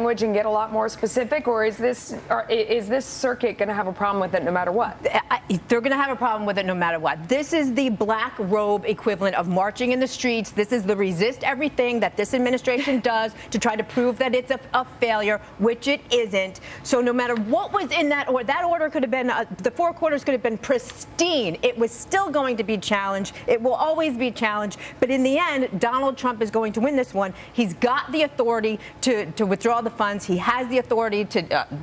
language and get a lot more specific, or is this circuit going to have a problem with it no matter what? They're going to have a problem with it no matter what. This is the black robe equivalent of marching in the streets. This is the resist everything that this administration does to try to prove that it's a failure, which it isn't. So no matter what was in that order could have been, the four quarters could have been pristine. It was still going to be challenged. It will always be challenged. But in the end, Donald Trump is going to win this one. He's got the authority to withdraw the funds. He has the authority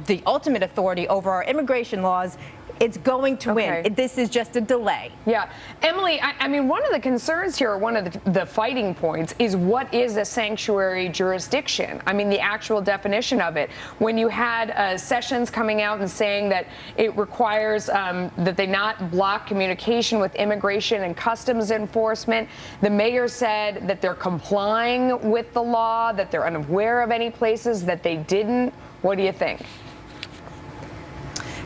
the ultimate authority over our immigration laws. It's going to win. This is just a delay. Yeah. Emily, I mean, one of the concerns here, one of the fighting points is what is a sanctuary jurisdiction? I mean, the actual definition of it. When you had Sessions coming out and saying that it requires that they not block communication with immigration and customs enforcement, the mayor said that they're complying with the law, that they're unaware of any places that they didn't. What do you think?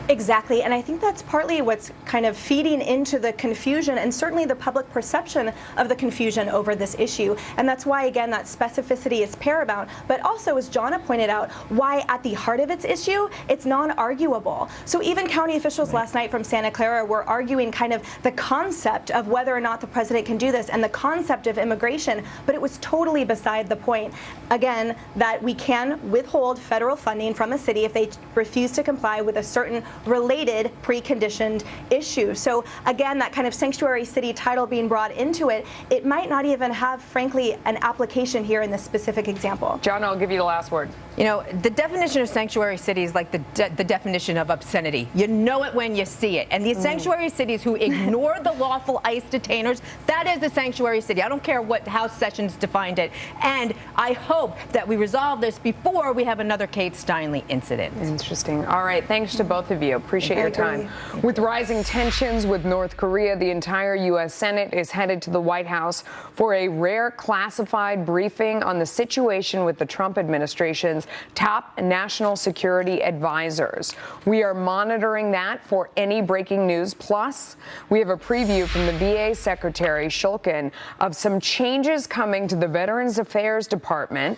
Exactly, and I think that's partly what's kind of feeding into the confusion and certainly the public perception of the confusion over this issue. And that's why, again, that specificity is paramount, but also, as Jonna pointed out, why at the heart of its issue, it's non-arguable. So even county officials last night from Santa Clara were arguing kind of the concept of whether or not the president can do this and the concept of immigration, but it was totally beside the point. Again, that we can withhold federal funding from a city if they refuse to comply with a certain related preconditioned issue. So again, that kind of sanctuary city title being brought into it, it might not even have, frankly, an application here in this specific example. John, I'll give you the last word. You know, the definition of sanctuary city is like the definition of obscenity. You know it when you see it. And these sanctuary cities who ignore the lawful ICE detainers, that is a sanctuary city. I don't care what House Sessions defined it. And I hope that we resolve this before we have another Kate Steinle incident. Interesting. All right. Thanks to both of you. Appreciate your time. With rising tensions with North Korea, the entire U.S. Senate is headed to the White House for a rare classified briefing on the situation with the Trump administration's top national security advisors. We are monitoring that for any breaking news. Plus, we have a preview from the VA Secretary Shulkin of some changes coming to the Veterans Affairs Department,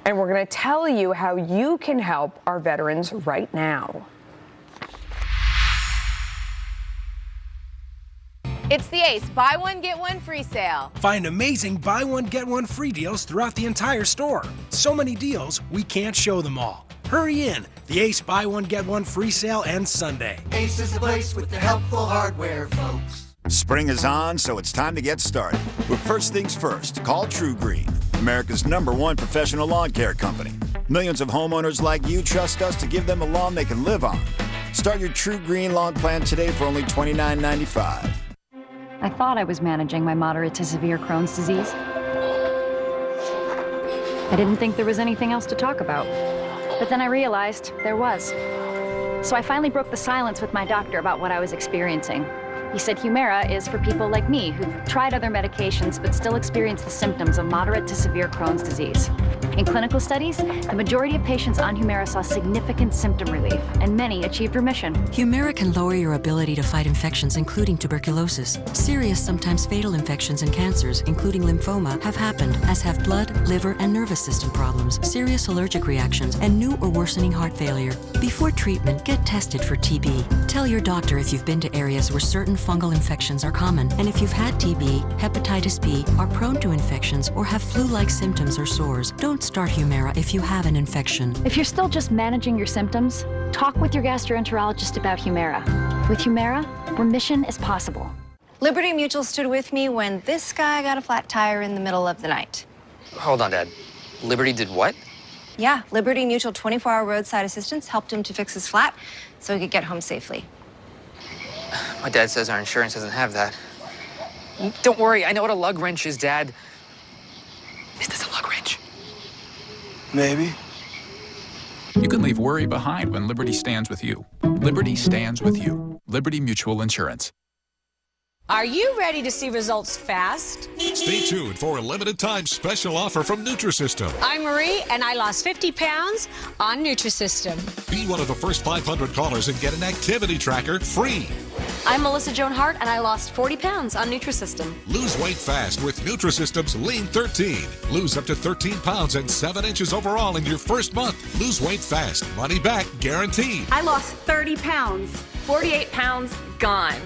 and we're going to tell you how you can help our veterans right now. It's the Ace Buy One, Get One free sale. Find amazing buy one, get one free deals throughout the entire store. So many deals, we can't show them all. Hurry in. The Ace Buy One, Get One free sale ends Sunday. Ace is the place with the helpful hardware, folks. Spring is on, so it's time to get started. But first things first, call True Green, America's #1 professional lawn care company. Millions of homeowners like you trust us to give them a lawn they can live on. Start your True Green lawn plan today for only $29.95. I thought I was managing my moderate to severe Crohn's disease. I didn't think there was anything else to talk about. But then I realized there was. So I finally broke the silence with my doctor about what I was experiencing. He said Humira is for people like me who've tried other medications but still experience the symptoms of moderate to severe Crohn's disease. In clinical studies, the majority of patients on Humira saw significant symptom relief, and many achieved remission. Humira can lower your ability to fight infections, including tuberculosis. Serious, sometimes fatal infections and cancers, including lymphoma, have happened, as have blood, liver, and nervous system problems, serious allergic reactions, and new or worsening heart failure. Before treatment, get tested for TB. Tell your doctor if you've been to areas where certain fungal infections are common, and if you've had TB, hepatitis B, are prone to infections, or have flu-like symptoms or sores. Don't start Humira if you have an infection. If you're still just managing your symptoms, talk with your gastroenterologist about Humira. With Humira, remission is possible. Liberty Mutual stood with me when this guy got a flat tire in the middle of the night. Hold on, Dad. Liberty did what? Yeah, Liberty Mutual 24-hour roadside assistance helped him to fix his flat so he could get home safely. My dad says our insurance doesn't have that. Don't worry, I know what a lug wrench is, Dad. Is this a lug wrench? Maybe. You can leave worry behind when Liberty stands with you. Liberty stands with you. Liberty Mutual Insurance. Are you ready to see results fast? Stay tuned for a limited-time special offer from Nutrisystem. I'm Marie, and I lost 50 pounds on Nutrisystem. Be one of the first 500 callers and get an activity tracker free. I'm Melissa Joan Hart, and I lost 40 pounds on Nutrisystem. Lose weight fast with Nutrisystem's Lean 13. Lose up to 13 pounds and 7 inches overall in your first month. Lose weight fast, money back guaranteed. I lost 30 pounds. 48 pounds gone.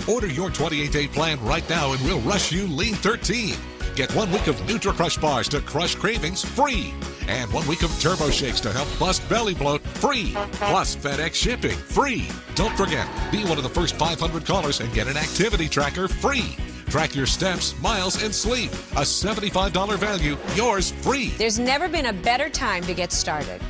Order your 28-day plan right now and we'll rush you Lean 13. Get 1 week of NutriCrush bars to crush cravings free. And 1 week of Turbo Shakes to help bust belly bloat free. Plus FedEx shipping free. Don't forget, be one of the first 500 callers and get an activity tracker free. Track your steps, miles, and sleep. A $75 value, yours free. There's never been a better time to get started.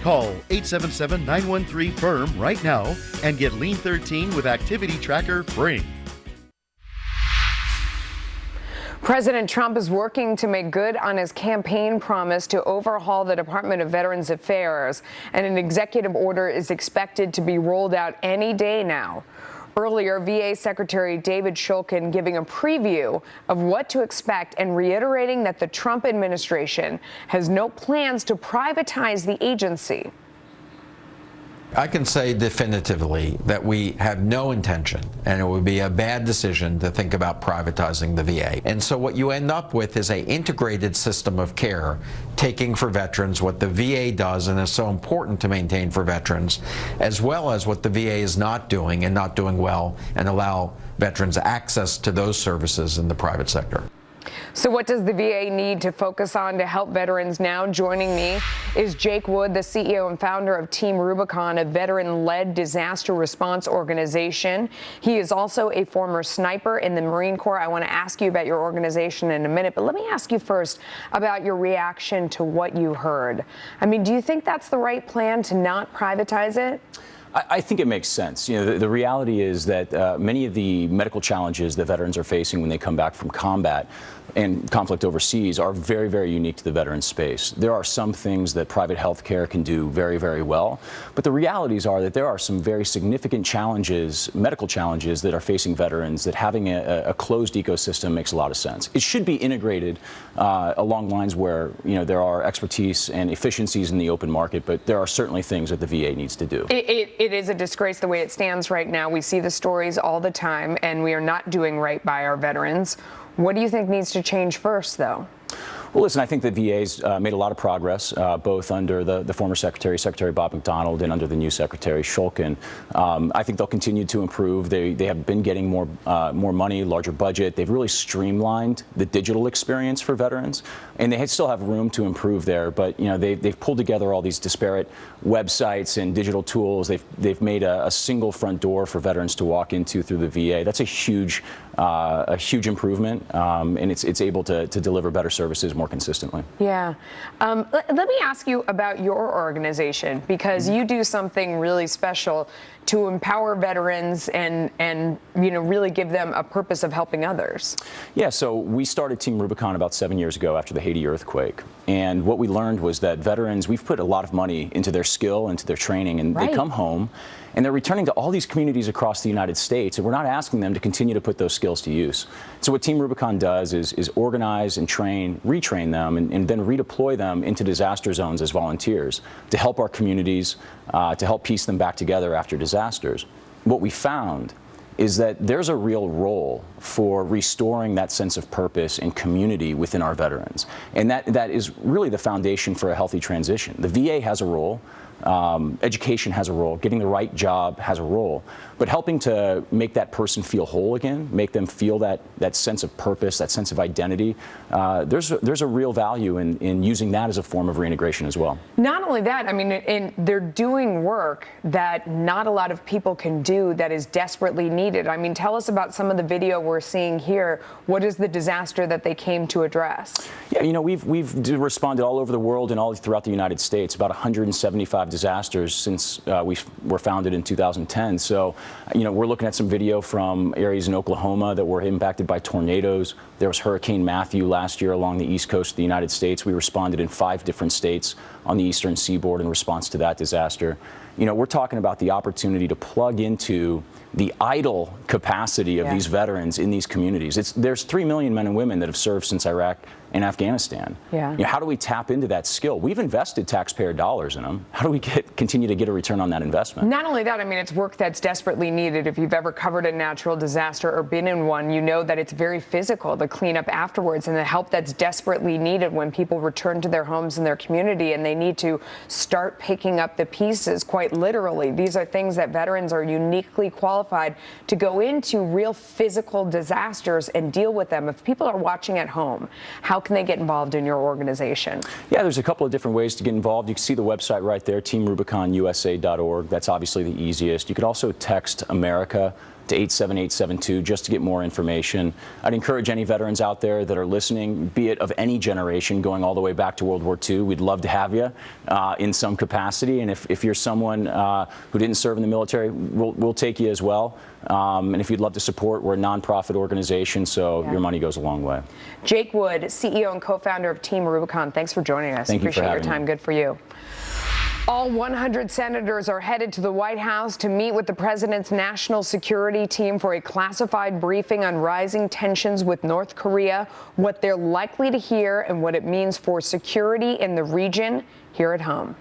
Call 877-913-FIRM right now and get Lean 13 with Activity Tracker free. President Trump is working to make good on his campaign promise to overhaul the Department of Veterans Affairs, and an executive order is expected to be rolled out any day now. Earlier, VA Secretary David Shulkin giving a preview of what to expect and reiterating that the Trump administration has no plans to privatize the agency. I can say definitively that we have no intention, and it would be a bad decision to think about privatizing the VA. And so what you end up with is an integrated system of care, taking for veterans what the VA does and is so important to maintain for veterans, as well as what the VA is not doing and not doing well, and allow veterans access to those services in the private sector. So what does the VA need to focus on to help veterans now? Joining me is Jake Wood, the CEO and founder of Team Rubicon, a veteran-led disaster response organization. He is also a former sniper in the Marine Corps. I want to ask you about your organization in a minute, but let me ask you first about your reaction to what you heard. I mean, do you think that's the right plan to not privatize it? I think it makes sense. You know, the reality is that many of the medical challenges that veterans are facing when they come back from combat and conflict overseas are very, very unique to the veteran space. There are some things that private health care can do very, very well, but the realities are that there are some very significant challenges, medical challenges, that are facing veterans, that having a closed ecosystem makes a lot of sense. It should be integrated along lines where, you know, there are expertise and efficiencies in the open market, but there are certainly things that the VA needs to do. It is a disgrace the way it stands right now. We see the stories all the time, and we are not doing right by our veterans. What do you think needs to change first, though? Well, listen, I think the VA's made a lot of progress, both under the former Secretary Bob McDonald, and under the new Secretary Shulkin. I think they'll continue to improve. They have been getting more money, larger budget. They've really streamlined the digital experience for veterans, and they still have room to improve there. But you know, they've pulled together all these disparate websites and digital tools. They've made a single front door for veterans to walk into through the VA. That's a huge improvement, and it's able to deliver better services more consistently. Yeah. Let me ask you about your organization, because you do something really special to empower veterans and you know, really give them a purpose of helping others. Yeah, so we started Team Rubicon about 7 years ago after the Haiti earthquake. And what we learned was that veterans, we've put a lot of money into their skill, into their training, and they come home and they're returning to all these communities across the United States, and we're not asking them to continue to put those skills to use. So what Team Rubicon does is organize and train, retrain them, and then redeploy them into disaster zones as volunteers to help our communities, to help piece them back together after disasters. What we found is that there's a real role for restoring that sense of purpose and community within our veterans. And that is really the foundation for a healthy transition. The VA has a role. Education has a role, getting the right job has a role, but helping to make that person feel whole again, make them feel that sense of purpose, that sense of identity, there's a real value in using that as a form of reintegration as well. Not only that, I mean, they're doing work that not a lot of people can do that is desperately needed. I mean, tell us about some of the video we're seeing here. What is the disaster that they came to address? Yeah, you know, we've responded all over the world and all throughout the United States, about 175 disasters since we were founded in 2010. So, you know, we're looking at some video from areas in Oklahoma that were impacted by tornadoes. There was Hurricane Matthew last year along the east coast of the United States. We responded in 5 different states on the eastern seaboard in response to that disaster. You know, we're talking about the opportunity to plug into the idle capacity of these veterans in these communities. There's 3 million men and women that have served since Iraq in Afghanistan. Yeah. You know, how do we tap into that skill? We've invested taxpayer dollars in them. How do we continue to get a return on that investment? Not only that, I mean, it's work that's desperately needed. If you've ever covered a natural disaster or been in one, you know that it's very physical, the cleanup afterwards and the help that's desperately needed when people return to their homes and their community and they need to start picking up the pieces, quite literally. These are things that veterans are uniquely qualified to go into real physical disasters and deal with them. If people are watching at home, how can they get involved in your organization? Yeah, there's a couple of different ways to get involved. You can see the website right there, teamrubiconusa.org. That's obviously the easiest. You could also text America to 87872 just to get more information. I'd encourage any veterans out there that are listening, be it of any generation, going all the way back to World War II. We'd love to have you in some capacity. And if you're someone who didn't serve in the military, we'll take you as well. And if you'd love to support, we're a nonprofit organization, so your money goes a long way. Jake Wood, CEO and co-founder of Team Rubicon, thanks for joining us. Thank you for Appreciate your having time. me. Good for you. All 100 senators are headed to the White House to meet with the president's national security team for a classified briefing on rising tensions with North Korea, what they're likely to hear, and what it means for security in the region here at home.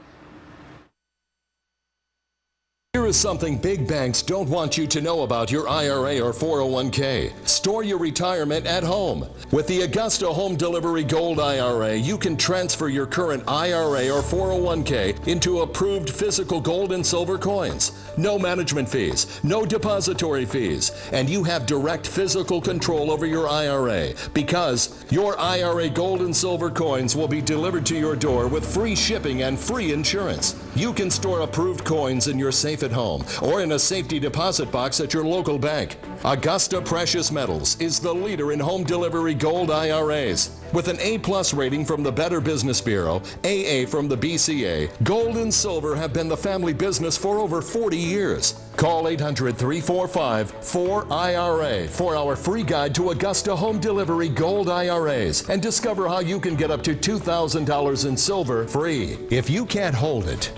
Here is something big banks don't want you to know about your IRA or 401k. Store your retirement at home. With the Augusta Home Delivery Gold IRA, you can transfer your current IRA or 401k into approved physical gold and silver coins. No management fees, no depository fees, and you have direct physical control over your IRA because your IRA gold and silver coins will be delivered to your door with free shipping and free insurance. You can store approved coins in your safe at home or in a safety deposit box at your local bank. Augusta Precious Metals is the leader in home delivery gold IRAs. With an A+ rating from the Better Business Bureau, AA from the BCA, gold and silver have been the family business for over 40 years. Call 800-345-4IRA for our free guide to Augusta Home Delivery Gold IRAs and discover how you can get up to $2,000 in silver free. If you can't hold it,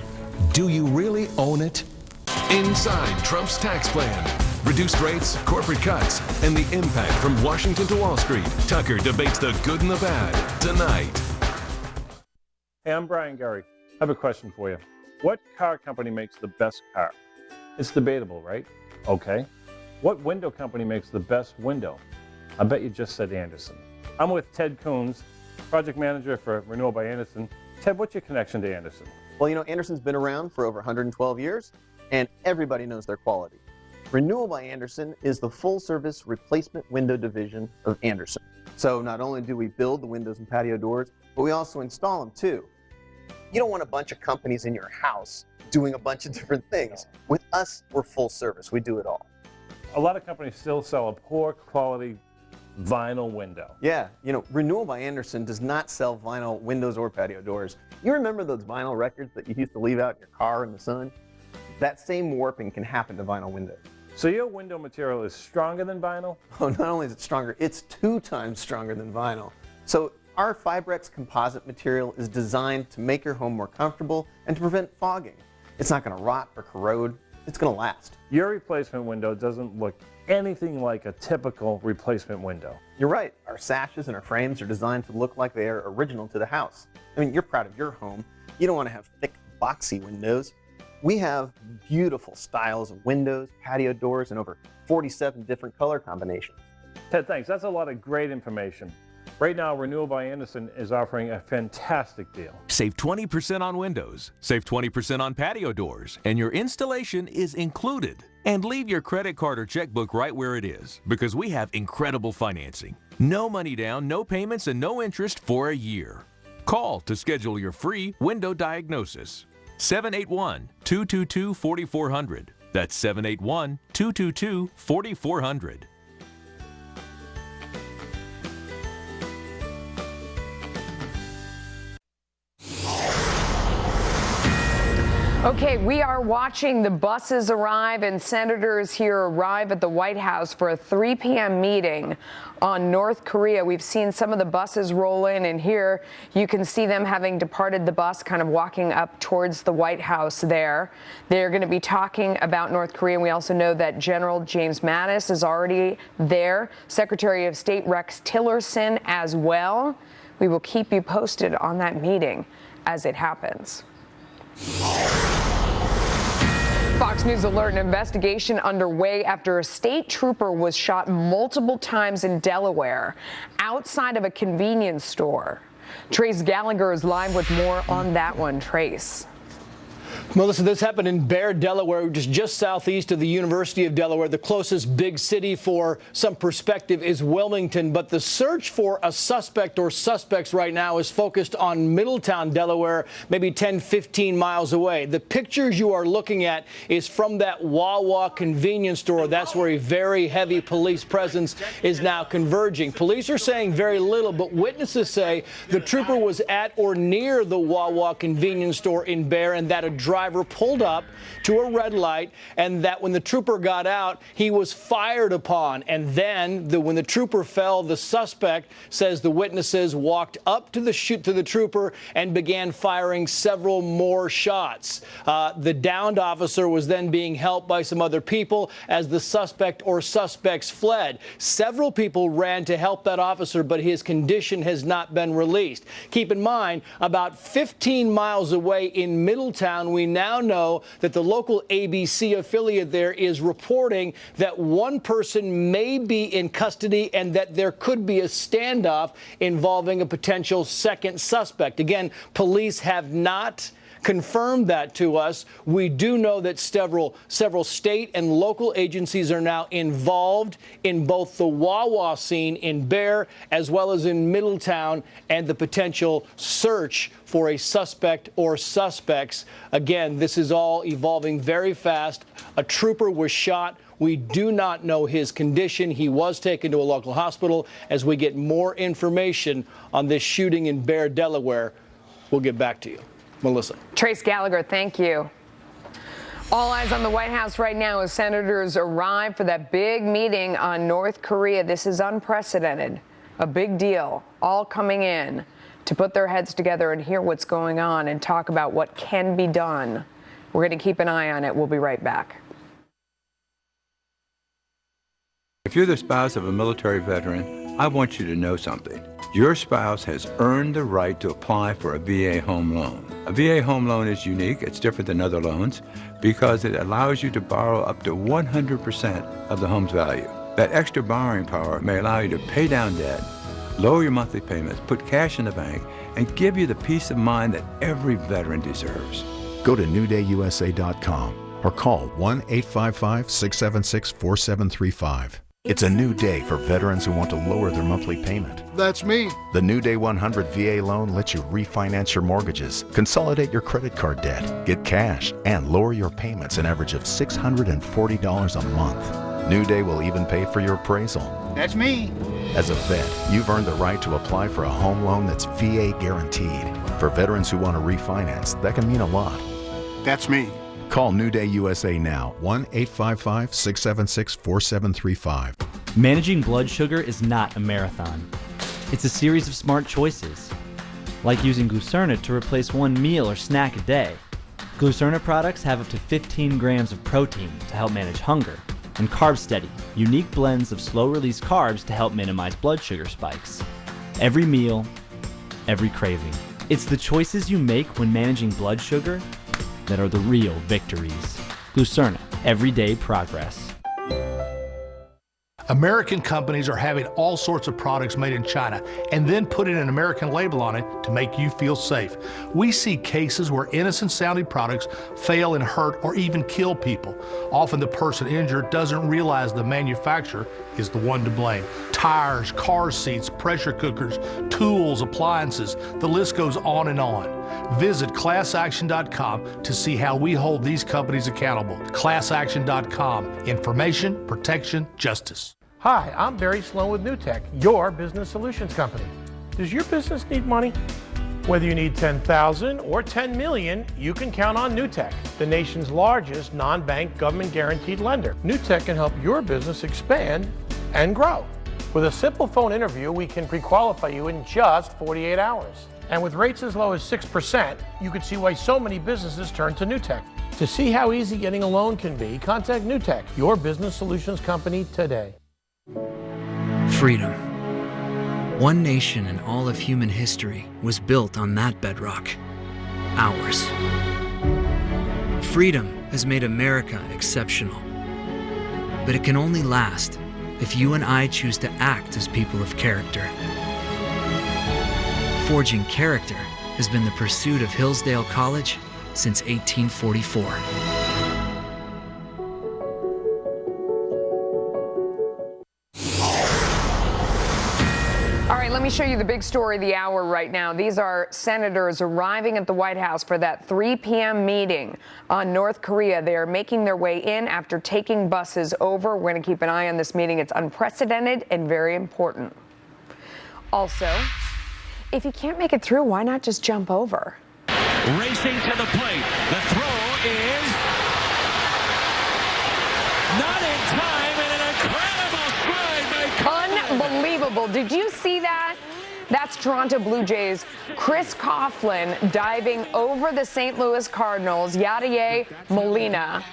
do you really own it? Inside Trump's tax plan. Reduced rates, corporate cuts, and the impact from Washington to Wall Street. Tucker debates the good and the bad tonight. Hey, I'm Brian Gary. I have a question for you. What car company makes the best car? It's debatable, right? Okay. What window company makes the best window? I bet you just said Andersen. I'm with Ted Coons, project manager for Renewal by Andersen. Ted, what's your connection to Andersen? Well, you know, Andersen's been around for over 112 years, and everybody knows their quality. Renewal by Andersen is the full-service replacement window division of Andersen. So not only do we build the windows and patio doors, but we also install them too. You don't want a bunch of companies in your house doing a bunch of different things. With us, we're full service. We do it all. A lot of companies still sell a poor quality vinyl window. Yeah, you know, Renewal by Andersen does not sell vinyl windows or patio doors. You remember those vinyl records that you used to leave out in your car in the sun? That same warping can happen to vinyl windows. So your window material is stronger than vinyl? Oh, not only is it stronger, it's 2 times stronger than vinyl. So our Fibrex composite material is designed to make your home more comfortable and to prevent fogging. It's not going to rot or corrode. It's going to last. Your replacement window doesn't look anything like a typical replacement window. You're right. Our sashes and our frames are designed to look like they are original to the house. I mean, you're proud of your home. You don't want to have thick, boxy windows. We have beautiful styles of windows, patio doors, and over 47 different color combinations. Ted, thanks. That's a lot of great information. Right now, Renewal by Andersen is offering a fantastic deal. Save 20% on windows, save 20% on patio doors, and your installation is included. And leave your credit card or checkbook right where it is, because we have incredible financing. No money down, no payments, and no interest for a year. Call to schedule your free window diagnosis. 781-222-4400. That's 781-222-4400. Okay, we are watching the buses arrive and senators here arrive at the White House for a 3 p.m. meeting on North Korea. We've seen some of the buses roll in, and here you can see them having departed the bus, kind of walking up towards the White House there. They're going to be talking about North Korea. And we also know that General James Mattis is already there, Secretary of State Rex Tillerson as well. We will keep you posted on that meeting as it happens. Fox News Alert: an investigation underway after a state trooper was shot multiple times in Delaware outside of a convenience store. Trace Gallagher is live with more on that one. Trace. Melissa, this happened in Bear, Delaware, which is just southeast of the University of Delaware. The closest big city for some perspective is Wilmington, but the search for a suspect or suspects right now is focused on Middletown, Delaware, maybe 10, 15 miles away. The pictures you are looking at is from that Wawa convenience store. That's where a very heavy police presence is now converging. Police are saying very little, but witnesses say the trooper was at or near the Wawa convenience store in Bear, and that a driver pulled up to a red light, and that when the trooper got out, he was fired upon. And then when the trooper fell, the suspect, says the witnesses, walked up to the trooper and began firing several more shots. The downed officer was then being helped by some other people as the suspect or suspects fled. Several people ran to help that officer, but his condition has not been released. Keep in mind, about 15 miles away in Middletown, we now know that the local ABC affiliate there is reporting that one person may be in custody and that there could be a standoff involving a potential second suspect. Again, police have not confirmed that to us. We do know that several state and local agencies are now involved in both the Wawa scene in Bear as well as in Middletown and the potential search for a suspect or suspects. Again, this is all evolving very fast. A trooper was shot. We do not know his condition. He was taken to a local hospital. As we get more information on this shooting in Bear, Delaware, we'll get back to you. Melissa. Trace Gallagher, thank you. All eyes on the White House right now as senators arrive for that big meeting on North Korea. This is unprecedented, a big deal, all coming in to put their heads together and hear what's going on and talk about what can be done. We're going to keep an eye on it. We'll be right back. If you're the spouse of a military veteran, I want you to know something. Your spouse has earned the right to apply for a VA home loan. A VA home loan is unique. It's different than other loans because it allows you to borrow up to 100% of the home's value. That extra borrowing power may allow you to pay down debt, lower your monthly payments, put cash in the bank, and give you the peace of mind that every veteran deserves. Go to newdayusa.com or call 1-855-676-4735. It's a new day for veterans who want to lower their monthly payment. That's me. The New Day 100 VA loan lets you refinance your mortgages, consolidate your credit card debt, get cash, and lower your payments an average of $640 a month. New Day will even pay for your appraisal. That's me. As a vet, you've earned the right to apply for a home loan that's VA guaranteed. For veterans who want to refinance, that can mean a lot. That's me. Call New Day USA now, 1-855-676-4735. Managing blood sugar is not a marathon. It's a series of smart choices, like using Glucerna to replace one meal or snack a day. Glucerna products have up to 15 grams of protein to help manage hunger, and Carb Steady, unique blends of slow-release carbs to help minimize blood sugar spikes. Every meal, every craving. It's the choices you make when managing blood sugar that are the real victories. Glucerna, everyday progress. American companies are having all sorts of products made in China and then putting an American label on it to make you feel safe. We see cases where innocent-sounding products fail and hurt or even kill people. Often the person injured doesn't realize the manufacturer is the one to blame. Tires, car seats, pressure cookers, tools, appliances, the list goes on and on. Visit ClassAction.com to see how we hold these companies accountable. ClassAction.com. Information, protection, justice. Hi, I'm Barry Sloan with NewTek, your business solutions company. Does your business need money? Whether you need $10,000 or $10 million, you can count on NewTek, the nation's largest non-bank government-guaranteed lender. NewTek can help your business expand and grow. With a simple phone interview, we can pre-qualify you in just 48 hours. And with rates as low as 6%, you can see why so many businesses turn to NewTek. To see how easy getting a loan can be, contact NewTek, your business solutions company, today. Freedom. One nation in all of human history was built on that bedrock. Ours. Freedom has made America exceptional. But it can only last if you and I choose to act as people of character. Forging character has been the pursuit of Hillsdale College since 1844. All right, let me show you the big story of the hour right now. These are senators arriving at the White House for that 3 p.m. meeting on North Korea. They are making their way in after taking buses over. We're going to keep an eye on this meeting. It's unprecedented and very important. Also, if you can't make it through, why not just jump over? Racing to the plate. The throw is not in time, and an incredible stride by Coughlin. Unbelievable. Did you see that? That's Toronto Blue Jays' Chris Coughlin diving over the St. Louis Cardinals' Yadier Molina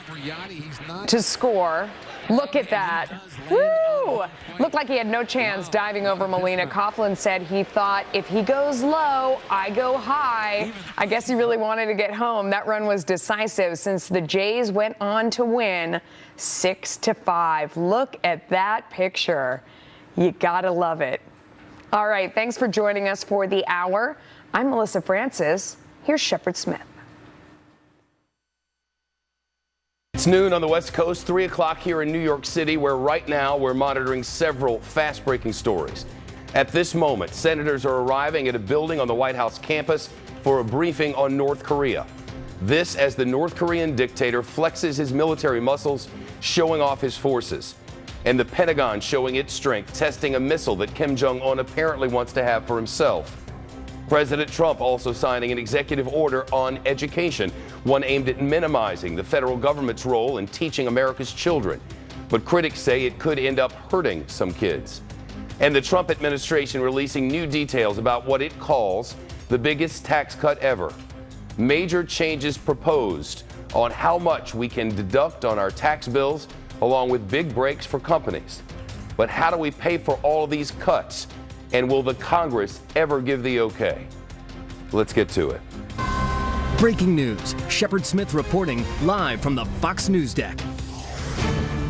to score. Look at that. Woo! Looked like he had no chance diving over Molina. Coughlin said he thought if he goes low, I go high. I guess he really wanted to get home. That run was decisive since the Jays went on to win 6-5. Look at that picture. You gotta love it. All right, thanks for joining us for the hour. I'm Melissa Francis. Here's Shepard Smith. It's noon on the West Coast, 3 o'clock here in New York City, where right now we're monitoring several fast-breaking stories. At this moment, senators are arriving at a building on the White House campus for a briefing on North Korea. This as the North Korean dictator flexes his military muscles, showing off his forces. And the Pentagon showing its strength, testing a missile that Kim Jong-un apparently wants to have for himself. President Trump also signing an executive order on education, one aimed at minimizing the federal government's role in teaching America's children. But critics say it could end up hurting some kids. And the Trump administration releasing new details about what it calls the biggest tax cut ever. Major changes proposed on how much we can deduct on our tax bills, along with big breaks for companies. But how do we pay for all of these cuts? And will the Congress ever give the okay? Let's get to it. Breaking news. Shepard Smith reporting live from the Fox News deck.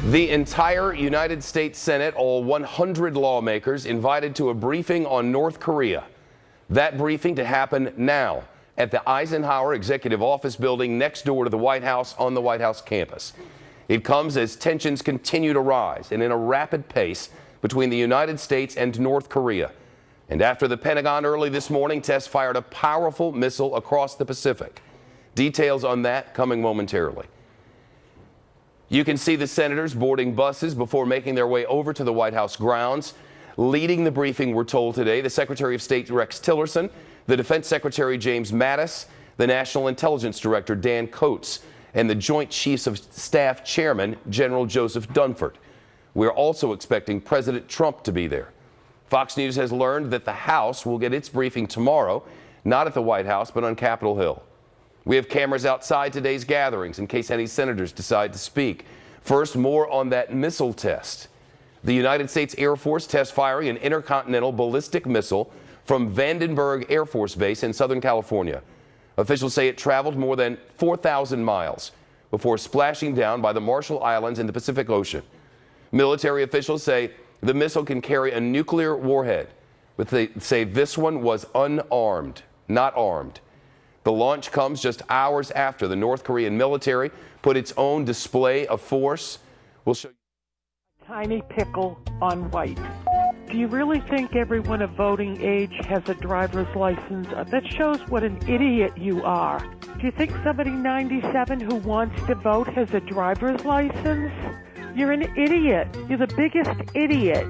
The entire United States Senate, all 100 lawmakers, invited to a briefing on North Korea. That briefing to happen now at the Eisenhower Executive Office building next door to the White House on the White House campus. It comes as tensions continue to rise and in a rapid pace between the United States and North Korea. And after the Pentagon early this morning fired a powerful missile across the Pacific. Details on that coming momentarily. You can see the senators boarding buses before making their way over to the White House grounds. Leading the briefing, we're told today, the Secretary of State Rex Tillerson, the Defense Secretary James Mattis, the National Intelligence Director Dan Coats, and the Joint Chiefs of Staff Chairman General Joseph Dunford. We're also expecting President Trump to be there. Fox News has learned that the House will get its briefing tomorrow, not at the White House, but on Capitol Hill. We have cameras outside today's gatherings in case any senators decide to speak. First, more on that missile test. The United States Air Force test firing an intercontinental ballistic missile from Vandenberg Air Force Base in Southern California. Officials say it traveled more than 4,000 miles before splashing down by the Marshall Islands in the Pacific Ocean. Military officials say the missile can carry a nuclear warhead, but they say this one was unarmed, not armed. The launch comes just hours after the North Korean military put its own display of force. We'll show you. Tiny pickle on white. Do you really think everyone of voting age has a driver's license? That shows what an idiot you are. Do you think somebody 97 who wants to vote has a driver's license? You're an idiot. You're the biggest idiot.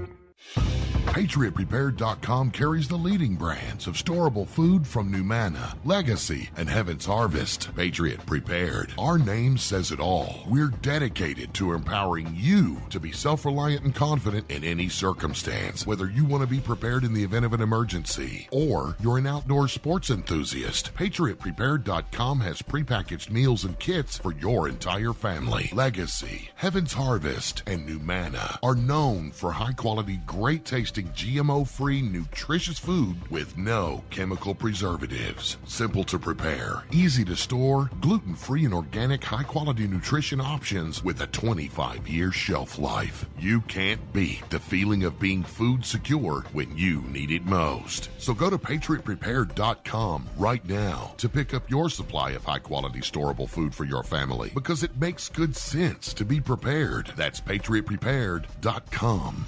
PatriotPrepared.com carries the leading brands of storable food from Numanna, Legacy, and Heaven's Harvest. Patriot Prepared. Our name says it all. We're dedicated to empowering you to be self-reliant and confident in any circumstance. Whether you want to be prepared in the event of an emergency or you're an outdoor sports enthusiast, PatriotPrepared.com has prepackaged meals and kits for your entire family. Legacy, Heaven's Harvest, and Numanna are known for high-quality, great-tasting tasting GMO-free, nutritious food with no chemical preservatives. Simple to prepare, easy to store, gluten-free and organic high-quality nutrition options with a 25-year shelf life. You can't beat the feeling of being food secure when you need it most. So go to PatriotPrepared.com right now to pick up your supply of high-quality storable food for your family, because it makes good sense to be prepared. That's PatriotPrepared.com.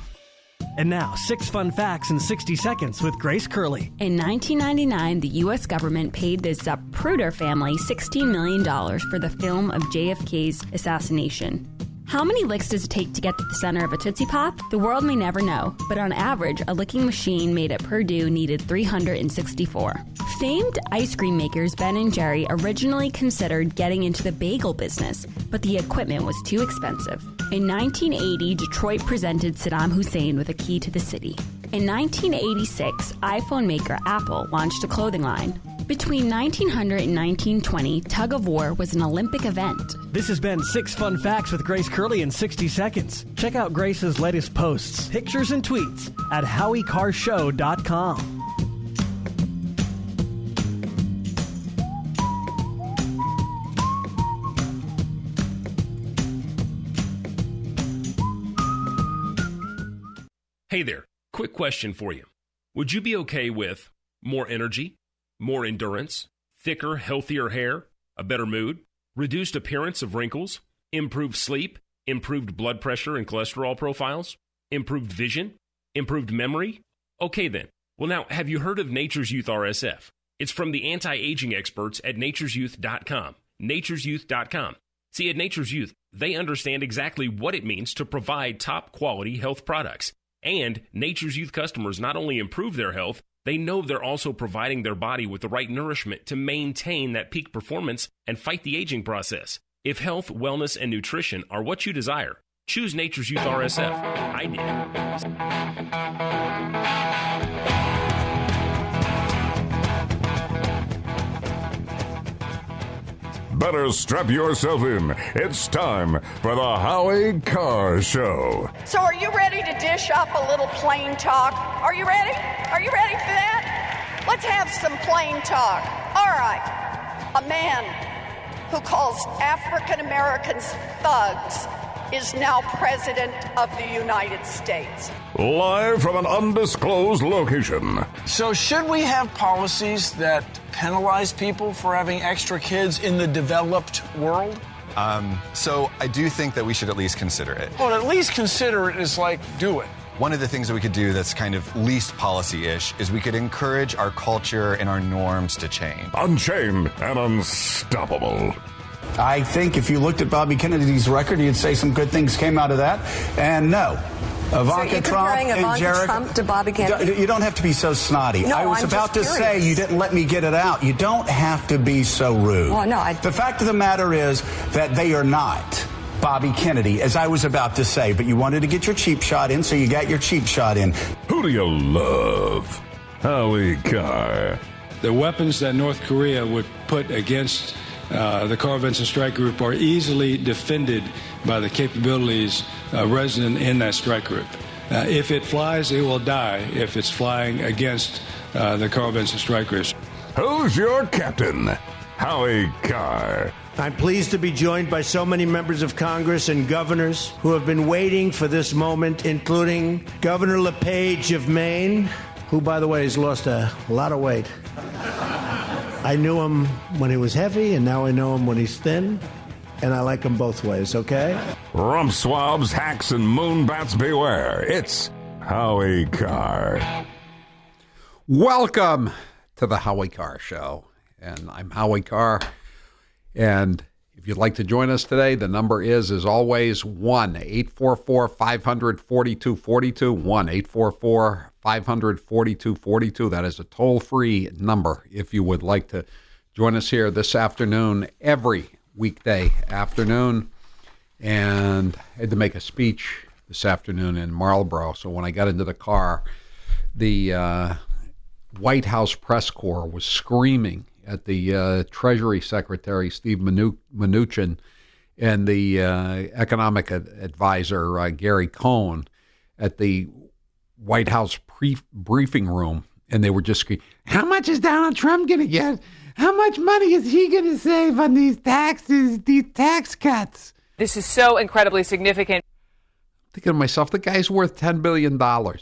And now, 6 fun facts in 60 seconds with Grace Curley. In 1999, the U.S. government paid the Zapruder family $16 million for the film of JFK's assassination. How many licks does it take to get to the center of a Tootsie Pop? The world may never know, but on average, a licking machine made at Purdue needed 364. Famed ice cream makers Ben & Jerry originally considered getting into the bagel business, but the equipment was too expensive. In 1980, Detroit presented Saddam Hussein with a key to the city. In 1986, iPhone maker Apple launched a clothing line. Between 1900 and 1920, tug of war was an Olympic event. This has been 6 fun facts with Grace Curley in 60 seconds. Check out Grace's latest posts, pictures, and tweets at HowieCarrShow.com. Hey there, quick question for you. Would you be okay with more energy, more endurance, thicker, healthier hair, a better mood, reduced appearance of wrinkles, improved sleep, improved blood pressure and cholesterol profiles, improved vision, improved memory? Okay then. Well now, have you heard of Nature's Youth RSF? It's from the anti-aging experts at nature'syouth.com. nature'syouth.com. See, at Nature's Youth, they understand exactly what it means to provide top quality health products. And Nature's Youth customers not only improve their health, they know they're also providing their body with the right nourishment to maintain that peak performance and fight the aging process. If health, wellness, and nutrition are what you desire, choose Nature's Youth RSF. I did. Better strap yourself in. It's time for the Howie Carr Show. So are you ready to dish up a little plain talk? Are you ready? Are you ready for that? Let's have some plain talk. All right. A man who calls African Americans thugs is now President of the United States. Live from an undisclosed location. So should we have policies that penalize people for having extra kids in the developed world? So I do think that we should at least consider it. Well, at least consider it is like do it. One of the things that we could do that's kind of least policy-ish is we could encourage our culture and our norms to change. Unchained and unstoppable. I think if you looked at Bobby Kennedy's record, you'd say some good things came out of that. And no. Ivanka Trump and Jared Trump to Bobby Kennedy? You don't have to be so snotty. No, I was I'm about to just say curious. you didn't let me get it out. You don't have to be so rude. Well, no, The fact of the matter is that they are not Bobby Kennedy, as I was about to say, but you wanted to get your cheap shot in, so you got your cheap shot in. Who do you love? Howie Carr. The weapons that North Korea would put against the Carl Vinson Strike Group are easily defended by the capabilities resident in that strike group. If it flies, it will die if it's flying against the Carl Vinson Strike Group. Who's your captain? Howie Carr. I'm pleased to be joined by so many members of Congress and governors who have been waiting for this moment, including Governor LePage of Maine, who, by the way, has lost a lot of weight. I knew him when he was heavy, and now I know him when he's thin, and I like him both ways, okay? Rump swabs, hacks, and moonbats beware. It's Howie Carr. Welcome to the Howie Carr Show. And I'm Howie Carr. And if you'd like to join us today, the number is, as always, 1-844-500-4242, 1-844-500-4242. That is a toll-free number if you would like to join us here this afternoon, every weekday afternoon. And I had to make a speech this afternoon in Marlboro. So when I got into the car, the White House press corps was screaming at the Treasury Secretary, Steve Mnuchin, and the economic advisor, Gary Cohn, at the White House briefing room, and they were just screaming, how much is Donald Trump going to get? How much money is he going to save on these taxes, these tax cuts? This is so incredibly significant. Thinking to myself, the guy's worth $10 billion.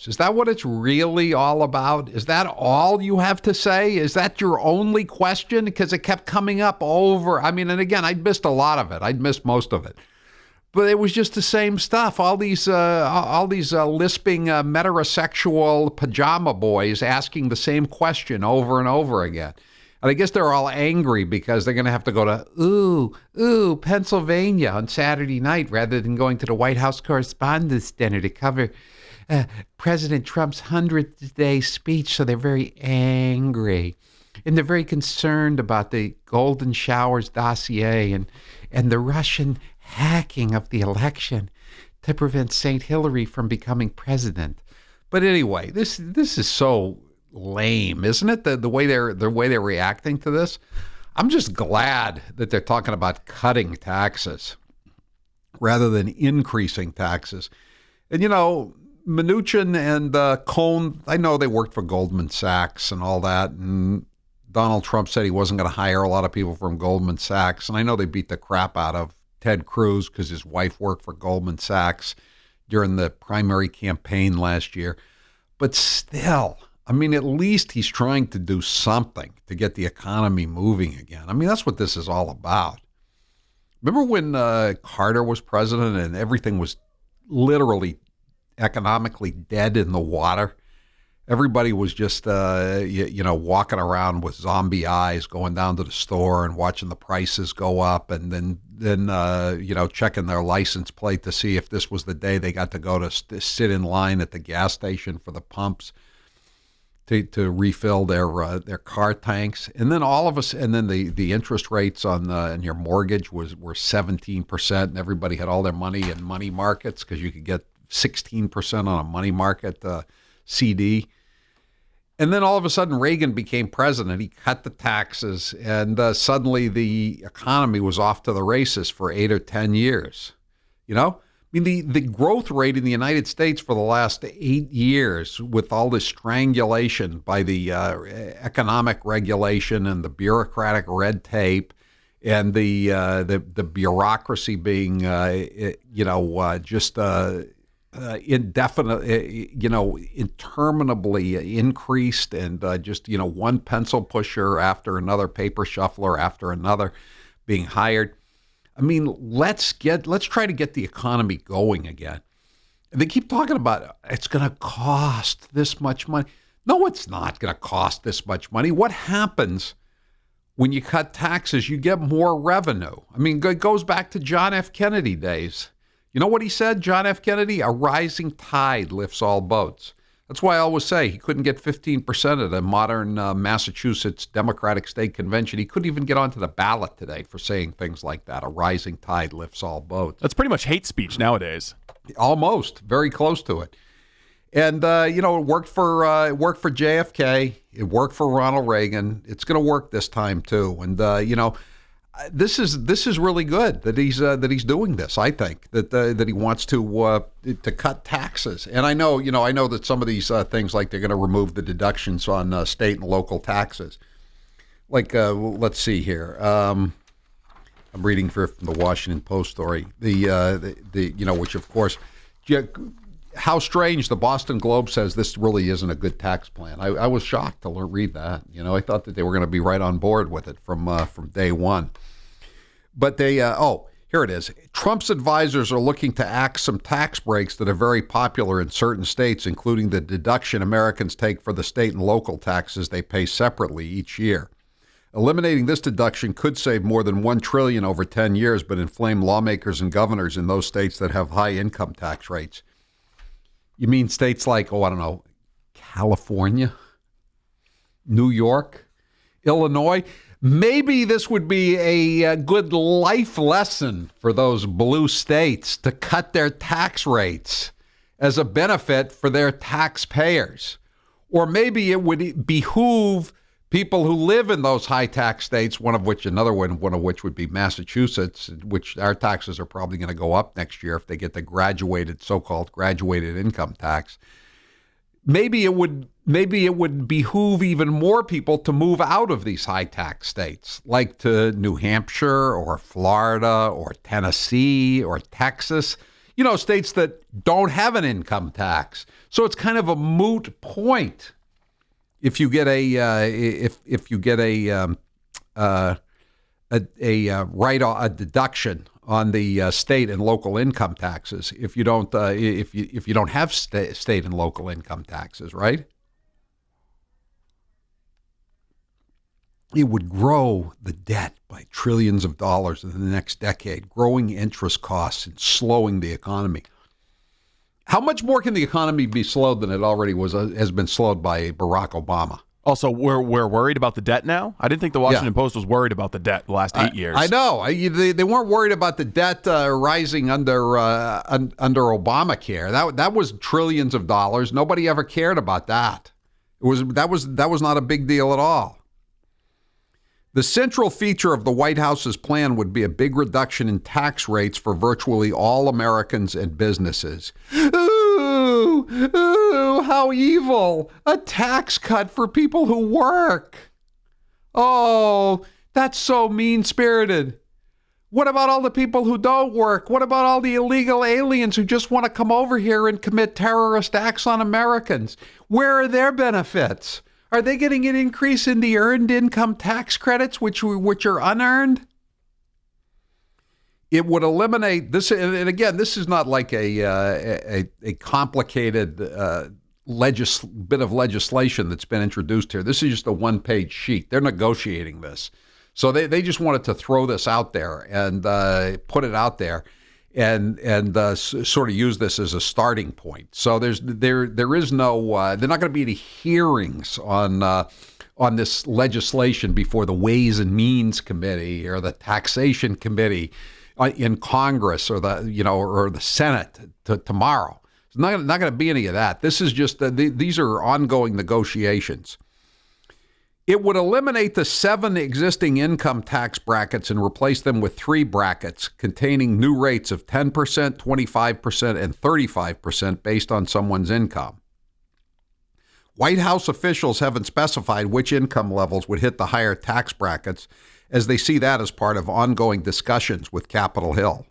Is that what it's really all about? Is that all you have to say? Is that your only question? Because it kept coming up over. I mean, and again, I'd missed a lot of it. I'd missed most of it. But it was just the same stuff. All these lisping metrosexual pajama boys asking the same question over and over again. And I guess they're all angry because they're going to have to go to, Pennsylvania on Saturday night rather than going to the White House Correspondents' Dinner to cover President Trump's 100th day speech. So they're very angry. And they're very concerned about the Golden Showers dossier and the Russian hacking of the election to prevent St. Hillary from becoming president. But anyway, this is so lame, isn't it? The way they're reacting to this. I'm just glad that they're talking about cutting taxes rather than increasing taxes. And Mnuchin and Cohn, I know they worked for Goldman Sachs and all that, and Donald Trump said he wasn't going to hire a lot of people from Goldman Sachs, and I know they beat the crap out of Ted Cruz because his wife worked for Goldman Sachs during the primary campaign last year. But still, I mean, at least he's trying to do something to get the economy moving again. I mean, that's what this is all about. Remember when Carter was president and everything was literally economically dead in the water? Everybody was just, walking around with zombie eyes, going down to the store and watching the prices go up, and then checking their license plate to see if this was the day they got to go to sit in line at the gas station for the pumps to refill their car tanks. And then the interest rates on your mortgage were 17%, and everybody had all their money in money markets because you could get 16% on a money market CD. And then all of a sudden, Reagan became president. He cut the taxes, and suddenly the economy was off to the races for 8 or 10 years. I mean, the growth rate in the United States for the last 8 years, with all this strangulation by the economic regulation and the bureaucratic red tape, and the bureaucracy being, interminably increased, and one pencil pusher after another, paper shuffler after another being hired. I mean, let's try to get the economy going again. They keep talking about it's going to cost this much money. No, it's not going to cost this much money. What happens when you cut taxes? You get more revenue. I mean, it goes back to John F. Kennedy days. You know what he said, John F. Kennedy? A rising tide lifts all boats. That's why I always say he couldn't get 15% of the modern Massachusetts Democratic State Convention. He couldn't even get onto the ballot today for saying things like that. A rising tide lifts all boats. That's pretty much hate speech nowadays. Almost. Very close to it. And, it worked for JFK. It worked for Ronald Reagan. It's going to work this time, too. And, this is really good that he's doing this. I think that he wants to cut taxes, and I know that some of these things, like they're going to remove the deductions on state and local taxes. Like let's see here, I'm reading from the Washington Post story. Which of course, how strange. The Boston Globe says this really isn't a good tax plan. I was shocked to read that. I thought that they were going to be right on board with it from day one. But they, here it is. Trump's advisors are looking to axe some tax breaks that are very popular in certain states, including the deduction Americans take for the state and local taxes they pay separately each year. Eliminating this deduction could save more than $1 trillion over 10 years, but inflame lawmakers and governors in those states that have high income tax rates. You mean states like, California, New York, Illinois? Maybe this would be a good life lesson for those blue states to cut their tax rates as a benefit for their taxpayers. Or maybe it would behoove people who live in those high tax states, one of which would be Massachusetts, which our taxes are probably going to go up next year if they get the so-called graduated income tax. maybe it would behoove even more people to move out of these high tax states, like to New Hampshire or Florida or Tennessee or Texas, states that don't have an income tax. So it's kind of a moot point if you get a deduction on the state and local income taxes if you don't have state and local income taxes, right? It would grow the debt by trillions of dollars in the next decade, growing interest costs and slowing the economy. How much more can the economy be slowed than it already has been slowed by Barack Obama? Also, we're worried about the debt now? I didn't think the Washington Post was worried about the debt the last 8 years. I know. They weren't worried about the debt rising under Obamacare. That was trillions of dollars. Nobody ever cared about that. That was not a big deal at all. The central feature of the White House's plan would be a big reduction in tax rates for virtually all Americans and businesses. Ooh, how evil. A tax cut for people who work. Oh, that's so mean-spirited. What about all the people who don't work? What about all the illegal aliens who just want to come over here and commit terrorist acts on Americans? Where are their benefits? Are they getting an increase in the earned income tax credits, which are unearned? It would eliminate this, and again, this is not like a complicated bit of legislation that's been introduced here. This is just a one-page sheet. They're negotiating this, so they just wanted to throw this out there and put it out there, and sort of use this as a starting point. So there is no there are not going to be any hearings on this legislation before the Ways and Means Committee or the Taxation Committee in Congress or the Senate tomorrow. There's not going to be any of that. This is just these are ongoing negotiations. It would eliminate the 7 existing income tax brackets and replace them with 3 brackets containing new rates of 10%, 25%, and 35% based on someone's income. White House officials haven't specified which income levels would hit the higher tax brackets, as they see that as part of ongoing discussions with Capitol Hill.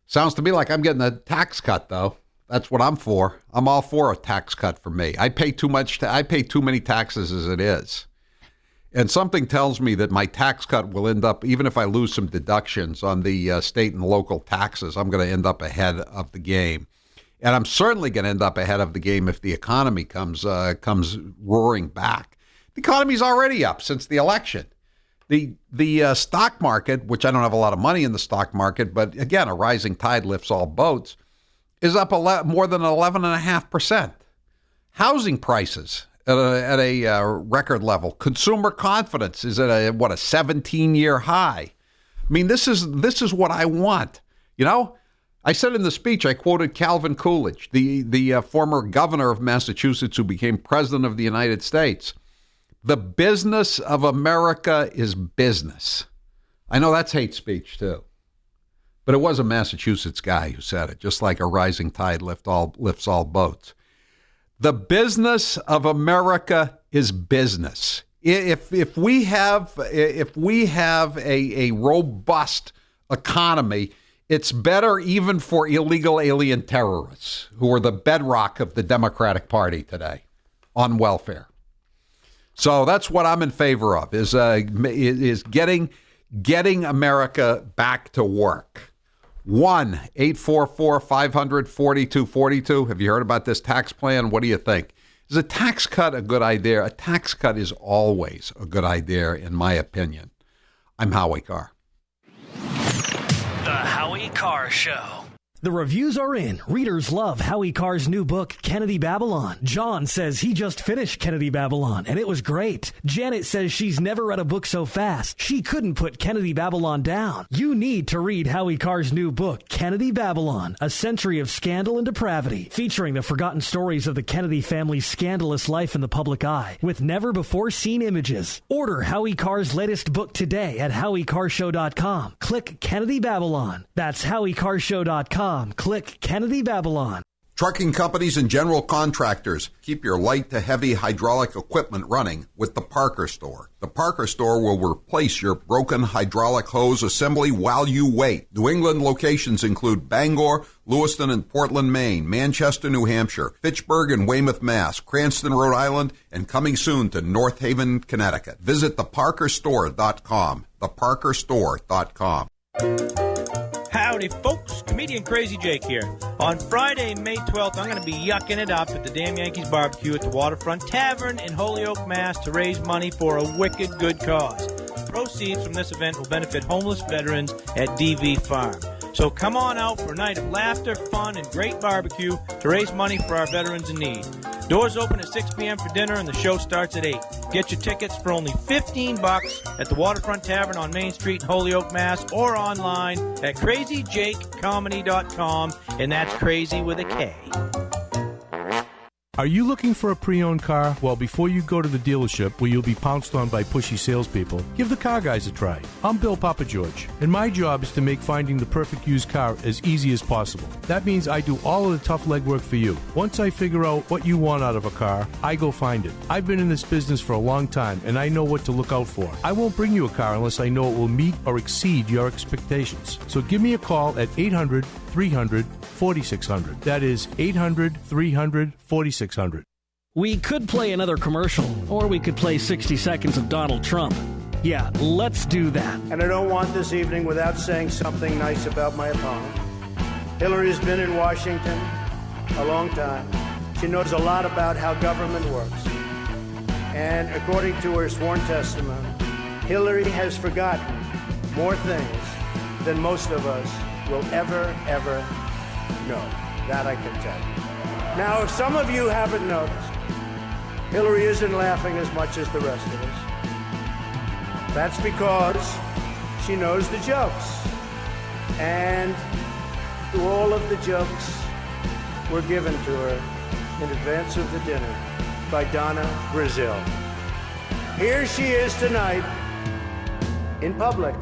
Sounds to me like I'm getting a tax cut, though. That's what I'm for. I'm all for a tax cut for me. I pay too many taxes as it is. And something tells me that my tax cut will end up, even if I lose some deductions on the state and local taxes, I'm going to end up ahead of the game. And I'm certainly going to end up ahead of the game if the economy comes roaring back. The economy's already up since the election. The stock market, which I don't have a lot of money in the stock market, but again, a rising tide lifts all boats, is up more than 11.5%. Housing prices at a record level. Consumer confidence is at a 17-year high. I mean, this is what I want. I said in the speech, I quoted Calvin Coolidge, the former governor of Massachusetts who became president of the United States. The business of America is business. I know that's hate speech too. But it was a Massachusetts guy who said it, just like a rising tide lifts all boats. The business of America is business. If we have a robust economy, it's better even for illegal alien terrorists who are the bedrock of the Democratic Party today on welfare. So that's what I'm in favor of, is getting America back to work. 1-844-500-4242. Have you heard about this tax plan? What do you think? Is a tax cut a good idea? A tax cut is always a good idea, in my opinion. I'm Howie Carr. The Howie Carr Show. The reviews are in. Readers love Howie Carr's new book, Kennedy Babylon. John says he just finished Kennedy Babylon, and it was great. Janet says she's never read a book so fast. She couldn't put Kennedy Babylon down. You need to read Howie Carr's new book, Kennedy Babylon, A Century of Scandal and Depravity, featuring the forgotten stories of the Kennedy family's scandalous life in the public eye, with never-before-seen images. Order Howie Carr's latest book today at HowieCarrShow.com. Click Kennedy Babylon. That's HowieCarrShow.com. Click Kennedy Babylon. Trucking companies and general contractors, keep your light to heavy hydraulic equipment running with the Parker Store. The Parker Store will replace your broken hydraulic hose assembly while you wait. New England locations include Bangor, Lewiston and Portland, Maine, Manchester, New Hampshire, Fitchburg and Weymouth, Mass, Cranston, Rhode Island, and coming soon to North Haven, Connecticut. Visit theparkerstore.com. theparkerstore.com. Howdy, folks. Comedian Crazy Jake here. On Friday, May 12th, I'm going to be yucking it up at the Damn Yankees Barbecue at the Waterfront Tavern in Holyoke, Mass. to raise money for a wicked good cause. Proceeds from this event will benefit homeless veterans at DV Farm. So come on out for a night of laughter, fun, and great barbecue to raise money for our veterans in need. Doors open at 6 p.m. for dinner, and the show starts at 8. Get your tickets for only $15 at the Waterfront Tavern on Main Street in Holyoke, Mass. or online at crazyjakecomedy.com, and that's crazy with a K. Are you looking for a pre-owned car? Well, before you go to the dealership where you'll be pounced on by pushy salespeople, give the Car Guys a try. I'm Bill Papageorge, and my job is to make finding the perfect used car as easy as possible. That means I do all of the tough legwork for you. Once I figure out what you want out of a car, I go find it. I've been in this business for a long time, and I know what to look out for. I won't bring you a car unless I know it will meet or exceed your expectations. So give me a call at 800-300-4600. That is 800-300-4600. We could play another commercial, or we could play 60 seconds of Donald Trump. Yeah, let's do that. And I don't want this evening without saying something nice about my opponent. Hillary has been in Washington a long time. She knows a lot about how government works. And according to her sworn testimony, Hillary has forgotten more things than most of us will ever know. That I can tell you. Now, if some of you haven't noticed, Hillary isn't laughing as much as the rest of us. That's because she knows the jokes. And all of the jokes were given to her in advance of the dinner by Donna Brazile. Here she is tonight in public,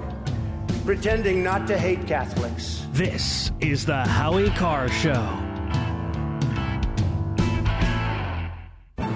pretending not to hate Catholics. This is the Howie Carr Show.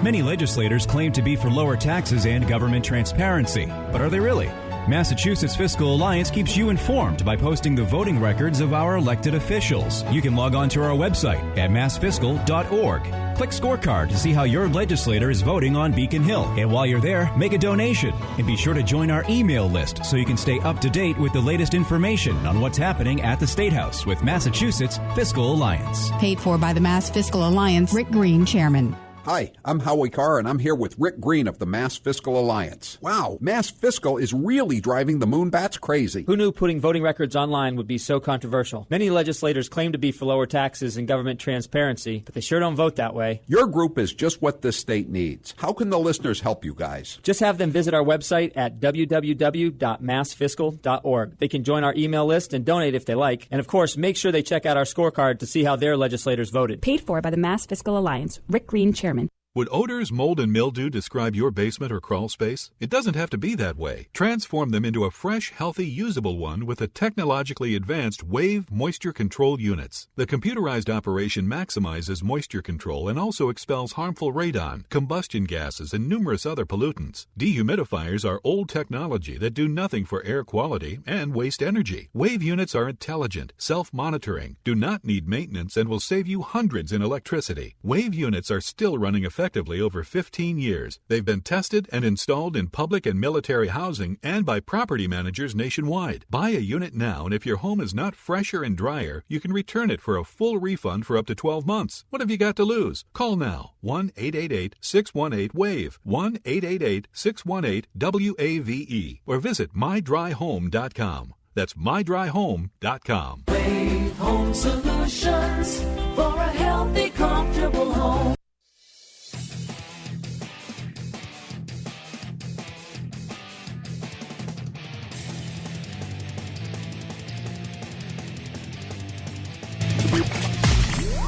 Many legislators claim to be for lower taxes and government transparency. But are they really? Massachusetts Fiscal Alliance keeps you informed by posting the voting records of our elected officials. You can log on to our website at massfiscal.org. Click Scorecard to see how your legislator is voting on Beacon Hill. And while you're there, make a donation. And be sure to join our email list so you can stay up to date with the latest information on what's happening at the State House with Massachusetts Fiscal Alliance. Paid for by the Mass Fiscal Alliance, Rick Green, Chairman. Hi, I'm Howie Carr, and I'm here with Rick Green of the Mass Fiscal Alliance. Wow, Mass Fiscal is really driving the Moonbats crazy. Who knew putting voting records online would be so controversial? Many legislators claim to be for lower taxes and government transparency, but they sure don't vote that way. Your group is just what this state needs. How can the listeners help you guys? Just have them visit our website at www.massfiscal.org. They can join our email list and donate if they like. And of course, make sure they check out our scorecard to see how their legislators voted. Paid for by the Mass Fiscal Alliance. Rick Green, Chairman. Would odors, mold, and mildew describe your basement or crawl space? It doesn't have to be that way. Transform them into a fresh, healthy, usable one with the technologically advanced Wave moisture control units. The computerized operation maximizes moisture control and also expels harmful radon, combustion gases, and numerous other pollutants. Dehumidifiers are old technology that do nothing for air quality and waste energy. Wave units are intelligent, self-monitoring, do not need maintenance, and will save you hundreds in electricity. Wave units are still running effectively over 15 years. They've been tested and installed in public and military housing and by property managers nationwide. Buy a unit now, and if your home is not fresher and drier, you can return it for a full refund for up to 12 months. What have you got to lose? Call now. 1-888-618-WAVE. 1-888-618-WAVE. Or visit mydryhome.com. That's mydryhome.com. Wave Home Solutions for a healthy, comfortable home.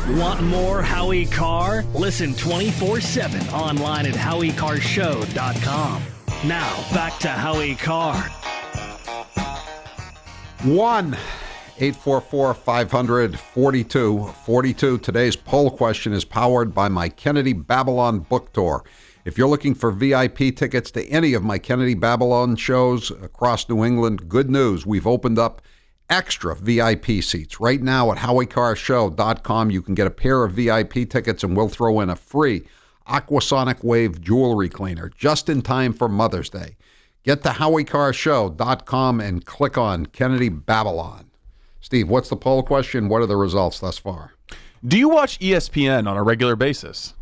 Want more Howie Carr? Listen 24/7 online at howiecarrshow.com. Now, back to Howie Carr. 844-500-4242. Today's poll question is powered by my Kennedy Babylon book tour. If you're looking for VIP tickets to any of my Kennedy Babylon shows across New England, good news. We've opened up extra VIP seats. Right now at HowieCarrShow.com, you can get a pair of VIP tickets, and we'll throw in a free Aquasonic Wave jewelry cleaner just in time for Mother's Day. Get to HowieCarrShow.com and click on Kennedy Babylon. Steve, what's the poll question? What are the results thus far? Do you watch ESPN on a regular basis?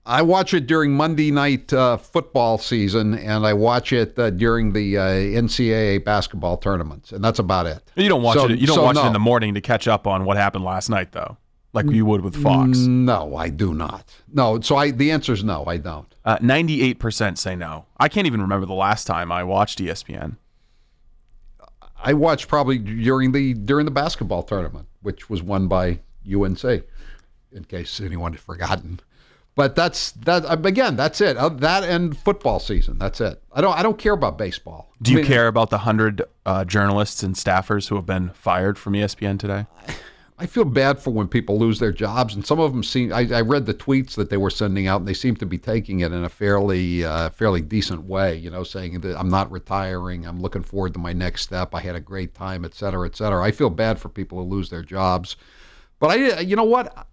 I watch it during Monday night football season, and I watch it during the NCAA basketball tournaments, and that's about it. You don't watch it. You don't watch it in the morning to catch up on what happened last night, though, like you would with Fox. No, I do not. No, so the answer is no, I don't. 98% say no. I can't even remember the last time I watched ESPN. I watched probably during the basketball tournament, which was won by UNC, in case anyone had forgotten. But that's again. That's it. That and football season. That's it. I don't care about baseball. Do you care about the 100 journalists and staffers who have been fired from ESPN today? I feel bad for when people lose their jobs, and some of them seem. I read the tweets that they were sending out, and they seem to be taking it in a fairly decent way. You know, saying that I'm not retiring. I'm looking forward to my next step. I had a great time, et cetera, et cetera. I feel bad for people who lose their jobs, but you know what?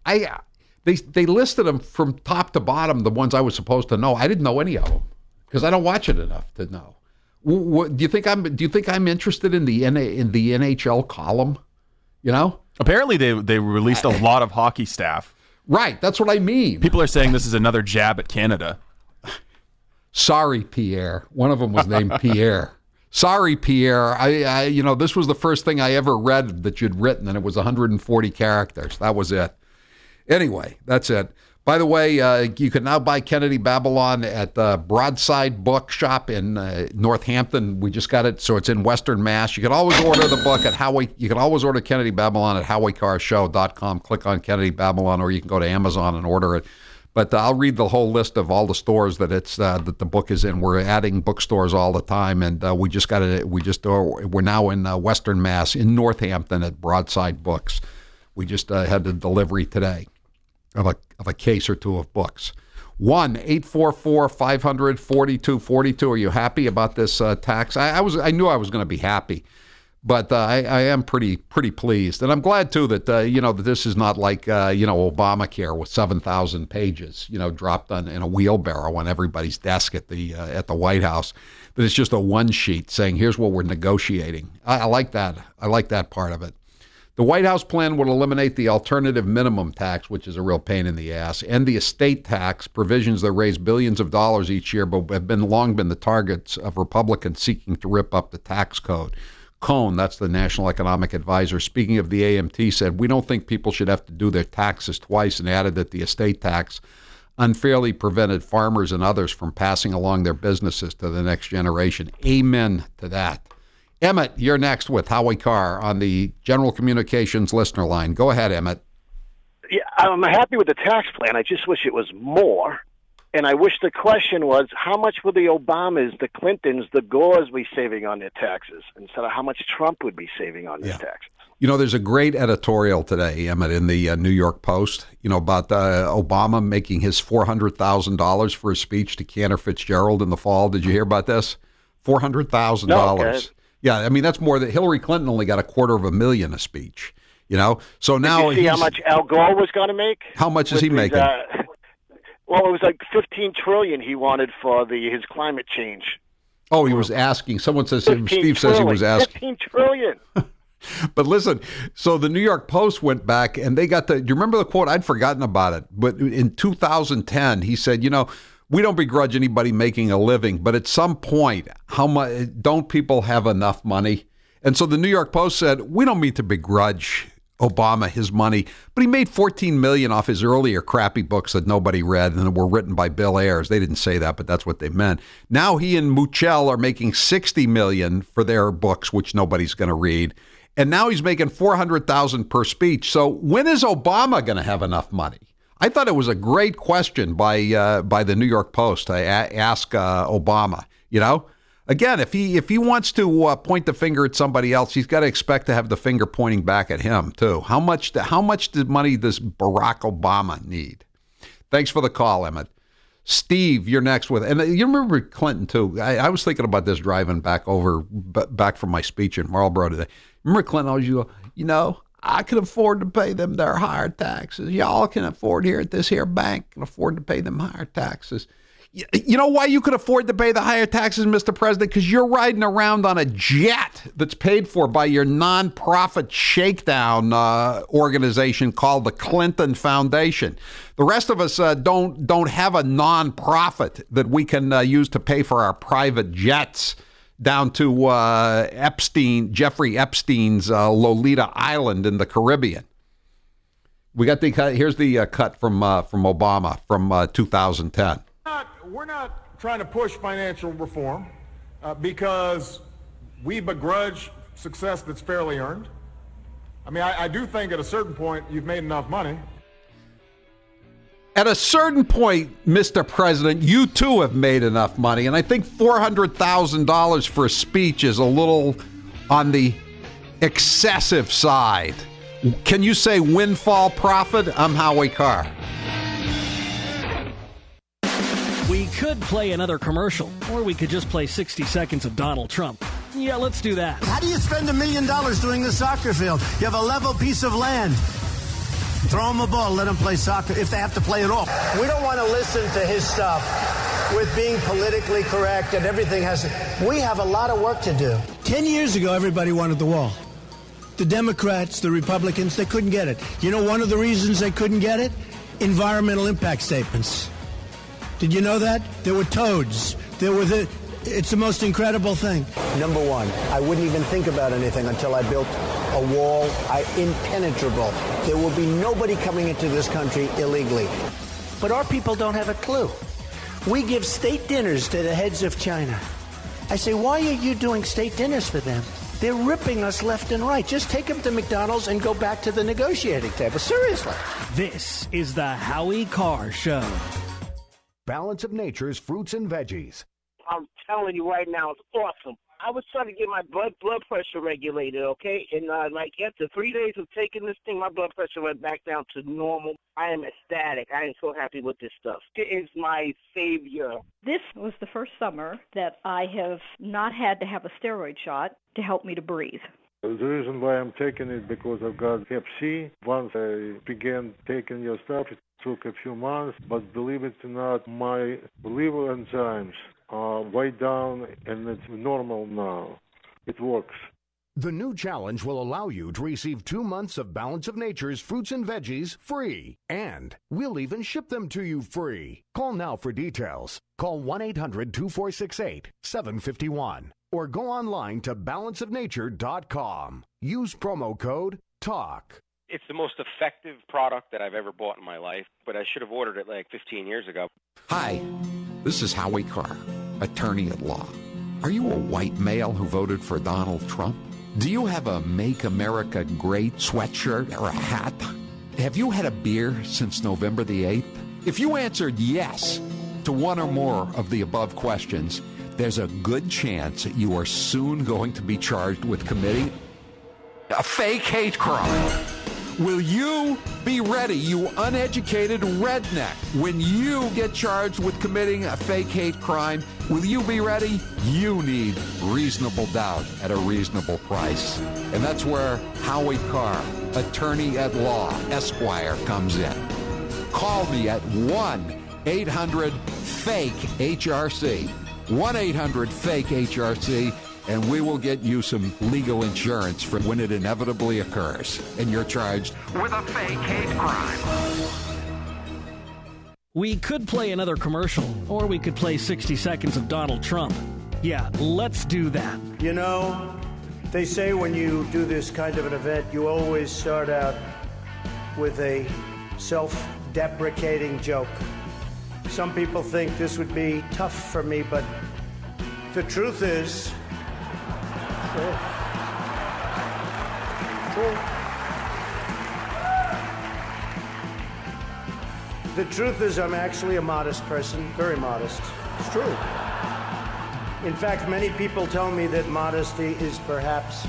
They listed them from top to bottom, the ones I was supposed to know. I didn't know any of them because I don't watch it enough to know. Do you think I'm interested in the NHL column? You know, apparently they released a lot of hockey staff. Right, that's what I mean. People are saying this is another jab at Canada. Sorry, Pierre. One of them was named Pierre. Sorry, Pierre. I this was the first thing I ever read that you'd written, and it was 140 characters. That was it. Anyway, that's it. By the way, you can now buy Kennedy Babylon at Broadside Bookshop in Northampton. We just got it, so it's in Western Mass. You can always order the book at Howie. You can always order Kennedy Babylon at HowieCarrShow.com. Click on Kennedy Babylon, or you can go to Amazon and order it. But I'll read the whole list of all the stores that that the book is in. We're adding bookstores all the time, and we're now in Western Mass in Northampton at Broadside Books. We just had the delivery today of a case or two of books. 1-844-500-4242. Are you happy about this tax? I knew I was going to be happy, but I am pretty pleased, and I'm glad too that that this is not like Obamacare with 7,000 pages dropped in a wheelbarrow on everybody's desk at the White House. That it's just a one sheet saying here's what we're negotiating. I like that. I like that part of it. The White House plan would eliminate the alternative minimum tax, which is a real pain in the ass, and the estate tax, provisions that raise billions of dollars each year, but have long been the targets of Republicans seeking to rip up the tax code. Cohn, that's the National Economic Advisor, speaking of the AMT, said, "We don't think people should have to do their taxes twice," and added that the estate tax unfairly prevented farmers and others from passing along their businesses to the next generation. Amen to that. Emmett, you're next with Howie Carr on the General Communications listener line. Go ahead, Emmett. Yeah, I'm happy with the tax plan. I just wish it was more. And I wish the question was, how much will the Obamas, the Clintons, the Gores be saving on their taxes instead of how much Trump would be saving on their taxes? There's a great editorial today, Emmett, in the New York Post, about Obama making his $400,000 for his speech to Cantor Fitzgerald in the fall. Did you hear about this? $400,000. No, yeah, I mean, that's more than Hillary Clinton only got $250,000 a speech, So now did you see how much Al Gore was going to make? How much is he making? Well, it was like $15 trillion he wanted for his climate change. Oh, he was asking. Someone says Steve says he was asking. $15 trillion. But listen, so the New York Post went back and they got do you remember the quote? I'd forgotten about it. But in 2010, he said, we don't begrudge anybody making a living, but at some point, how much don't people have enough money? And so the New York Post said, we don't mean to begrudge Obama his money, but he made $14 million off his earlier crappy books that nobody read and were written by Bill Ayers. They didn't say that, but that's what they meant. Now he and Muchel are making $60 million for their books, which nobody's going to read. And now he's making $400,000 per speech. So when is Obama going to have enough money? I thought it was a great question by the New York Post to ask Obama. Again, if he wants to point the finger at somebody else, he's got to expect to have the finger pointing back at him too. How much money does Barack Obama need? Thanks for the call, Emmett. Steve, you're next with, and you remember Clinton too. I was thinking about this driving back from my speech in Marlboro today. Remember Clinton always go, I can afford to pay them their higher taxes. Y'all can afford here at this here bank can afford to pay them higher taxes. You know why you could afford to pay the higher taxes, Mr. President? Because you're riding around on a jet that's paid for by your nonprofit shakedown organization called the Clinton Foundation. The rest of us don't have a nonprofit that we can use to pay for our private jets down to Jeffrey Epstein's Lolita Island in the Caribbean. We got the cut. Here's the cut from Obama from 2010. We're not trying to push financial reform because we begrudge success that's fairly earned. I mean, I do think at a certain point you've made enough money. At a certain point, Mr. President, you too have made enough money, and I think $400,000 for a speech is a little on the excessive side. Can you say windfall profit? I'm Howie Carr. We could play another commercial, or we could just play 60 seconds of Donald Trump. Yeah, let's do that. How do you spend $1 million doing a soccer field? You have a level piece of land. Throw them a ball, let them play soccer if they have to play it all. We don't want to listen to his stuff with being politically correct and everything has to. We have a lot of work to do. 10 years ago, everybody wanted the wall. The Democrats, the Republicans, they couldn't get it. You know one of the reasons they couldn't get it? Environmental impact statements. Did you know that? There were toads. It's the most incredible thing. Number one, I wouldn't even think about anything until I built a wall impenetrable. There will be nobody coming into this country illegally. But our people don't have a clue. We give state dinners to the heads of China. I say, why are you doing state dinners for them? They're ripping us left and right. Just take them to McDonald's and go back to the negotiating table. Seriously. This is the Howie Carr Show. Balance of Nature's fruits and veggies. I'm telling you right now, it's awesome. I was trying to get my blood pressure regulated, okay? And after 3 days of taking this thing, my blood pressure went back down to normal. I am ecstatic. I am so happy with this stuff. It is my savior. This was the first summer that I have not had to have a steroid shot to help me to breathe. The reason why I'm taking it because I've got Hep C. Once I began taking your stuff, it took a few months, but believe it or not, my liver enzymes are way down and it's normal now. It works. The new challenge will allow you to receive 2 months of Balance of Nature's fruits and veggies free. And we'll even ship them to you free. Call now for details. Call 1-800-246-8751 or go online to balanceofnature.com. Use promo code TALK. It's the most effective product that I've ever bought in my life, but I should have ordered it like 15 years ago. Hi, this is Howie Carr, attorney at law. Are you a white male who voted for Donald Trump? Do you have a Make America Great sweatshirt or a hat? Have you had a beer since November the 8th? If you answered yes to one or more of the above questions, there's a good chance that you are soon going to be charged with committing a fake hate crime. Will you be ready, you uneducated redneck? When you get charged with committing a fake hate crime, will you be ready? You need reasonable doubt at a reasonable price. And that's where Howie Carr, attorney at law, Esquire, comes in. Call me at 1-800-FAKE-HRC. 1-800-FAKE-HRC. And we will get you some legal insurance for when it inevitably occurs and you're charged with a fake hate crime. We could play another commercial, or we could play 60 seconds of Donald Trump. Yeah, let's do that. You know, they say when you do this kind of an event, you always start out with a self-deprecating joke. Some people think this would be tough for me, but the truth is... The truth is I'm actually a modest person, very modest. It's true. In fact, many people tell me that modesty is perhaps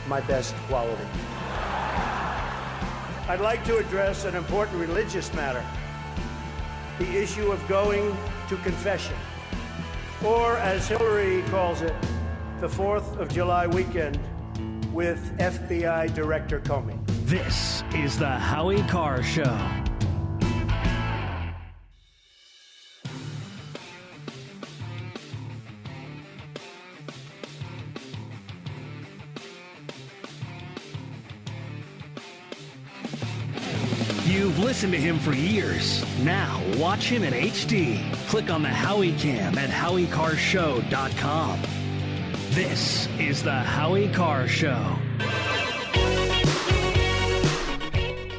my best quality. I'd like to address an important religious matter, the issue of going to confession, or as Hillary calls it, the 4th of July weekend with FBI Director Comey. This is the Howie Carr Show. You've listened to him for years. Now watch him in HD. Click on the Howie Cam at HowieCarrShow.com. This is the Howie Carr Show.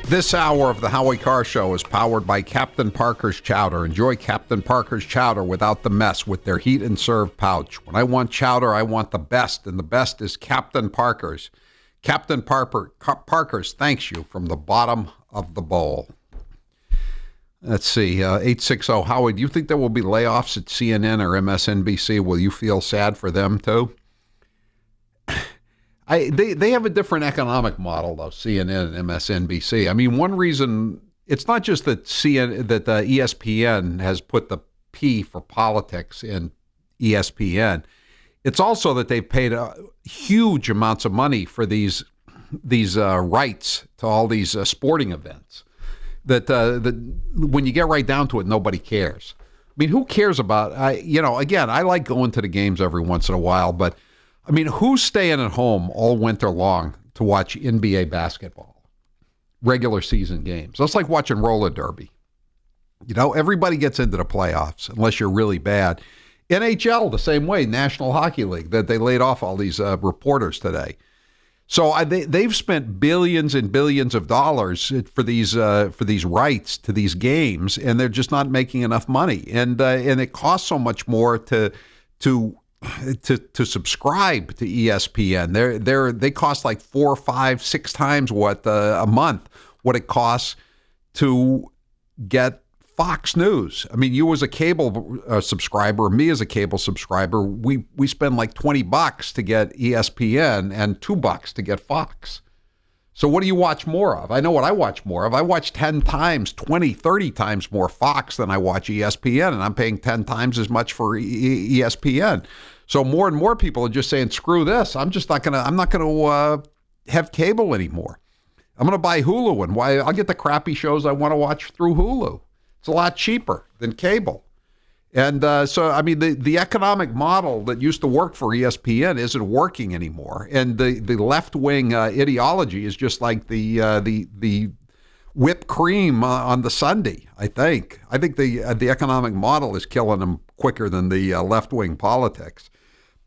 This hour of the Howie Carr Show is powered by Captain Parker's Chowder. Enjoy Captain Parker's Chowder without the mess with their heat and serve pouch. When I want chowder, I want the best, and the best is Captain Parker's. Captain Parker's thanks you from the bottom of the bowl. Let's see, 860 Howie, do you think there will be layoffs at CNN or MSNBC? Will you feel sad for them too? They have a different economic model though, CNN and MSNBC. I mean, one reason, it's not just that ESPN has put the P for politics in ESPN. It's also that they've paid huge amounts of money for these rights to all these sporting events. That when you get right down to it, nobody cares. I mean, who cares about? Again, I like going to the games every once in a while, but I mean, who's staying at home all winter long to watch NBA basketball, regular season games? That's like watching roller derby. Everybody gets into the playoffs unless you're really bad. NHL, the same way, National Hockey League, that they laid off all these reporters today. So they've spent billions and billions of dollars for these rights to these games, and they're just not making enough money. And it costs so much more to subscribe to ESPN. They cost like 4, 5, 6 times what a month what it costs to get Fox News. I mean, you as a cable subscriber, me as a cable subscriber, we spend like $20 to get ESPN and $2 to get Fox. So what do you watch more of? I know what I watch more of. I watch 10 times, 20, 30 times more Fox than I watch ESPN, and I'm paying 10 times as much for ESPN. So more and more people are just saying, screw this. I'm not going to have cable anymore. I'm going to buy Hulu, and I'll get the crappy shows I want to watch through Hulu. It's a lot cheaper than cable. And so, I mean, the economic model that used to work for ESPN isn't working anymore. And the left-wing ideology is just like the whipped cream on the sundae, I think. I think the economic model is killing them quicker than the left-wing politics.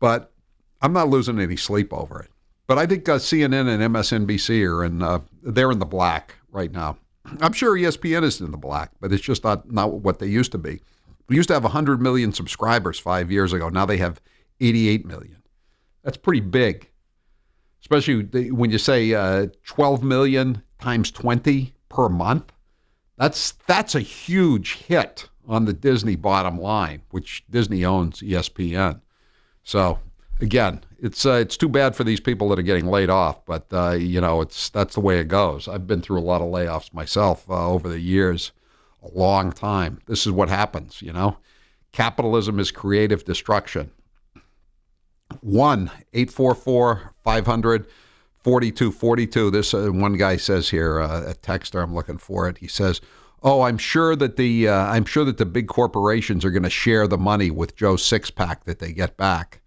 But I'm not losing any sleep over it. But I think CNN and MSNBC they're in the black right now. I'm sure ESPN is in the black, but it's just not what they used to be. We used to have 100 million subscribers 5 years ago. Now they have 88 million. That's pretty big, especially when you say 12 million times 20 per month. That's a huge hit on the Disney bottom line, which Disney owns ESPN. So again, it's too bad for these people that are getting laid off, but that's the way it goes. I've been through a lot of layoffs myself over the years, a long time. This is what happens, Capitalism is creative destruction. 1-844-500-4242. This one guy says here, a texter, I'm looking for it. He says, "Oh, I'm sure that the big corporations are going to share the money with Joe's six-pack that they get back."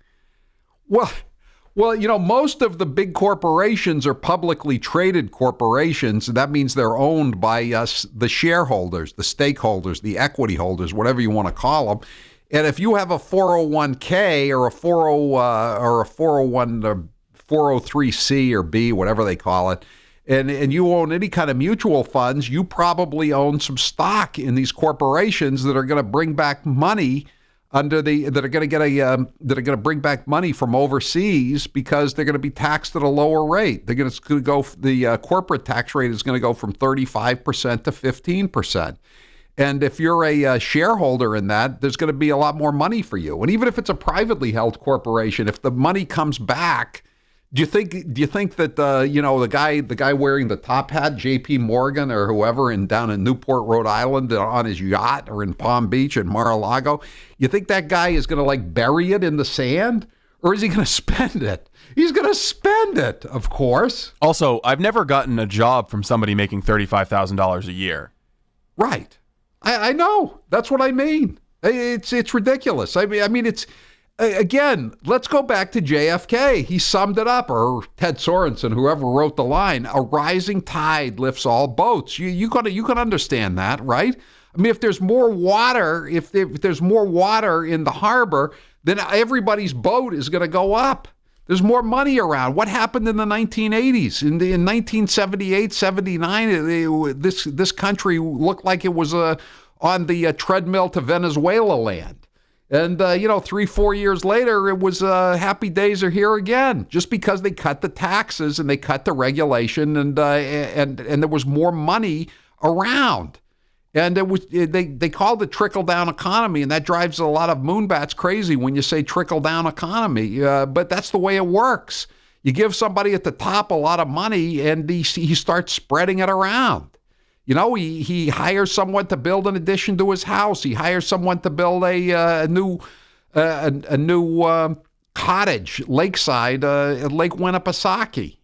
Well, most of the big corporations are publicly traded corporations. That means they're owned by us, the shareholders, the stakeholders, the equity holders, whatever you want to call them. And if you have a 401k or a 403C or B, whatever they call it, and you own any kind of mutual funds, you probably own some stock in these corporations that are going to bring back money that are going to bring back money from overseas because they're going to be taxed at a lower rate. The corporate tax rate is going to go from 35% to 15%. And if you're a shareholder in that, there's going to be a lot more money for you. And even if it's a privately held corporation, if the money comes back, do you think that the guy wearing the top hat, J.P. Morgan or whoever, down in Newport, Rhode Island, on his yacht, or in Palm Beach and Mar-a-Lago, you think that guy is going to bury it in the sand, or is he going to spend it? He's going to spend it, of course. Also, I've never gotten a job from somebody making $35,000 a year. Right. I know. That's what I mean. It's ridiculous. I mean, it's, again, let's go back to JFK. He summed it up, or Ted Sorensen, whoever wrote the line, a rising tide lifts all boats. You can understand that, right? I mean, if there's more water, if there's more water in the harbor, then everybody's boat is going to go up. There's more money around. What happened in the 1980s? In 1978, 79, this country looked like it was on the treadmill to Venezuela land. And, 3-4 years later, it was happy days are here again, just because they cut the taxes and they cut the regulation, and there was more money around. And they called it trickle-down economy, and that drives a lot of moonbats crazy when you say trickle-down economy. But that's the way it works. You give somebody at the top a lot of money, and he starts spreading it around. He hires someone to build an addition to his house. He hires someone to build a new cottage lakeside at Lake Winnipesaukee.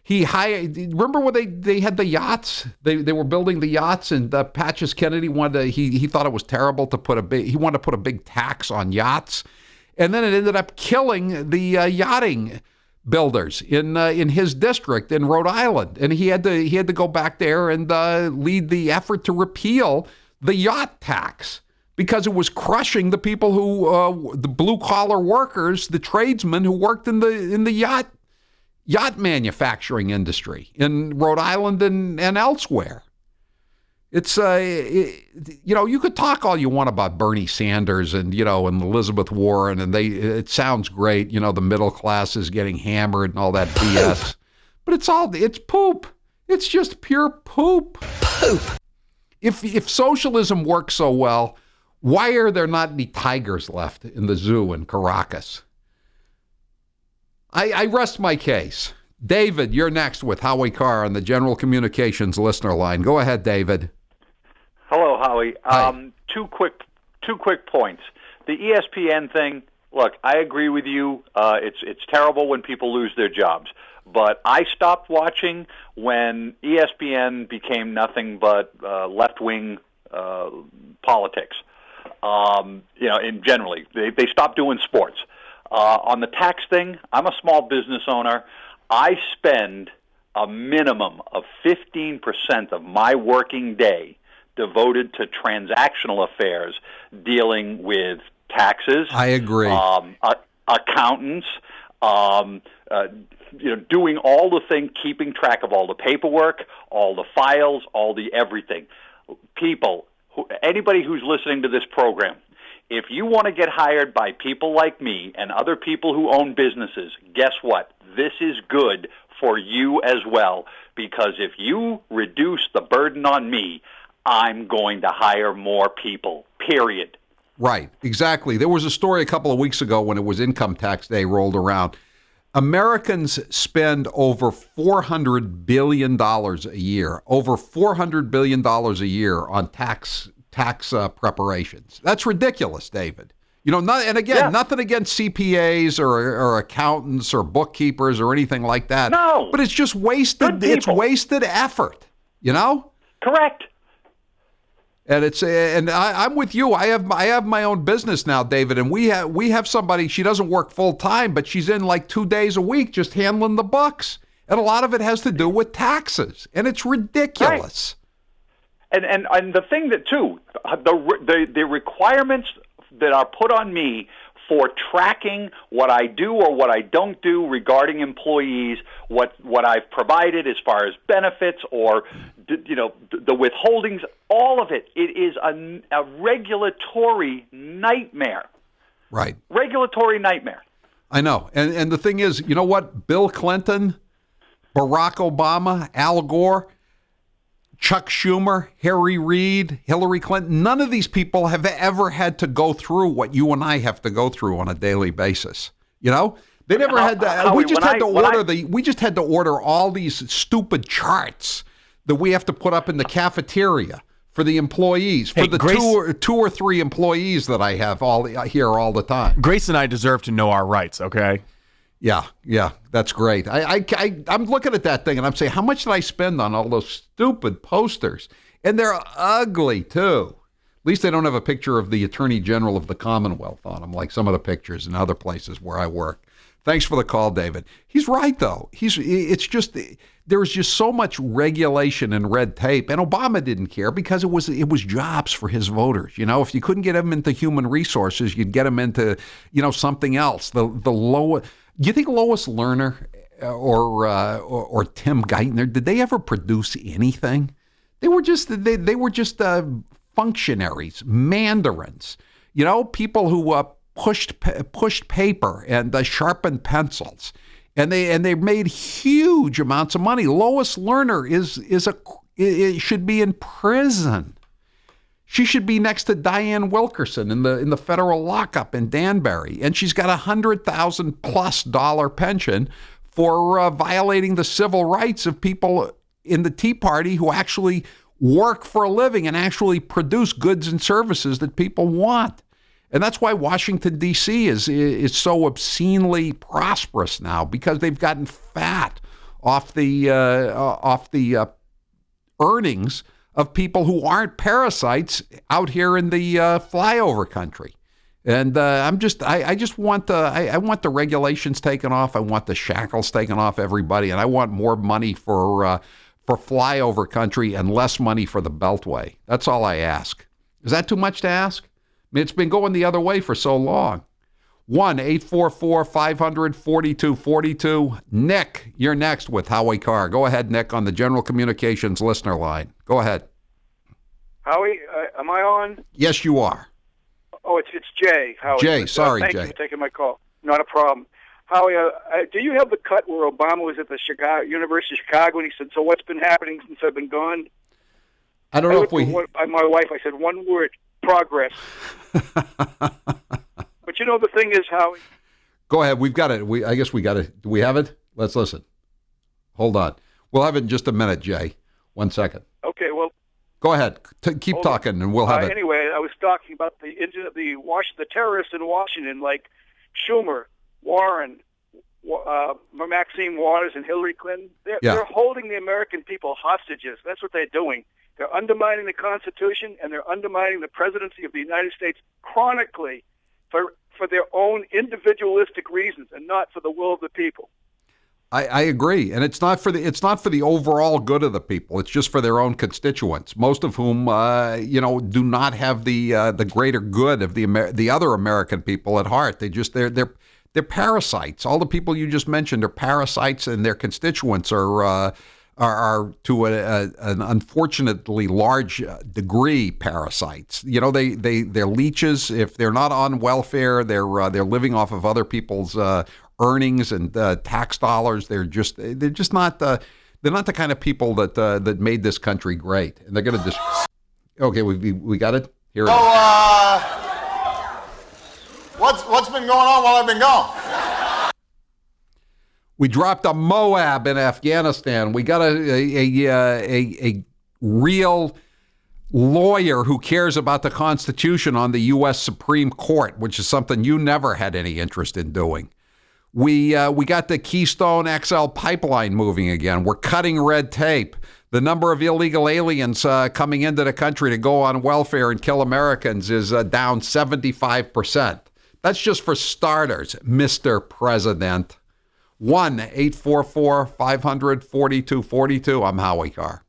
He hired. Remember when they had the yachts? They were building the yachts, and Patches Kennedy he thought it was terrible he wanted to put a big tax on yachts, and then it ended up killing the yachting builders in his district in Rhode Island, and he had to go back there and lead the effort to repeal the yacht tax, because it was crushing the people who the blue collar workers, the tradesmen who worked in the yacht manufacturing industry in Rhode Island and elsewhere. It's you could talk all you want about Bernie Sanders and and Elizabeth Warren, and it sounds great, the middle class is getting hammered and all that BS. But it's poop. It's just pure poop. If socialism works so well, why are there not any tigers left in the zoo in Caracas? I rest my case. David, you're next with Howie Carr on the General Communications listener line. Go ahead, David. Hello, Howie. Two quick points. The ESPN thing. Look, I agree with you. It's terrible when people lose their jobs. But I stopped watching when ESPN became nothing but left-wing politics. And generally, they stopped doing sports. On the tax thing, I'm a small business owner. I spend a minimum of 15% of my working day devoted to transactional affairs dealing with taxes. I agree. Accountants, doing all the things, keeping track of all the paperwork, all the files, all the everything. People, anybody who's listening to this program, if you want to get hired by people like me and other people who own businesses, guess what? This is good for you as well, because if you reduce the burden on me, I'm going to hire more people, period. Right, exactly. There was a story a couple of weeks ago when it was income tax day rolled around. Americans spend over $400 billion a year, over $400 billion a year on tax preparations. That's ridiculous, David. Nothing against CPAs or accountants or bookkeepers or anything like that. No, but it's just wasted. It's wasted effort. Correct. And I'm with you. I have my own business now, David, and we have somebody. She doesn't work full time, but she's in like 2 days a week just handling the books, and a lot of it has to do with taxes, and it's ridiculous. Right. And the thing that too, the requirements that are put on me for tracking what I do or what I don't do regarding employees, what I've provided as far as benefits or the withholdings, all of it. It is a regulatory nightmare. Right. Regulatory nightmare. I know. And the thing is, you know what? Bill Clinton, Barack Obama, Al Gore, Chuck Schumer, Harry Reid, Hillary Clinton, none of these people have ever had to go through what you and I have to go through on a daily basis. You know, they never had to. We just had to order all these stupid charts that we have to put up in the cafeteria for the employees, for the two or three employees that I have here all the time. Grace and I deserve to know our rights. Okay. Yeah, that's great. I'm looking at that thing and I'm saying, how much did I spend on all those stupid posters? And they're ugly too. At least they don't have a picture of the Attorney General of the Commonwealth on them, like some of the pictures in other places where I work. Thanks for the call, David. He's right though. There's just so much regulation and red tape, and Obama didn't care because it was jobs for his voters. You know, if you couldn't get him into human resources, you'd get him into something else. The lower. Do you think Lois Lerner or Tim Geithner, did they ever produce anything? They were just functionaries, mandarins, people who pushed paper and sharpened pencils, and they made huge amounts of money. Lois Lerner should be in prison. She should be next to Diane Wilkerson in the federal lockup in Danbury, and she's got $100,000+ pension for violating the civil rights of people in the Tea Party who actually work for a living and actually produce goods and services that people want. And that's why Washington, D.C. is so obscenely prosperous now, because they've gotten fat off the earnings of people who aren't parasites out here in the flyover country. And I want the regulations taken off. I want the shackles taken off everybody, and I want more money for flyover country and less money for the Beltway. That's all I ask. Is that too much to ask? I mean, it's been going the other way for so long. 1-844-500-4242. Nick, you're next with Howie Carr. Go ahead, Nick, on the General Communications listener line. Go ahead. Howie, am I on? Yes, you are. Oh, it's Jay. Howie. Jay, sorry, thank Jay. you for taking my call. Not a problem. Howie, do you have the cut where Obama was at the University of Chicago and he said, "So what's been happening since I've been gone?" I don't know if my wife, I said one word: progress. But the thing is, Howie. Go ahead. We've got it. I guess we got it. Do we have it? Let's listen. Hold on. We'll have it in just a minute, Jay. 1 second. Okay. Well. Go ahead. Keep talking, and we'll have it. Anyway, I was talking about the terrorists in Washington, like Schumer, Warren, Maxine Waters, and Hillary Clinton. They're holding the American people hostages. That's what they're doing. They're undermining the Constitution, and they're undermining the presidency of the United States chronically for their own individualistic reasons and not for the will of the people. I agree, and it's not for the overall good of the people. It's just for their own constituents, most of whom do not have the greater good of the other American people at heart. They're parasites. All the people you just mentioned are parasites, and their constituents are to an unfortunately large degree parasites. They're leeches. If they're not on welfare, they're living off of other people's earnings and tax dollars. They're just not the kind of people that made this country great. And they're going to just okay. We got it here. So what's been going on while I've been gone? We dropped a Moab in Afghanistan. We got a real lawyer who cares about the Constitution on the U.S. Supreme Court, which is something you never had any interest in doing. We got the Keystone XL pipeline moving again. We're cutting red tape. The number of illegal aliens coming into the country to go on welfare and kill Americans is down 75%. That's just for starters, Mr. President. 1-844-500-4242. I'm Howie Carr.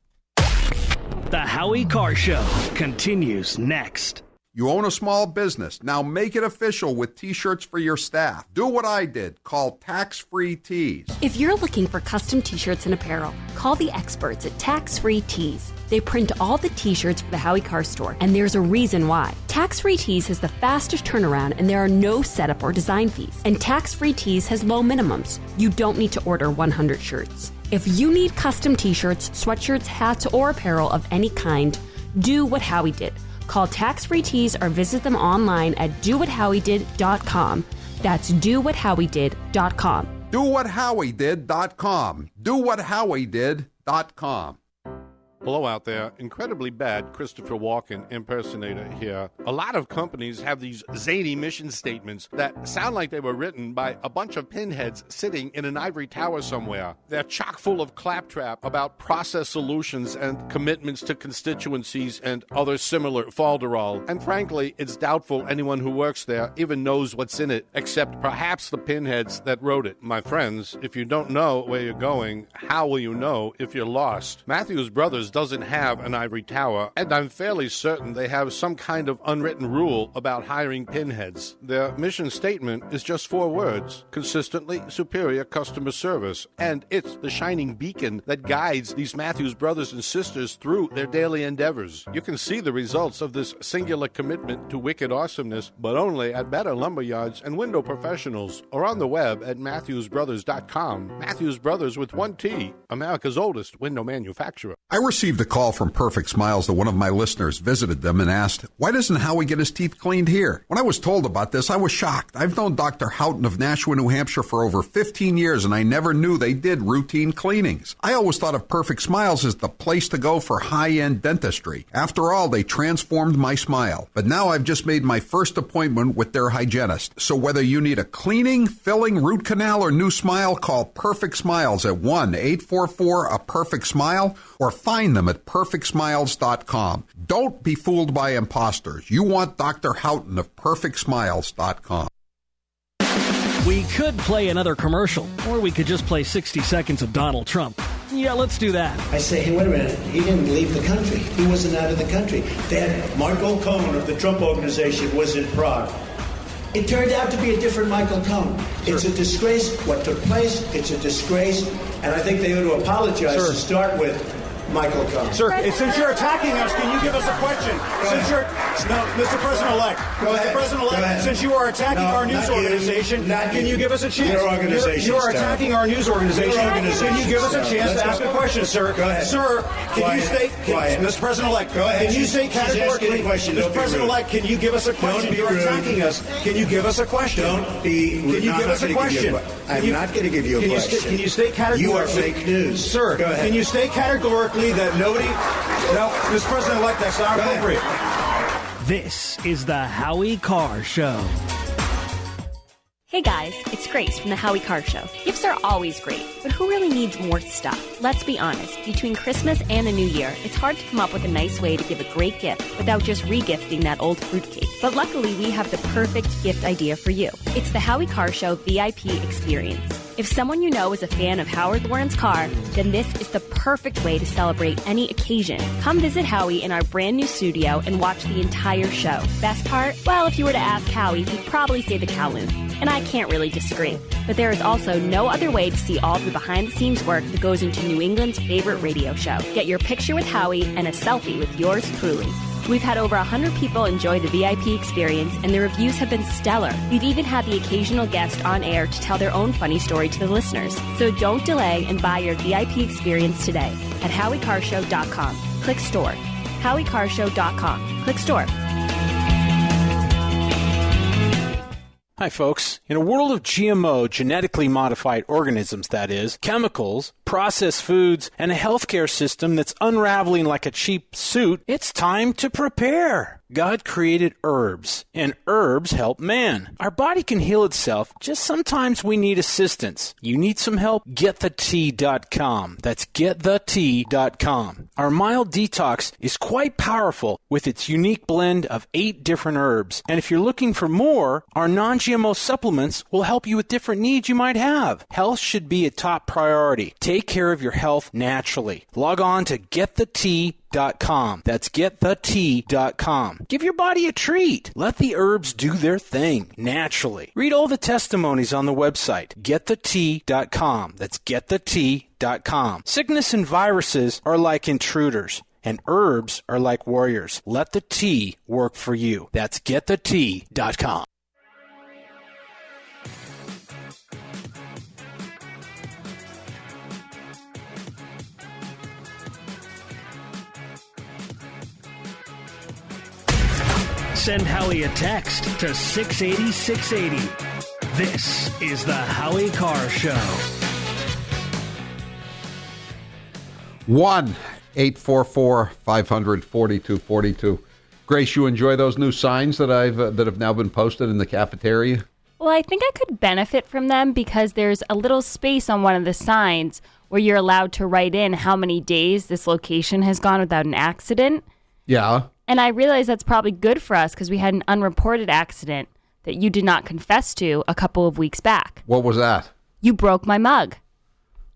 The Howie Carr Show continues next. You own a small business. Now make it official with T-shirts for your staff. Do what I did. Call Tax Free Tees. If you're looking for custom T-shirts and apparel, call the experts at Tax Free Tees. They print all the T-shirts for the Howie Carr store, and there's a reason why. Tax Free Tees has the fastest turnaround, and there are no setup or design fees. And Tax Free Tees has low minimums. You don't need to order 100 shirts. If you need custom t-shirts, sweatshirts, hats, or apparel of any kind, do what Howie did. Call Tax-Free Tees or visit them online at dowhathowiedid.com. That's dowhathowiedid.com. DoWhatHowieDid.com. DoWhatHowieDid.com. Hello out there. Incredibly bad Christopher Walken impersonator here. A lot of companies have these zany mission statements that sound like they were written by a bunch of pinheads sitting in an ivory tower somewhere. They're chock full of claptrap about process solutions and commitments to constituencies and other similar falderall. And frankly, it's doubtful anyone who works there even knows what's in it, except perhaps the pinheads that wrote it. My friends, if you don't know where you're going, how will you know if you're lost? Matthews Brothers doesn't have an ivory tower, and I'm fairly certain they have some kind of unwritten rule about hiring pinheads. Their mission statement is just 4 words: consistently superior customer service, and it's the shining beacon that guides these Matthews brothers and sisters through their daily endeavors. You can see the results of this singular commitment to wicked awesomeness, but only at better lumberyards and window professionals, or on the web at MatthewsBrothers.com. Matthews Brothers with 1 T, America's oldest window manufacturer. I received a call from Perfect Smiles that one of my listeners visited them and asked, why doesn't Howie get his teeth cleaned here? When I was told about this, I was shocked. I've known Dr. Houghton of Nashua, New Hampshire for over 15 years, and I never knew they did routine cleanings. I always thought of Perfect Smiles as the place to go for high-end dentistry. After all, they transformed my smile. But now I've just made my first appointment with their hygienist. So whether you need a cleaning, filling, root canal, or new smile, call Perfect Smiles at 1-844-A-PERFECT-SMILE or find them at PerfectSmiles.com. Don't be fooled by imposters. You want Dr. Houghton of PerfectSmiles.com. We could play another commercial, or we could just play 60 seconds of Donald Trump. Yeah, let's do that. I say, hey, wait a minute. He didn't leave the country. He wasn't out of the country. Then Michael Cohen of the Trump Organization was in Prague. It turned out to be a different Michael Cohen. Sure. It's a disgrace. What took place, it's a disgrace. And I think they ought to apologize to start with Michael Cohen. Sir, since you're attacking us, can you give us a question? Mr. President-elect. Mr. President-elect, since you are attacking our news organization, can you give us a chance? Your organization. You are attacking our news organization. Can you give us a chance to ask a question, sir? Go ahead. Sir, can you state, Mr. President-elect, go ahead. Can you state categorically, Mr. President-elect, can you give us a question? You're attacking us. Can you give us a question? Don't be rude. Can you give us a question? I'm not going to give you a question. Can you state categorically? You are fake news. Sir, go ahead. Can you state categorically that nobody... No, Mr. President-elect, that's not appropriate. This is the Howie Carr Show. Hey guys, it's Grace from the Howie Carr Show. Gifts are always great, but who really needs more stuff? Let's be honest, between Christmas and the New Year, it's hard to come up with a nice way to give a great gift without just regifting that old fruitcake. But luckily, we have the perfect gift idea for you. It's the Howie Carr Show VIP experience. If someone you know is a fan of Howard Lauren's car, then this is the perfect way to celebrate any occasion. Come visit Howie in our brand new studio and watch the entire show. Best part? Well, if you were to ask Howie, he'd probably say the Kowloon. And I can't really disagree. But there is also no other way to see all the behind-the-scenes work that goes into New England's favorite radio show. Get your picture with Howie and a selfie with yours truly. We've had over 100 people enjoy the VIP experience, and the reviews have been stellar. We've even had the occasional guest on air to tell their own funny story to the listeners. So don't delay and buy your VIP experience today at HowieCarShow.com. Click store. HowieCarShow.com. Click store. Hi, folks. In a world of GMO, genetically modified organisms, that is, chemicals, processed foods, and a healthcare system that's unraveling like a cheap suit, it's time to prepare. God created herbs, and herbs help man. Our body can heal itself, just sometimes we need assistance. You need some help? GetTheTea.com. That's GetTheTea.com. Our mild detox is quite powerful with its unique blend of 8 different herbs. And if you're looking for more, our non-GMO supplements will help you with different needs you might have. Health should be a top priority. Take care of your health naturally. Log on to GetTheTea.com. That's GetTheTea.com. Give your body a treat. Let the herbs do their thing naturally. Read all the testimonies on the website, GetTheTea.com. That's GetTheTea.com. Sickness and viruses are like intruders, and herbs are like warriors. Let the tea work for you. That's GetTheTea.com. Send Howie a text to 680-680. This is the Howie Carr Show. 1-844-500-4242. Grace, you enjoy those new signs that have now been posted in the cafeteria? Well, I think I could benefit from them because there's a little space on one of the signs where you're allowed to write in how many days this location has gone without an accident. Yeah. And I realize that's probably good for us because we had an unreported accident that you did not confess to a couple of weeks back. What was that? You broke my mug.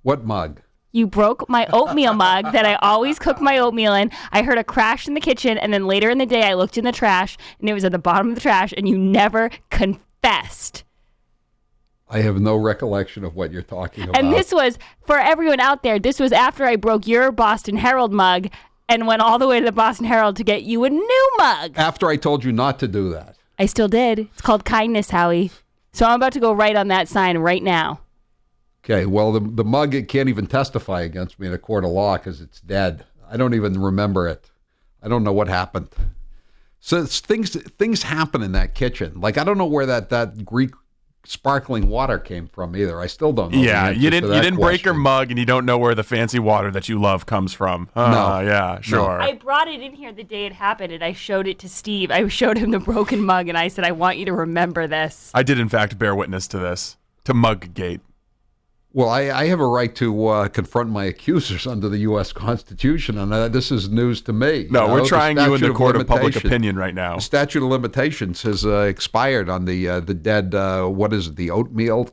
What mug? You broke my oatmeal mug that I always cook my oatmeal in. I heard a crash in the kitchen, and then later in the day I looked in the trash, and it was at the bottom of the trash, and you never confessed. I have no recollection of what you're talking about. And this was, for everyone out there, this was after I broke your Boston Herald mug and went all the way to the Boston Herald to get you a new mug. After I told you not to do that. I still did. It's called kindness, Howie. So I'm about to go right on that sign right now. Okay, well, the mug, it can't even testify against me in a court of law because it's dead. I don't even remember it. I don't know what happened. So things happen in that kitchen. Like, I don't know where that Greek sparkling water came from either. I still don't know. Yeah, you didn't break your mug, and you don't know where the fancy water that you love comes from. No. Yeah, sure. I brought it in here the day it happened, and I showed it to Steve. I showed him the broken mug, and I said, I want you to remember this. I did, in fact, bear witness to this, to Muggate. Well, I have a right to confront my accusers under the U.S. Constitution, and this is news to me. No, we're trying you in the court of public opinion right now. The statute of limitations has expired on the dead, what is it, the oatmeal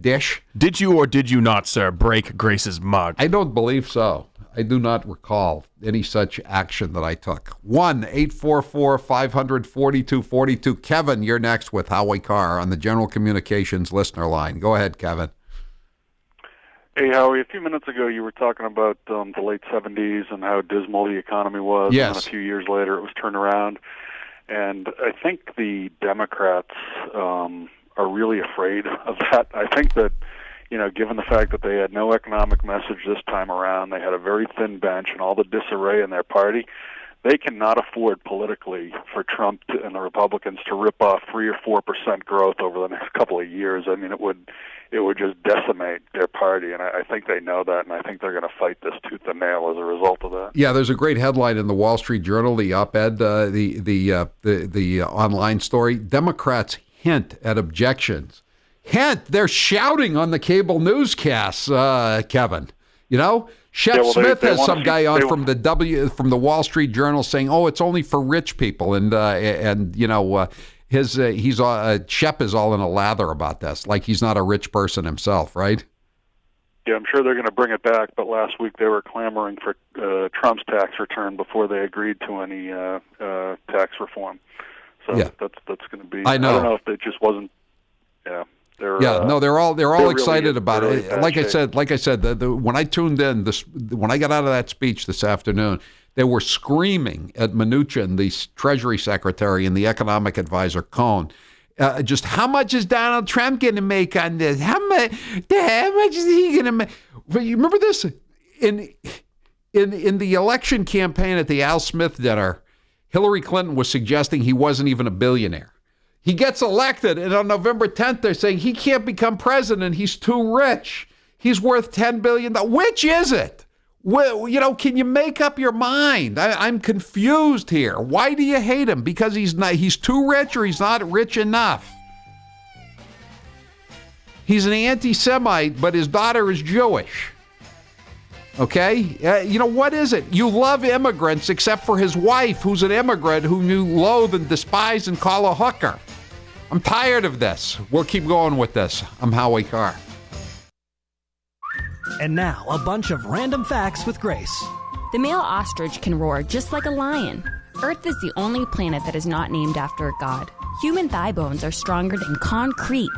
dish? Did you or did you not, sir, break Grace's mug? I don't believe so. I do not recall any such action that I took. 1-844-500-4242. Kevin, you're next with Howie Carr on the General Communications listener line. Go ahead, Kevin. Hey, Howie, a few minutes ago you were talking about the late 70s and how dismal the economy was. Yes. And then a few years later it was turned around. And I think the Democrats are really afraid of that. I think that, given the fact that they had no economic message this time around, they had a very thin bench and all the disarray in their party, they cannot afford politically for Trump and the Republicans to rip off 3 or 4% growth over the next couple of years. I mean, it would just decimate their party, and I think they know that, and I think they're going to fight this tooth and nail as a result of that. Yeah, there's a great headline in the Wall Street Journal, the op-ed, the online story. Democrats hint at objections. Hint, they're shouting on the cable newscasts, Kevin. Shep Smith has some guy on from the Wall Street Journal saying, "Oh, it's only for rich people," and Shep is all in a lather about this, like he's not a rich person himself, right? Yeah, I'm sure they're going to bring it back, but last week they were clamoring for Trump's tax return before they agreed to any tax reform. So yeah. that's going to be. I know. I don't know if it just wasn't. Yeah. They're all excited really, about it. Like I said, when I tuned in when I got out of that speech this afternoon, they were screaming at Mnuchin, the Treasury Secretary, and the economic advisor Cohn. Just how much is Donald Trump going to make on this? How much is he going to make? You remember this in the election campaign at the Al Smith dinner? Hillary Clinton was suggesting he wasn't even a billionaire. He gets elected, and on November 10th, they're saying he can't become president. He's too rich. He's worth $10 billion. Which is it? Well, can you make up your mind? I'm confused here. Why do you hate him? Because he's too rich, or he's not rich enough? He's an anti-Semite, but his daughter is Jewish. Okay? What is it? You love immigrants except for his wife, who's an immigrant whom you loathe and despise and call a hooker. I'm tired of this. We'll keep going with this. I'm Howie Carr. And now, a bunch of random facts with Grace. The male ostrich can roar just like a lion. Earth is the only planet that is not named after a god. Human thigh bones are stronger than concrete.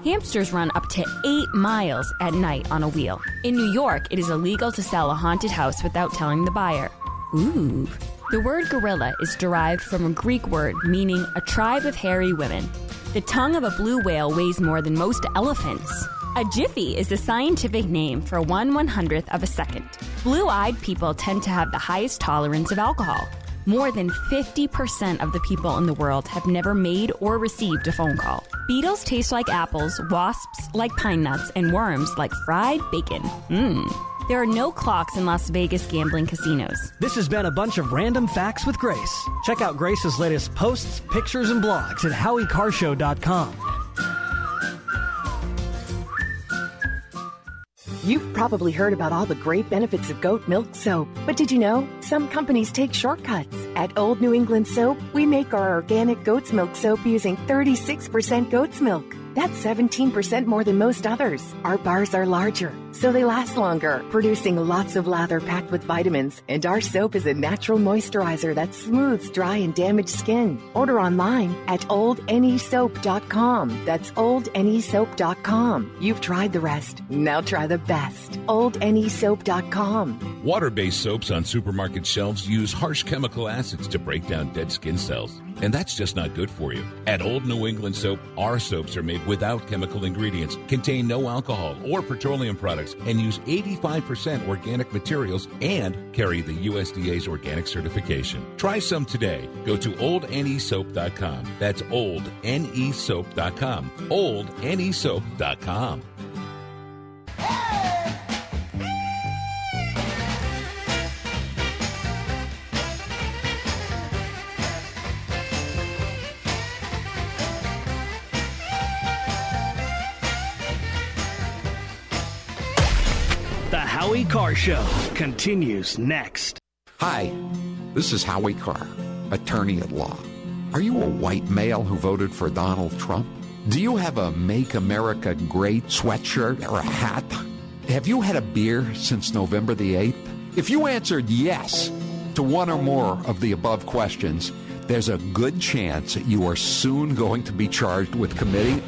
Hamsters run up to 8 miles at night on a wheel. In New York, it is illegal to sell a haunted house without telling the buyer. Ooh. The word gorilla is derived from a Greek word meaning a tribe of hairy women. The tongue of a blue whale weighs more than most elephants. A jiffy is the scientific name for 1/100th of a second. Blue-eyed people tend to have the highest tolerance of alcohol. More than 50% of the people in the world have never made or received a phone call. Beetles taste like apples, wasps like pine nuts, and worms like fried bacon. There are no clocks in Las Vegas gambling casinos. This has been a bunch of random facts with Grace. Check out Grace's latest posts, pictures, and blogs at HowieCarrshow.com. You've probably heard about all the great benefits of goat milk soap, but did you know some companies take shortcuts? At Old New England Soap, we make our organic goat's milk soap using 36% goat's milk. That's 17% more than most others. Our bars are larger, so they last longer, producing lots of lather packed with vitamins. And our soap is a natural moisturizer that smooths dry and damaged skin. Order online at oldnesoap.com. That's oldnesoap.com. You've tried the rest. Now try the best. oldnesoap.com. Water-based soaps on supermarket shelves use harsh chemical acids to break down dead skin cells. And that's just not good for you. At Old New England Soap, our soaps are made without chemical ingredients, contain no alcohol or petroleum products, and use 85% organic materials and carry the USDA's organic certification. Try some today. Go to oldnesoap.com. That's oldnesoap.com. oldnesoap.com. Howie Carr Show continues next. Hi, this is Howie Carr, attorney at law. Are you a white male who voted for Donald Trump? Do you have a Make America Great sweatshirt or a hat? Have you had a beer since November the 8th? If you answered yes to one or more of the above questions, there's a good chance that you are soon going to be charged with committing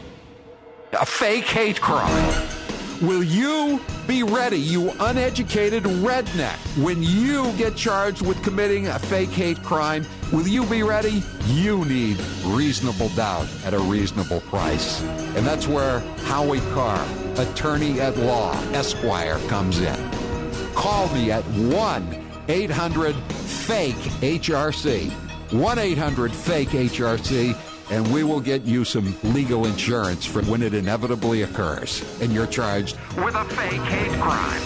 a fake hate crime. Will you be ready, you uneducated redneck? When you get charged with committing a fake hate crime, will you be ready? You need reasonable doubt at a reasonable price. And that's where Howie Carr, attorney at law, Esquire, comes in. Call me at 1-800-FAKE-HRC. 1-800-FAKE-HRC. And we will get you some legal insurance for when it inevitably occurs and you're charged with a fake hate crime.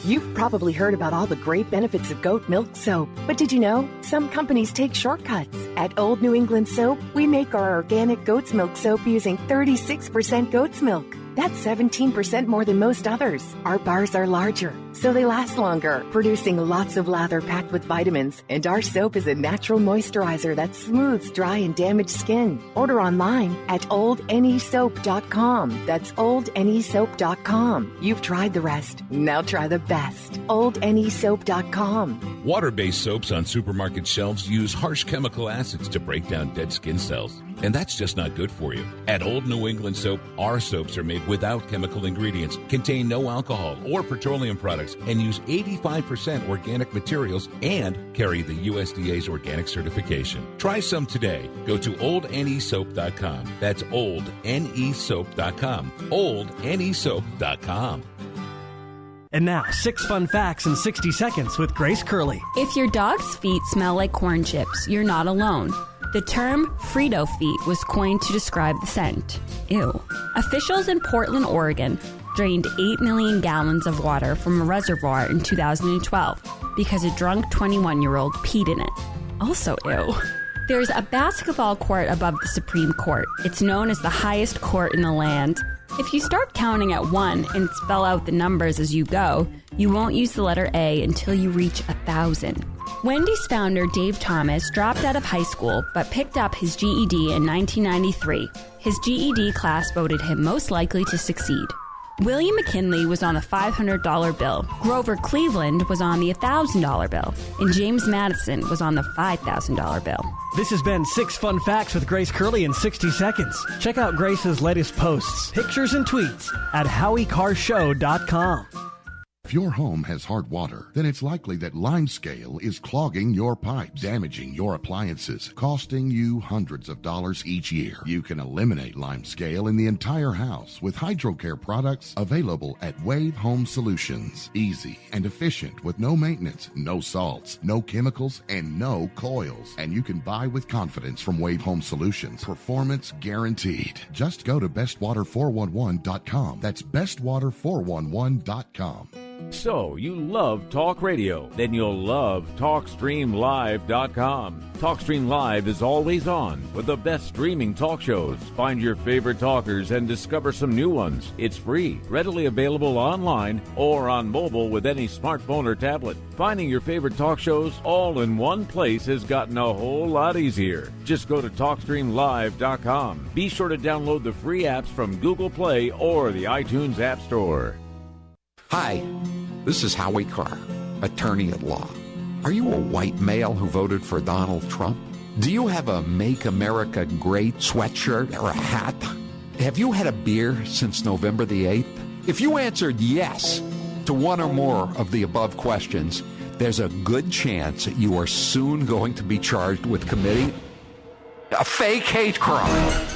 You've probably heard about all the great benefits of goat milk soap, but did you know some companies take shortcuts? At Old New England Soap, we make our organic goat's milk soap using 36% goat's milk. That's 17% more than most others. Our bars are larger, so they last longer, producing lots of lather packed with vitamins. And our soap is a natural moisturizer that smooths dry and damaged skin. Order online at oldnesoap.com. That's oldnesoap.com. You've tried the rest. Now try the best. oldnesoap.com. Water-based soaps on supermarket shelves use harsh chemical acids to break down dead skin cells. And that's just not good for you. At Old New England Soap, our soaps are made without chemical ingredients, contain no alcohol or petroleum products, and use 85% organic materials and carry the USDA's organic certification. Try some today. Go to oldnesoap.com. That's oldnesoap.com. oldnesoap.com. And now, 6 fun facts in 60 seconds with Grace Curley. If your dog's feet smell like corn chips, you're not alone. The term Frito feet was coined to describe the scent. Ew. Officials in Portland, Oregon drained 8 million gallons of water from a reservoir in 2012 because a drunk 21-year-old peed in it. Also ew. There's a basketball court above the Supreme Court. It's known as the highest court in the land. If you start counting at 1 and spell out the numbers as you go, you won't use the letter A until you reach 1,000. Wendy's founder, Dave Thomas, dropped out of high school but picked up his GED in 1993. His GED class voted him most likely to succeed. William McKinley was on the $500 bill, Grover Cleveland was on the $1,000 bill, and James Madison was on the $5,000 bill. This has been 6 fun facts with Grace Curley in 60 seconds. Check out Grace's latest posts, pictures, and tweets at HowieCarrshow.com. If If your home has hard water, then it's likely that limescale is clogging your pipes, damaging your appliances, costing you hundreds of dollars each year. You can eliminate limescale in the entire house with HydroCare products available at Wave Home Solutions. Easy and efficient with no maintenance, no salts, no chemicals, and no coils. And you can buy with confidence from Wave Home Solutions. Performance guaranteed. Just go to bestwater411.com. That's bestwater411.com. So, you love talk radio? Then you'll love TalkStreamLive.com. TalkStream Live is always on with the best streaming talk shows. Find your favorite talkers and discover some new ones. It's free, readily available online or on mobile with any smartphone or tablet. Finding your favorite talk shows all in one place has gotten a whole lot easier. Just go to TalkStreamLive.com. Be sure to download the free apps from Google Play or the iTunes App Store. Hi, this is Howie Carr, attorney at law. Are you a white male who voted for Donald Trump? Do you have a Make America Great sweatshirt or a hat? Have you had a beer since November the 8th? If you answered yes to one or more of the above questions, there's a good chance that you are soon going to be charged with committing a fake hate crime.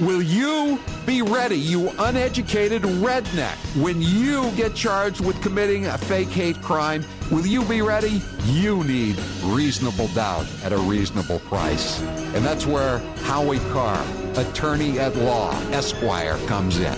Will you be ready, you uneducated redneck? When you get charged with committing a fake hate crime, will you be ready? You need reasonable doubt at a reasonable price. And that's where Howie Carr, attorney at law, Esquire, comes in.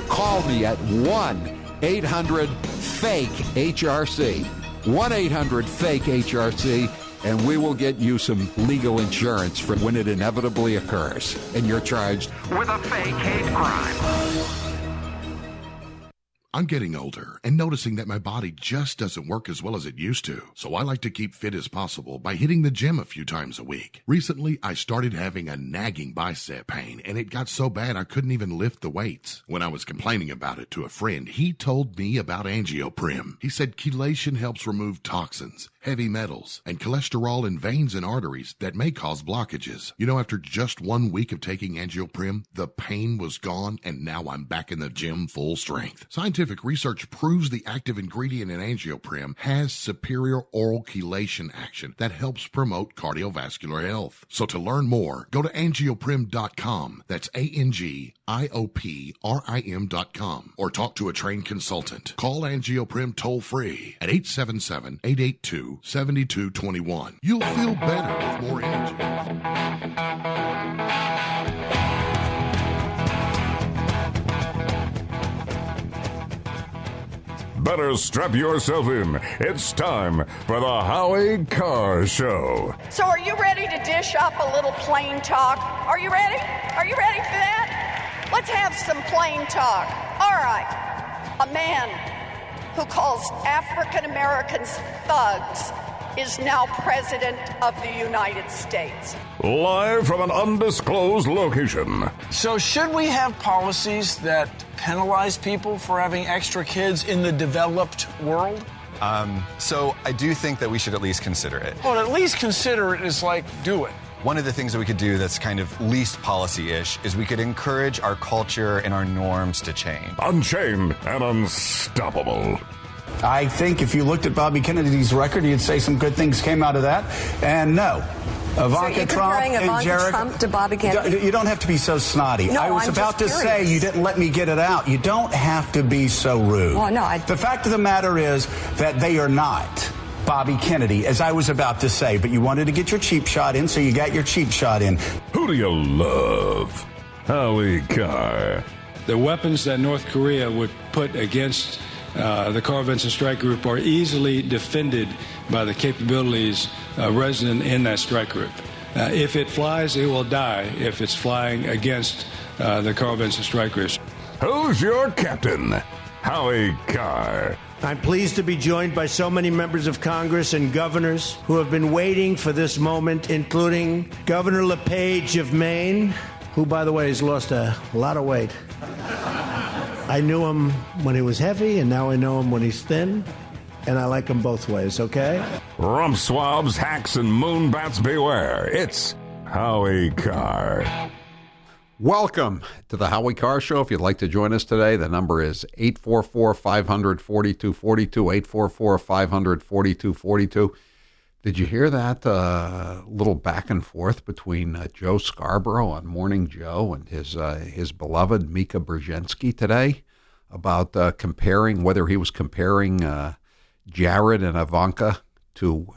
Call me at 1-800-FAKE-HRC. 1-800-FAKE-HRC. And we will get you some legal insurance for when it inevitably occurs and you're charged with a fake hate crime. I'm getting older and noticing that my body just doesn't work as well as it used to. So I like to keep fit as possible by hitting the gym a few times a week. Recently, I started having a nagging bicep pain, and it got so bad I couldn't even lift the weights. When I was complaining about it to a friend, he told me about Angioprim. He said chelation helps remove toxins, heavy metals, and cholesterol in veins and arteries that may cause blockages. You know, after just 1 week of taking Angioprim, the pain was gone, and now I'm back in the gym full strength. Scientific research proves the active ingredient in Angioprim has superior oral chelation action that helps promote cardiovascular health. So to learn more, go to angioprim.com. That's ANGIOPRIM.com. Or talk to a trained consultant. Call Angioprim toll free at 877-882-7221. You'll feel better with more energy. Better strap yourself in. It's time for the Howie Carr Show. So are you ready to dish up a little plain talk? Are you ready? Are you ready for that? Let's have some plain talk. All right. A man who calls African Americans thugs is now President of the United States. Live from an undisclosed location. So should we have policies that penalize people for having extra kids in the developed world? So I do think that we should at least consider it. Well, at least consider it is like do it. One of the things that we could do that's kind of least policy-ish is we could encourage our culture and our norms to change. Unchained and unstoppable. I think if you looked at Bobby Kennedy's record, you'd say some good things came out of that. And no. Ivanka Trump and Jared Trump to Bobby Kennedy? You don't have to be so snotty. No, I was I'm about just to curious. say you didn't let me get it out. You don't have to be so rude. Well, no, The fact of the matter is that they are not Bobby Kennedy, as I was about to say, but you wanted to get your cheap shot in, so you got your cheap shot in. Who do you love? Howie Carr. The weapons that North Korea would put against the Carl Vinson Strike Group are easily defended by the capabilities resident in that strike group. If it flies, it will die if it's flying against the Carl Vinson Strike Group. Who's your captain? Howie Carr. I'm pleased to be joined by so many members of Congress and governors who have been waiting for this moment, including Governor LePage of Maine, who, by the way, has lost a lot of weight. I knew him when he was heavy, and now I know him when he's thin, and I like him both ways, okay? Rump swabs, hacks, and moonbats beware. It's Howie Carr. Welcome to the Howie Carr Show. If you'd like to join us today, the number is 844-500-4242, 844-500-4242. Did you hear that little back and forth between Joe Scarborough on Morning Joe and his beloved Mika Brzezinski today about comparing, whether he was comparing Jared and Ivanka to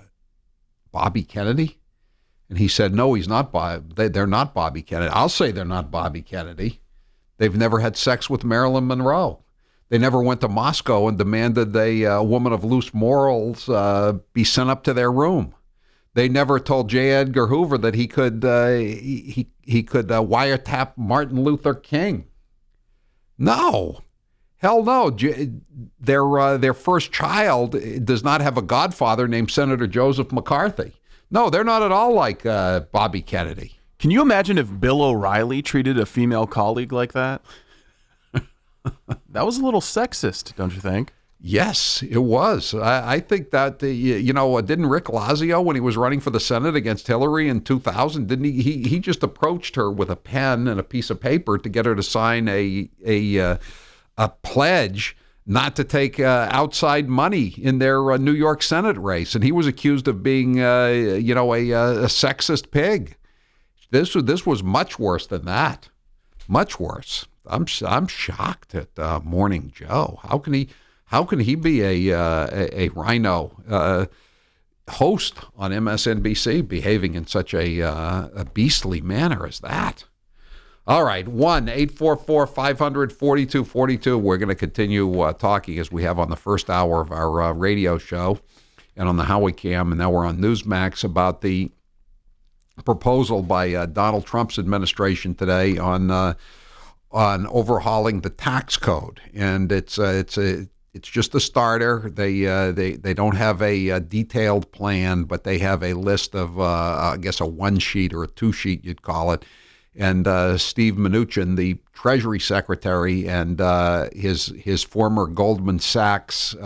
Bobby Kennedy? And he said, no, he's not they're not Bobby Kennedy. I'll say they're not Bobby Kennedy. They've never had sex with Marilyn Monroe. They never went to Moscow and demanded a woman of loose morals be sent up to their room. They never told J. Edgar Hoover that he could wiretap Martin Luther King. No. Hell no. Their first child does not have a godfather named Senator Joseph McCarthy. No, they're not at all like Bobby Kennedy. Can you imagine if Bill O'Reilly treated a female colleague like that? That was a little sexist, don't you think? Yes, it was. I think that, didn't Rick Lazio, when he was running for the Senate against Hillary in 2000, didn't he just approached her with a pen and a piece of paper to get her to sign a pledge not to take outside money in their New York Senate race, and he was accused of being, a sexist pig. This was much worse than that, much worse. I'm shocked at Morning Joe. How can he be a rhino host on MSNBC behaving in such a beastly manner as that? All right, 1-844-500-4242. We're going to continue talking as we have on the first hour of our radio show and on the Howie Cam, and now we're on Newsmax about the proposal by Donald Trump's administration today on overhauling the tax code, and it's just a starter. They don't have a detailed plan, but they have a list of I guess a one sheet or a two sheet you'd call it. And Steve Mnuchin, the Treasury Secretary, and his former Goldman Sachs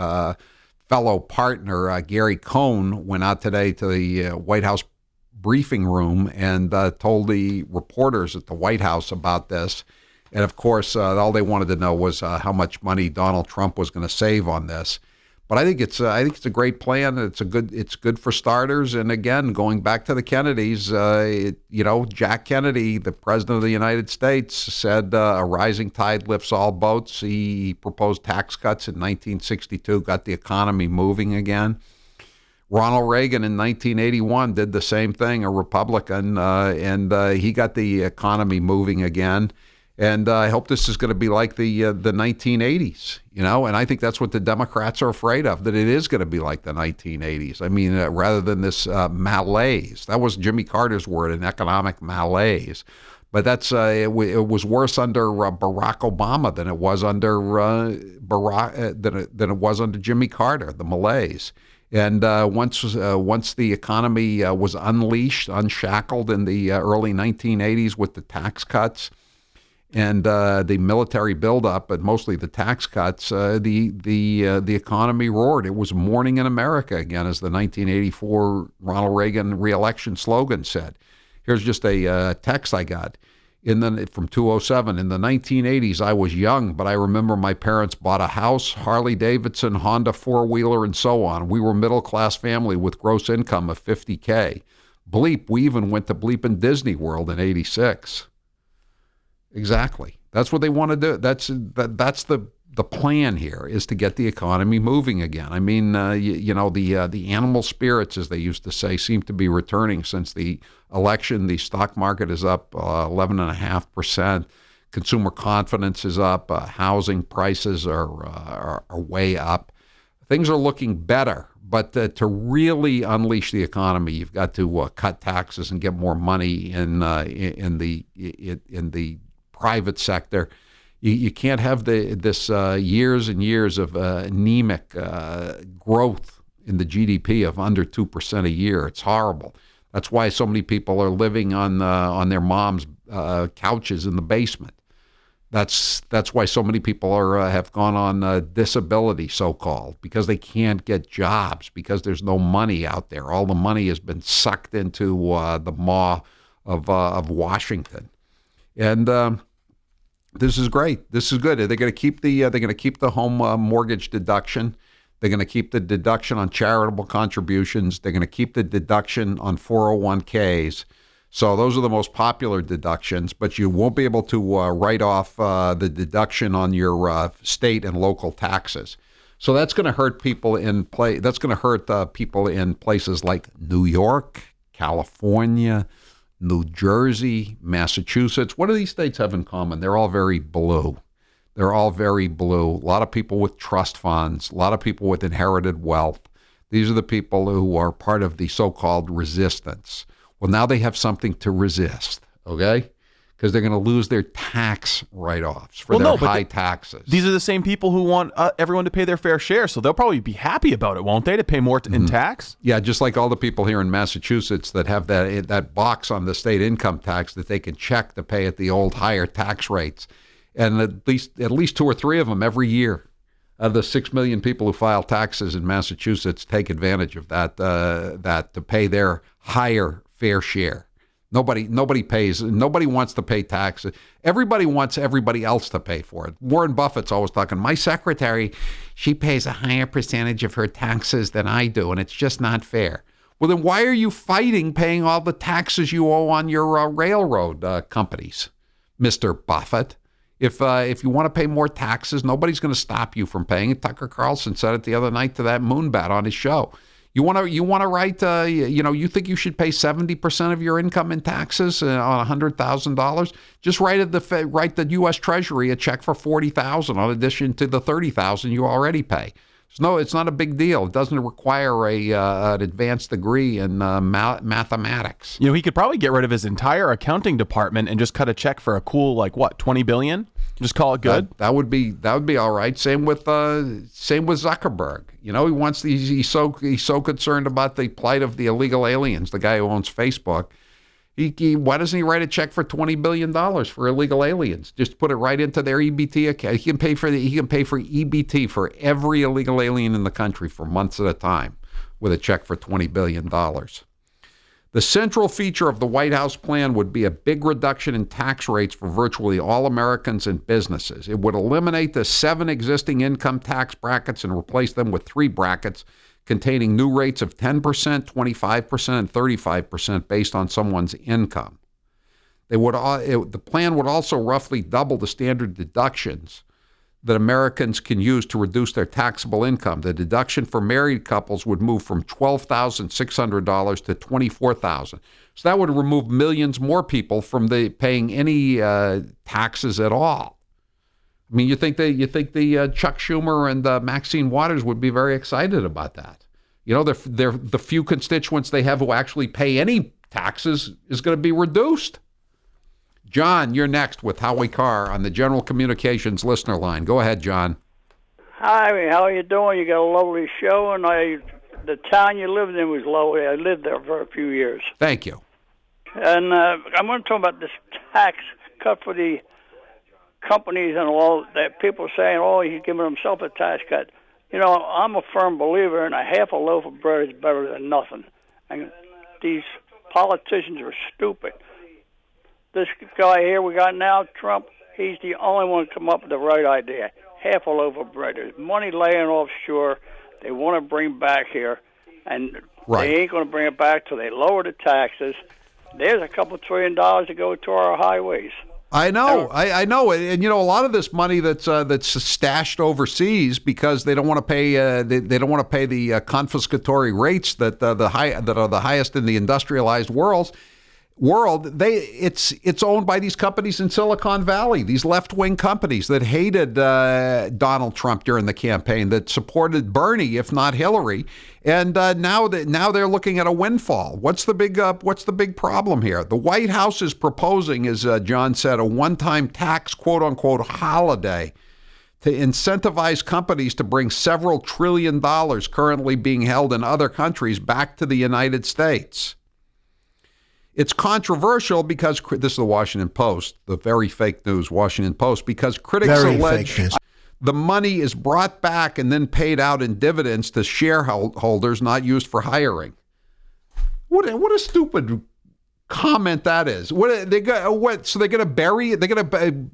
fellow partner, Gary Cohn, went out today to the White House briefing room and told the reporters at the White House about this. And, of course, all they wanted to know was how much money Donald Trump was going to save on this. But I think it's a great plan. It's good for starters. And again, going back to the Kennedys, Jack Kennedy, the president of the United States, said a rising tide lifts all boats. He proposed tax cuts in 1962, got the economy moving again. Ronald Reagan in 1981 did the same thing, a Republican, and he got the economy moving again. And I hope this is going to be like the 1980s, and I think that's what the Democrats are afraid of, that it is going to be like the 1980s. I mean, rather than this malaise. That was Jimmy Carter's word, an economic malaise. But that's it was worse under Barack Obama than it was under than it was under Jimmy Carter, the malaise. And once the economy was unshackled in the early 1980s with the tax cuts and the military buildup, but mostly the tax cuts, the economy roared. It was morning in America again, as the 1984 Ronald Reagan reelection slogan said. Here's just a text I got from 207. In the 1980s, I was young, but I remember my parents bought a house, Harley Davidson, Honda four-wheeler, and so on. We were a middle-class family with gross income of $50K. Bleep, we even went to bleeping Disney World in 86. Exactly. That's what they want to do. That's the plan here, is to get the economy moving again. I mean, the animal spirits, as they used to say, seem to be returning since the election. The stock market is up 11.5%. Consumer confidence is up. Housing prices are way up. Things are looking better. But to really unleash the economy, you've got to cut taxes and get more money in the private sector. You can't have this years and years of anemic growth in the GDP of under 2% a year. It's horrible. That's why so many people are living on their mom's couches in the basement. That's why so many people have gone on disability, so-called, because they can't get jobs, because there's no money out there. All the money has been sucked into the maw of Washington. And this is great. This is good. They're going to keep the home mortgage deduction. They're going to keep the deduction on charitable contributions. They're going to keep the deduction on 401ks. So those are the most popular deductions, but you won't be able to write off the deduction on your state and local taxes. So that's going to hurt people That's going to hurt people in places like New York, California, New Jersey, Massachusetts. What do these states have in common? They're all very blue. They're all very blue. A lot of people with trust funds, a lot of people with inherited wealth. These are the people who are part of the so-called resistance. Well, now they have something to resist, okay? Because they're going to lose their tax write-offs for their high taxes. These are the same people who want everyone to pay their fair share, so they'll probably be happy about it, won't they, to pay more in tax? Yeah, just like all the people here in Massachusetts that have that box on the state income tax that they can check to pay at the old higher tax rates. And at least 2 or 3 of them every year of the 6 million people who file taxes in Massachusetts take advantage of that to pay their higher fair share. Nobody wants to pay taxes. Everybody wants everybody else to pay for it. Warren Buffett's always talking, my secretary, she pays a higher percentage of her taxes than I do, and it's just not fair. Well, then why are you fighting paying all the taxes you owe on your railroad companies, Mr. Buffett? If you want to pay more taxes, nobody's going to stop you from paying it. Tucker Carlson said it the other night to that moonbat on his show. You want to write, you think you should pay 70% of your income in taxes on $100,000? Just write the U.S. Treasury a check for $40,000 in addition to the $30,000 you already pay. No, it's not a big deal. It doesn't require an advanced degree in mathematics. He could probably get rid of his entire accounting department and just cut a check for a cool $20 billion. Just call it good. That would be all right. Same with Zuckerberg. He's so concerned about the plight of the illegal aliens. The guy who owns Facebook. Why doesn't he write a check for $20 billion for illegal aliens? Just put it right into their EBT account. He can pay for EBT for every illegal alien in the country for months at a time with a check for $20 billion. The central feature of the White House plan would be a big reduction in tax rates for virtually all Americans and businesses. It would eliminate the 7 existing income tax brackets and replace them with 3 brackets containing new rates of 10%, 25%, and 35% based on someone's income. The plan would also roughly double the standard deductions that Americans can use to reduce their taxable income. The deduction for married couples would move from $12,600 to $24,000. So that would remove millions more people from paying any taxes at all. I mean, you think the Chuck Schumer and Maxine Waters would be very excited about that? They're the few constituents they have who actually pay any taxes is going to be reduced. John, you're next with Howie Carr on the General Communications listener line. Go ahead, John. Hi, how are you doing? You got a lovely show, and the town you lived in was lovely. I lived there for a few years. Thank you. And I'm going to talk about this tax cut for the companies and all that. People saying, he's giving himself a tax cut. I'm a firm believer in a half a loaf of bread is better than nothing. And these politicians are stupid. This guy here we got now, Trump, he's the only one to come up with the right idea. Half a loaf of bread. There's money laying offshore they want to bring back here, and they ain't going to bring it back till they lower the taxes. There's a couple $1 trillion to go to our highways. I know, I know, and a lot of this money that's stashed overseas because they don't want to pay they don't want to pay the confiscatory rates that are the highest in the industrialized world. It's owned by these companies in Silicon Valley, these left-wing companies that hated Donald Trump during the campaign, that supported Bernie, if not Hillary, and now they're looking at a windfall. What's the big problem here? The White House is proposing, as John said, a one-time tax, quote-unquote, holiday to incentivize companies to bring several $1 trillion currently being held in other countries back to the United States. It's controversial because this is the Washington Post, the very fake news Washington Post, because critics allege the money is brought back and then paid out in dividends to shareholders, not used for hiring. What a stupid comment that is. What they got? What? So they're going to bury it? They're going to.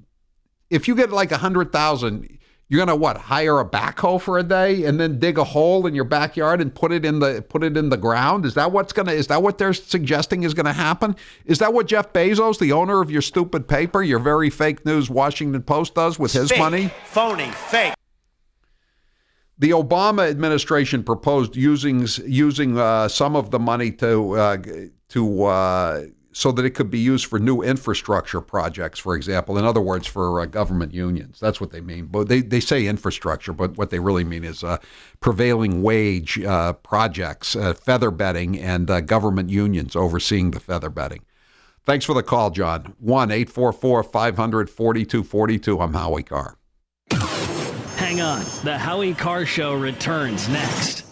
If you get like 100,000, you're going to what? Hire a backhoe for a day and then dig a hole in your backyard and put it in the ground? Is that what they're suggesting is going to happen? Is that what Jeff Bezos, the owner of your stupid paper, your very fake news Washington Post, does with his money? Phony, fake. The Obama administration proposed using some of the money so that it could be used for new infrastructure projects, for example. In other words, for government unions. That's what they mean. But they say infrastructure, but what they really mean is prevailing wage projects, feather bedding, and government unions overseeing the feather bedding. Thanks for the call, John. 1-844-500-4242. I'm Howie Carr. Hang on. The Howie Carr Show returns next.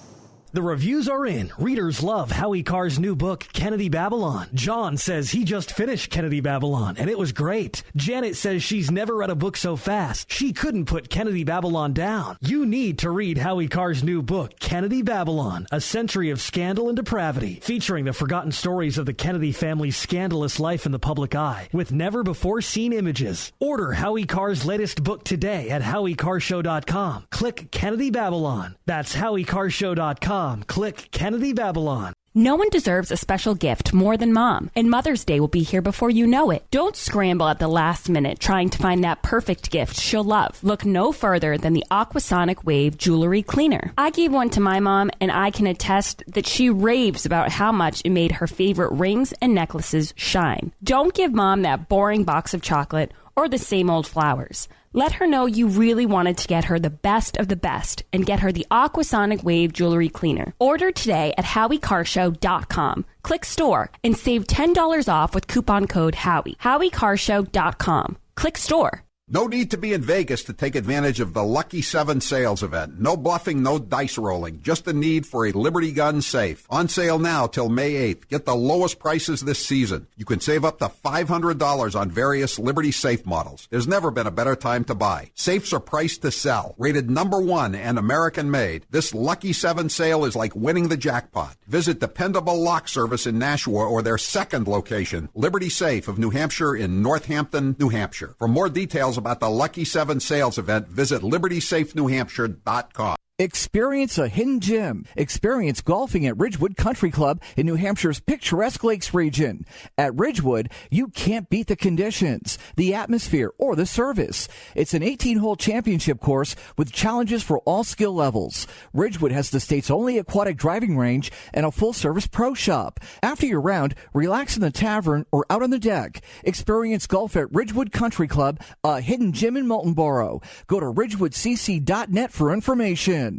The reviews are in. Readers love Howie Carr's new book, Kennedy Babylon. John says he just finished Kennedy Babylon, and it was great. Janet says she's never read a book so fast. She couldn't put Kennedy Babylon down. You need to read Howie Carr's new book, Kennedy Babylon, A Century of Scandal and Depravity, featuring the forgotten stories of the Kennedy family's scandalous life in the public eye, with never-before-seen images. Order Howie Carr's latest book today at HowieCarrShow.com. Click Kennedy Babylon. That's HowieCarrShow.com. Click Kennedy Babylon. No one deserves a special gift more than Mom, and Mother's Day will be here before you know it. Don't scramble at the last minute trying to find that perfect gift she'll love. Look no further than the Aquasonic Wave Jewelry Cleaner. I gave one to my mom, and I can attest that she raves about how much it made her favorite rings and necklaces shine. Don't give Mom that boring box of chocolate or the same old flowers. Let her know you really wanted to get her the best of the best and get her the Aquasonic Wave Jewelry Cleaner. Order today at HowieCarrShow.com. Click store and save $10 off with coupon code Howie. HowieCarrShow.com. Click store. No need to be in Vegas to take advantage of the Lucky 7 sales event. No bluffing, no dice rolling. Just the need for a Liberty Gun safe. On sale now till May 8th. Get the lowest prices this season. You can save up to $500 on various Liberty safe models. There's never been a better time to buy. Safes are priced to sell. Rated #1 and American made. This Lucky 7 sale is like winning the jackpot. Visit Dependable Lock Service in Nashua or their second location, Liberty Safe of New Hampshire in Northampton, New Hampshire. For more details about the Lucky 7 sales event, visit LibertySafeNewHampshire.com. Experience a hidden gem. Experience golfing at Ridgewood Country Club in New Hampshire's picturesque lakes region. At Ridgewood, you can't beat the conditions, the atmosphere, or the service. It's an 18-hole championship course with challenges for all skill levels. Ridgewood has the state's only aquatic driving range and a full-service pro shop. After your round, relax in the tavern or out on the deck. Experience golf at Ridgewood Country Club, a hidden gem in Moultonboro. Go to ridgewoodcc.net for information.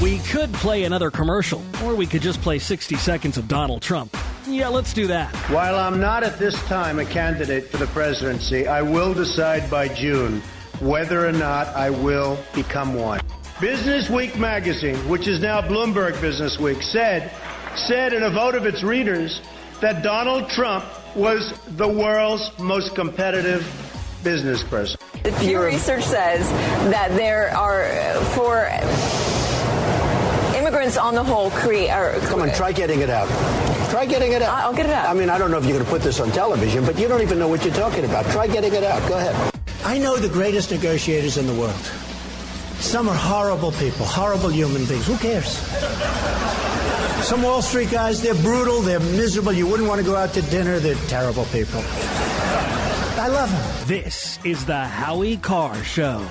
We could play another commercial, or we could just play 60 seconds of Donald Trump. Yeah, let's do that. While I'm not at this time a candidate for the presidency, I will decide by June whether or not I will become one. Business Week magazine, which is now Bloomberg Business Week, said in a vote of its readers that Donald Trump was the world's most competitive business person. The Pew Research says that there are for immigrants on the whole Come on, try getting it out. Try getting it out. I'll get it out. I mean, I don't know if you're going to put this on television, but you don't even know what you're talking about. Try getting it out. Go ahead. I know the greatest negotiators in the world. Some are horrible people, horrible human beings. Who cares? Some Wall Street guys, they're brutal, they're miserable. You wouldn't want to go out to dinner. They're terrible people. I love them. This is the Howie Carr Show.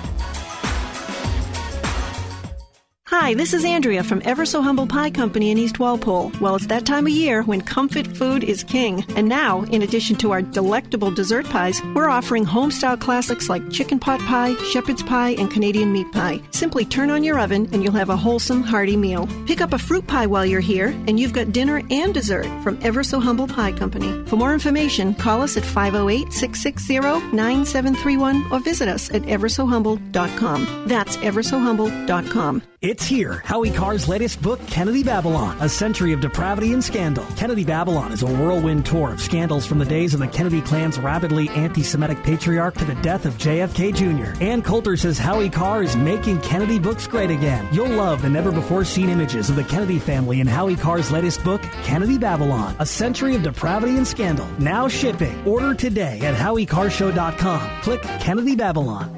Hi, this is Andrea from Ever So Humble Pie Company in East Walpole. Well, it's that time of year when comfort food is king. And now, in addition to our delectable dessert pies, we're offering home-style classics like chicken pot pie, shepherd's pie, and Canadian meat pie. Simply turn on your oven and you'll have a wholesome, hearty meal. Pick up a fruit pie while you're here, and you've got dinner and dessert from Ever So Humble Pie Company. For more information, call us at 508-660-9731 or visit us at eversohumble.com. That's eversohumble.com. It's here. Howie Carr's latest book, Kennedy Babylon, A Century of Depravity and Scandal. Kennedy Babylon is a whirlwind tour of scandals from the days of the Kennedy clan's rabidly anti-Semitic patriarch to the death of JFK Jr. Ann Coulter says Howie Carr is making Kennedy books great again. You'll love the never-before-seen images of the Kennedy family in Howie Carr's latest book, Kennedy Babylon, A Century of Depravity and Scandal. Now shipping. Order today at HowieCarrShow.com. Click Kennedy Babylon.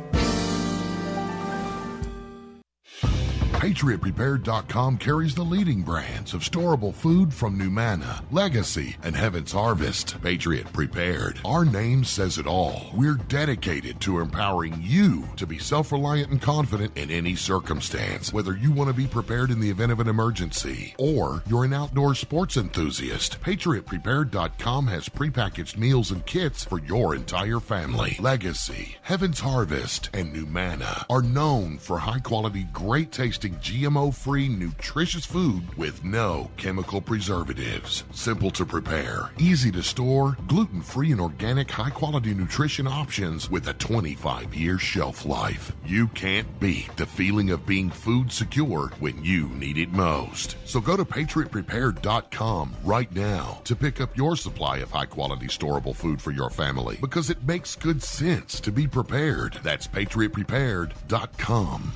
PatriotPrepared.com carries the leading brands of storable food from Numanna, Legacy, and Heaven's Harvest. Patriot Prepared. Our name says it all. We're dedicated to empowering you to be self-reliant and confident in any circumstance. Whether you want to be prepared in the event of an emergency or you're an outdoor sports enthusiast, PatriotPrepared.com has prepackaged meals and kits for your entire family. Legacy, Heaven's Harvest, and Numanna are known for high-quality, great-tasting GMO-free, nutritious food with no chemical preservatives. Simple to prepare, easy to store, gluten-free and organic high-quality nutrition options with a 25-year shelf life. You can't beat the feeling of being food secure when you need it most. So go to PatriotPrepared.com right now to pick up your supply of high-quality storable food for your family, because it makes good sense to be prepared. That's PatriotPrepared.com.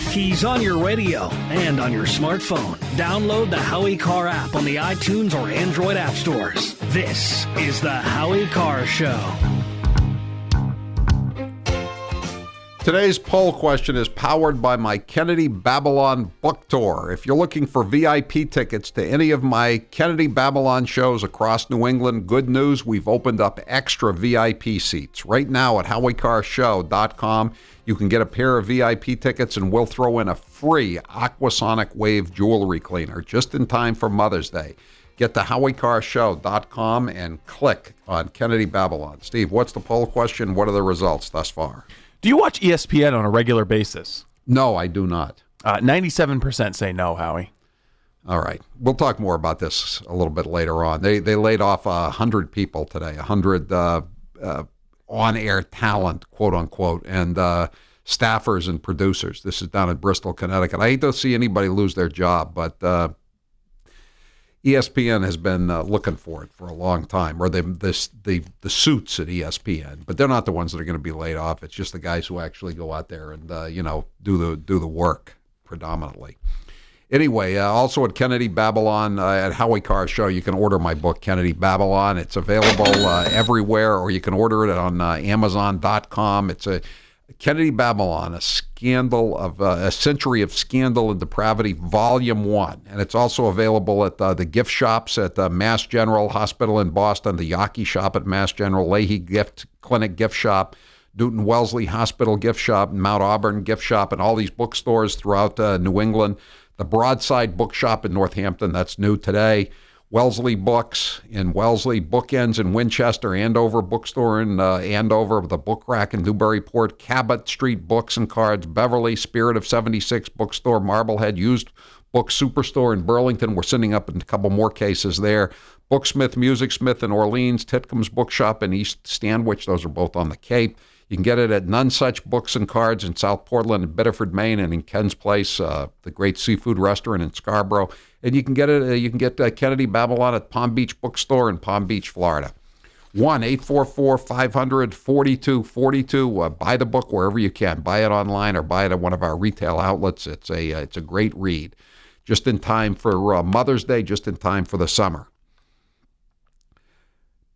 He's on your radio and on your smartphone. Download the Howie Carr app on the iTunes or Android app stores. This is the Howie Carr Show. Today's poll question is powered by my Kennedy Babylon book tour. If you're looking for VIP tickets to any of my Kennedy Babylon shows across New England, good news, we've opened up extra VIP seats. Right now at HowieCarrShow.com, you can get a pair of VIP tickets and we'll throw in a free Aquasonic Wave jewelry cleaner just in time for Mother's Day. Get to HowieCarrShow.com and click on Kennedy Babylon. Steve, what's the poll question? What are the results thus far? Do you watch ESPN on a regular basis? No, I do not. 97% say no, Howie. All right. We'll talk more about this a little bit later on. They laid off 100 people today, 100 on-air talent, quote unquote, and staffers and producers. This is down in Bristol, Connecticut. I hate to see anybody lose their job, but ESPN has been looking for it for a long time, or the suits at ESPN, but they're not the ones that are going to be laid off. It's just the guys who actually go out there and do the work predominantly. Anyway, also at Kennedy Babylon, at Howie Carr Show, you can order my book, Kennedy Babylon. It's available everywhere, or you can order it on Amazon.com. It's a Kennedy Babylon, a century of scandal and depravity, Volume 1. And it's also available at the gift shops at Mass General Hospital in Boston, the Yaki shop at Mass General, Leahy Gift Clinic gift shop, Newton Wellesley Hospital gift shop, Mount Auburn gift shop, and all these bookstores throughout New England. The Broadside Bookshop in Northampton, that's new today. Wellesley Books in Wellesley, Bookends in Winchester, Andover Bookstore in Andover, the Book Rack in Newburyport, Cabot Street Books and Cards, Beverly, Spirit of 76 Bookstore, Marblehead, Used Book Superstore in Burlington. We're sending up a couple more cases there. Booksmith, Music Smith in Orleans, Titcomb's Bookshop in East Stanwich. Those are both on the Cape. You can get it at None Such Books and Cards in South Portland and Biddeford, Maine, and in Ken's Place, the great seafood restaurant in Scarborough. And you can get it. You can get Kennedy Babylon at Palm Beach Bookstore in Palm Beach, Florida. 1-844-500-4242. Buy the book wherever you can. Buy it online or buy it at one of our retail outlets. It's a great read. Just in time for Mother's Day. Just in time for the summer.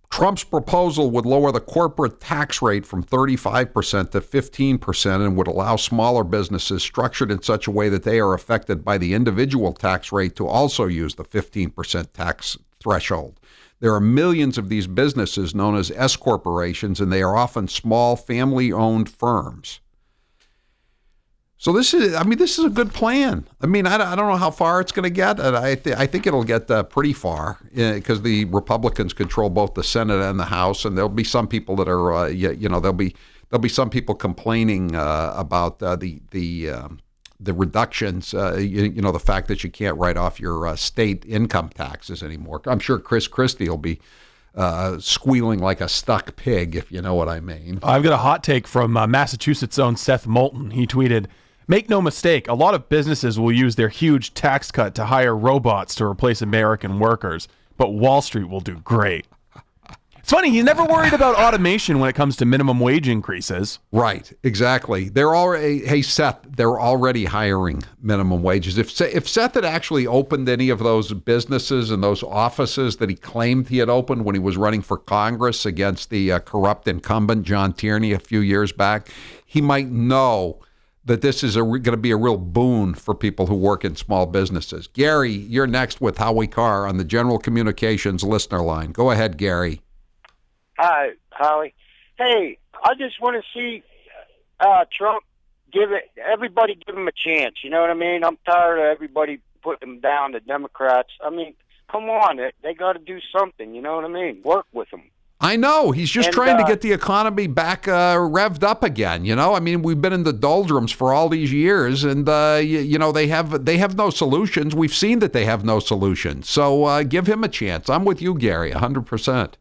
Trump's proposal would lower the corporate tax rate from 35% to 15% and would allow smaller businesses structured in such a way that they are affected by the individual tax rate to also use the 15% tax threshold. There are millions of these businesses known as S corporations, and they are often small family-owned firms. So this is a good plan. I mean, I don't know how far it's going to get. I think it'll get pretty far because the Republicans control both the Senate and the House, and there'll be some people that are, there'll be some people complaining about the the reductions, the fact that you can't write off your state income taxes anymore. I'm sure Chris Christie will be squealing like a stuck pig, if you know what I mean. I've got a hot take from Massachusetts' own Seth Moulton. He tweeted, "Make no mistake, a lot of businesses will use their huge tax cut to hire robots to replace American workers, but Wall Street will do great." It's funny, he's never worried about automation when it comes to minimum wage increases. Right, exactly. They're already, hey Seth, they're already hiring minimum wages. If Seth had actually opened any of those businesses and those offices that he claimed he had opened when he was running for Congress against the corrupt incumbent John Tierney a few years back, he might know that this is going to be a real boon for people who work in small businesses. Gary, you're next with Howie Carr on the General Communications listener line. Go ahead, Gary. Hi, Howie. Hey, I just want to see Trump everybody give him a chance. You know what I mean? I'm tired of everybody putting him down, the Democrats. I mean, come on. They got to do something. You know what I mean? Work with them. I know. He's just trying to get the economy back revved up again. I mean, we've been in the doldrums for all these years, and they have no solutions. We've seen that they have no solutions. So give him a chance. I'm with you, Gary, 100%.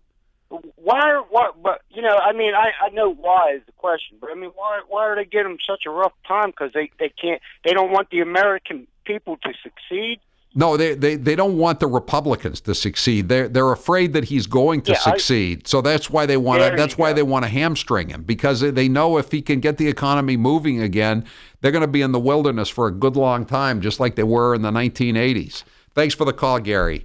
Why? But I mean, I know why is the question, but I mean, why are they giving him such a rough time? Because they can't. They don't want the American people to succeed. No, they don't want the Republicans to succeed. They're afraid that he's going to succeed. So that's why they want to hamstring him, because they know if he can get the economy moving again, they're going to be in the wilderness for a good long time, just like they were in the 1980s. Thanks for the call, Gary.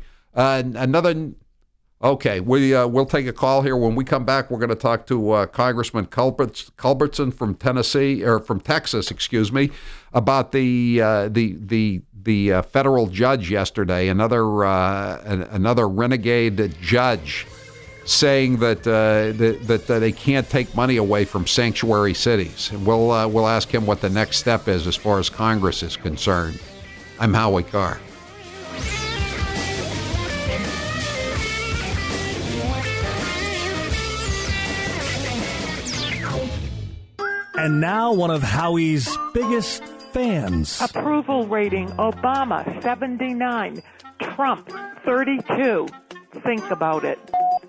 Okay, we'll take a call here. When we come back, we're going to talk to Congressman Culbertson from Texas, about the federal judge yesterday, another renegade judge, saying that they can't take money away from sanctuary cities. And we'll ask him what the next step is as far as Congress is concerned. I'm Howie Carr. And now one of Howie's biggest fans. Approval rating, Obama, 79. Trump, 32. Think about it.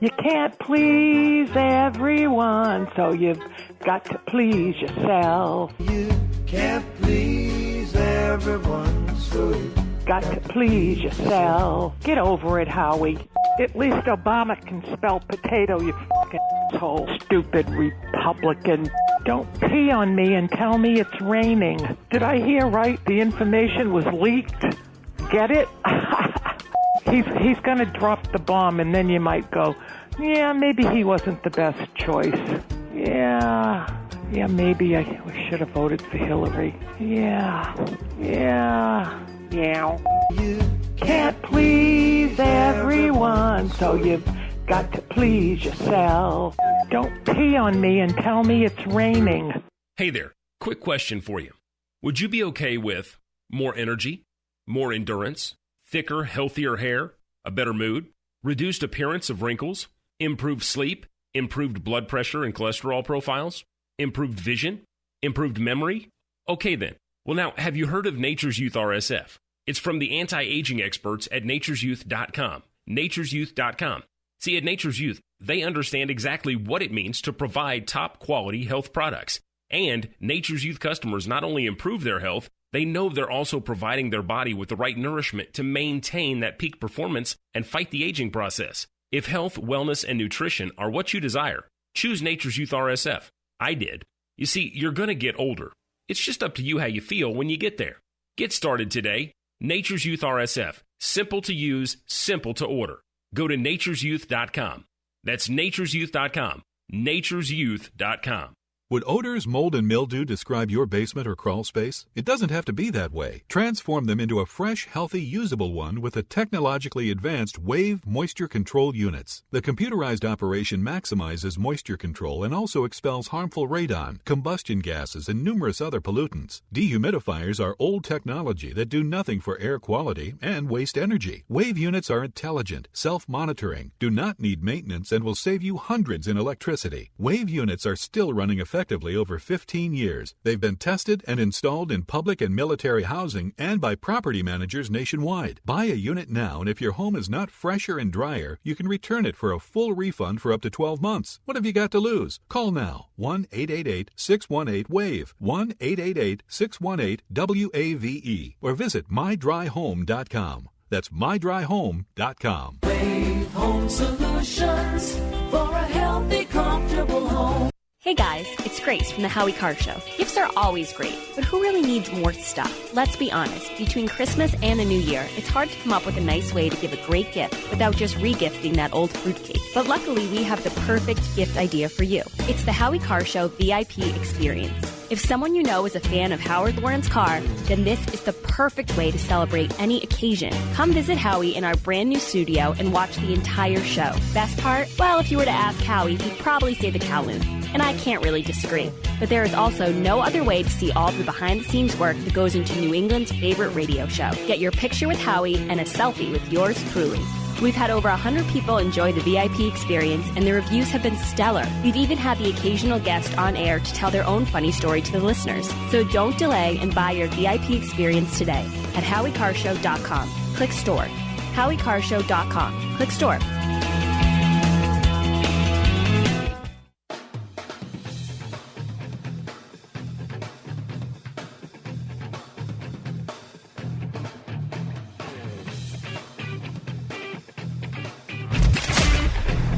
You can't please everyone, so you've got to please yourself. You can't please everyone, so you've got to please yourself. Get over it, Howie. At least Obama can spell potato, you fucking asshole. Stupid Republican. Don't pee on me and tell me it's raining. Did I hear right? The information was leaked? Get it? He's going to drop the bomb, and then you might go, yeah, maybe he wasn't the best choice. Yeah, maybe I should have voted for Hillary. Yeah. You can't please everyone, so you've got to please yourself. Don't pee on me and tell me it's raining. Hey there, quick question for you. Would you be okay with more energy, more endurance, thicker, healthier hair, a better mood, reduced appearance of wrinkles, improved sleep, improved blood pressure and cholesterol profiles, improved vision, improved memory? Okay then. Well now, have you heard of Nature's Youth RSF? It's from the anti-aging experts at nature'syouth.com. nature'syouth.com. See, at Nature's Youth, they understand exactly what it means to provide top-quality health products. And Nature's Youth customers not only improve their health, they know they're also providing their body with the right nourishment to maintain that peak performance and fight the aging process. If health, wellness, and nutrition are what you desire, choose Nature's Youth RSF. I did. You see, you're going to get older. It's just up to you how you feel when you get there. Get started today. Nature's Youth RSF. Simple to use, simple to order. Go to nature'syouth.com. That's nature'syouth.com. nature'syouth.com. Would odors, mold, and mildew describe your basement or crawl space? It doesn't have to be that way. Transform them into a fresh, healthy, usable one with the technologically advanced Wave Moisture Control Units. The computerized operation maximizes moisture control and also expels harmful radon, combustion gases, and numerous other pollutants. Dehumidifiers are old technology that do nothing for air quality and waste energy. Wave units are intelligent, self-monitoring, do not need maintenance, and will save you hundreds in electricity. Wave units are still running effectively effectively over 15 years. They've been tested and installed in public and military housing and by property managers nationwide. Buy a unit now, and if your home is not fresher and drier, you can return it for a full refund for up to 12 months. What have you got to lose? Call now. 1-888-618-WAVE. 1-888-618-WAVE. Or visit mydryhome.com. That's mydryhome.com. Wave Home Solutions for a healthy, comfortable home. Hey guys, it's Grace from the Howie Carr Show. Gifts are always great, but who really needs more stuff? Let's be honest, between Christmas and the New Year, it's hard to come up with a nice way to give a great gift without just regifting that old fruitcake. But luckily, we have the perfect gift idea for you. It's the Howie Carr Show VIP experience. If someone you know is a fan of Howard Lawrence Carr, then this is the perfect way to celebrate any occasion. Come visit Howie in our brand new studio and watch the entire show. Best part? Well, if you were to ask Howie, he'd probably say the Kowloon. And I can't really disagree. But there is also no other way to see all the behind-the-scenes work that goes into New England's favorite radio show. Get your picture with Howie and a selfie with yours truly. We've had over 100 people enjoy the VIP experience, and the reviews have been stellar. We've even had the occasional guest on air to tell their own funny story to the listeners. So don't delay and buy your VIP experience today at HowieCarrshow.com. Click store. HowieCarrshow.com. Click store.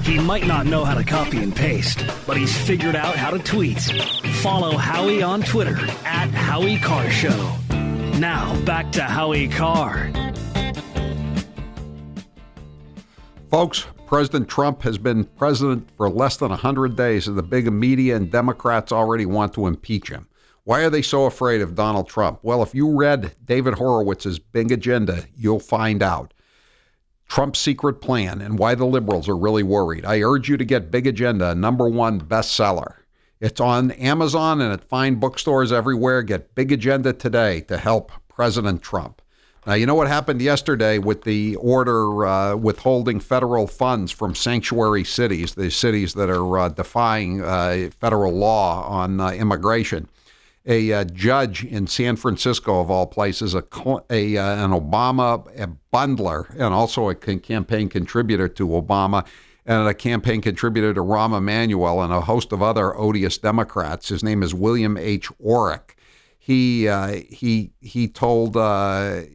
He might not know how to copy and paste, but he's figured out how to tweet. Follow Howie on Twitter at Howie Carr Show. Now, back to Howie Carr. Folks, President Trump has been president for less than 100 days, and the big media and Democrats already want to impeach him. Why are they so afraid of Donald Trump? Well, if you read David Horowitz's Big Agenda, you'll find out Trump's secret plan and why the liberals are really worried. I urge you to get Big Agenda, #1 bestseller. It's on Amazon and at fine bookstores everywhere. Get Big Agenda today to help President Trump. Now, you know what happened yesterday with the order withholding federal funds from sanctuary cities, the cities that are defying federal law on immigration. A judge in San Francisco, of all places, an Obama bundler and also a campaign contributor to Obama and a campaign contributor to Rahm Emanuel and a host of other odious Democrats. His name is William H. Orrick. He told the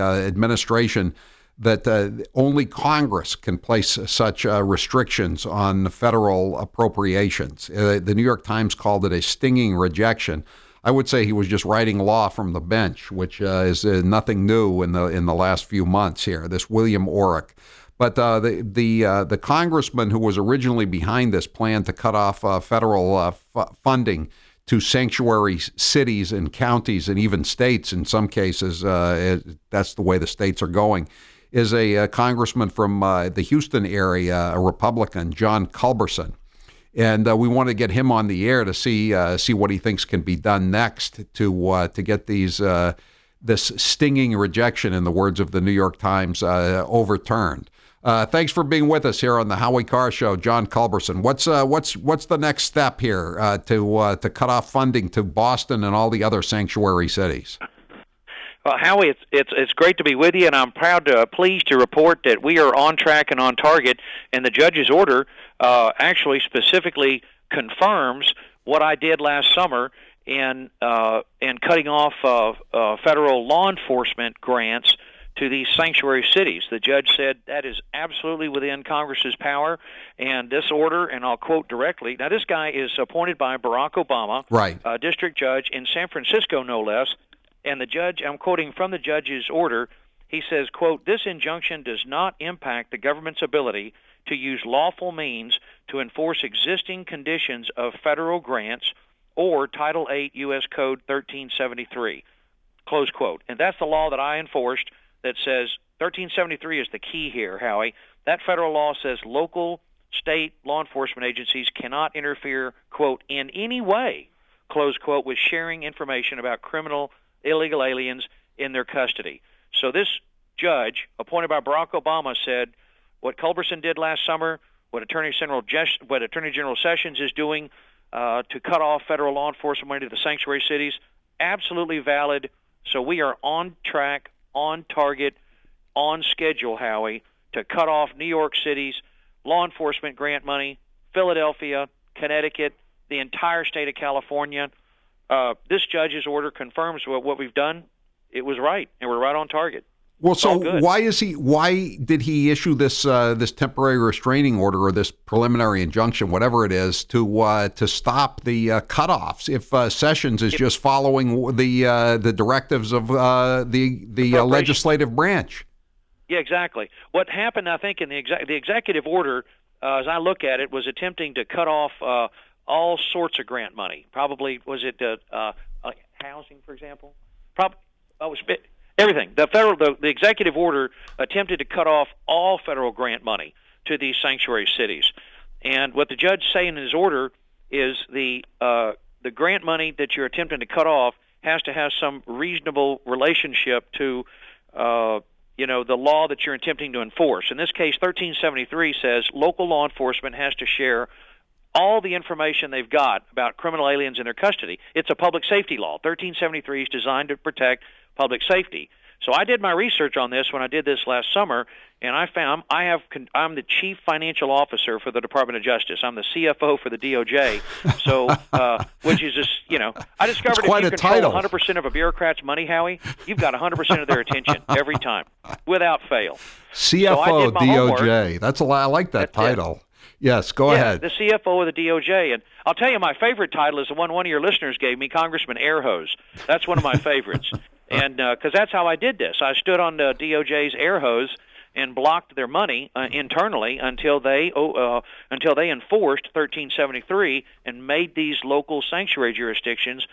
administration that only Congress can place such restrictions on federal appropriations. The New York Times called it a stinging rejection. I would say he was just writing law from the bench, which is nothing new in the last few months here. This William Orrick, but the congressman who was originally behind this plan to cut off federal funding to sanctuary cities and counties and even states in some cases, that's the way the states are going, is a congressman from the Houston area, a Republican, John Culberson. And we want to get him on the air to see what he thinks can be done next to get this stinging rejection, in the words of the New York Times, overturned. Thanks for being with us here on the Howie Carr Show, John Culberson. What's the next step here to cut off funding to Boston and all the other sanctuary cities? Well, Howie, it's great to be with you, and I'm pleased to report that we are on track and on target, and the judge's order actually specifically confirms what I did last summer in cutting off federal law enforcement grants to these sanctuary cities. The judge said that is absolutely within Congress's power, and this order, and I'll quote directly, now this guy is appointed by Barack Obama, right, a district judge in San Francisco, no less, and the judge, I'm quoting from the judge's order, he says, quote, "This injunction does not impact the government's ability to use lawful means to enforce existing conditions of federal grants or Title 8 U.S. Code 1373, close quote. And that's the law that I enforced that says 1373 is the key here, Howie. That federal law says local, state law enforcement agencies cannot interfere, quote, in any way, close quote, with sharing information about illegal aliens in their custody. So this judge, appointed by Barack Obama, said what Culberson did last summer, what Attorney General Sessions is doing, to cut off federal law enforcement money to the sanctuary cities, absolutely valid. So we are on track, on target, on schedule, Howie, to cut off New York City's law enforcement grant money, Philadelphia, Connecticut, the entire state of California. This judge's order confirms what we've done. It was right, and we're right on target. Well, so why did he issue this this temporary restraining order or this preliminary injunction, whatever it is, to stop the cutoffs? If Sessions is just following the directives of the legislative branch. Yeah, exactly. What happened, I think, in the executive order, as I look at it, was attempting to cut off all sorts of grant money. Probably was it housing, for example? Everything. The executive order attempted to cut off all federal grant money to these sanctuary cities, and what the judge say in his order is the grant money that you're attempting to cut off has to have some reasonable relationship to the law that you're attempting to enforce. In this case, 1373 says local law enforcement has to share all the information they've got about criminal aliens in their custody. It's a public safety law. 1373 is designed to protect public safety. So I did my research on this when I did this last summer, and I found I'm the chief financial officer for the Department of Justice. I'm the CFO for the DOJ. So, which is just, I discovered if you control 100% of a bureaucrat's money, Howie, you've got 100% of their attention every time, without fail. CFO DOJ. That's a lot. I like that title. Yes, go ahead. The CFO of the DOJ. And I'll tell you, my favorite title is the one of your listeners gave me, Congressman Airhose. That's one of my favorites. And because that's how I did this. I stood on the DOJ's air hose and blocked their money internally until they enforced 1373 and made these local sanctuary jurisdictions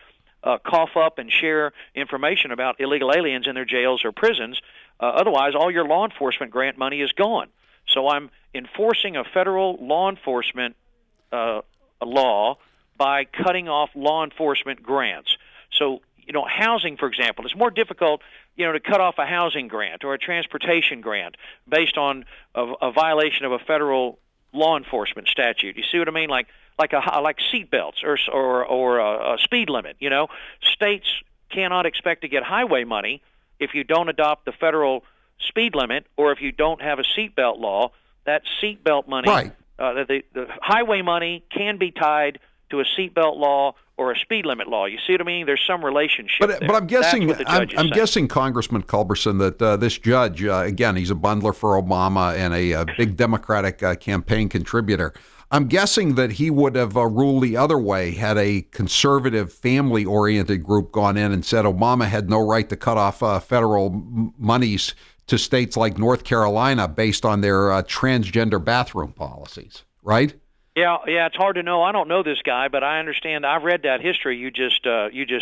cough up and share information about illegal aliens in their jails or prisons. Otherwise, all your law enforcement grant money is gone. So I'm enforcing a federal law enforcement law by cutting off law enforcement grants. So, housing, for example, it's more difficult, to cut off a housing grant or a transportation grant based on a violation of a federal law enforcement statute. You see what I mean? Like seat belts or a speed limit. States cannot expect to get highway money if you don't adopt the federal speed limit or if you don't have a seatbelt law. That seatbelt money, right. The highway money can be tied to a seatbelt law or a speed limit law. You see what I mean? There's some relationship there. But I'm guessing, Congressman Culberson, that this judge, again, he's a bundler for Obama and a big Democratic campaign contributor. I'm guessing that he would have ruled the other way had a conservative, family-oriented group gone in and said Obama had no right to cut off federal monies to states like North Carolina based on their transgender bathroom policies, right? Yeah, it's hard to know. I don't know this guy, but I understand. I've read that history you just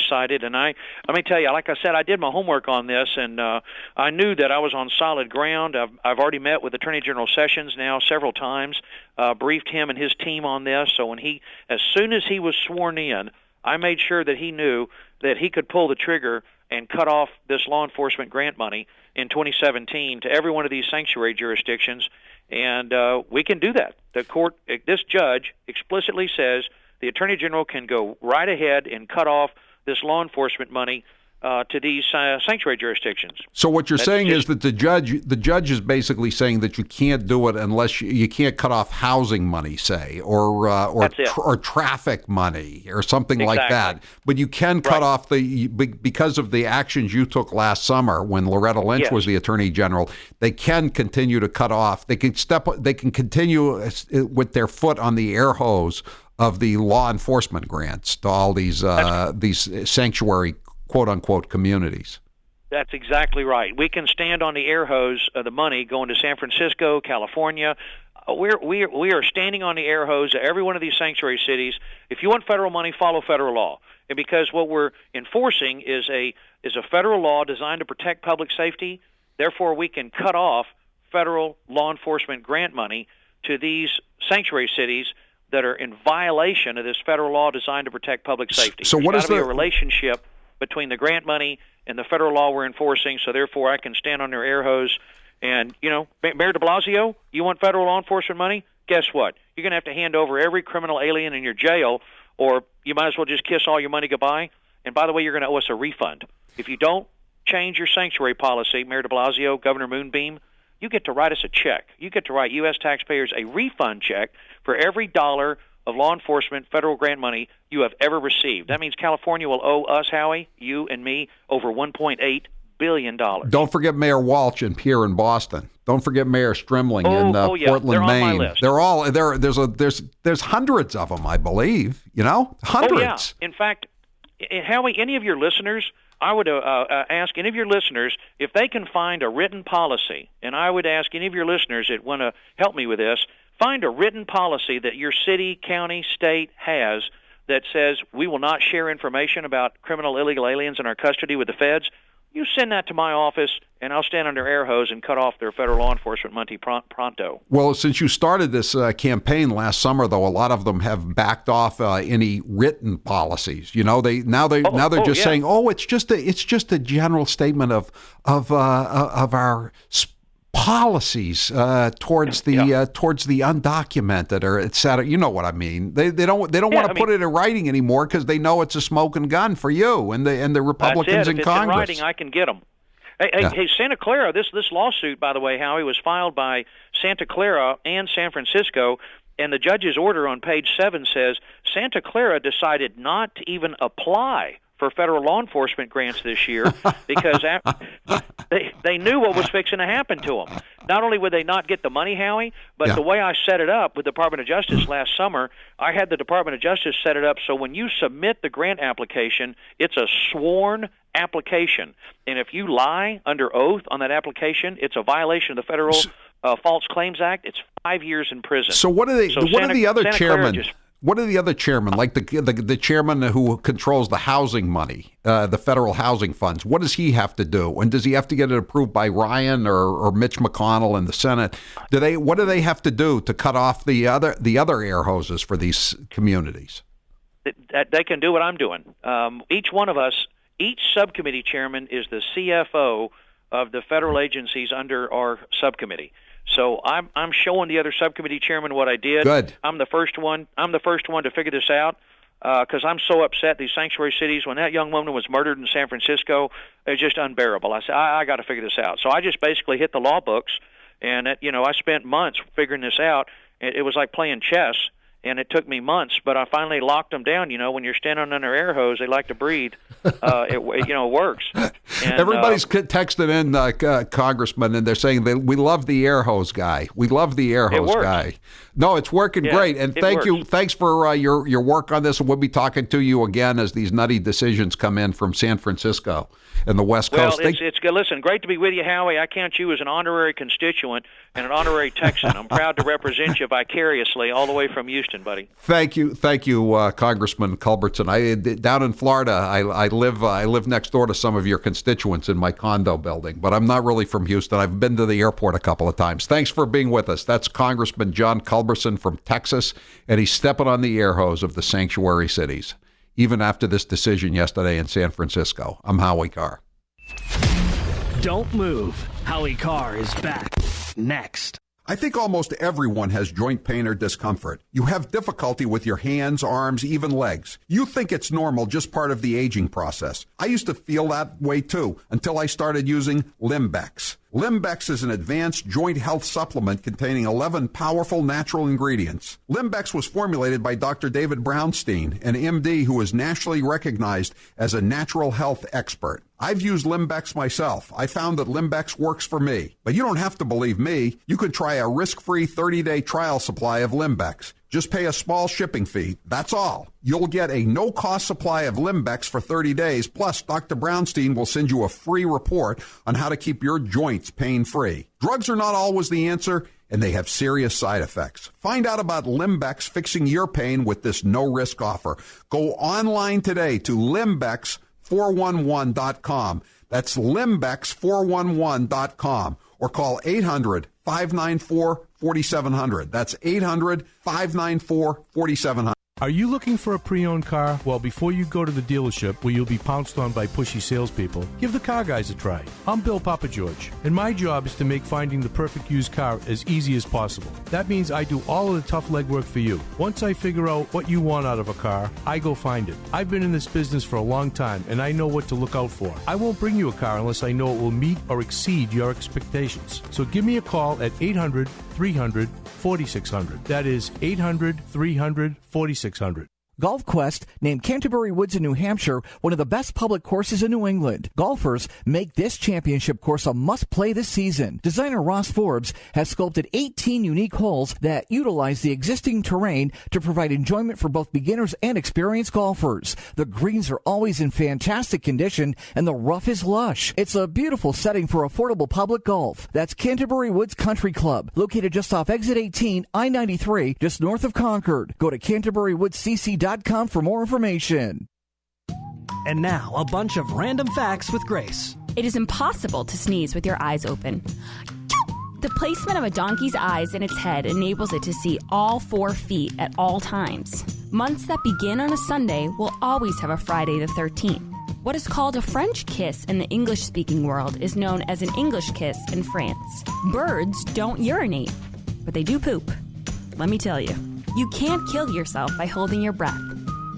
cited, and let me tell you, like I said, I did my homework on this, and I knew that I was on solid ground. I've already met with Attorney General Sessions now several times, briefed him and his team on this. So as soon as he was sworn in, I made sure that he knew that he could pull the trigger and cut off this law enforcement grant money in 2017 to every one of these sanctuary jurisdictions. And we can do that. This judge explicitly says the Attorney General can go right ahead and cut off this law enforcement money to these sanctuary jurisdictions. So what you're saying is that the judge is basically saying that you can't do it unless you can't cut off housing money, say, or traffic money or something like that. But you can cut off because of the actions you took last summer when Loretta Lynch was the Attorney General. They can continue to cut off. They can continue with their foot on the air hose of the law enforcement grants to all these sanctuary quote-unquote communities. That's exactly right. We can stand on the air hose of the money going to San Francisco, California. We are standing on the air hose of every one of these sanctuary cities. If you want federal money, follow federal law. And because what we're enforcing is a federal law designed to protect public safety, therefore we can cut off federal law enforcement grant money to these sanctuary cities that are in violation of this federal law designed to protect public safety. So what is a relationship between the grant money and the federal law we're enforcing, so therefore I can stand on their air hose. And, Mayor de Blasio, you want federal law enforcement money? Guess what? You're going to have to hand over every criminal alien in your jail, or you might as well just kiss all your money goodbye. And by the way, you're going to owe us a refund. If you don't change your sanctuary policy, Mayor de Blasio, Governor Moonbeam, you get to write us a check. You get to write U.S. taxpayers a refund check for every dollar of law enforcement federal grant money you have ever received. That means California will owe us, Howie, you and me, over $1.8 billion. Don't forget Mayor Walsh and Pierre in Boston. Don't forget Mayor Strimling in Portland, they're Maine. on my list. They're all there. There's hundreds of them, I believe. Hundreds. Oh yeah. In fact, Howie, any of your listeners, I would ask any of your listeners if they can find a written policy, and I would ask any of your listeners that want to help me with this, find a written policy that your city, county, state has that says we will not share information about criminal illegal aliens in our custody with the feds. You send that to my office, and I'll stand under air hose and cut off their federal law enforcement money pronto. Well, since you started this campaign last summer, though, a lot of them have backed off any written policies. They're just saying, it's just a general statement of our policies towards the undocumented, or et cetera. You know what I mean? They don't want to put it in writing anymore because they know it's a smoking gun for you and the Republicans in If it's Congress. in writing, I can get them. Hey, Santa Clara. This lawsuit, by the way, Howie, was filed by Santa Clara and San Francisco, and the judge's order on page 7 says Santa Clara decided not to even apply for federal law enforcement grants this year because they knew what was fixing to happen to them. Not only would they not get the money, Howie, but the way I set it up with the Department of Justice last summer, I had the Department of Justice set it up so when you submit the grant application, it's a sworn application. And if you lie under oath on that application, it's a violation of the Federal False Claims Act. It's 5 years in prison. So what are the other chairmen? What are the other chairmen, like the chairman who controls the housing money, the federal housing funds? What does he have to do? And does he have to get it approved by Ryan or Mitch McConnell in the Senate? What do they have to do to cut off the other air hoses for these communities? They can do what I'm doing. Each one of us, each subcommittee chairman is the CFO of the federal agencies under our subcommittee. So I'm showing the other subcommittee chairman what I did. Good. I'm the first one to figure this out because I'm so upset. These sanctuary cities, when that young woman was murdered in San Francisco, it's just unbearable. I said I got to figure this out. So I just basically hit the law books, and I spent months figuring this out. It was like playing chess. And it took me months, but I finally locked them down. When you're standing under air hose, they like to breathe. It works. And, everybody's texting in, Congressman, and they're saying we love the air hose guy. We love the air hose guy. No, it's working great. And thanks for your work on this. And we'll be talking to you again as these nutty decisions come in from San Francisco and the West Coast. Well, it's good. Listen, great to be with you, Howie. I count you as an honorary constituent and an honorary Texan. I'm proud to represent you vicariously all the way from Houston, buddy. Thank you, Congressman Culbertson. Down in Florida, I live next door to some of your constituents in my condo building, but I'm not really from Houston. I've been to the airport a couple of times. Thanks for being with us. That's Congressman John Culbertson from Texas, and he's stepping on the air hose of the sanctuary cities, even after this decision yesterday in San Francisco. I'm Howie Carr. Don't move. Howie Carr is back next. I think almost everyone has joint pain or discomfort. You have difficulty with your hands, arms, even legs. You think it's normal, just part of the aging process. I used to feel that way too until I started using Limbex. Limbex is an advanced joint health supplement containing 11 powerful natural ingredients. Limbex was formulated by Dr. David Brownstein, an MD who is nationally recognized as a natural health expert. I've used Limbex myself. I found that Limbex works for me. But you don't have to believe me. You can try a risk-free 30-day trial supply of Limbex. Just pay a small shipping fee. That's all. You'll get a no-cost supply of Limbex for 30 days, plus Dr. Brownstein will send you a free report on how to keep your joints pain-free. Drugs are not always the answer, and they have serious side effects. Find out about Limbex fixing your pain with this no-risk offer. Go online today to Limbex411.com. That's Limbex411.com. Or call 800-594-4700. That's 800-594-4700. Are you looking for a pre-owned car? Well, before you go to the dealership where you'll be pounced on by pushy salespeople, give the Car Guys a try. I'm Bill Papageorge, and my job is to make finding the perfect used car as easy as possible. That means I do all of the tough legwork for you. Once I figure out what you want out of a car, I go find it. I've been in this business for a long time, and I know what to look out for. I won't bring you a car unless I know it will meet or exceed your expectations. So give me a call at 800-300-4600. That is 800-300-4600. Golf Quest named Canterbury Woods in New Hampshire one of the best public courses in New England. Golfers make this championship course a must-play this season. Designer Ross Forbes has sculpted 18 unique holes that utilize the existing terrain to provide enjoyment for both beginners and experienced golfers. The greens are always in fantastic condition, and the rough is lush. It's a beautiful setting for affordable public golf. That's Canterbury Woods Country Club, located just off Exit 18, I-93, just north of Concord. Go to CanterburyWoodsCC.com for more information. And now, a bunch of random facts with Grace. It is impossible to sneeze with your eyes open. The placement of a donkey's eyes in its head enables it to see all 4 feet at all times. Months that begin on a Sunday will always have a Friday the 13th. What is called a French kiss in the English-speaking world is known as an English kiss in France. Birds don't urinate, but they do poop. Let me tell you. You can't kill yourself by holding your breath.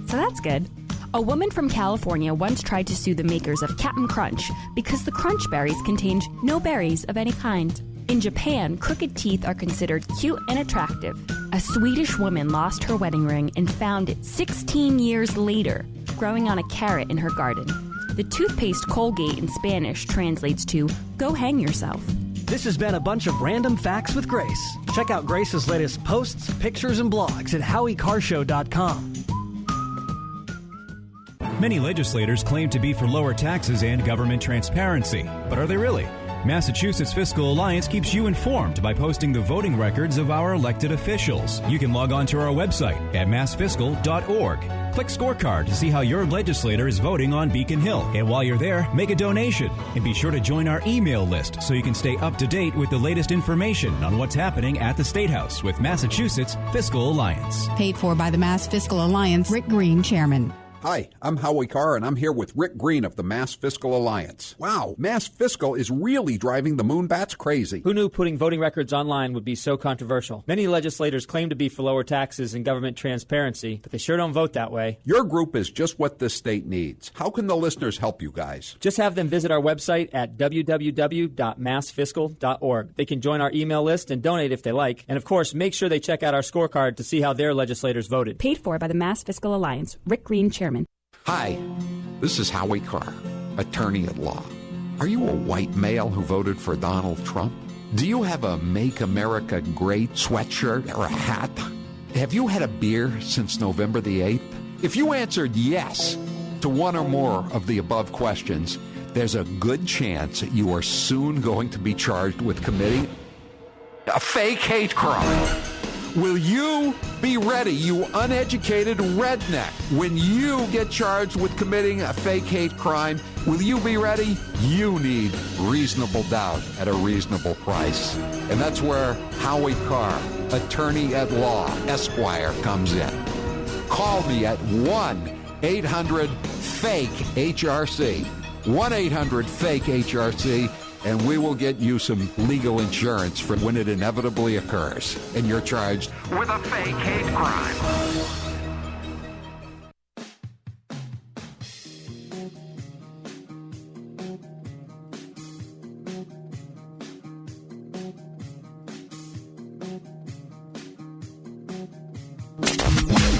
So that's good. A woman from California once tried to sue the makers of Cap'n Crunch because the Crunch berries contained no berries of any kind. In Japan, crooked teeth are considered cute and attractive. A Swedish woman lost her wedding ring and found it 16 years later, growing on a carrot in her garden. The toothpaste Colgate in Spanish translates to, "Go hang yourself." This has been a bunch of random facts with Grace. Check out Grace's latest posts, pictures, and blogs at HowieCarrshow.com. Many legislators claim to be for lower taxes and government transparency, but are they really? Massachusetts Fiscal Alliance keeps you informed by posting the voting records of our elected officials. You can log on to our website at massfiscal.org. Click Scorecard to see how your legislator is voting on Beacon Hill. And while you're there, make a donation. And be sure to join our email list so you can stay up to date with the latest information on what's happening at the State House with Massachusetts Fiscal Alliance. Paid for by the Mass Fiscal Alliance, Rick Green, Chairman. Hi, I'm Howie Carr, and I'm here with Rick Green of the Mass Fiscal Alliance. Wow, Mass Fiscal is really driving the Moonbats crazy. Who knew putting voting records online would be so controversial? Many legislators claim to be for lower taxes and government transparency, but they sure don't vote that way. Your group is just what this state needs. How can the listeners help you guys? Just have them visit our website at www.massfiscal.org. They can join our email list and donate if they like. And of course, make sure they check out our scorecard to see how their legislators voted. Paid for by the Mass Fiscal Alliance. Rick Green, Chairman. Hi, this is Howie Carr, attorney at law. Are you a white male who voted for Donald Trump? Do you have a Make America Great sweatshirt or a hat? Have you had a beer since November the 8th? If you answered yes to one or more of the above questions, there's a good chance that you are soon going to be charged with committing a fake hate crime. Will you be ready, you uneducated redneck? When you get charged with committing a fake hate crime, will you be ready? You need reasonable doubt at a reasonable price. And that's where Howie Carr, attorney at law, Esquire, comes in. Call me at 1-800-FAKE-HRC. 1-800-FAKE-HRC. And we will get you some legal insurance for when it inevitably occurs and you're charged with a fake hate crime.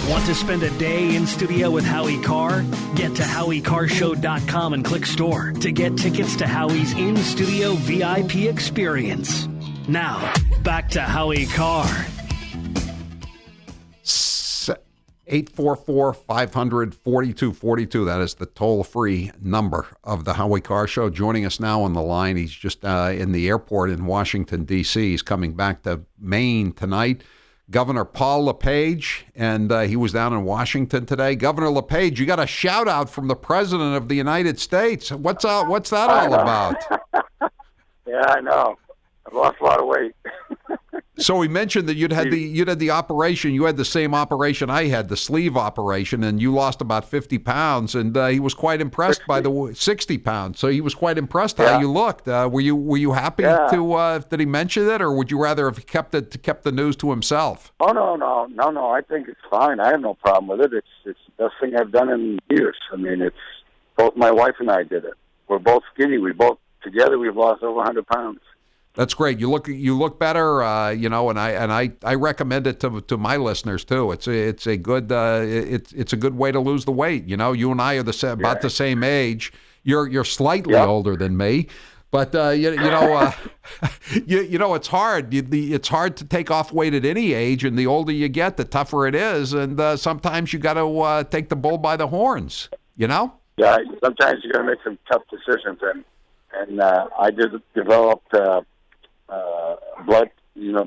Want to spend a day in studio with Howie Carr? Get to HowieCarrshow.com and click store to get tickets to Howie's in-studio VIP experience. Now, back to Howie Carr. 844-500-4242. That is the toll-free number of the Howie Carr Show. Joining us now on the line, he's just in the airport in Washington, D.C. He's coming back to Maine tonight. Governor Paul LePage, and he was down in Washington today. Governor LePage, you got a shout-out from the President of the United States. What's that all about? Yeah, I know. I've lost a lot of weight. So he mentioned that you'd had the operation. You had the same operation I had, the sleeve operation, and you lost about 50 pounds. And he was quite impressed 60 pounds. So he was quite impressed how you looked. Were you happy that he mentioned it, or would you rather have kept the news to himself? Oh no! I think it's fine. I have no problem with it. It's the best thing I've done in years. I mean, it's both my wife and I did it. We're both skinny. Together we've lost over 100 pounds. That's great. You look better, and I recommend it to my listeners too. It's a good way to lose the weight. You know, you and I are about the same age. You're slightly older than me, but it's hard. It's hard to take off weight at any age, and the older you get, the tougher it is. And sometimes you got to take the bull by the horns. You know. Yeah. Sometimes you got to make some tough decisions, and I developed.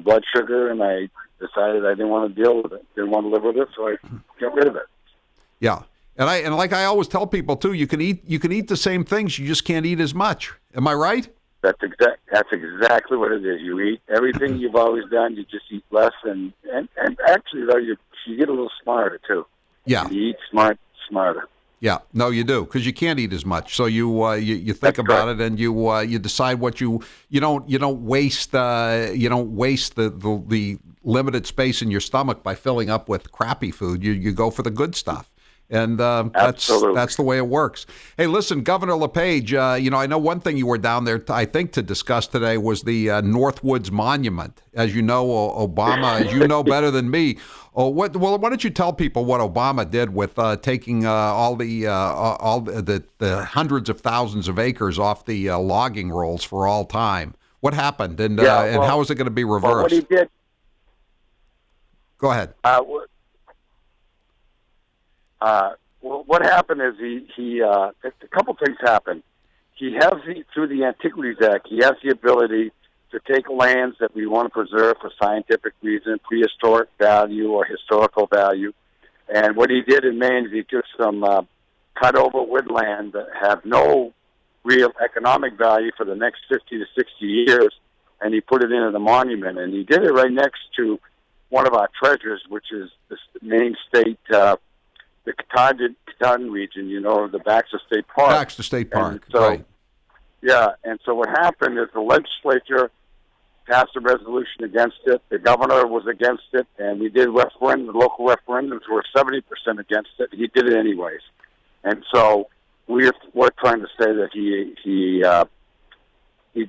Blood sugar, and I decided I didn't want to deal with it, didn't want to live with it, so I got rid of it. Yeah, and like I always tell people too, you can eat the same things, you just can't eat as much. Am I right? That's exactly what it is. You eat everything you've always done, you just eat less, and actually though you get a little smarter too. Yeah, you eat smarter. Yeah, no, you do, because you can't eat as much. So you think about it, and you decide what you don't waste the limited space in your stomach by filling up with crappy food. You go for the good stuff, and that's the way it works. Hey, listen, Governor LePage, I know one thing you were down there, I think, to discuss today was the Northwoods Monument. As you know, Obama, as you know better than me. Why don't you tell people what Obama did with taking all the hundreds of thousands of acres off the logging rolls for all time? What happened, and how is it going to be reversed? Well, what he did. Go ahead. What happened is he a couple things happened. He has through the Antiquities Act, he has the ability to take lands that we want to preserve for scientific reason, prehistoric value or historical value. And what he did in Maine is he took some cut-over woodland that have no real economic value for the next 50 to 60 years, and he put it into the monument. And he did it right next to one of our treasures, which is the Maine State, the Katahdin region, the Baxter State Park. Baxter State Park, right. Yeah, and so what happened is the legislature passed a resolution against it. The governor was against it, and we did referendums. Local referendums were 70% against it. He did it anyways, and so we're trying to say that he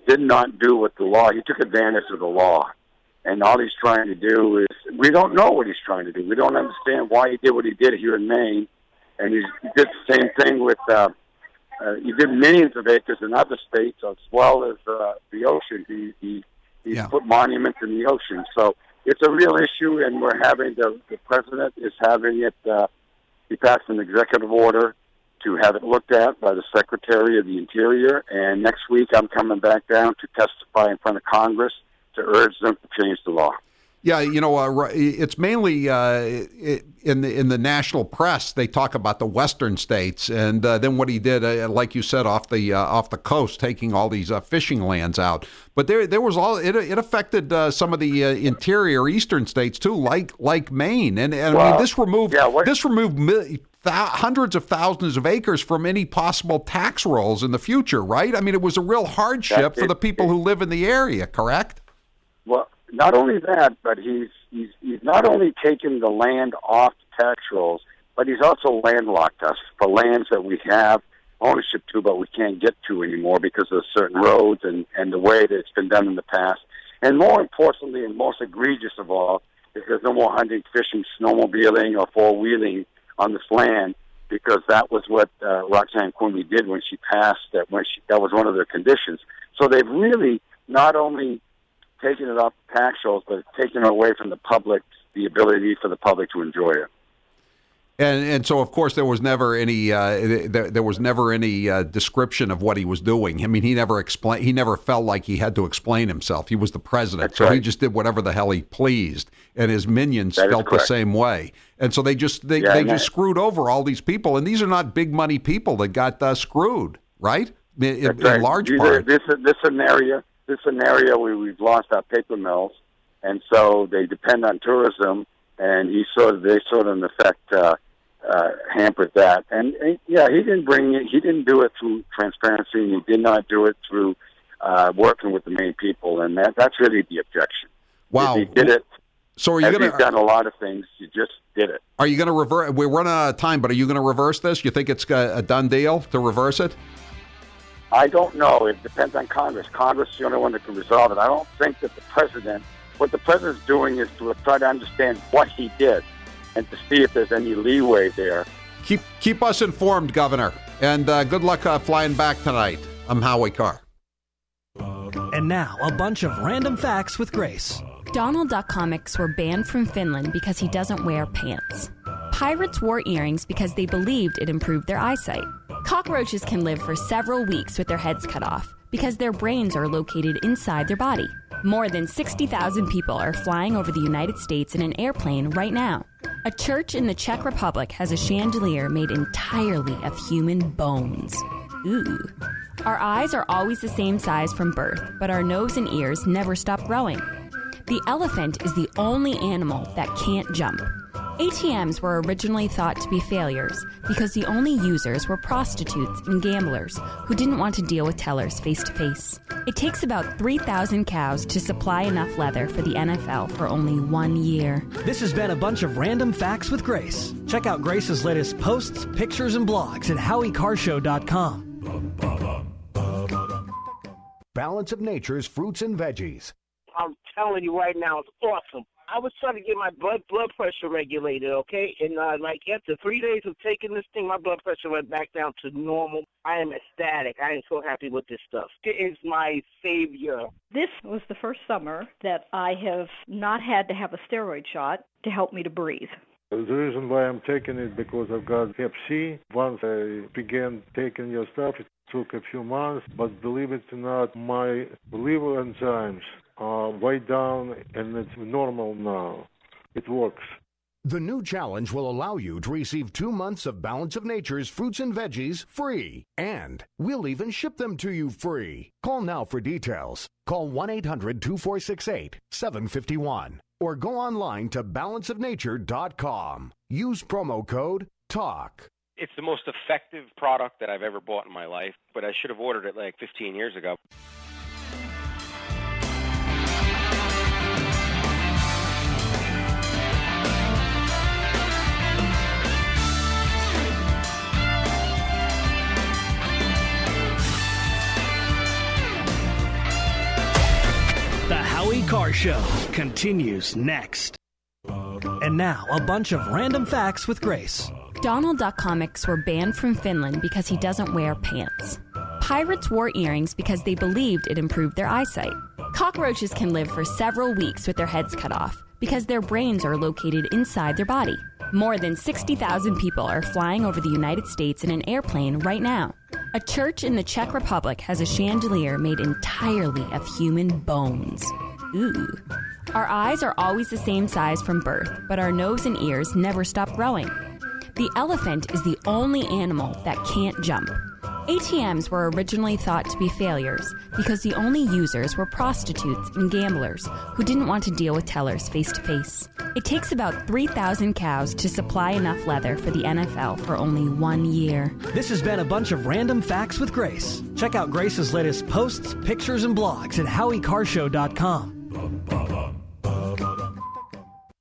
did not do what the law. He took advantage of the law, and all he's trying to do is we don't know what he's trying to do. We don't understand why he did what he did here in Maine, and he did the same thing with. He did millions of acres in other states as well as the ocean. He put monuments in the ocean. So it's a real issue, and we're having the president is having it. He passed an executive order to have it looked at by the Secretary of the Interior. And next week I'm coming back down to testify in front of Congress to urge them to change the law. Yeah, it's mainly in the national press. They talk about the western states, and then what he did, like you said, off the coast, taking all these fishing lands out. But there was it affected some of the interior eastern states too, like Maine, and I mean this removed hundreds of thousands of acres from any possible tax rolls in the future, right? I mean, it was a real hardship for the people who live in the area. Correct? Well. Not only that, but he's not only taken the land off the tax rolls, but he's also landlocked us for lands that we have ownership to, but we can't get to anymore because of certain roads and the way that it's been done in the past. And more importantly, and most egregious of all, is there's no more hunting, fishing, snowmobiling, or four-wheeling on this land, because that was what Roxanne Quimby did when she passed. That was one of their conditions. So they've really not only taking it off the tax rolls, but taking it away from the public, the ability for the public to enjoy it. And so, of course, there was never any description of what he was doing. I mean, he never explained. He never felt like he had to explain himself. He was the president, so he just did whatever the hell he pleased. And his minions felt the same way. And so they just screwed over all these people. And these are not big money people that got screwed, right? In large part. This scenario where we've lost our paper mills, and so they depend on tourism, and they sort of in effect hampered that. And yeah, he didn't do it through transparency, and he did not do it through working with the main people, and that's really the objection. Wow. If he did it, so are you he's done a lot of things, you just did it. Are you going to reverse? We're running out of time, but are you going to reverse this? You think it's a done deal to reverse it? I don't know. It depends on Congress. Congress is the only one that can resolve it. I don't think that what the president's doing is to try to understand what he did and to see if there's any leeway there. Keep us informed, Governor, and good luck flying back tonight. I'm Howie Carr. And now, a bunch of random facts with Grace. Donald Duck comics were banned from Finland because he doesn't wear pants. Pirates wore earrings because they believed it improved their eyesight. Cockroaches can live for several weeks with their heads cut off because their brains are located inside their body. More than 60,000 people are flying over the United States in an airplane right now. A church in the Czech Republic has a chandelier made entirely of human bones. Ooh. Our eyes are always the same size from birth, but our nose and ears never stop growing. The elephant is the only animal that can't jump. ATMs were originally thought to be failures because the only users were prostitutes and gamblers who didn't want to deal with tellers face to face. It takes about 3,000 cows to supply enough leather for the NFL for only 1 year. This has been a bunch of random facts with Grace. Check out Grace's latest posts, pictures, and blogs at HowieCarrshow.com. Balance of Nature's fruits and veggies. I'm telling you right now, it's awesome. I was trying to get my blood pressure regulated, okay? And like after 3 days of taking this thing, my blood pressure went back down to normal. I am ecstatic. I am so happy with this stuff. It is my savior. This was the first summer that I have not had to have a steroid shot to help me to breathe. The reason why I'm taking it because I've got Hep C. Once I began taking your stuff, it took a few months, but believe it or not, my liver enzymes are way down and it's normal now. It works. The new challenge will allow you to receive 2 months of Balance of Nature's fruits and veggies free. And we'll even ship them to you free. Call now for details. Call 1-800-246-8751 or go online to balanceofnature.com. Use promo code TALK. It's the most effective product that I've ever bought in my life, but I should have ordered it like 15 years ago. The Howie Carr Show continues next. And now, a bunch of random facts with Grace. Donald Duck comics were banned from Finland because he doesn't wear pants. Pirates wore earrings because they believed it improved their eyesight. Cockroaches can live for several weeks with their heads cut off because their brains are located inside their body. More than 60,000 people are flying over the United States in an airplane right now. A church in the Czech Republic has a chandelier made entirely of human bones. Ooh. Our eyes are always the same size from birth, but our nose and ears never stop growing. The elephant is the only animal that can't jump. ATMs were originally thought to be failures because the only users were prostitutes and gamblers who didn't want to deal with tellers face to face. It takes about 3,000 cows to supply enough leather for the NFL for only 1 year. This has been a bunch of random facts with Grace. Check out Grace's latest posts, pictures, and blogs at HowieCarrshow.com.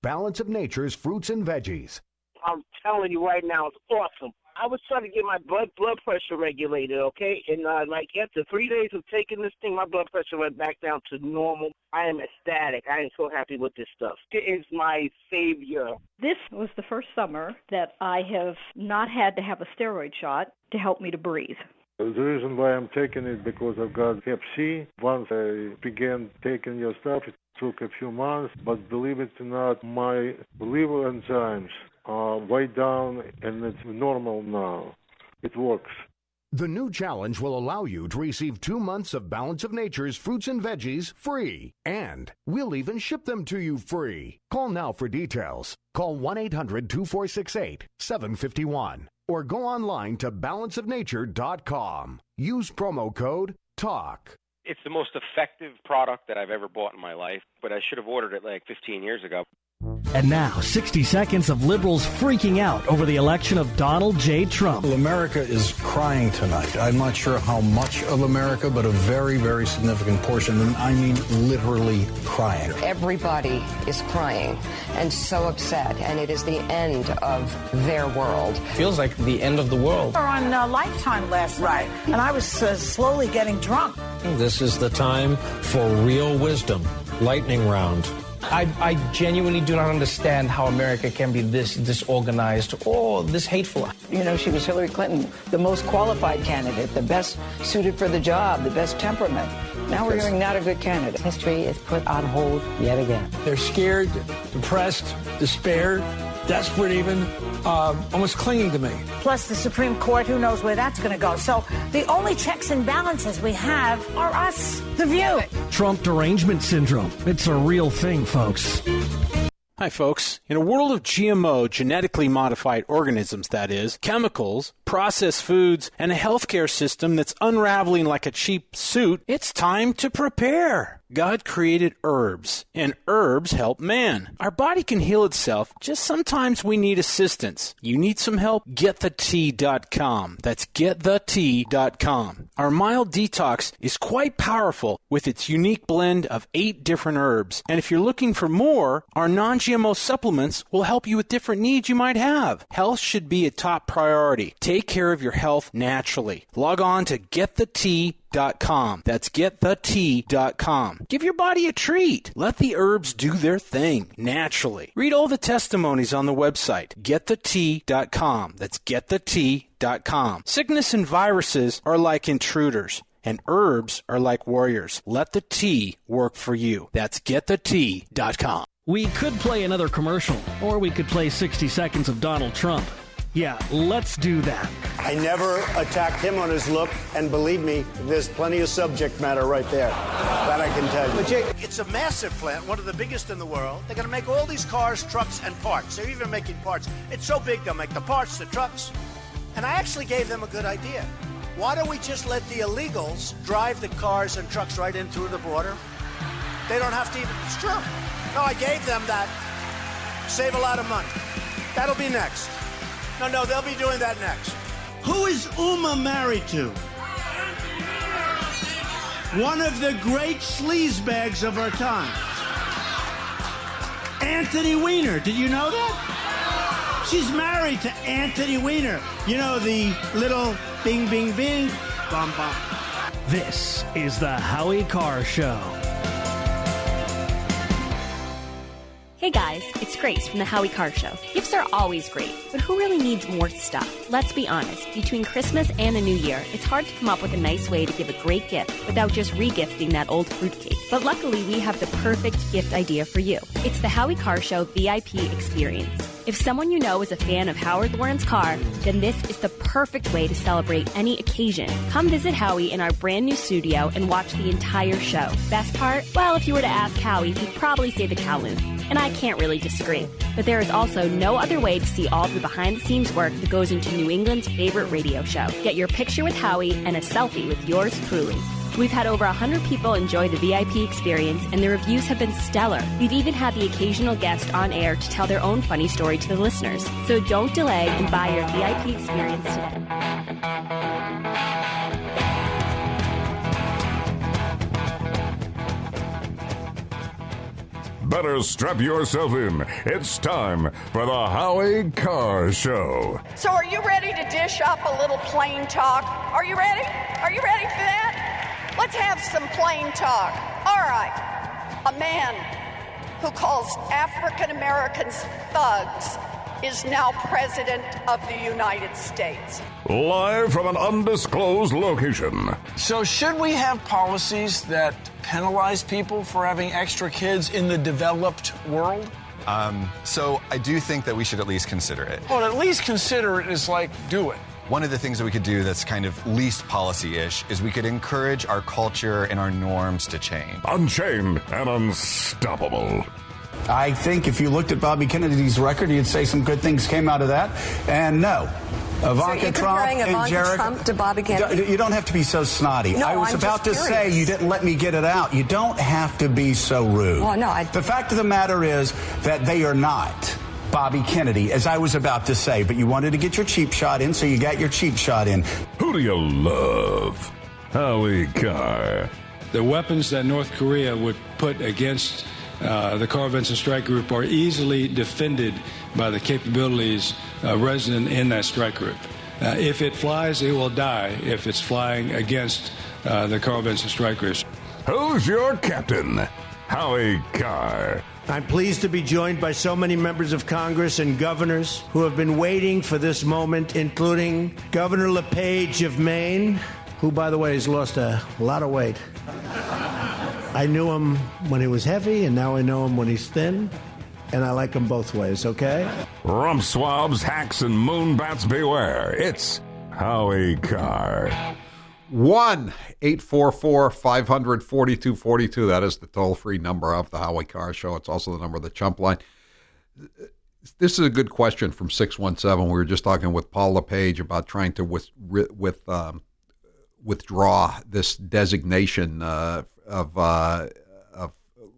Balance of Nature's fruits and veggies. I'm telling you right now, it's awesome. I was trying to get my blood pressure regulated, okay? And like after 3 days of taking this thing, my blood pressure went back down to normal. I am ecstatic. I am so happy with this stuff. It is my savior. This was the first summer that I have not had to have a steroid shot to help me to breathe. The reason why I'm taking it because I've got Hep C. Once I began taking your stuff, it took a few months, but believe it or not, my liver enzymes are way down and it's normal now. It works. The new challenge will allow you to receive 2 months of Balance of Nature's fruits and veggies free. And we'll even ship them to you free. Call now for details. Call 1-800-246-8751 or go online to balanceofnature.com. Use promo code TALK. It's the most effective product that I've ever bought in my life, but I should have ordered it like 15 years ago. And now, 60 seconds of liberals freaking out over the election of Donald J. Trump. America is crying tonight. I'm not sure how much of America, but a very, very significant portion. And I mean literally crying. Everybody is crying and so upset, and it is the end of their world. Feels like the end of the world. We were on Lifetime last night, and I was slowly getting drunk. This is the time for real wisdom. Lightning round. I genuinely do not understand how America can be this disorganized or this hateful. You know, she was Hillary Clinton, the most qualified candidate, the best suited for the job, the best temperament. Now we're hearing not a good candidate. History is put on hold yet again. They're scared, depressed, despaired, desperate even, almost clinging to me. Plus the Supreme Court, who knows where that's going to go. So the only checks and balances we have are us, the View. Trump derangement syndrome. It's a real thing, folks. Hi, folks. In a world of GMO, genetically modified organisms, that is, chemicals, processed foods, and a healthcare system that's unraveling like a cheap suit, it's time to prepare. God created herbs, and herbs help man. Our body can heal itself, just sometimes we need assistance. You need some help? GetTheTea.com. That's GetTheTea.com. Our mild detox is quite powerful with its unique blend of 8 different herbs. And if you're looking for more, our non-GMO supplements will help you with different needs you might have. Health should be a top priority. Take care of your health naturally. Log on to GetTheTea.com. That's GetTheTea.com. Give your body a treat. Let the herbs do their thing naturally. Read all the testimonies on the website, GetTheTea.com. That's GetTheTea.com. Sickness and viruses are like intruders, and herbs are like warriors. Let the tea work for you. That's GetTheTea.com. We could play another commercial, or we could play 60 seconds of Donald Trump. Yeah, let's do that. I never attacked him on his look, and believe me, there's plenty of subject matter right there. That I can tell you. But Jake, it's a massive plant, one of the biggest in the world. They're going to make all these cars, trucks, and parts. They're even making parts. It's so big, they'll make the parts, the trucks. And I actually gave them a good idea. Why don't we just let the illegals drive the cars and trucks right in through the border? They don't have to even, it's true. No, I gave them that. Save a lot of money. That'll be next. No, they'll be doing that next. Who is Uma married to? One of the great sleazebags of our time. Anthony Weiner. Did you know that? She's married to Anthony Weiner. You know, the little bing, bing, bing, bum, bum. This is the Howie Carr Show. Hey guys, it's Grace from the Howie Carr Show. Gifts are always great, but who really needs more stuff? Let's be honest, between Christmas and the New Year, it's hard to come up with a nice way to give a great gift without just regifting that old fruitcake. But luckily, we have the perfect gift idea for you. It's the Howie Carr Show VIP experience. If someone you know is a fan of Howard Lauren's car, then this is the perfect way to celebrate any occasion. Come visit Howie in our brand new studio and watch the entire show. Best part? Well, if you were to ask Howie, he'd probably say the Kowloon. And I can't really disagree. But there is also no other way to see all the behind-the-scenes work that goes into New England's favorite radio show. Get your picture with Howie and a selfie with yours truly. We've had over 100 people enjoy the VIP experience, and the reviews have been stellar. We've even had the occasional guest on air to tell their own funny story to the listeners. So don't delay and buy your VIP experience today. Better strap yourself in. It's time for the Howie Carr Show. So are you ready to dish up a little plain talk? Are you ready? Are you ready for that? Let's have some plain talk. All right. A man who calls African Americans thugs is now president of the United States. Live from an undisclosed location. So should we have policies that penalize people for having extra kids in the developed world? So I do think that we should at least consider it. Well, at least consider it is like do it. One of the things that we could do that's kind of least policy-ish is we could encourage our culture and our norms to change. Unchained and unstoppable. I think if you looked at Bobby Kennedy's record, you'd say some good things came out of that. And no, Ivanka you're Trump comparing and Ivanka Jared. Trump to Bobby Kennedy? You don't have to be so snotty. No, I was I'm about to just say, curious. you didn't let me get it out. You don't have to be so rude. Well, no, The fact of the matter is that they are not Bobby Kennedy, as I was about to say, but you wanted to get your cheap shot in, so you got your cheap shot in. Who do you love? Howie Carr. The weapons that North Korea would put against the Carr Vinson strike group are easily defended by the capabilities resident in that strike group. If it flies, it will die if it's flying against the Carl Vinson strike group. Who's your captain? Howie Carr. I'm pleased to be joined by so many members of Congress and governors who have been waiting for this moment, including Governor LePage of Maine, who, by the way, has lost a lot of weight. I knew him when he was heavy, and now I know him when he's thin, and I like him both ways, okay? Rump swabs, hacks, and moonbats beware. It's Howie Carr. 1-844-500-4242. That is the toll-free number of the Howie Carr Show. It's also the number of the Chump Line. This is a good question from 617. We were just talking with Paul LePage about trying to withdraw this designation of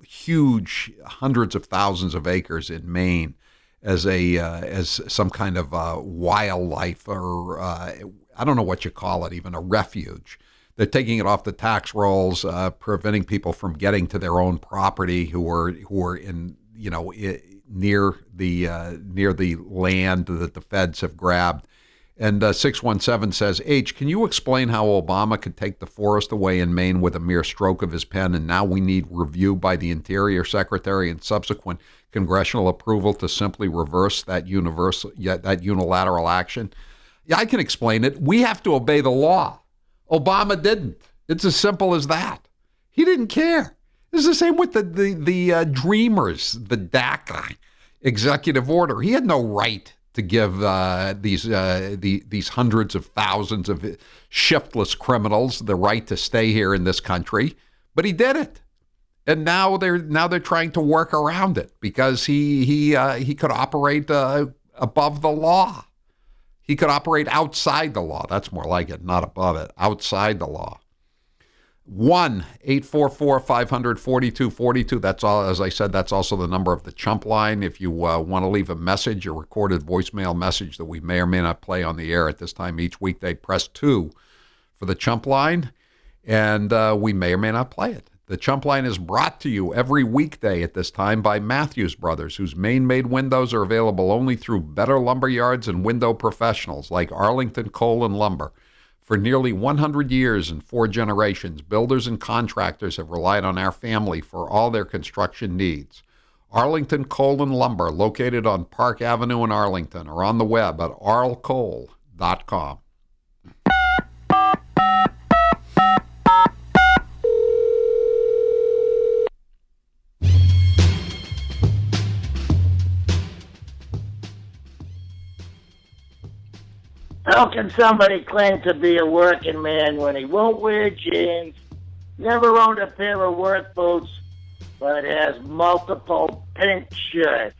huge hundreds of thousands of acres in Maine as some kind of wildlife or I don't know what you call it, even a refuge. They're taking it off the tax rolls, preventing people from getting to their own property who are in near the land that the feds have grabbed. And 617 says, H, can you explain how Obama could take the forest away in Maine with a mere stroke of his pen, and now we need review by the Interior Secretary and subsequent congressional approval to simply reverse that unilateral action? Yeah, I can explain it. We have to obey the law. Obama didn't. It's as simple as that. He didn't care. It's the same with the Dreamers, the DACA executive order. He had no right to give these hundreds of thousands of shiftless criminals the right to stay here in this country, but he did it, and now they're trying to work around it because he could operate above the law. He could operate outside the law. That's more like it, not above it, outside the law. 1-844-500-4242. That's all. As I said, that's also the number of the Chump Line. If you want to leave a message, a recorded voicemail message that we may or may not play on the air at this time each weekday, press 2 for the Chump Line, and we may or may not play it. The Chump Line is brought to you every weekday at this time by Matthews Brothers, whose Maine-made windows are available only through better lumber yards and window professionals like Arlington Coal and Lumber. For nearly 100 years and 4 generations, builders and contractors have relied on our family for all their construction needs. Arlington Coal and Lumber, located on Park Avenue in Arlington, or on the web at arlcoal.com. How can somebody claim to be a working man when he won't wear jeans, never owned a pair of work boots, but has multiple pink shirts?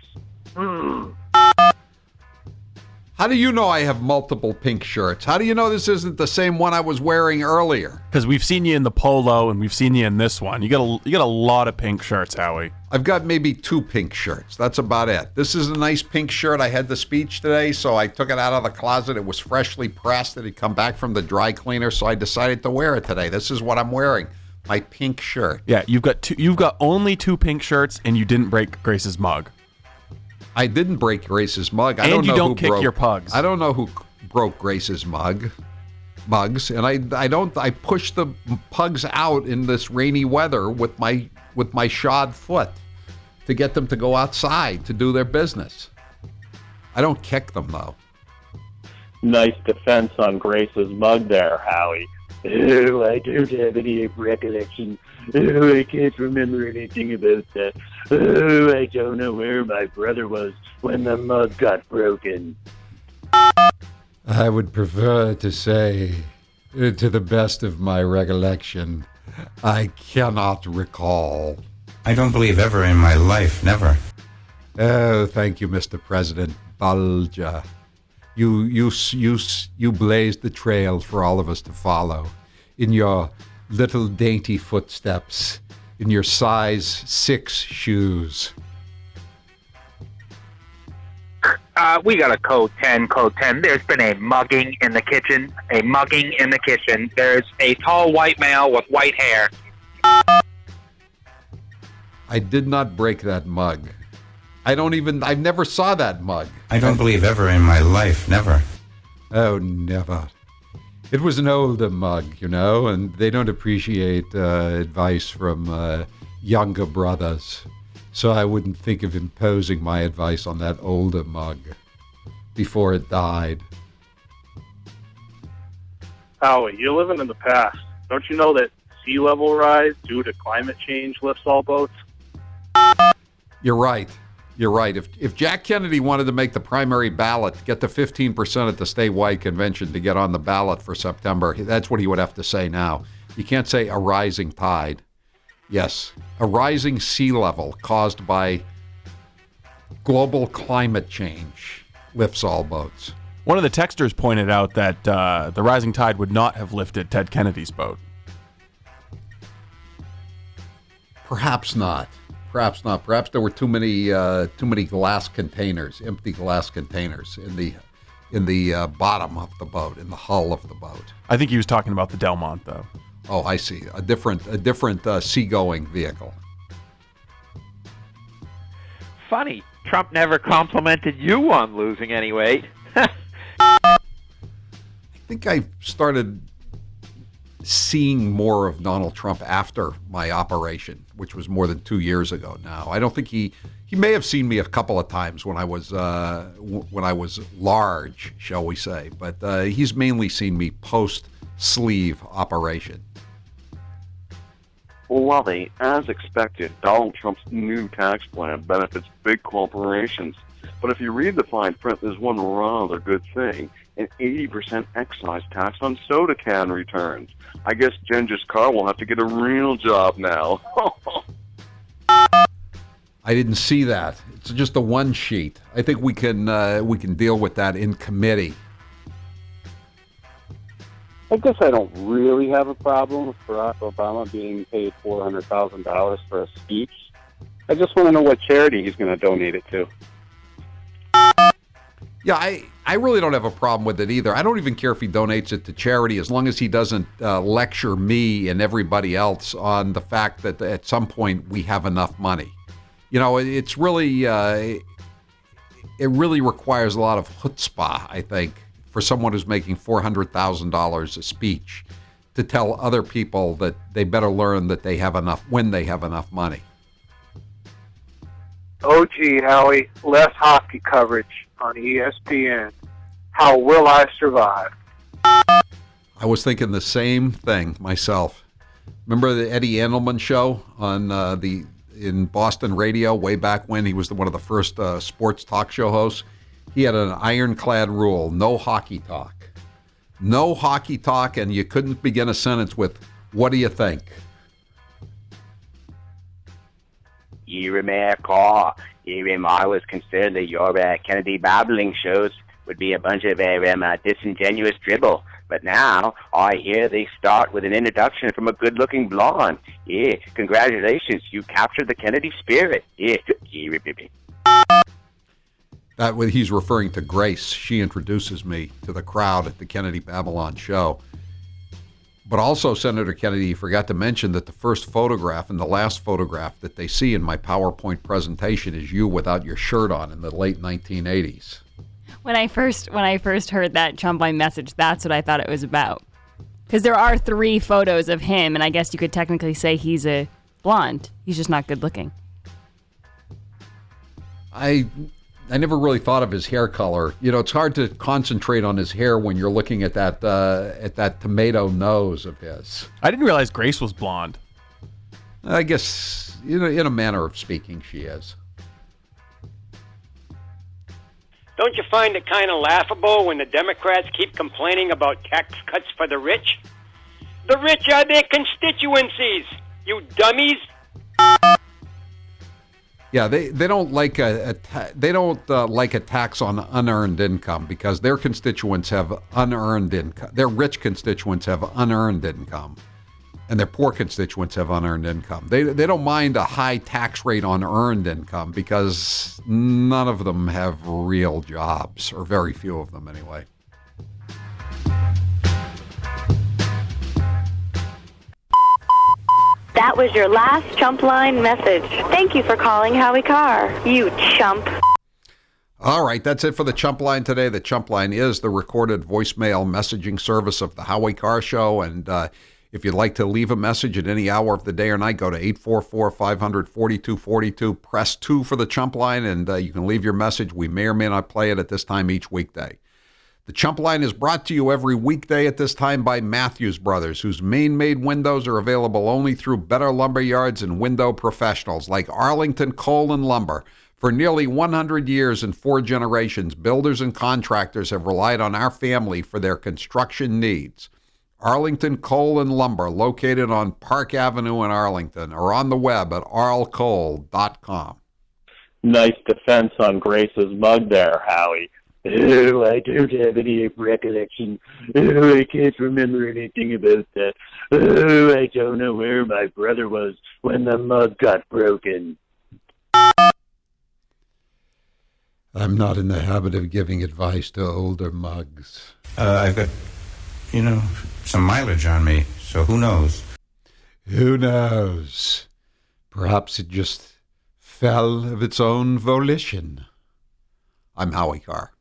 How do you know I have multiple pink shirts? How do you know this isn't the same one I was wearing earlier? Because we've seen you in the polo and we've seen you in this one. You got a lot of pink shirts, Howie. I've got maybe 2 pink shirts. That's about it. This is a nice pink shirt. I had the speech today, so I took it out of the closet. It was freshly pressed. It had come back from the dry cleaner, so I decided to wear it today. This is what I'm wearing, my pink shirt. Yeah, you've got only 2 pink shirts, and you didn't break Grace's mug. I didn't break Grace's mug. And you don't kick your pugs. I don't know who broke Grace's mugs, and I push the pugs out in this rainy weather with my shod foot to get them to go outside to do their business. I don't kick them though. Nice defense on Grace's mug there, Howie. Oh, I don't have any recollection. Oh, I can't remember anything about that. Oh, I don't know where my brother was when the mug got broken. I would prefer to say, to the best of my recollection, I cannot recall. I don't believe ever in my life, never. Oh, thank you, Mr. President Bulger. You blazed the trail for all of us to follow in your little dainty footsteps, in your size 6 shoes. We got a code 10. There's been a mugging in the kitchen. There's a tall white male with white hair. I did not break that mug. I never saw that mug. I don't believe ever in my life, never. Oh, never. It was an older mug, and they don't appreciate advice from younger brothers. So I wouldn't think of imposing my advice on that older mug before it died. Howie, you're living in the past. Don't you know that sea level rise due to climate change lifts all boats? You're right. If Jack Kennedy wanted to make the primary ballot, get the 15% at the statewide convention to get on the ballot for September, that's what he would have to say now. You can't say a rising tide. Yes, a rising sea level caused by global climate change lifts all boats. One of the texters pointed out that the rising tide would not have lifted Ted Kennedy's boat. Perhaps not. Perhaps there were too many glass containers, empty glass containers in the bottom of the boat, in the hull of the boat. I think he was talking about the Delmont, though. Oh, I see. A different seagoing vehicle. Funny, Trump never complimented you on losing any weight. I think I started seeing more of Donald Trump after my operation, which was more than 2 years ago now. I don't think he may have seen me a couple of times when I was large, shall we say, but he's mainly seen me post-sleeve operation. Well, Lovey, as expected, Donald Trump's new tax plan benefits big corporations. But if you read the fine print, there's one rather good thing, an 80% excise tax on soda can returns. I guess Genghis Carr will have to get a real job now. I didn't see that. It's just a one sheet. I think we can deal with that in committee. I guess I don't really have a problem with Barack Obama being paid $400,000 for a speech. I just want to know what charity he's going to donate it to. Yeah, I really don't have a problem with it either. I don't even care if he donates it to charity as long as he doesn't lecture me and everybody else on the fact that at some point we have enough money. It's really, it really requires a lot of chutzpah, I think, for someone who's making $400,000 a speech to tell other people that they better learn that they have enough when they have enough money. Oh, gee, Howie, less hockey coverage on ESPN. How will I survive? I was thinking the same thing myself. Remember the Eddie Andelman show on in Boston radio way back when? He was one of the first sports talk show hosts. He had an ironclad rule: no hockey talk. No hockey talk, and you couldn't begin a sentence with, "What do you think?" I always considered that your Kennedy babbling shows would be a bunch of disingenuous dribble. But now I hear they start with an introduction from a good-looking blonde. Yeah, congratulations, you captured the Kennedy spirit. Yeah. That he's referring to Grace. She introduces me to the crowd at the Kennedy Babylon show. But also, Senator Kennedy, you forgot to mention that the first photograph and the last photograph that they see in my PowerPoint presentation is you without your shirt on in the late 1980s. When I first heard that Trump line message, that's what I thought it was about. Because there are 3 photos of him, and I guess you could technically say he's a blonde. He's just not good looking. I never really thought of his hair color. It's hard to concentrate on his hair when you're looking at that tomato nose of his. I didn't realize Grace was blonde. I guess, in a manner of speaking, she is. Don't you find it kind of laughable when the Democrats keep complaining about tax cuts for the rich? The rich are their constituencies, you dummies. Yeah, they don't like like a tax on unearned income because their constituents have unearned income. Their rich constituents have unearned income, and their poor constituents have unearned income. They don't mind a high tax rate on earned income because none of them have real jobs, or very few of them anyway. That was your last chump line message. Thank you for calling Howie Carr, you chump. All right, that's it for the Chump Line today. The Chump Line is the recorded voicemail messaging service of the Howie Carr Show. And if you'd like to leave a message at any hour of the day or night, go to 844-500-4242, press 2 for the Chump Line, and you can leave your message. We may or may not play it at this time each weekday. The Chump Line is brought to you every weekday at this time by Matthews Brothers, whose Maine-made windows are available only through better lumber yards and window professionals like Arlington Coal and Lumber. For nearly 100 years and 4 generations, builders and contractors have relied on our family for their construction needs. Arlington Coal and Lumber, located on Park Avenue in Arlington, or on the web at arlcoal.com. Nice defense on Grace's mug there, Howie. Oh, I don't have any recollection. Oh, I can't remember anything about that. Oh, I don't know where my brother was when the mug got broken. I'm not in the habit of giving advice to older mugs. I've got, some mileage on me, so who knows? Who knows? Perhaps it just fell of its own volition. I'm Howie Carr.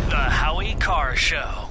The Howie Carr Show.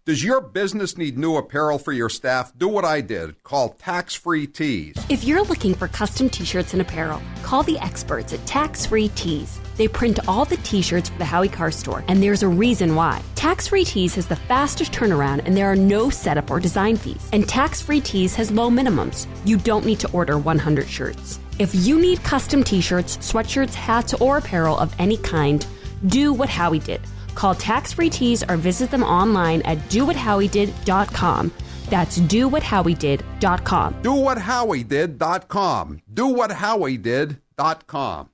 Does your business need new apparel for your staff? Do what I did. Call Tax Free Tees. If you're looking for custom t-shirts and apparel, call the experts at Tax Free Tees. They print all the t-shirts for the Howie Carr store, and there's a reason why. Tax Free Tees has the fastest turnaround, and there are no setup or design fees. And Tax Free Tees has low minimums. You don't need to order 100 shirts. If you need custom t-shirts, sweatshirts, hats, or apparel of any kind, do what Howie did. Call Tax Free Tees or visit them online at dowhathowiedid.com. That's dowhathowiedid.com. Dowhathowiedid.com. Dowhathowiedid.com.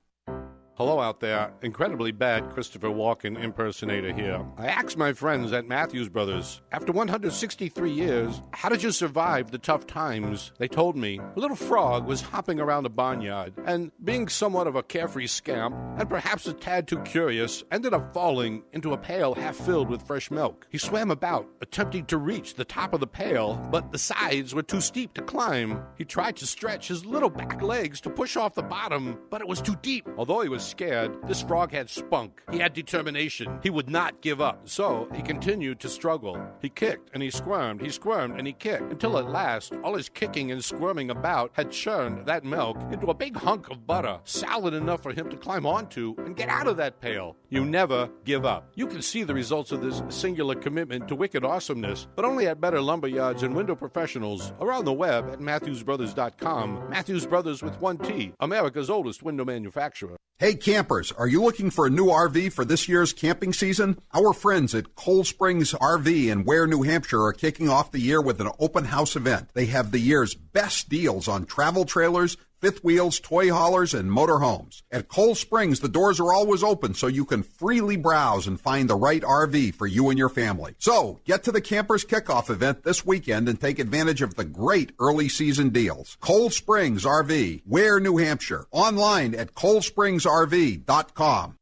Hello out there. Incredibly bad Christopher Walken impersonator here. I asked my friends at Matthews Brothers, after 163 years, how did you survive the tough times? They told me a little frog was hopping around a barnyard and, being somewhat of a carefree scamp and perhaps a tad too curious, ended up falling into a pail half filled with fresh milk. He swam about, attempting to reach the top of the pail, but the sides were too steep to climb. He tried to stretch his little back legs to push off the bottom, but it was too deep. Although he was scared, this frog had spunk. He had determination. He would not give up. So he continued to struggle. He kicked and he squirmed and he kicked, until at last all his kicking and squirming about had churned that milk into a big hunk of butter, solid enough for him to climb onto and get out of that pail. You never give up. You can see the results of this singular commitment to wicked awesomeness, but only at better lumber yards and window professionals, or on the web at MatthewsBrothers.com. Matthews Brothers with 1 T, America's oldest window manufacturer. Hey campers, are you looking for a new RV for this year's camping season? Our friends at Cold Springs RV in Ware, New Hampshire are kicking off the year with an open house event. They have the year's best deals on travel trailers, fifth wheels, toy haulers, and motorhomes. At Cold Springs, the doors are always open so you can freely browse and find the right RV for you and your family. So, get to the Campers Kickoff event this weekend and take advantage of the great early season deals. Cold Springs RV, Ware, New Hampshire. Online at coldspringsrv.com.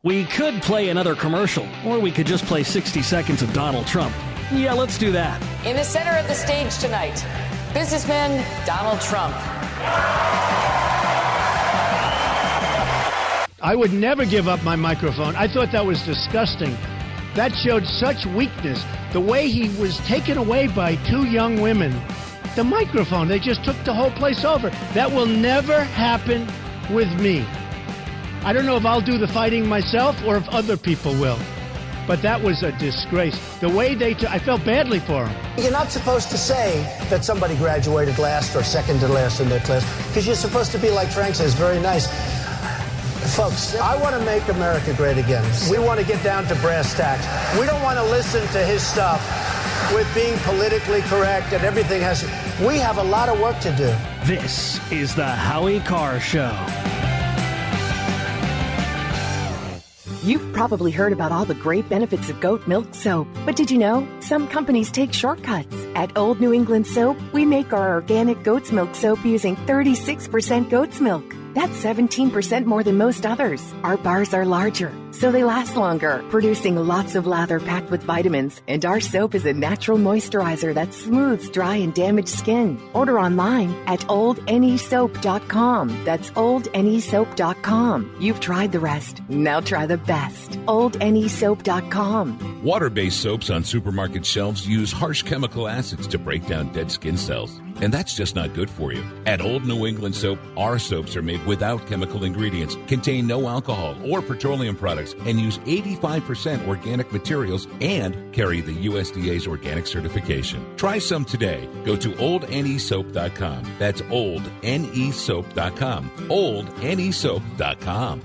We could play another commercial, or we could just play 60 seconds of Donald Trump. Yeah, let's do that. In the center of the stage tonight, businessman Donald Trump. I would never give up my microphone. I thought that was disgusting. That showed such weakness. The way he was taken away by 2 young women. The microphone, they just took the whole place over. That will never happen with me. I don't know if I'll do the fighting myself or if other people will. But that was a disgrace. The way I felt badly for him. You're not supposed to say that somebody graduated last or second to last in their class, because you're supposed to be, like Frank says, very nice. Folks, I want to make America great again. We want to get down to brass tacks. We don't want to listen to his stuff with being politically correct and everything has... We have a lot of work to do. This is the Howie Carr Show. You've probably heard about all the great benefits of goat milk soap, but did you know some companies take shortcuts? At Old New England Soap, we make our organic goat's milk soap using 36% goat's milk. That's 17% more than most others. Our bars are larger, so they last longer, producing lots of lather packed with vitamins. And our soap is a natural moisturizer that smooths dry and damaged skin. Order online at oldnesoap.com. That's oldnesoap.com. You've tried the rest. Now try the best. oldnesoap.com. Water-based soaps on supermarket shelves use harsh chemical acids to break down dead skin cells. And that's just not good for you. At Old New England Soap, our soaps are made without chemical ingredients, contain no alcohol or petroleum products, and use 85% organic materials and carry the USDA's organic certification. Try some today. Go to oldnesoap.com. That's oldnesoap.com. oldnesoap.com.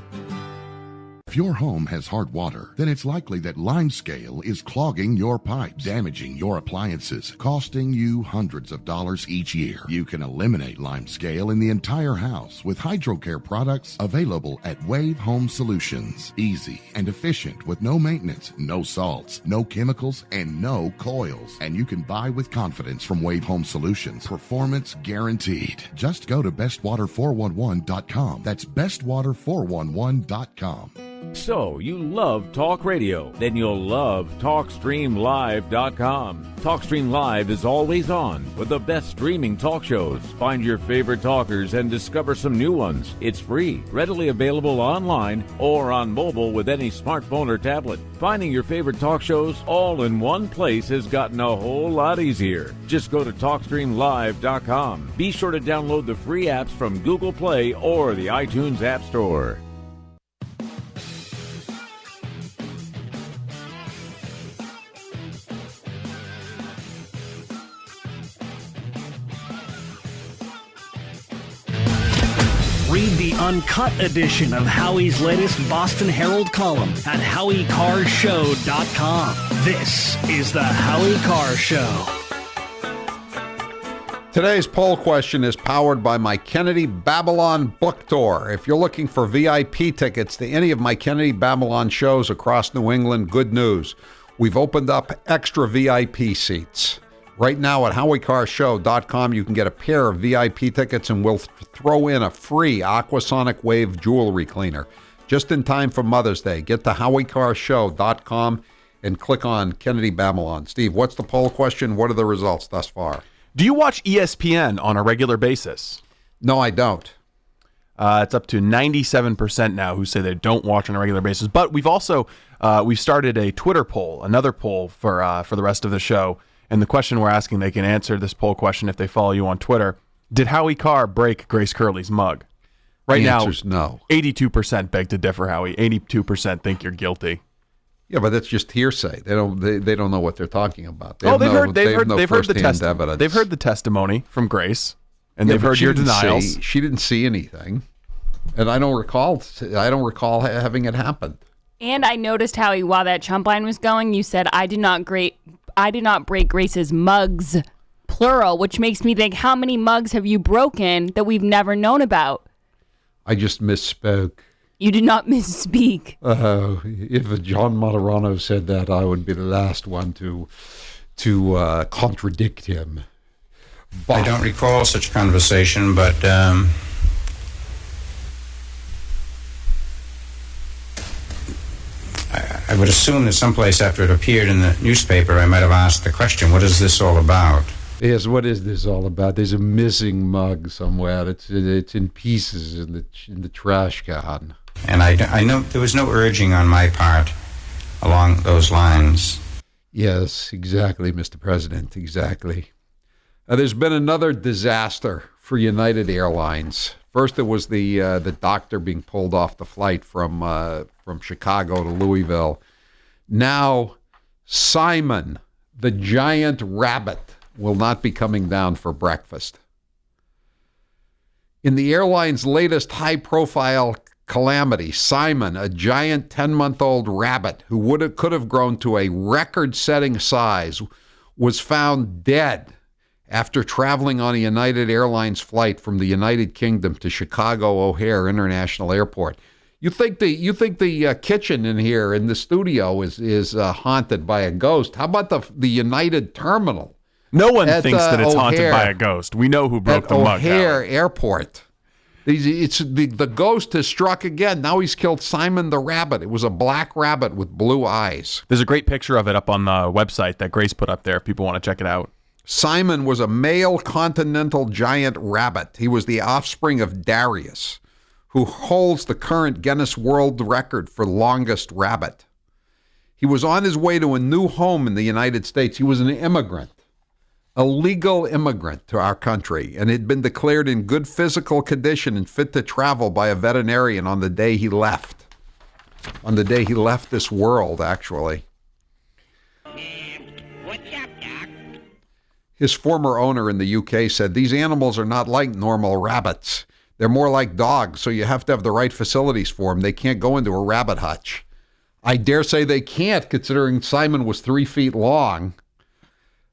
If your home has hard water, then it's likely that limescale is clogging your pipes, damaging your appliances, costing you hundreds of dollars each year. You can eliminate limescale in the entire house with HydroCare products available at Wave Home Solutions. Easy and efficient with no maintenance, no salts, no chemicals, and no coils. And you can buy with confidence from Wave Home Solutions. Performance guaranteed. Just go to bestwater411.com. That's bestwater411.com. So, you love talk radio? Then you'll love TalkStreamLive.com. TalkStream Live is always on with the best streaming talk shows. Find your favorite talkers and discover some new ones. It's free, readily available online or on mobile with any smartphone or tablet. Finding your favorite talk shows all in one place has gotten a whole lot easier. Just go to TalkStreamLive.com. Be sure to download the free apps from Google Play or the iTunes App Store. Read the uncut edition of Howie's latest Boston Herald column at HowieCarrShow.com. This is the Howie Carr Show. Today's poll question is powered by my Kennedy Babylon book tour. If you're looking for VIP tickets to any of my Kennedy Babylon shows across New England, good news. We've opened up extra VIP seats. Right now at HowieCarrShow.com, you can get a pair of VIP tickets and we'll throw in a free Aquasonic Wave jewelry cleaner. Just in time for Mother's Day. Get to HowieCarrShow.com and click on Kennedy Babylon. Steve, what's the poll question? What are the results thus far? Do you watch ESPN on a regular basis? No, I don't. It's up to 97% now who say they don't watch on a regular basis. But we've also we've started a Twitter poll, another poll for the rest of the show. And the question we're asking, they can answer this poll question if they follow you on Twitter. Did Howie Carr break Grace Curley's mug? Right now, the answer's no. 82% beg to differ, Howie. 82% think you're guilty. Yeah, but that's just hearsay. They don't know what they're talking about. They've heard the testimony from Grace, and they've heard your denials. She didn't see anything, and I don't recall having it happen. And I noticed, Howie, while that chump line was going, you said I did not break Grace's mugs, plural, which makes me think, how many mugs have you broken that we've never known about? I just misspoke. You did not misspeak. If John Martorano said that, I would be the last one to contradict him. But I don't recall such conversation, but I would assume that someplace after it appeared in the newspaper, I might have asked the question, what is this all about? Yes, what is this all about? There's a missing mug somewhere. It's in pieces in the trash can. And I know there was no urging on my part along those lines. Yes, exactly, Mr. President, exactly. There's been another disaster for United Airlines. First, it was the doctor being pulled off the flight from Chicago to Louisville. Now, Simon, the giant rabbit, will not be coming down for breakfast. In the airline's latest high-profile calamity, Simon, a giant 10-month-old rabbit who could have grown to a record-setting size, was found dead After traveling on a United Airlines flight from the United Kingdom to Chicago O'Hare International Airport. You think the kitchen in here in the studio is haunted by a ghost? How about the United Terminal? No one thinks that it's haunted O'Hare, by a ghost. We know who broke the mug. O'Hare Airport. The ghost has struck again. Now he's killed Simon the rabbit. It was a black rabbit with blue eyes. There's a great picture of it up on the website that Grace put up there if people want to check it out. Simon was a male continental giant rabbit. He was the offspring of Darius, who holds the current Guinness World Record for longest rabbit. He was on his way to a new home in the United States. He was an immigrant, a legal immigrant to our country, and had been declared in good physical condition and fit to travel by a veterinarian on the day he left. On the day he left this world, actually. His former owner in the UK said, "These animals are not like normal rabbits. They're more like dogs, so you have to have the right facilities for them. They can't go into a rabbit hutch." I dare say they can't, considering Simon was 3 feet long.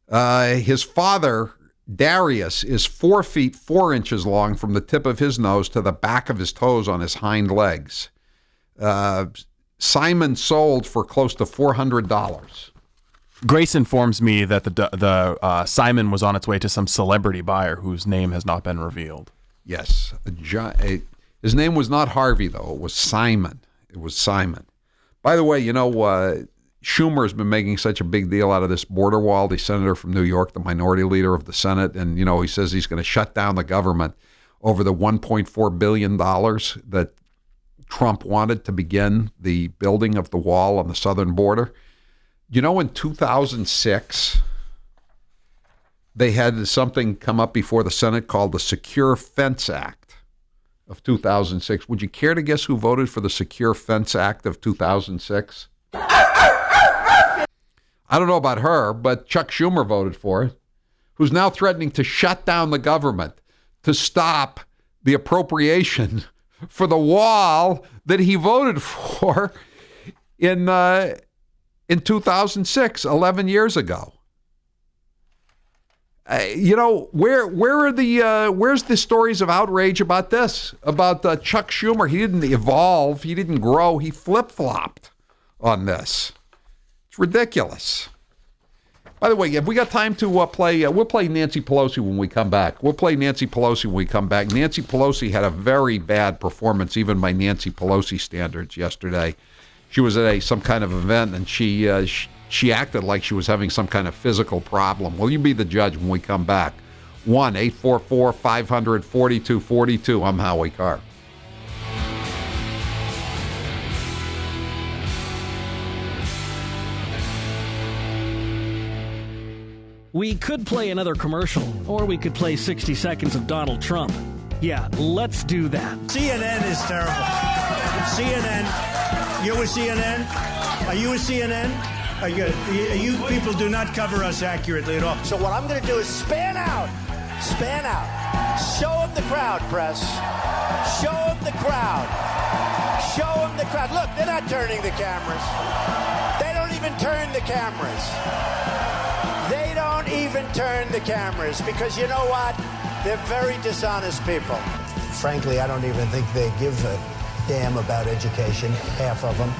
His father, Darius, is 4 feet 4 inches long from the tip of his nose to the back of his toes on his hind legs. Simon sold for close to $400. Grace informs me that the Simon was on its way to some celebrity buyer whose name has not been revealed. Yes. His name was not Harvey, though. It was Simon. It was Simon. By the way, Schumer's been making such a big deal out of this border wall, the senator from New York, the minority leader of the Senate, and, he says he's going to shut down the government over the $1.4 billion that Trump wanted to begin the building of the wall on the southern border. In 2006, they had something come up before the Senate called the Secure Fence Act of 2006. Would you care to guess who voted for the Secure Fence Act of 2006? I don't know about her, but Chuck Schumer voted for it, who's now threatening to shut down the government to stop the appropriation for the wall that he voted for in 2006, 11 years ago. Where's the stories of outrage about this? About Chuck Schumer? He didn't evolve. He didn't grow. He flip-flopped on this. It's ridiculous. By the way, have we got time to play? We'll play Nancy Pelosi when we come back. Nancy Pelosi had a very bad performance, even by Nancy Pelosi standards, yesterday. She was at some kind of event, and she acted like she was having some kind of physical problem. Will you be the judge when we come back? 1-844-500-4242. I'm Howie Carr. We could play another commercial, or we could play 60 seconds of Donald Trump. Yeah, let's do that. CNN is terrible. CNN. You're with CNN? Are you with CNN? You people do not cover us accurately at all. So what I'm going to do is span out. Show them the crowd, press. Show them the crowd. Look, they're not turning the cameras. They don't even turn the cameras. Because you know what? They're very dishonest people. Frankly, I don't even think they give a damn about education, half of them.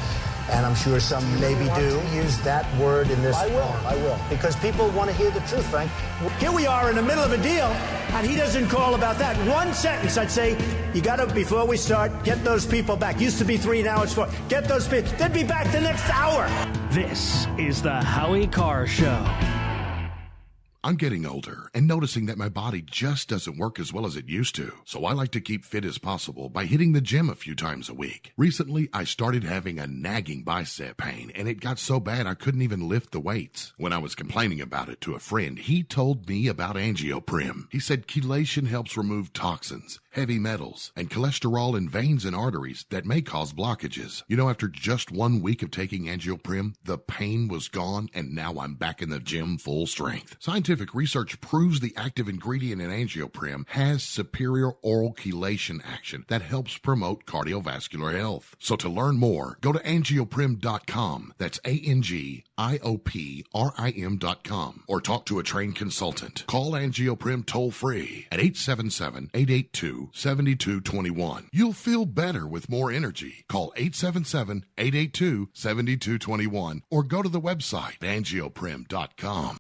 And I'm sure some maybe do. Use that word in this form. I will. Because people want to hear the truth, Frank. Here we are in the middle of a deal, and he doesn't call about that. One sentence, I'd say, you got to, before we start, get those people back. Used to be 3, now it's 4. Get those people. They'd be back the next hour. This is the Howie Carr Show. I'm getting older and noticing that my body just doesn't work as well as it used to. So I like to keep fit as possible by hitting the gym a few times a week. Recently, I started having a nagging bicep pain, and it got so bad I couldn't even lift the weights. When I was complaining about it to a friend, he told me about Angioprim. He said chelation helps remove toxins, heavy metals, and cholesterol in veins and arteries that may cause blockages. After just 1 week of taking Angioprim, the pain was gone, and now I'm back in the gym full strength. Scientific research proves the active ingredient in Angioprim has superior oral chelation action that helps promote cardiovascular health. So to learn more, go to angioprim.com. That's ANGIOPRIM.com. IOPRIM.com or talk to a trained consultant. Call AngioPrim toll free at 877-882-7221. You'll feel better with more energy. Call 877-882-7221 or go to the website angioprim.com.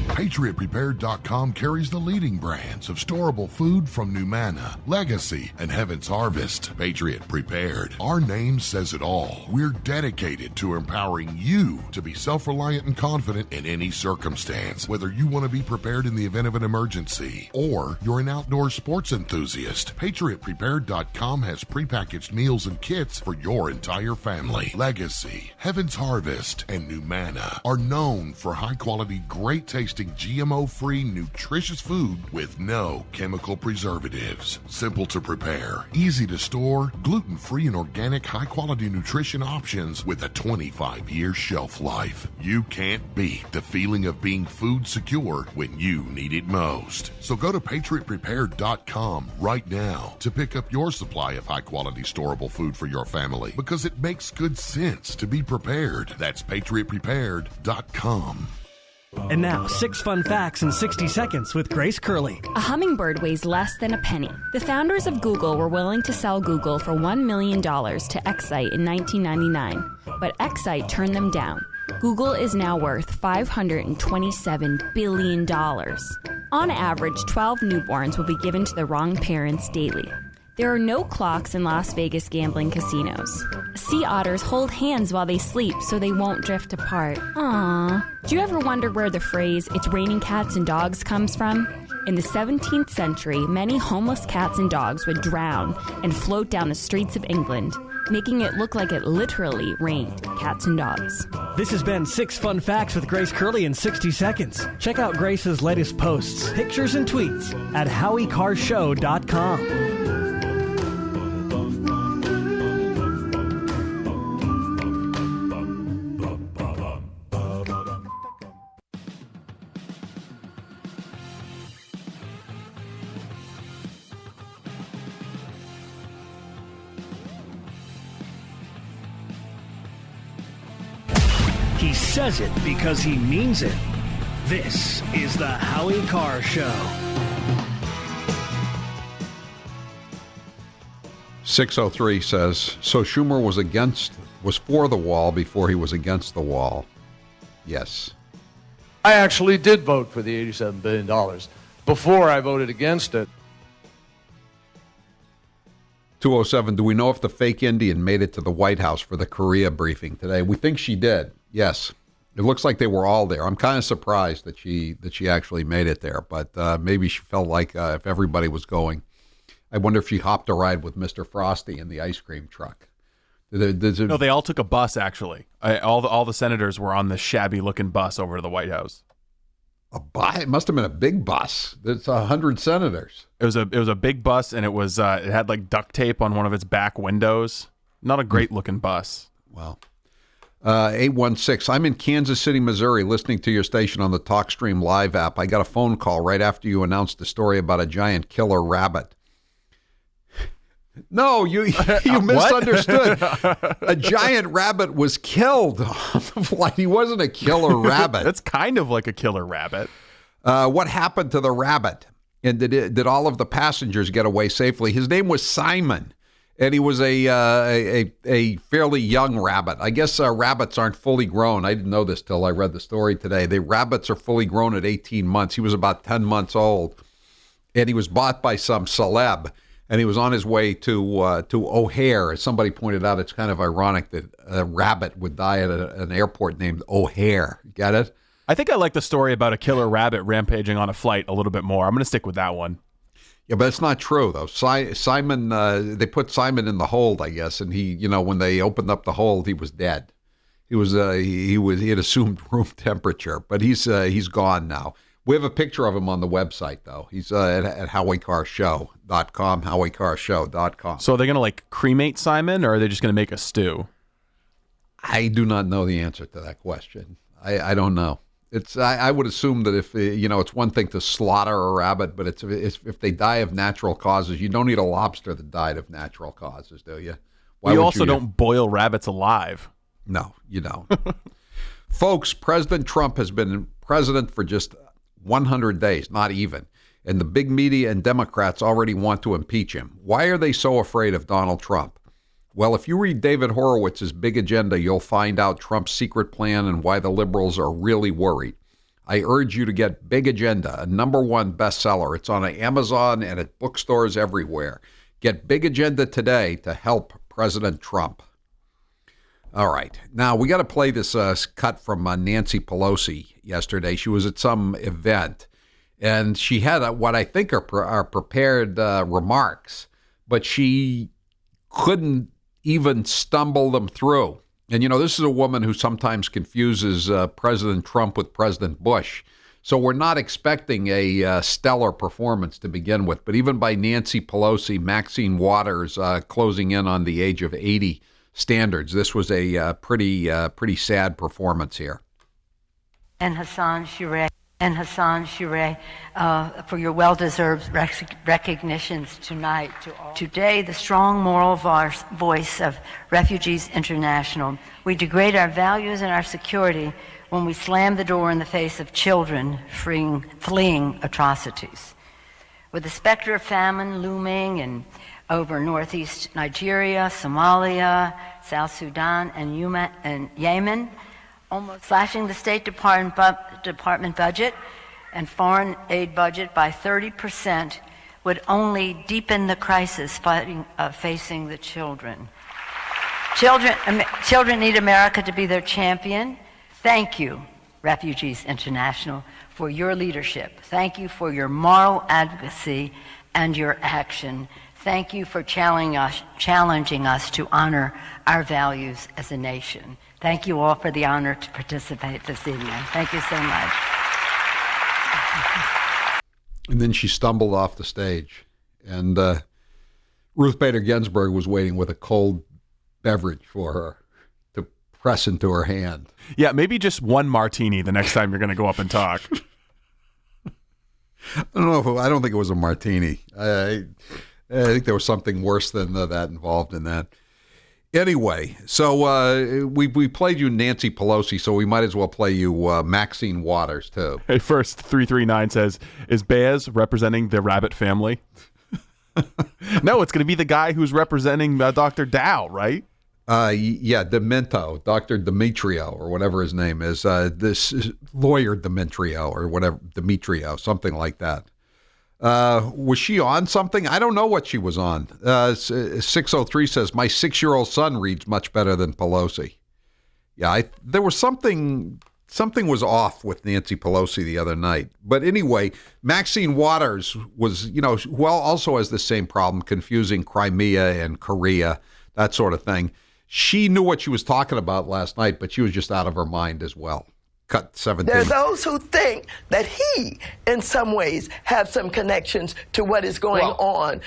PatriotPrepared.com carries the leading brands of storable food from Numana, Legacy, and Heaven's Harvest. Patriot Prepared. Our name says it all. We're dedicated to empowering you to be self-reliant and confident in any circumstance. Whether you want to be prepared in the event of an emergency or you're an outdoor sports enthusiast, PatriotPrepared.com has prepackaged meals and kits for your entire family. Legacy, Heaven's Harvest, and Numana are known for high-quality, great-tasting, GMO-free, nutritious food with no chemical preservatives. Simple to prepare, easy to store, gluten-free and organic high-quality nutrition options with a 25-year shelf life. You can't beat the feeling of being food secure when you need it most. So go to PatriotPrepared.com right now to pick up your supply of high-quality storable food for your family, because it makes good sense to be prepared. That's PatriotPrepared.com. And now, 6 fun facts in 60 seconds with Grace Curley. A hummingbird weighs less than a penny. The founders of Google were willing to sell Google for $1 million to Excite in 1999, but Excite turned them down. Google is now worth $527 billion. On average, 12 newborns will be given to the wrong parents daily. There are no clocks in Las Vegas gambling casinos. Sea otters hold hands while they sleep so they won't drift apart. Aww. Do you ever wonder where the phrase, "it's raining cats and dogs" comes from? In the 17th century, many homeless cats and dogs would drown and float down the streets of England, making it look like it literally rained cats and dogs. This has been 6 fun facts with Grace Curley in 60 seconds. Check out Grace's latest posts, pictures, and tweets at HowieCarrShow.com. He says it because he means it. This is the Howie Carr Show. 603 says, so Schumer was for the wall before he was against the wall. Yes. I actually did vote for the $87 billion before I voted against it. 207, do we know if the fake Indian made it to the White House for the Korea briefing today? We think she did. Yes. It looks like they were all there. I'm kind of surprised that she actually made it there, but maybe she felt like if everybody was going. I wonder if she hopped a ride with Mr. Frosty in the ice cream truck. No, they all took a bus, actually. All the senators were on the shabby-looking bus over to the White House. A bus? It must have been a big bus. It's 100 senators. It was a big bus, and it had like duct tape on one of its back windows. Not a great-looking bus. Wow. 816, I'm in Kansas City, Missouri, listening to your station on the TalkStream Live app. I got a phone call right after you announced the story about a giant killer rabbit. No, you misunderstood. A giant rabbit was killed on the flight. He wasn't a killer rabbit. That's kind of like a killer rabbit. What happened to the rabbit? And did all of the passengers get away safely? His name was Simon, and he was a fairly young rabbit. I guess rabbits aren't fully grown. I didn't know this till I read the story today. The rabbits are fully grown at 18 months. He was about 10 months old, and he was bought by some celeb. And he was on his way to O'Hare. As somebody pointed out, it's kind of ironic that a rabbit would die at an airport named O'Hare. Get it? I think I like the story about a killer rabbit rampaging on a flight a little bit more. I'm going to stick with that one. Yeah, but it's not true, though. Simon, they put Simon in the hold, I guess, and he, when they opened up the hold, he was dead. He had assumed room temperature, but he's gone now. We have a picture of him on the website, though. He's at HowieCarrShow.com, HowieCarrShow.com. So are they going to, like, cremate Simon, or are they just going to make a stew? I do not know the answer to that question. I don't know. I would assume that if, it's one thing to slaughter a rabbit, but it's if they die of natural causes, you don't need a lobster that died of natural causes, do you? You also don't boil rabbits alive. No, you don't. Folks, President Trump has been president for just 100 days, not even. And the big media and Democrats already want to impeach him. Why are they so afraid of Donald Trump? Well, if you read David Horowitz's Big Agenda, you'll find out Trump's secret plan and why the liberals are really worried. I urge you to get Big Agenda, a #1 bestseller. It's on Amazon and at bookstores everywhere. Get Big Agenda today to help President Trump. All right. Now, we got to play this cut from Nancy Pelosi yesterday. She was at some event, and she had what I think are prepared remarks, but she couldn't even stumble them through. And, this is a woman who sometimes confuses President Trump with President Bush. So we're not expecting a stellar performance to begin with. But even by Nancy Pelosi, Maxine Waters closing in on the age of 80 standards, this was a pretty sad performance here. And Hassan Shireh, for your well-deserved recognitions tonight to all. Today, the strong moral voice of Refugees International. We degrade our values and our security when we slam the door in the face of children fleeing atrocities. With the specter of famine looming over northeast Nigeria, Somalia, South Sudan, and Yemen, almost slashing the State Department budget and foreign aid budget by 30% would only deepen the crisis facing the children. Children need America to be their champion. Thank you, Refugees International, for your leadership. Thank you for your moral advocacy and your action. Thank you for challenging us to honor our values as a nation. Thank you all for the honor to participate this evening. Thank you so much. And then she stumbled off the stage. And Ruth Bader Ginsburg was waiting with a cold beverage for her to press into her hand. Yeah, maybe just one martini the next time you're going to go up and talk. I don't think it was a martini. I think there was something worse than that involved in that. Anyway, so we played you Nancy Pelosi, so we might as well play you Maxine Waters, too. Hey, first, 339 says, is Baz representing the rabbit family? No, it's going to be the guy who's representing Dr. Dow, right? Yeah, Demento, Dr. Demetrio, or whatever his name is. This lawyer Demetrio, or whatever, Demetrio, something like that. Was she on something? I don't know what she was on. 603 says, my 6-year-old son reads much better than Pelosi. Yeah, there was something was off with Nancy Pelosi the other night. But anyway, Maxine Waters was, who also has the same problem, confusing Crimea and Korea, that sort of thing. She knew what she was talking about last night, but she was just out of her mind as well. Cut 17. There are those who think that he, in some ways, have some connections to what is going on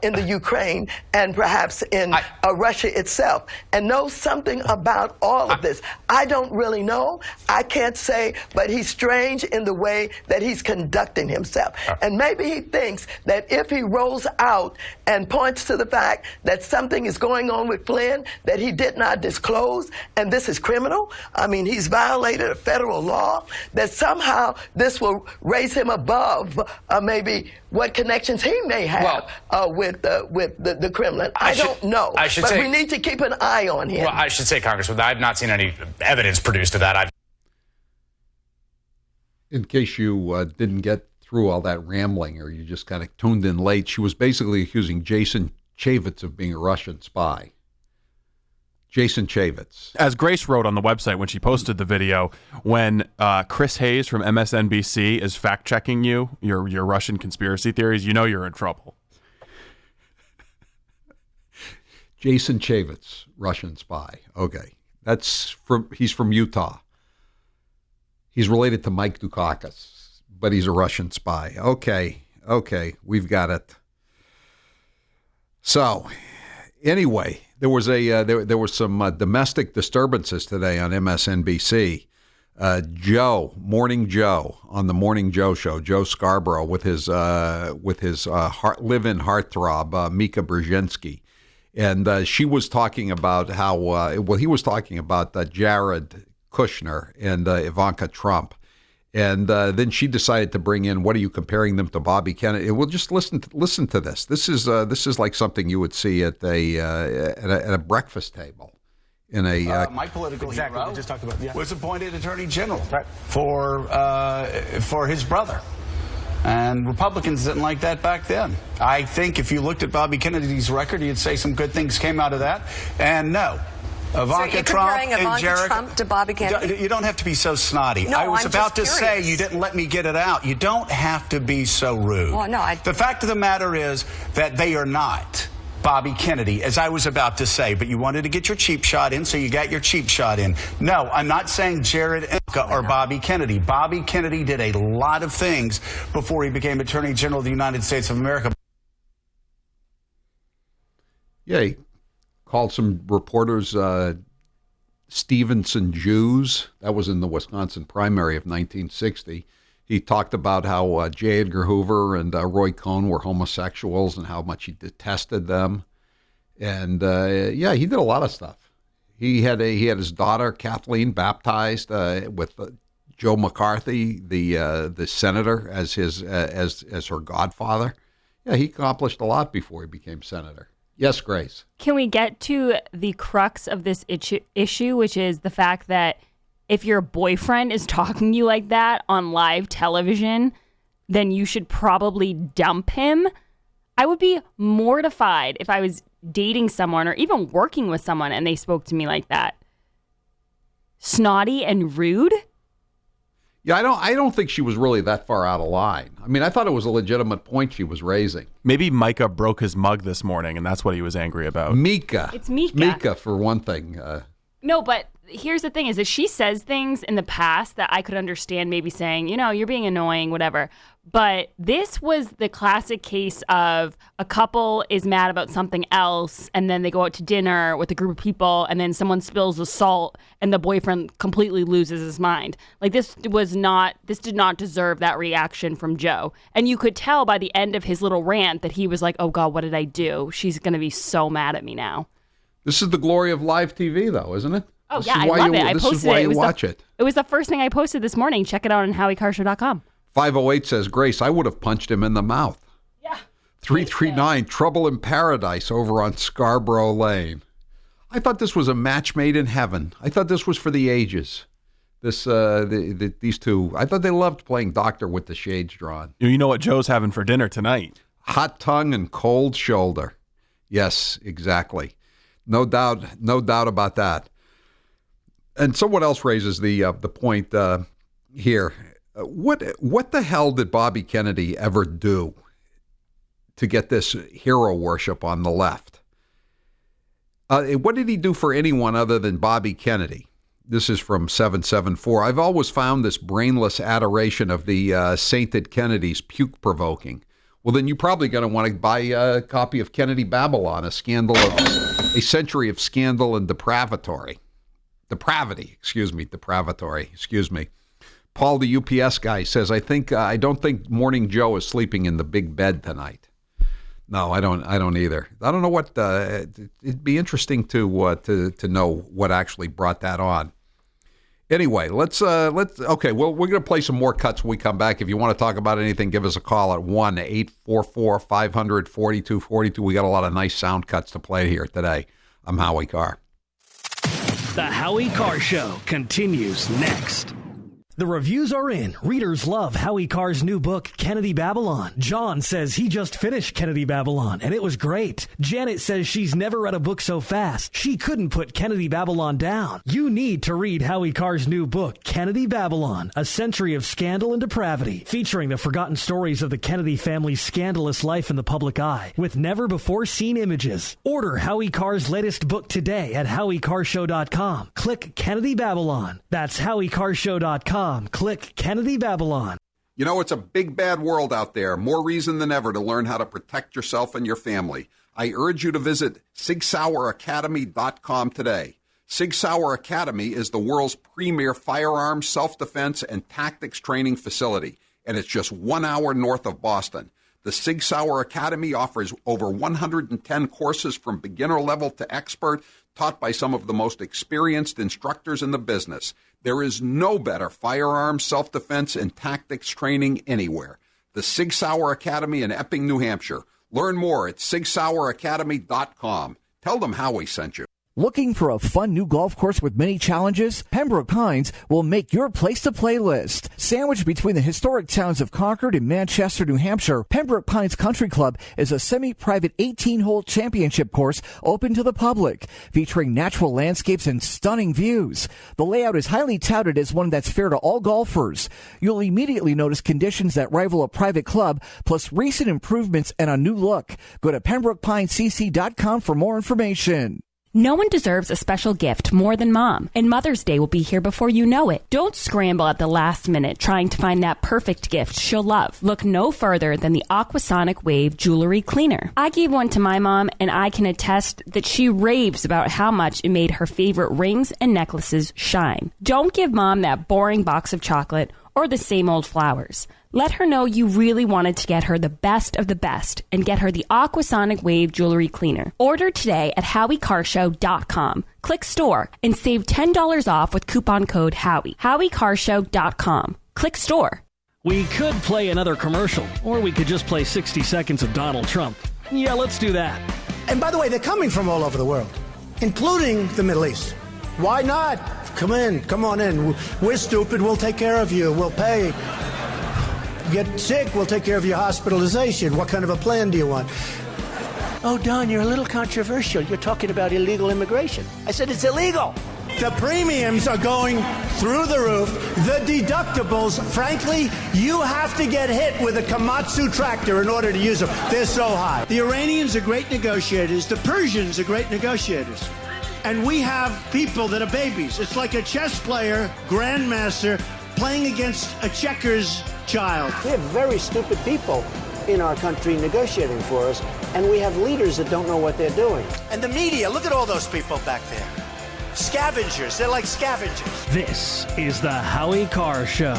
in the Ukraine and perhaps in Russia itself, and knows something about all of this. I don't really know. I can't say, but he's strange in the way that he's conducting himself. And maybe he thinks that if he rolls out and points to the fact that something is going on with Flynn that he did not disclose, and this is criminal, I mean, he's violated a federal law, that somehow this will raise him above maybe what connections he may have with the Kremlin. I don't know, but we need to keep an eye on him. Well, I should say, Congressman, I've not seen any evidence produced of that. In case you didn't get through all that rambling, or you just kind of tuned in late, she was basically accusing Jason Chaffetz of being a Russian spy. Jason Chaffetz. As Grace wrote on the website when she posted the video, when Chris Hayes from MSNBC is fact-checking your Russian conspiracy theories, you know you're in trouble. Jason Chaffetz, Russian spy. Okay. He's from Utah. He's related to Mike Dukakis, but he's a Russian spy. Okay, we've got it. So, anyway, there was there were some domestic disturbances today on MSNBC. Morning Joe on the Morning Joe show, Joe Scarborough with his live-in heartthrob Mika Brzezinski, and she was talking about how he was talking about Jared Kushner and Ivanka Trump. And then she decided to bring in, what are you comparing them to, Bobby Kennedy? And we'll just listen to this. This is like something you would see at a breakfast table. In a my political hero we just talked about, was appointed Attorney General for his brother. And Republicans didn't like that back then. I think if you looked at Bobby Kennedy's record, you'd say some good things came out of that. And no. Ivanka Trump comparing Ivanka Trump to Bobby Kennedy? You don't have to be so snotty. No, I was I'm about to just say curious. you didn't let me get it out. You don't have to be so rude. Well, no, The fact of the matter is that they are not Bobby Kennedy, as I was about to say, but you wanted to get your cheap shot in, so you got your cheap shot in. No, I'm not saying Jared Ivanka or Bobby Kennedy. Bobby Kennedy did a lot of things before he became Attorney General of the United States of America. Yeah, he called some reporters Stevenson Jews. That was in the Wisconsin primary of 1960. He talked about how J. Edgar Hoover and Roy Cohn were homosexuals and how much he detested them. And yeah, he did a lot of stuff. He had his daughter Kathleen baptized with Joe McCarthy, the senator, as her godfather. Yeah, he accomplished a lot before he became senator. Yes, Grace. Can we get to the crux of this issue, which is the fact that if your boyfriend is talking to you like that on live television, then you should probably dump him? I would be mortified if I was dating someone or even working with someone and they spoke to me like that. Snotty and rude? Yeah, I don't think she was really that far out of line. I mean, I thought it was a legitimate point she was raising. Maybe Micah broke his mug this morning, and that's what he was angry about. Mika. It's Mika. Mika, for one thing. No, but here's the thing is that she says things in the past that I could understand maybe saying, you're being annoying, whatever. But this was the classic case of a couple is mad about something else and then they go out to dinner with a group of people and then someone spills the salt and the boyfriend completely loses his mind. Like this did not deserve that reaction from Joe. And you could tell by the end of his little rant that he was like, oh God, what did I do? She's going to be so mad at me now. This is the glory of live TV, though, isn't it? Oh, yeah, I love it. I posted it. This is why you watch it. It was the first thing I posted this morning. Check it out on HowieCarrshow.com. 508 says, Grace, I would have punched him in the mouth. Yeah. 339, Trouble in Paradise over on Scarborough Lane. I thought this was a match made in heaven. I thought this was for the ages. These two, I thought they loved playing doctor with the shades drawn. You know what Joe's having for dinner tonight? Hot tongue and cold shoulder. Yes, exactly. No doubt about that. And someone else raises the point here. What the hell did Bobby Kennedy ever do to get this hero worship on the left? What did he do for anyone other than Bobby Kennedy? This is from 774. I've always found this brainless adoration of the sainted Kennedys puke-provoking. Well, then you're probably going to want to buy a copy of Kennedy Babylon, a century of scandal and depravity. Paul, the UPS guy, says, I don't think Morning Joe is sleeping in the big bed tonight. No, I don't either. I don't know what. It'd be interesting to know what actually brought that on. Anyway, let's. Okay, well, we're going to play some more cuts when we come back. If you want to talk about anything, give us a call at 1-844-500-4242. We got a lot of nice sound cuts to play here today. I'm Howie Carr. The Howie Carr Show continues next. The reviews are in. Readers love Howie Carr's new book, Kennedy Babylon. John says he just finished Kennedy Babylon, and it was great. Janet says she's never read a book so fast. She couldn't put Kennedy Babylon down. You need to read Howie Carr's new book, Kennedy Babylon, A Century of Scandal and Depravity, featuring the forgotten stories of the Kennedy family's scandalous life in the public eye, with never-before-seen images. Order Howie Carr's latest book today at HowieCarrshow.com. Click Kennedy Babylon. That's HowieCarrshow.com. Click Kennedy Babylon. You know, it's a big, bad world out there. More reason than ever to learn how to protect yourself and your family. I urge you to visit SigSauerAcademy.com today. Sig Sauer Academy is the world's premier firearms, self-defense, and tactics training facility, and it's just 1 hour north of Boston. The Sig Sauer Academy offers over 110 courses from beginner level to expert, taught by some of the most experienced instructors in the business. There is no better firearms, self-defense, and tactics training anywhere. The Sig Sauer Academy in Epping, New Hampshire. Learn more at sigsaueracademy.com. Tell them Howie sent you. Looking for a fun new golf course with many challenges? Pembroke Pines will make your place-to-play list. Sandwiched between the historic towns of Concord and Manchester, New Hampshire, Pembroke Pines Country Club is a semi-private 18-hole championship course open to the public, featuring natural landscapes and stunning views. The layout is highly touted as one that's fair to all golfers. You'll immediately notice conditions that rival a private club, plus recent improvements and a new look. Go to PembrokePineCC.com for more information. No one deserves a special gift more than Mom, and Mother's Day will be here before you know it. Don't scramble at the last minute trying to find that perfect gift she'll love. Look no further than the Aquasonic Wave Jewelry Cleaner. I gave one to my mom, and I can attest that she raves about how much it made her favorite rings and necklaces shine. Don't give Mom that boring box of chocolate or the same old flowers. Let her know you really wanted to get her the best of the best and get her the Aquasonic Wave Jewelry Cleaner. Order today at HowieCarShow.com. Click store and save $10 off with coupon code Howie. HowieCarShow.com. Click store. We could play another commercial, or we could just play 60 seconds of Donald Trump. Yeah, let's do that. And by the way, they're coming from all over the world, including the Middle East. Why not? Come on in. We're stupid. We'll take care of you. We'll pay. Get sick, we'll take care of your hospitalization. What kind of a plan do you want? Oh, Don, you're a little controversial. You're talking about illegal immigration. I said it's illegal. The premiums are going through the roof. The deductibles, frankly, you have to get hit with a Komatsu tractor in order to use them. They're so high. The Iranians are great negotiators. The Persians are great negotiators. And we have people that are babies. It's like a chess player, grandmaster, playing against a checkers child. We have very stupid people in our country negotiating for us, and we have leaders that don't know what they're doing. And the media, look at all those people back there. Scavengers, they're like scavengers. This is the Howie Carr Show.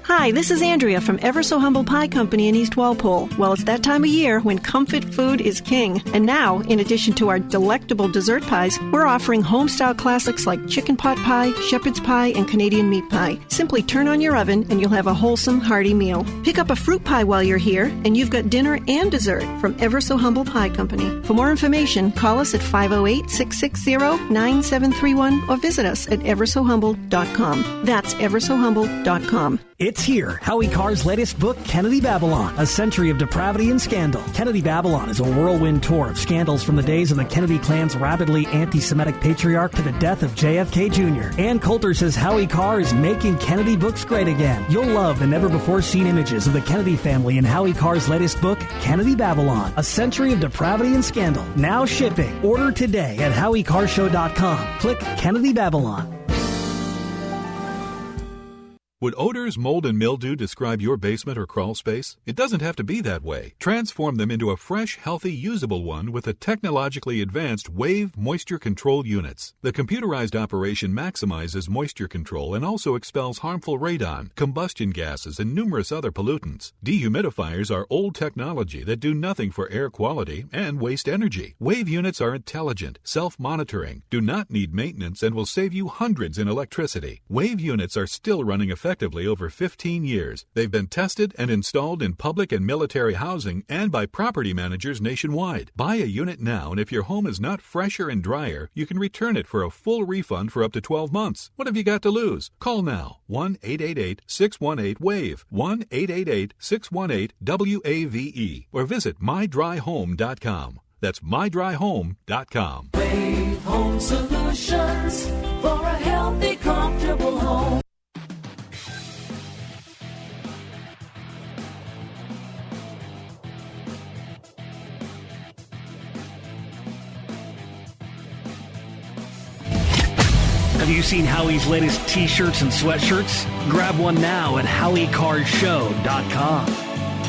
Hi, this is Andrea from Ever So Humble Pie Company in East Walpole. Well, it's that time of year when comfort food is king. And now, in addition to our delectable dessert pies, we're offering home-style classics like chicken pot pie, shepherd's pie, and Canadian meat pie. Simply turn on your oven and you'll have a wholesome, hearty meal. Pick up a fruit pie while you're here, and you've got dinner and dessert from Ever So Humble Pie Company. For more information, call us at 508-660-9731 or visit us at eversohumble.com. That's eversohumble.com. It's here, Howie Carr's latest book, Kennedy Babylon, A Century of Depravity and Scandal. Kennedy Babylon is a whirlwind tour of scandals from the days of the Kennedy clan's rabidly anti-Semitic patriarch to the death of JFK Jr. Ann Coulter says Howie Carr is making Kennedy books great again. You'll love the never-before-seen images of the Kennedy family in Howie Carr's latest book, Kennedy Babylon, A Century of Depravity and Scandal. Now shipping. Order today at HowieCarShow.com. Click Kennedy Babylon. Would odors, mold, and mildew describe your basement or crawl space? It doesn't have to be that way. Transform them into a fresh, healthy, usable one with the technologically advanced Wave Moisture Control Units. The computerized operation maximizes moisture control and also expels harmful radon, combustion gases, and numerous other pollutants. Dehumidifiers are old technology that do nothing for air quality and waste energy. Wave units are intelligent, self-monitoring, do not need maintenance, and will save you hundreds in electricity. Wave units are still running effectively over 15 years. They've been tested and installed in public and military housing and by property managers nationwide. Buy a unit now, and if your home is not fresher and drier, you can return it for a full refund for up to 12 months. What have you got to lose? Call now. 1-888-618-WAVE. 1-888-618-WAVE. Or visit mydryhome.com. That's mydryhome.com. Wave Home Solutions for a healthy, comfortable home. Have you seen Howie's latest t-shirts and sweatshirts? Grab one now at HowieCarShow.com.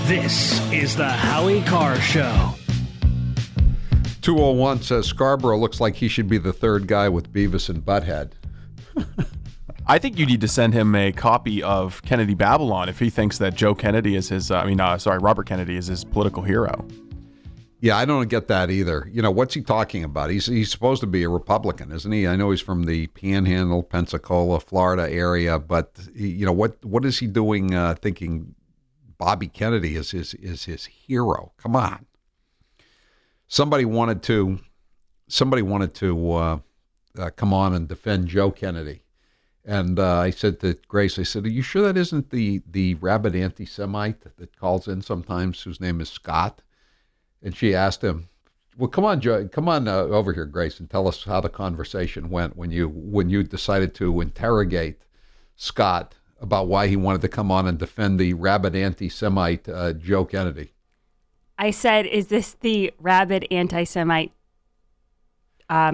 This is the Howie Carr Show. 201 says Scarborough looks like he should be the third guy with Beavis and Butthead. I think you need to send him a copy of Kennedy Babylon if he thinks that Robert Kennedy is his political hero. Yeah, I don't get that either. What's he talking about? He's supposed to be a Republican, isn't he? I know he's from the Panhandle, Pensacola, Florida area, but what is he doing thinking Bobby Kennedy is his hero? Come on. Somebody wanted to come on and defend Joe Kennedy. And I said to Grace, I said, are you sure that isn't the rabid anti-Semite that calls in sometimes, whose name is Scott? And she asked him, well, come on, Joe, come on over here, Grace, and tell us how the conversation went when you decided to interrogate Scott about why he wanted to come on and defend the rabid anti-Semite Joe Kennedy. I said, is this the rabid anti-Semite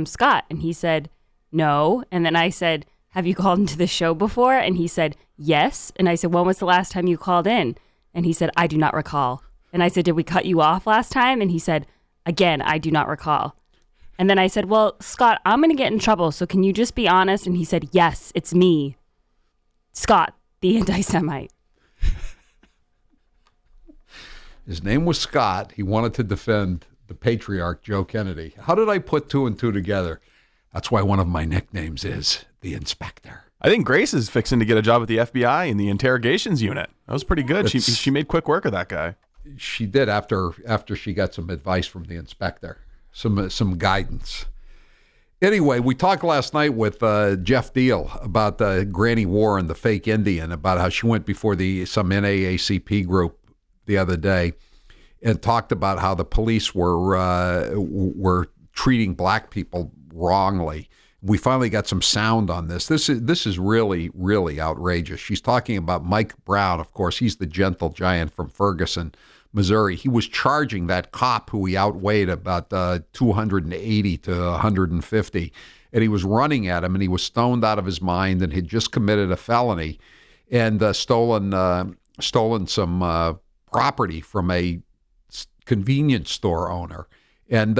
Scott? And he said, no. And then I said, have you called into the show before? And he said, yes. And I said, when was the last time you called in? And he said, I do not recall. And I said, did we cut you off last time? And he said, again, I do not recall. And then I said, well, Scott, I'm going to get in trouble, so can you just be honest? And he said, yes, it's me, Scott, the anti-Semite. His name was Scott. He wanted to defend the patriarch, Joe Kennedy. How did I put two and two together? That's why one of my nicknames is the Inspector. I think Grace is fixing to get a job at the FBI in the interrogations unit. That was pretty good. She made quick work of that guy. She did after she got some advice from the inspector, some guidance. Anyway, we talked last night with Jeff Deal about the Granny War and the fake Indian, about how she went before some NAACP group the other day and talked about how the police were treating black people wrongly. We finally got some sound on this. This is really, really outrageous. She's talking about Mike Brown. Of course, he's the gentle giant from Ferguson, Missouri. He was charging that cop who he outweighed about 280 to 150, and he was running at him, and he was stoned out of his mind and had just committed a felony and stolen some property from a convenience store owner. And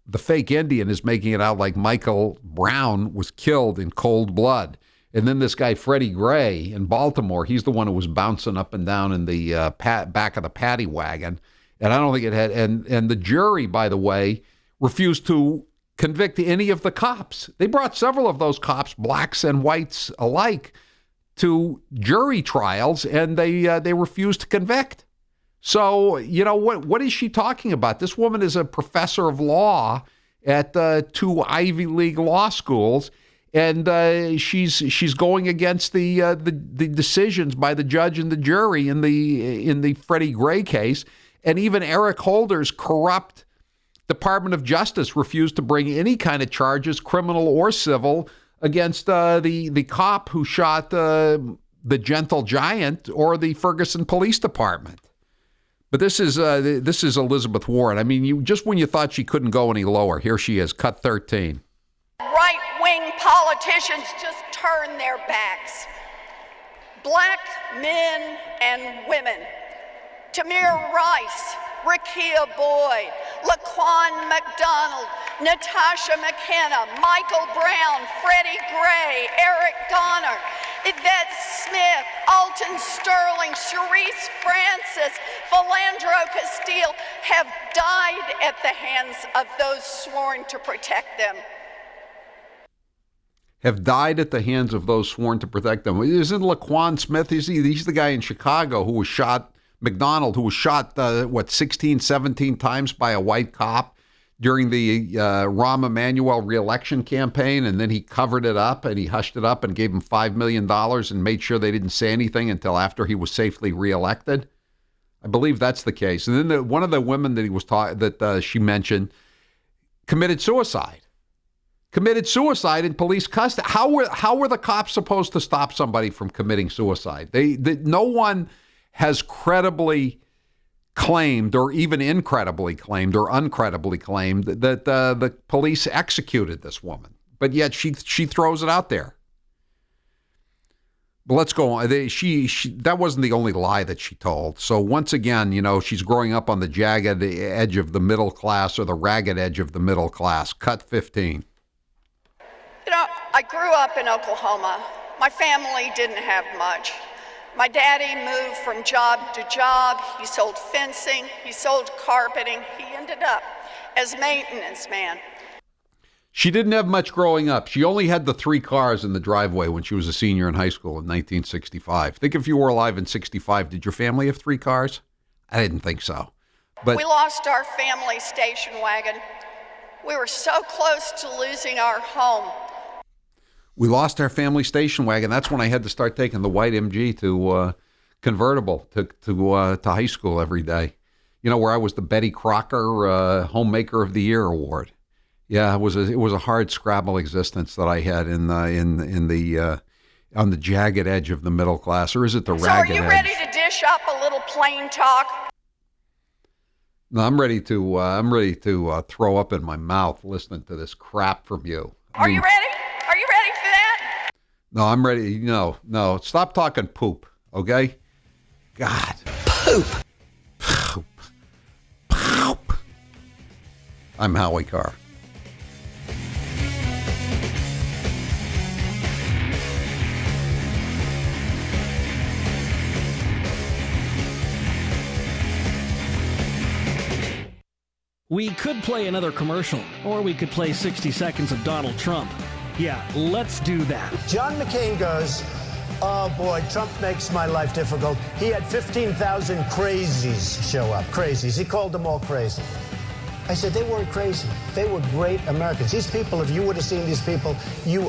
the fake Indian is making it out like Michael Brown was killed in cold blood. And then this guy, Freddie Gray in Baltimore, he's the one who was bouncing up and down in the back of the paddy wagon. And I don't think it had, and the jury, by the way, refused to convict any of the cops. They brought several of those cops, blacks and whites alike, to jury trials, and they refused to convict. So, what is she talking about? This woman is a professor of law at 2 Ivy League law schools, and she's going against the decisions by the judge and the jury in the Freddie Gray case. And even Eric Holder's corrupt Department of Justice refused to bring any kind of charges, criminal or civil, against the cop who shot the gentle giant or the Ferguson Police Department. But this is Elizabeth Warren. I mean, just when you thought she couldn't go any lower, here she is, cut 13. Right-wing politicians just turn their backs. Black men and women, Tamir Rice, Rakia Boyd, Laquan McDonald, Natasha McKenna, Michael Brown, Freddie Gray, Eric Garner, Yvette Smith, Alton Sterling, Sharice Francis, Philandro Castile have died at the hands of those sworn to protect them. Have died at the hands of those sworn to protect them. Isn't Laquan Smith, he's the guy in Chicago who was shot, McDonald, who was shot, 16, 17 times by a white cop during the Rahm Emanuel reelection campaign, and then he covered it up and he hushed it up and gave him $5 million and made sure they didn't say anything until after he was safely reelected. I believe that's the case. And then one of the women that he was she mentioned committed suicide in police custody. How were the cops supposed to stop somebody from committing suicide? No one has credibly claimed, or even incredibly claimed, or uncredibly claimed that the police executed this woman, but yet she throws it out there. But let's go on. That wasn't the only lie that she told. So once again, she's growing up on the jagged edge of the middle class, or the ragged edge of the middle class. Cut 15. I grew up in Oklahoma. My family didn't have much. My daddy moved from job to job. He sold fencing, he sold carpeting. He ended up as maintenance man. She didn't have much growing up. She only had the 3 cars in the driveway when she was a senior in high school in 1965. Think if you were alive in 65, did your family have 3 cars? I didn't think so. But we lost our family station wagon. We were so close to losing our home. we lost our family station wagon. That's when I had to start taking the white MG to convertible to high school every day. You know, where I was the Betty Crocker Homemaker of the Year award. Yeah, it was a hard Scrabble existence that I had in the on the jagged edge of the middle class, or is it the ragged edge? So are you ready to dish up a little plain talk? No, I'm ready to throw up in my mouth listening to this crap from you. Are you ready? Are you ready for that? No, I'm ready. No. Stop talking poop, okay? God. Poop. I'm Howie Carr. We could play another commercial, or we could play 60 seconds of Donald Trump. Yeah, let's do that. John McCain goes, oh boy, Trump makes my life difficult. He had 15,000 crazies show up. Crazies. He called them all crazy. I said, they weren't crazy. They were great Americans. These people, if you would have seen these people,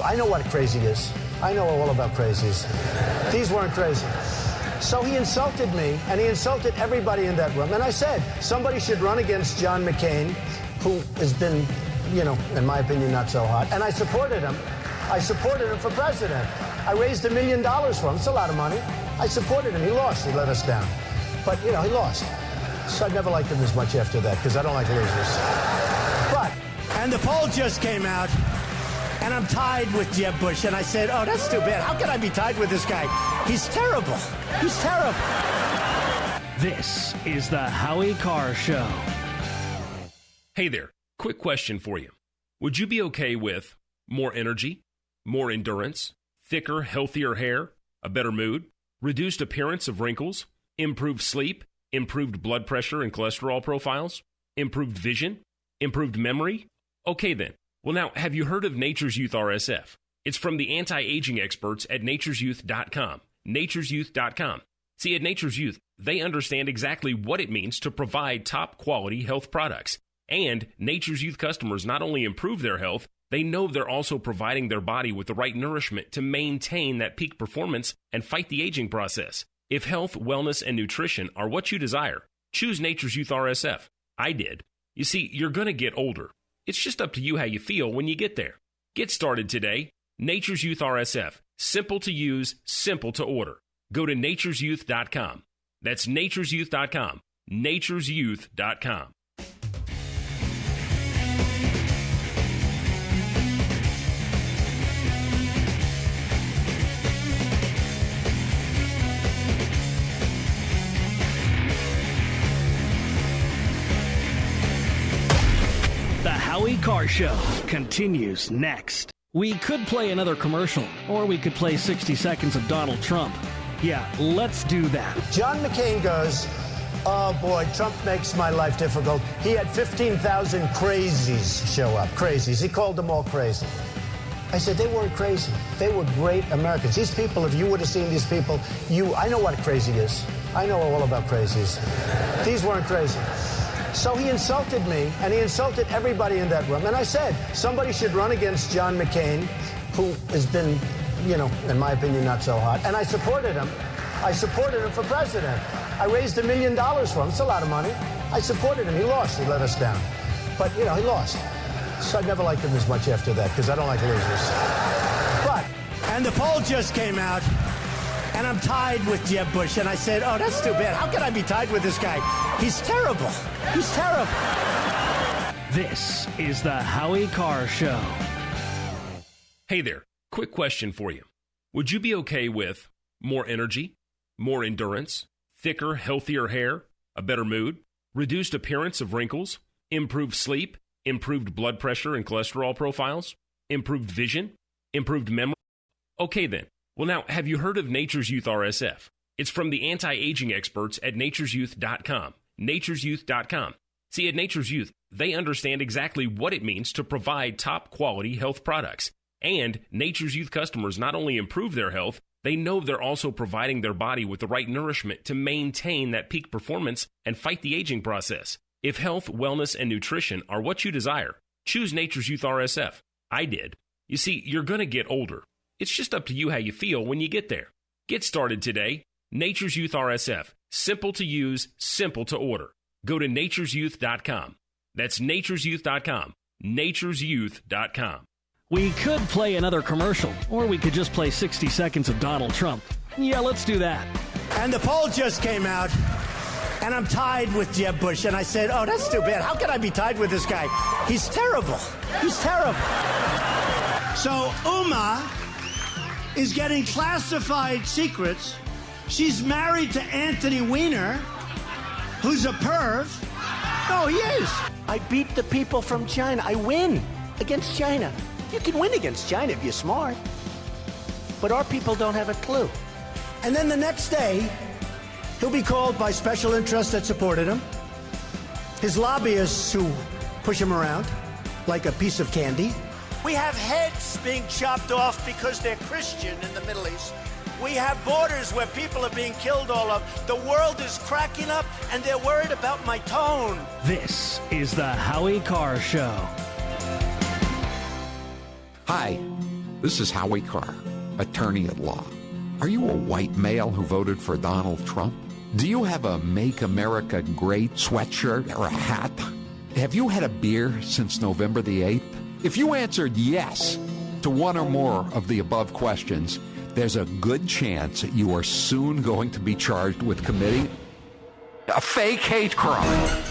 I know what crazy is. I know all about crazies. These weren't crazy. So he insulted me, and he insulted everybody in that room. And I said, somebody should run against John McCain, who has been, in my opinion, not so hot. And I supported him. I supported him for president. I raised $1 million for him. It's a lot of money. I supported him. He lost. He let us down. But, he lost. So I never liked him as much after that, because I don't like losers. And the poll just came out, and I'm tied with Jeb Bush. And I said, oh, that's too bad. How can I be tied with this guy? He's terrible. He's terrible. This is the Howie Carr Show. Hey there, quick question for you. Would you be okay with more energy, more endurance, thicker, healthier hair, a better mood, reduced appearance of wrinkles, improved sleep, improved blood pressure and cholesterol profiles, improved vision, improved memory? Okay then. Well now, have you heard of Nature's Youth RSF? It's from the anti-aging experts at nature'syouth.com. nature'syouth.com. See, at Nature's Youth, they understand exactly what it means to provide top-quality health products. And Nature's Youth customers not only improve their health, they know they're also providing their body with the right nourishment to maintain that peak performance and fight the aging process. If health, wellness, and nutrition are what you desire, choose Nature's Youth RSF. I did. You see, you're going to get older. It's just up to you how you feel when you get there. Get started today. Nature's Youth RSF. Simple to use, simple to order. Go to nature'syouth.com. That's nature'syouth.com. nature'syouth.com. The Howie Carr Show continues next. We could play another commercial, or we could play 60 seconds of Donald Trump. Yeah, let's do that. John McCain goes, oh boy, Trump makes my life difficult. He had 15,000 crazies show up. Crazies. He called them all crazy. I said, they weren't crazy. They were great Americans. These people, if you would have seen these people, I know what crazy is. I know all about crazies. These weren't crazy. So he insulted me, and he insulted everybody in that room. And I said, somebody should run against John McCain, who has been, in my opinion, not so hot. And I supported him. I supported him for president. I raised $1 million for him. It's a lot of money. I supported him. He lost. He let us down. But, he lost. So I never liked him as much after that, because I don't like losers. And the poll just came out, and I'm tied with Jeb Bush. And I said, oh, that's too bad. How can I be tied with this guy? He's terrible. He's terrible. This is the Howie Carr Show. Hey there, quick question for you. Would you be okay with more energy, more endurance, thicker, healthier hair, a better mood, reduced appearance of wrinkles, improved sleep, improved blood pressure and cholesterol profiles, improved vision, improved memory? Okay then. Well now, have you heard of Nature's Youth RSF? It's from the anti-aging experts at naturesyouth.com. naturesyouth.com. See, at Nature's Youth, they understand exactly what it means to provide top-quality health products. And Nature's Youth customers not only improve their health, they know they're also providing their body with the right nourishment to maintain that peak performance and fight the aging process. If health, wellness, and nutrition are what you desire, choose Nature's Youth RSF. I did. You see, you're going to get older. It's just up to you how you feel when you get there. Get started today. Nature's Youth RSF. Simple to use, simple to order. Go to naturesyouth.com. That's naturesyouth.com. naturesyouth.com. We could play another commercial, or we could just play 60 seconds of Donald Trump. Yeah, let's do that. And the poll just came out, and I'm tied with Jeb Bush. And I said, oh, that's too bad. How can I be tied with this guy? He's terrible. He's terrible. So Uma is getting classified secrets. She's married to Anthony Weiner, who's a perv. No, he is. I beat the people from China. I win against China. You can win against China if you're smart. But our people don't have a clue. And then the next day, he'll be called by special interests that supported him, his lobbyists who push him around like a piece of candy. We have heads being chopped off because they're Christian in the Middle East. We have borders where people are being killed all over. The world is cracking up, and they're worried about my tone. This is the Howie Carr Show. Hi, this is Howie Carr, attorney at law. Are you a white male who voted for Donald Trump? Do you have a Make America Great sweatshirt or a hat? Have you had a beer since November the 8th? If you answered yes to one or more of the above questions, there's a good chance that you are soon going to be charged with committing a fake hate crime.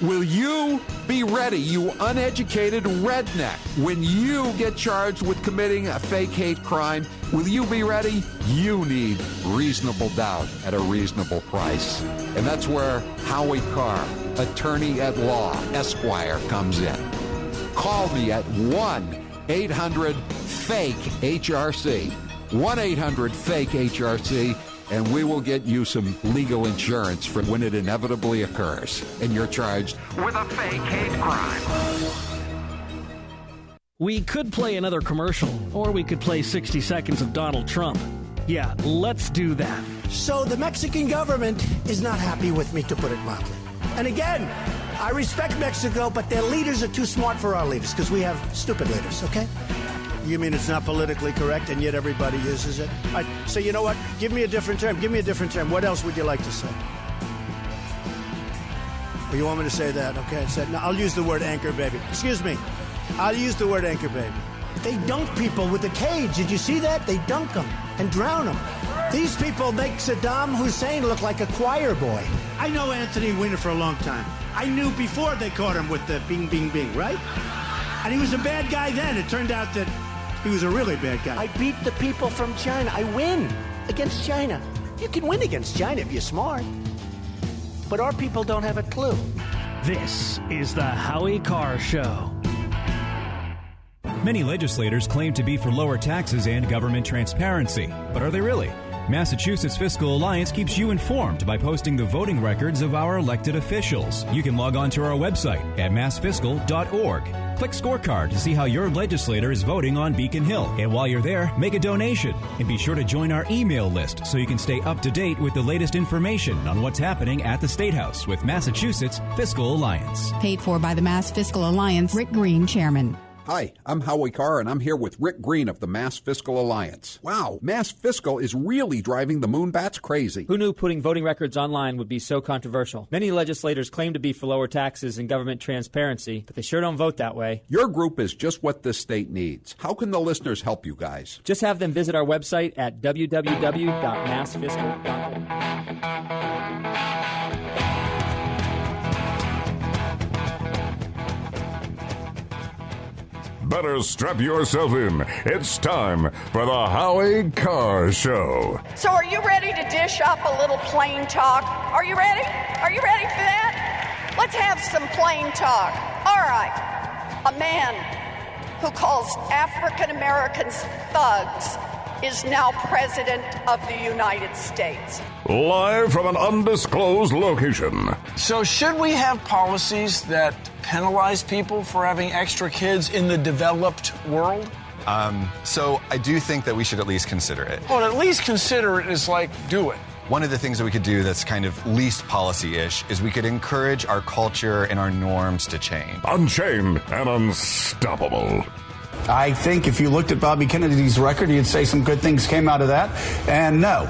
Will you be ready, you uneducated redneck? When you get charged with committing a fake hate crime, will you be ready? You need reasonable doubt at a reasonable price. And that's where Howie Carr, attorney at law, Esquire, comes in. Call me at 1-800-FAKE-HRC. 1-800-FAKE-HRC, and we will get you some legal insurance for when it inevitably occurs and you're charged with a fake hate crime. We could play another commercial, or we could play 60 seconds of Donald Trump. Yeah, let's do that. So the Mexican government is not happy with me, to put it mildly. And again, I respect Mexico, but their leaders are too smart for our leaders because we have stupid leaders, okay? You mean it's not politically correct and yet everybody uses it? All right, so you know what? Give me a different term. Give me a different term. What else would you like to say? Or you want me to say that? Okay, no, I'll use the word anchor baby. Excuse me. I'll use the word anchor baby. They dunk people with a cage. Did you see that? They dunk them and drown them. These people make Saddam Hussein look like a choir boy. I know Anthony Weiner for a long time. I knew before they caught him with the bing, bing, bing, right? And he was a bad guy then. It turned out that he was a really bad guy. I beat the people from China. I win against China. You can win against China if you're smart. But our people don't have a clue. This is the Howie Carr Show. Many legislators claim to be for lower taxes and government transparency. But are they really? Massachusetts Fiscal Alliance keeps you informed by posting the voting records of our elected officials. You can log on to our website at massfiscal.org. Click Scorecard to see how your legislator is voting on Beacon Hill. And while you're there, make a donation. And be sure to join our email list so you can stay up to date with the latest information on what's happening at the State House with Massachusetts Fiscal Alliance. Paid for by the Mass Fiscal Alliance, Rick Green, Chairman. Hi, I'm Howie Carr, and I'm here with Rick Green of the Mass Fiscal Alliance. Wow, Mass Fiscal is really driving the moonbats crazy. Who knew putting voting records online would be so controversial? Many legislators claim to be for lower taxes and government transparency, but they sure don't vote that way. Your group is just what this state needs. How can the listeners help you guys? Just have them visit our website at www.massfiscal.org. Better strap yourself in. It's time for the Howie Carr Show. So are you ready to dish up a little plain talk? Are you ready? Are you ready for that? Let's have some plain talk. All right. A man who calls African Americans thugs is now President of the United States. Live from an undisclosed location. So should we have policies that penalize people for having extra kids in the developed world? So I do think that we should at least consider it. Well, at least consider it is like do it. One of the things that we could do that's kind of least policy-ish is we could encourage our culture and our norms to change. Unchained and unstoppable. I think if you looked at Bobby Kennedy's record, you'd say some good things came out of that. And no.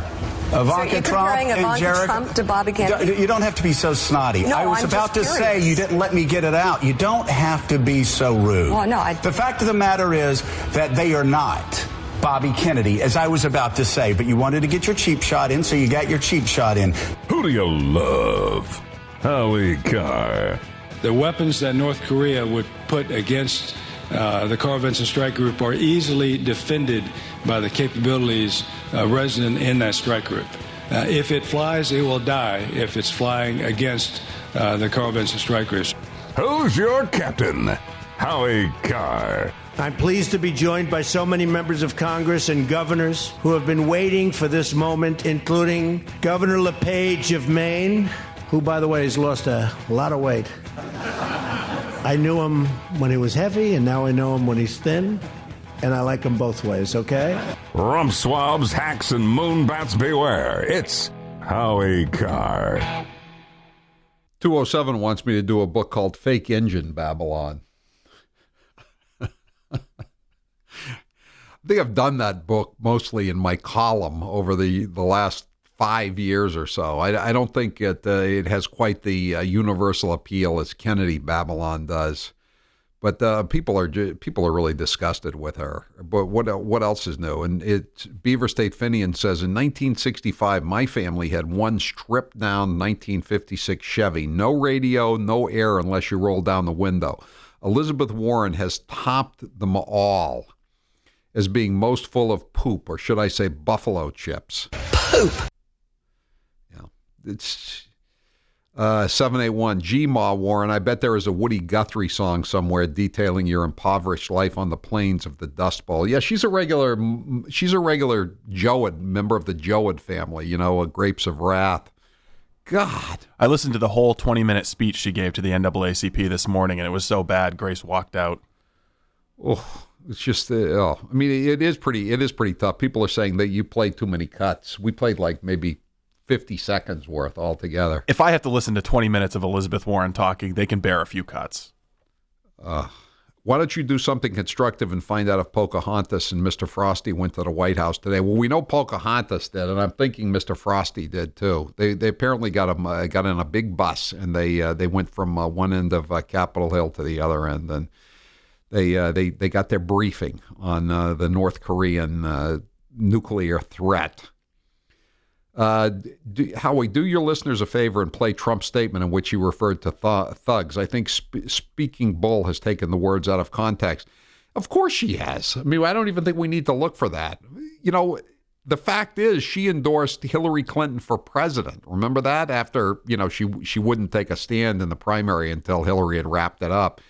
Ivanka so you're Trump comparing and Ivanka Jared Trump to Bobby Kennedy? You don't have to be so snotty. No, I was I'm about to just say curious. you didn't let me get it out. You don't have to be so rude. Well, no, The fact of the matter is that they are not Bobby Kennedy, as I was about to say, but you wanted to get your cheap shot in, so you got your cheap shot in. Who do you love? Howie Carr. The weapons that North Korea would put against the Carr Vinson strike group are easily defended by the capabilities resident in that strike group. If it flies, it will die if it's flying against the Carl Vinson strike group. Who's your captain? Howie Carr. I'm pleased to be joined by so many members of Congress and governors who have been waiting for this moment, including Governor LePage of Maine, who, by the way, has lost a lot of weight. I knew him when he was heavy, and now I know him when he's thin, and I like him both ways, okay? Rump swabs, hacks, and moonbats beware. It's Howie Carr. 207 wants me to do a book called Fake Engine Babylon. I think I've done that book mostly in my column over the last 5 years or so. I don't think it has quite the universal appeal as Kennedy Babylon does. But people are really disgusted with her. But what else is new? And Beaver State Finian says, in 1965, my family had one stripped-down 1956 Chevy. No radio, no air unless you roll down the window. Elizabeth Warren has topped them all as being most full of poop, or should I say buffalo chips. Poop. Yeah, it's 781 G-Ma Warren. I bet there is a Woody Guthrie song somewhere detailing your impoverished life on the plains of the Dust Bowl. Yeah, she's a regular Joad, member of the Joad family. Grapes of Wrath. God, I listened to the whole 20-minute speech she gave to the NAACP this morning, and it was so bad. Grace walked out. Oh. It's just, it is pretty tough. People are saying that you played too many cuts. We played like maybe 50 seconds worth altogether. If I have to listen to 20 minutes of Elizabeth Warren talking, they can bear a few cuts. Why don't you do something constructive and find out if Pocahontas and Mr. Frosty went to the White House today? Well, we know Pocahontas did, and I'm thinking Mr. Frosty did too. They apparently got in a big bus, and they went from one end of Capitol Hill to the other end, and They got their briefing on the North Korean nuclear threat. Howie, do your listeners a favor and play Trump's statement in which he referred to thugs. I think Speaking Bull has taken the words out of context. Of course she has. I mean, I don't even think we need to look for that. The fact is she endorsed Hillary Clinton for president. Remember that? After, she wouldn't take a stand in the primary until Hillary had wrapped it up.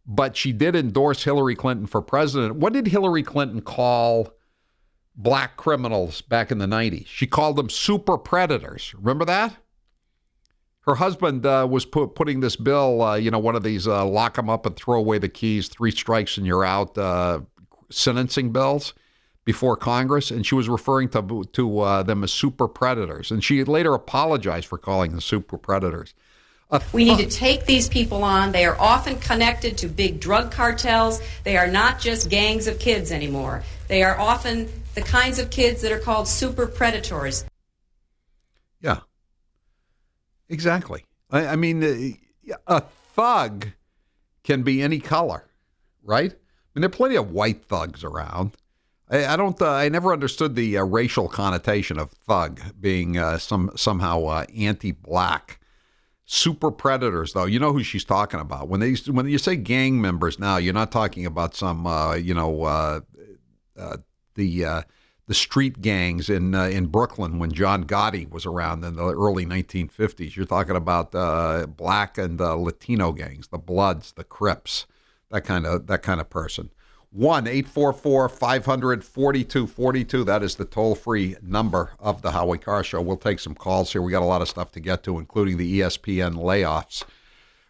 But she did endorse Hillary Clinton for president. What did Hillary Clinton call black criminals back in the 90s? She called them super predators. Remember that? Her husband was putting this bill, one of these lock them up and throw away the keys, 3 strikes and you're out sentencing bills before Congress. And she was referring to them as super predators. And she later apologized for calling them super predators. We need to take these people on. They are often connected to big drug cartels. They are not just gangs of kids anymore. They are often the kinds of kids that are called super predators. Yeah, exactly. I mean, a thug can be any color, right? I mean, there are plenty of white thugs around. I never understood the racial connotation of thug being somehow anti-black. Super predators, though, you know who she's talking about. When you say gang members now, you're not talking about some, the street gangs in Brooklyn when John Gotti was around in the early 1950s. You're talking about black and Latino gangs, the Bloods, the Crips, that kind of person. 1-844-500-4242. That is the toll-free number of the Howie Carr Show. We'll take some calls here. We got a lot of stuff to get to, including the ESPN layoffs,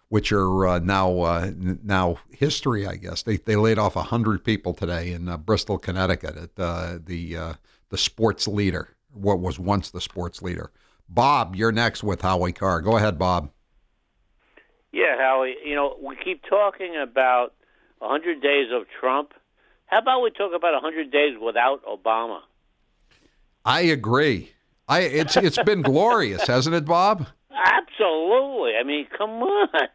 which are now history, I guess. They laid off 100 people today in Bristol, Connecticut, at the sports leader, what was once the sports leader. Bob, you're next with Howie Carr. Go ahead, Bob. Yeah, Howie, we keep talking about 100 days of Trump. How about we talk about 100 days without Obama? I agree. It's been glorious, hasn't it, Bob? Absolutely. I mean, come on.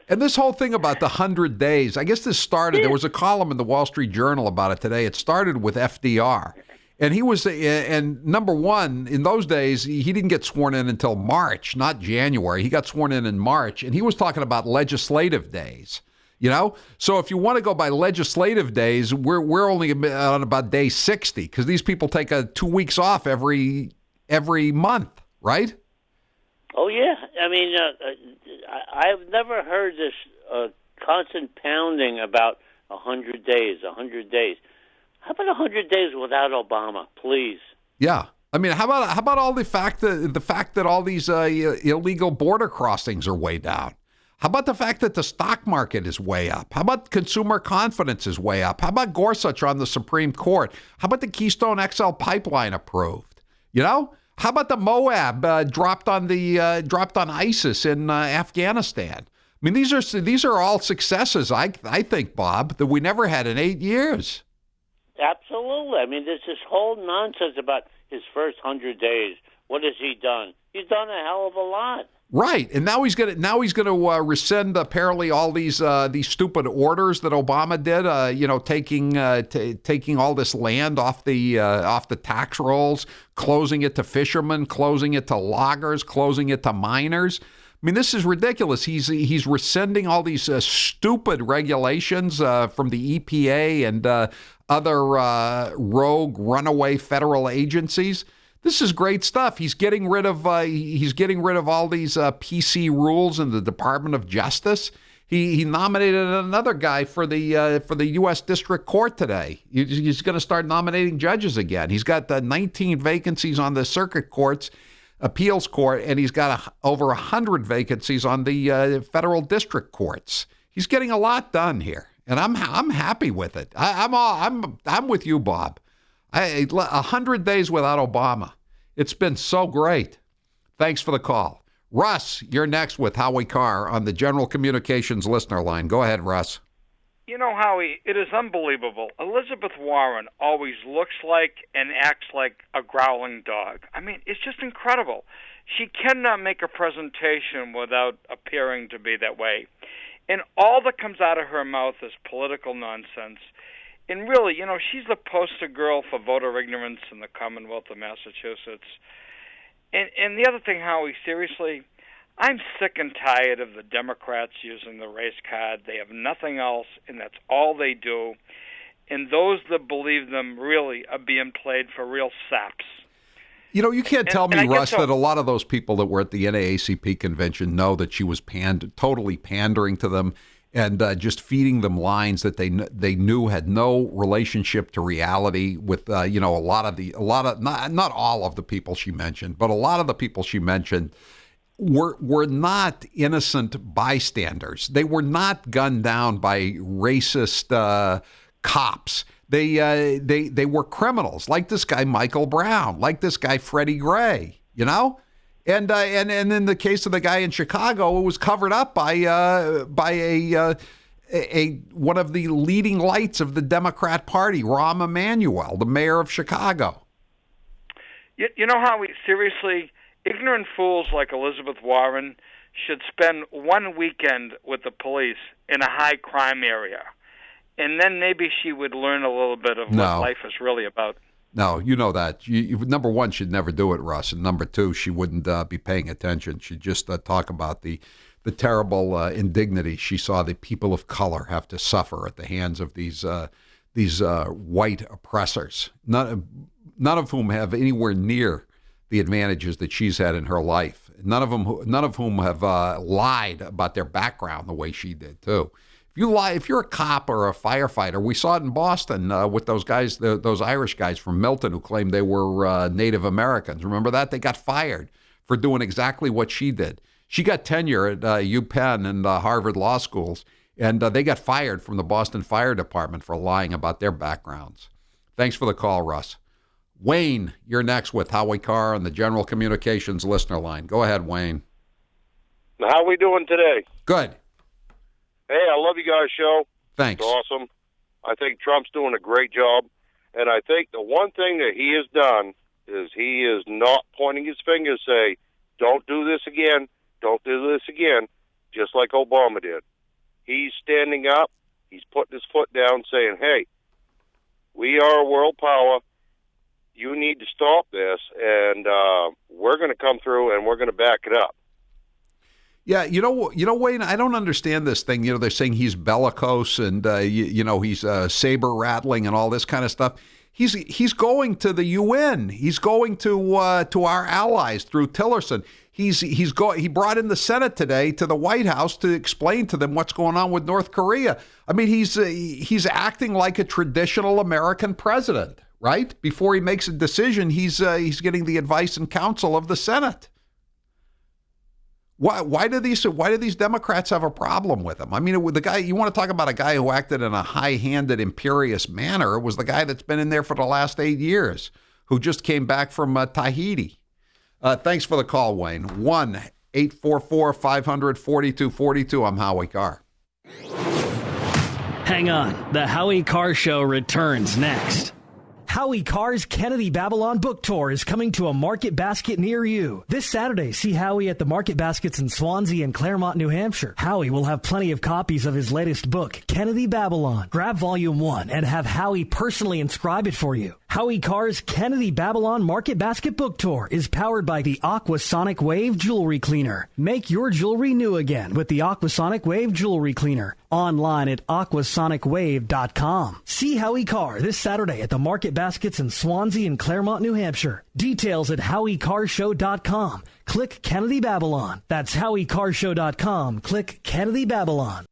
And this whole thing about the 100 days, I guess this started, there was a column in the Wall Street Journal about it today. It started with FDR. And he was, and number one, in those days, he didn't get sworn in until March, not January. He got sworn in March, and he was talking about legislative days, So if you want to go by legislative days, we're only on about day 60 because these people take 2 weeks off every month, right? Oh, yeah. I mean, I've never heard this constant pounding about 100 days, 100 days. How about 100 days without Obama, please? Yeah. I mean, how about all the fact that all these illegal border crossings are way down? How about the fact that the stock market is way up? How about consumer confidence is way up? How about Gorsuch on the Supreme Court? How about the Keystone XL pipeline approved? How about the Moab dropped on ISIS in Afghanistan? I mean, these are all successes, I think, Bob, that we never had in 8 years. Absolutely. I mean, there's this whole nonsense about his first 100 days. What has he done? He's done a hell of a lot. Right, and now he's going to rescind apparently all these stupid orders that Obama did. Taking all this land off the tax rolls, closing it to fishermen, closing it to loggers, closing it to miners. I mean, this is ridiculous. He's rescinding all these stupid regulations from the EPA and other rogue runaway federal agencies. This is great stuff. He's getting rid of all these PC rules in the Department of Justice. He nominated another guy for the U.S. District Court today. He's going to start nominating judges again. He's got 19 vacancies on the circuit courts. Appeals court, and he's got over 100 vacancies on the federal district courts. He's getting a lot done here, and I'm happy with it. I'm with you, Bob. 100 days without Obama. It's been so great. Thanks for the call. Russ, you're next with Howie Carr on the General Communications listener line. Go ahead, Russ. Howie, it is unbelievable. Elizabeth Warren always looks like and acts like a growling dog. I mean, it's just incredible. She cannot make a presentation without appearing to be that way. And all that comes out of her mouth is political nonsense. And really, she's the poster girl for voter ignorance in the Commonwealth of Massachusetts. And the other thing, Howie, seriously, I'm sick and tired of the Democrats using the race card. They have nothing else, and that's all they do. And those that believe them really are being played for real saps. You can't tell me, Russ, that a lot of those people that were at the NAACP convention know that she was totally pandering to them and just feeding them lines that they knew had no relationship to reality with, not all of the people she mentioned, but a lot of the people she mentioned were not innocent bystanders. They were not gunned down by racist cops. They were criminals, like this guy Michael Brown, like this guy Freddie Gray. And in the case of the guy in Chicago, it was covered up by one of the leading lights of the Democrat Party, Rahm Emanuel, the mayor of Chicago. Howie, seriously, ignorant fools like Elizabeth Warren should spend one weekend with the police in a high crime area, and then maybe she would learn a little bit of what life is really about. No, you know that. Number one, she'd never do it, Russ, and number two, she wouldn't be paying attention. She'd just talk about the terrible indignity she saw the people of color have to suffer at the hands of these white oppressors, none of whom have anywhere near the advantages that she's had in her life. None of whom have lied about their background the way she did too. If you're a cop or a firefighter, we saw it in Boston with those guys, those Irish guys from Milton who claimed they were Native Americans. Remember that? They got fired for doing exactly what she did. She got tenure at UPenn and Harvard Law Schools, and they got fired from the Boston Fire Department for lying about their backgrounds. Thanks for the call, Russ. Wayne, you're next with Howie Carr on the General Communications listener line. Go ahead, Wayne. How we doing today? Good. Hey, I love you guys' show. Thanks. It's awesome. I think Trump's doing a great job. And I think the one thing that he has done is he is not pointing his finger and say, don't do this again, don't do this again, just like Obama did. He's standing up. He's putting his foot down saying, hey, we are a world power. You need to stop this, and we're going to come through and we're going to back it up. Yeah, you know, Wayne, I don't understand this thing. They're saying he's bellicose and he's saber rattling and all this kind of stuff. He's going to the UN. He's going to our allies through Tillerson. He brought in the Senate today to the White House to explain to them what's going on with North Korea. I mean, he's acting like a traditional American president, right? Before he makes a decision, he's getting the advice and counsel of the Senate. Why do these Democrats have a problem with him? I mean, with the guy, you want to talk about a guy who acted in a high-handed, imperious manner. It was the guy that's been in there for the last 8 years, who just came back from Tahiti. Thanks for the call, Wayne. 1-844-500-4242. I'm Howie Carr. Hang on. The Howie Carr Show returns next. Howie Carr's Kennedy Babylon Book Tour is coming to a Market Basket near you. This Saturday, see Howie at the Market Baskets in Swansea and Claremont, New Hampshire. Howie will have plenty of copies of his latest book, Kennedy Babylon. Grab Volume 1 and have Howie personally inscribe it for you. Howie Carr's Kennedy Babylon Market Basket Book Tour is powered by the Aquasonic Wave Jewelry Cleaner. Make your jewelry new again with the Aquasonic Wave Jewelry Cleaner. Online at aquasonicwave.com. See Howie Carr this Saturday at the Market Baskets in Swansea and Claremont, New Hampshire. Details at howiecarrshow.com. Click Kennedy Babylon. That's howiecarrshow.com. Click Kennedy Babylon.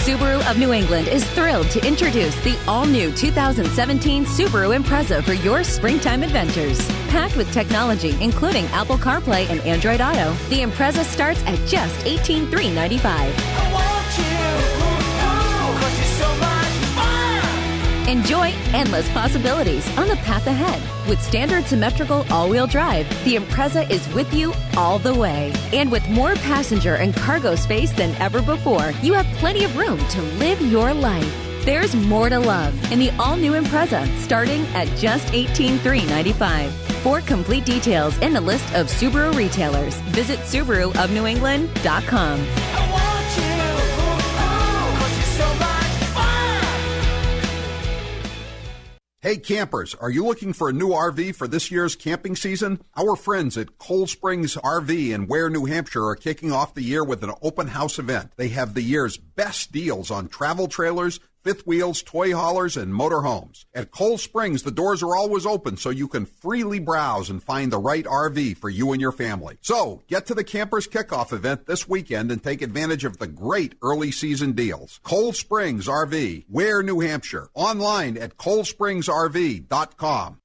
Subaru of New England is thrilled to introduce the all-new 2017 Subaru Impreza for your springtime adventures. Packed with technology, including Apple CarPlay and Android Auto, the Impreza starts at just $18,395. Enjoy endless possibilities on the path ahead. With standard symmetrical all-wheel drive, the Impreza is with you all the way. And with more passenger and cargo space than ever before, you have plenty of room to live your life. There's more to love in the all-new Impreza, starting at just $18,395. For complete details and a list of Subaru retailers, visit SubaruofNewEngland.com. Hey campers, are you looking for a new RV for this year's camping season? Our friends at Cold Springs RV in Ware, New Hampshire are kicking off the year with an open house event. They have the year's best deals on travel trailers, fifth wheels, toy haulers, and motorhomes. At Cold Springs, the doors are always open so you can freely browse and find the right RV for you and your family. So, get to the Campers Kickoff event this weekend and take advantage of the great early season deals. Cold Springs RV, Ware, New Hampshire. Online at coldspringsrv.com.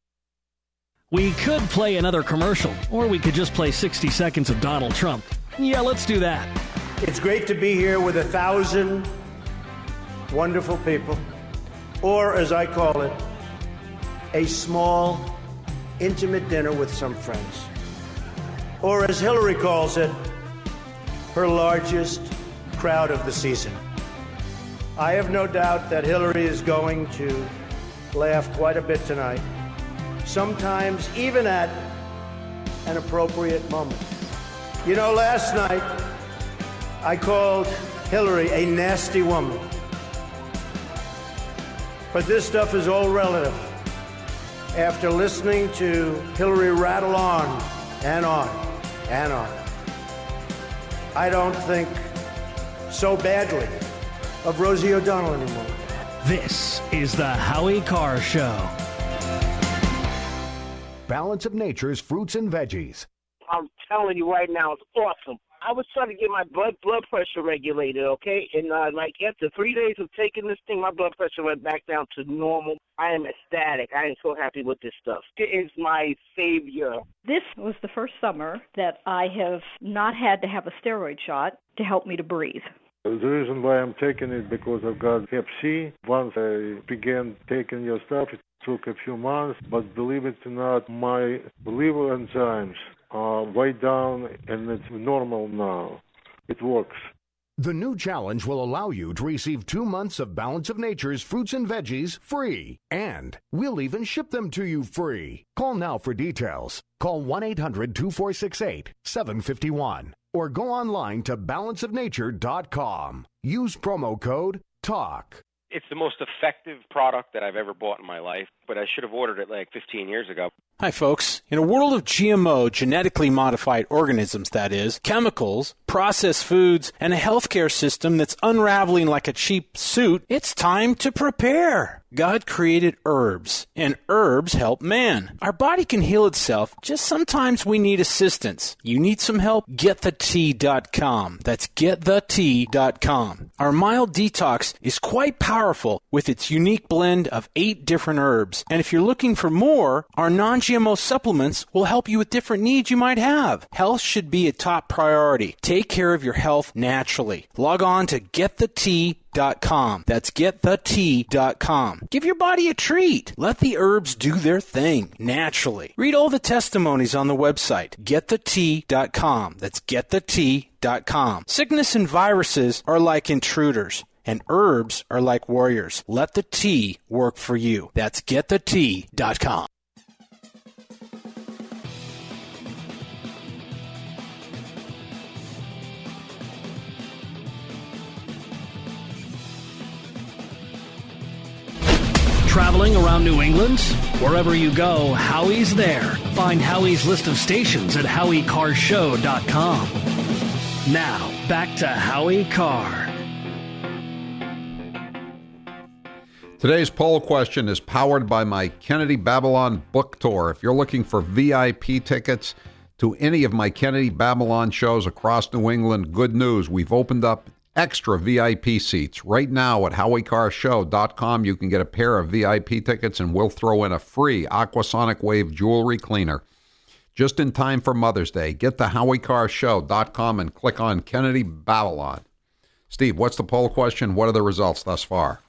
We could play another commercial, or we could just play 60 seconds of Donald Trump. Yeah, let's do that. It's great to be here with 1,000 wonderful people, or as I call it, a small, intimate dinner with some friends. Or as Hillary calls it, her largest crowd of the season. I have no doubt that Hillary is going to laugh quite a bit tonight, sometimes even at an appropriate moment. You know, last night I called Hillary a nasty woman. But this stuff is all relative. After listening to Hillary rattle on and on and on, I don't think so badly of Rosie O'Donnell anymore. This is the Howie Carr Show. Balance of Nature's fruits and veggies. I'm telling you right now, it's awesome. I was trying to get my blood pressure regulated, okay? And after 3 days of taking this thing, my blood pressure went back down to normal. I am ecstatic. I am so happy with this stuff. It is my savior. This was the first summer that I have not had to have a steroid shot to help me to breathe. The reason why I'm taking it because I've got Hep C. Once I began taking your stuff, it took a few months, but believe it or not, my liver enzymes are way down and it's normal now. It works. The new challenge will allow you to receive 2 months of Balance of Nature's fruits and veggies free. And we'll even ship them to you free. Call now for details. Call 1-800-246-8751 or go online to balanceofnature.com. Use promo code TALK. It's the most effective product that I've ever bought in my life, but I should have ordered it like 15 years ago. Hi, folks. In a world of GMO, genetically modified organisms, that is, chemicals, processed foods, and a healthcare system that's unraveling like a cheap suit, it's time to prepare. God created herbs, and herbs help man. Our body can heal itself, just sometimes we need assistance. You need some help? GetTheTea.com. That's GetTheTea.com. Our mild detox is quite powerful with its unique blend of 8 different herbs. And if you're looking for more, our non-GMO supplements will help you with different needs you might have. Health should be a top priority. Take care of your health naturally. Log on to GetTheTea.com. That's GetTheTea.com. Give your body a treat. Let the herbs do their thing naturally. Read all the testimonies on the website, GetTheTea.com. That's GetTheTea.com. Sickness and viruses are like intruders, and herbs are like warriors. Let the tea work for you. That's GetTheTea.com. Traveling around New England? Wherever you go, Howie's there. Find Howie's list of stations at HowieCarrShow.com. Now, back to Howie Carr. Today's poll question is powered by my Kennedy Babylon book tour. If you're looking for VIP tickets to any of my Kennedy Babylon shows across New England, good news. We've opened up extra VIP seats. Right now at HowieCarrShow.com, you can get a pair of VIP tickets and we'll throw in a free Aquasonic Wave jewelry cleaner just in time for Mother's Day. Get to HowieCarrShow.com and click on Kennedy Babylon. Steve, what's the poll question? What are the results thus far?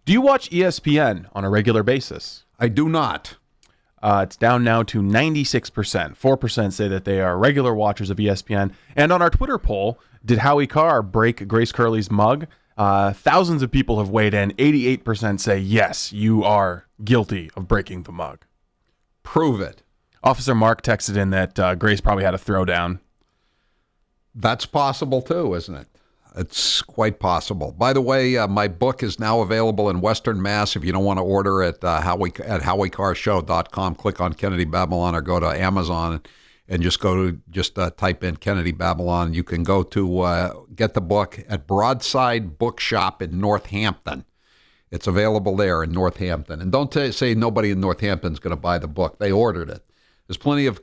Do you watch ESPN on a regular basis? I do not. It's down now to 96%. 4% say that they are regular watchers of ESPN. And on our Twitter poll, did Howie Carr break Grace Curley's mug? Thousands of people have weighed in. 88% say, yes, you are guilty of breaking the mug. Prove it. Officer Mark texted in that Grace probably had a throwdown. That's possible too, isn't it? It's quite possible. By the way, my book is now available in Western Mass. If you don't want to order it at HowieCarrShow.com, click on Kennedy Babylon or go to Amazon and just type in Kennedy Babylon. You can go to get the book at Broadside Bookshop in Northampton. It's available there in Northampton. And don't say nobody in Northampton is going to buy the book. They ordered it. There's plenty of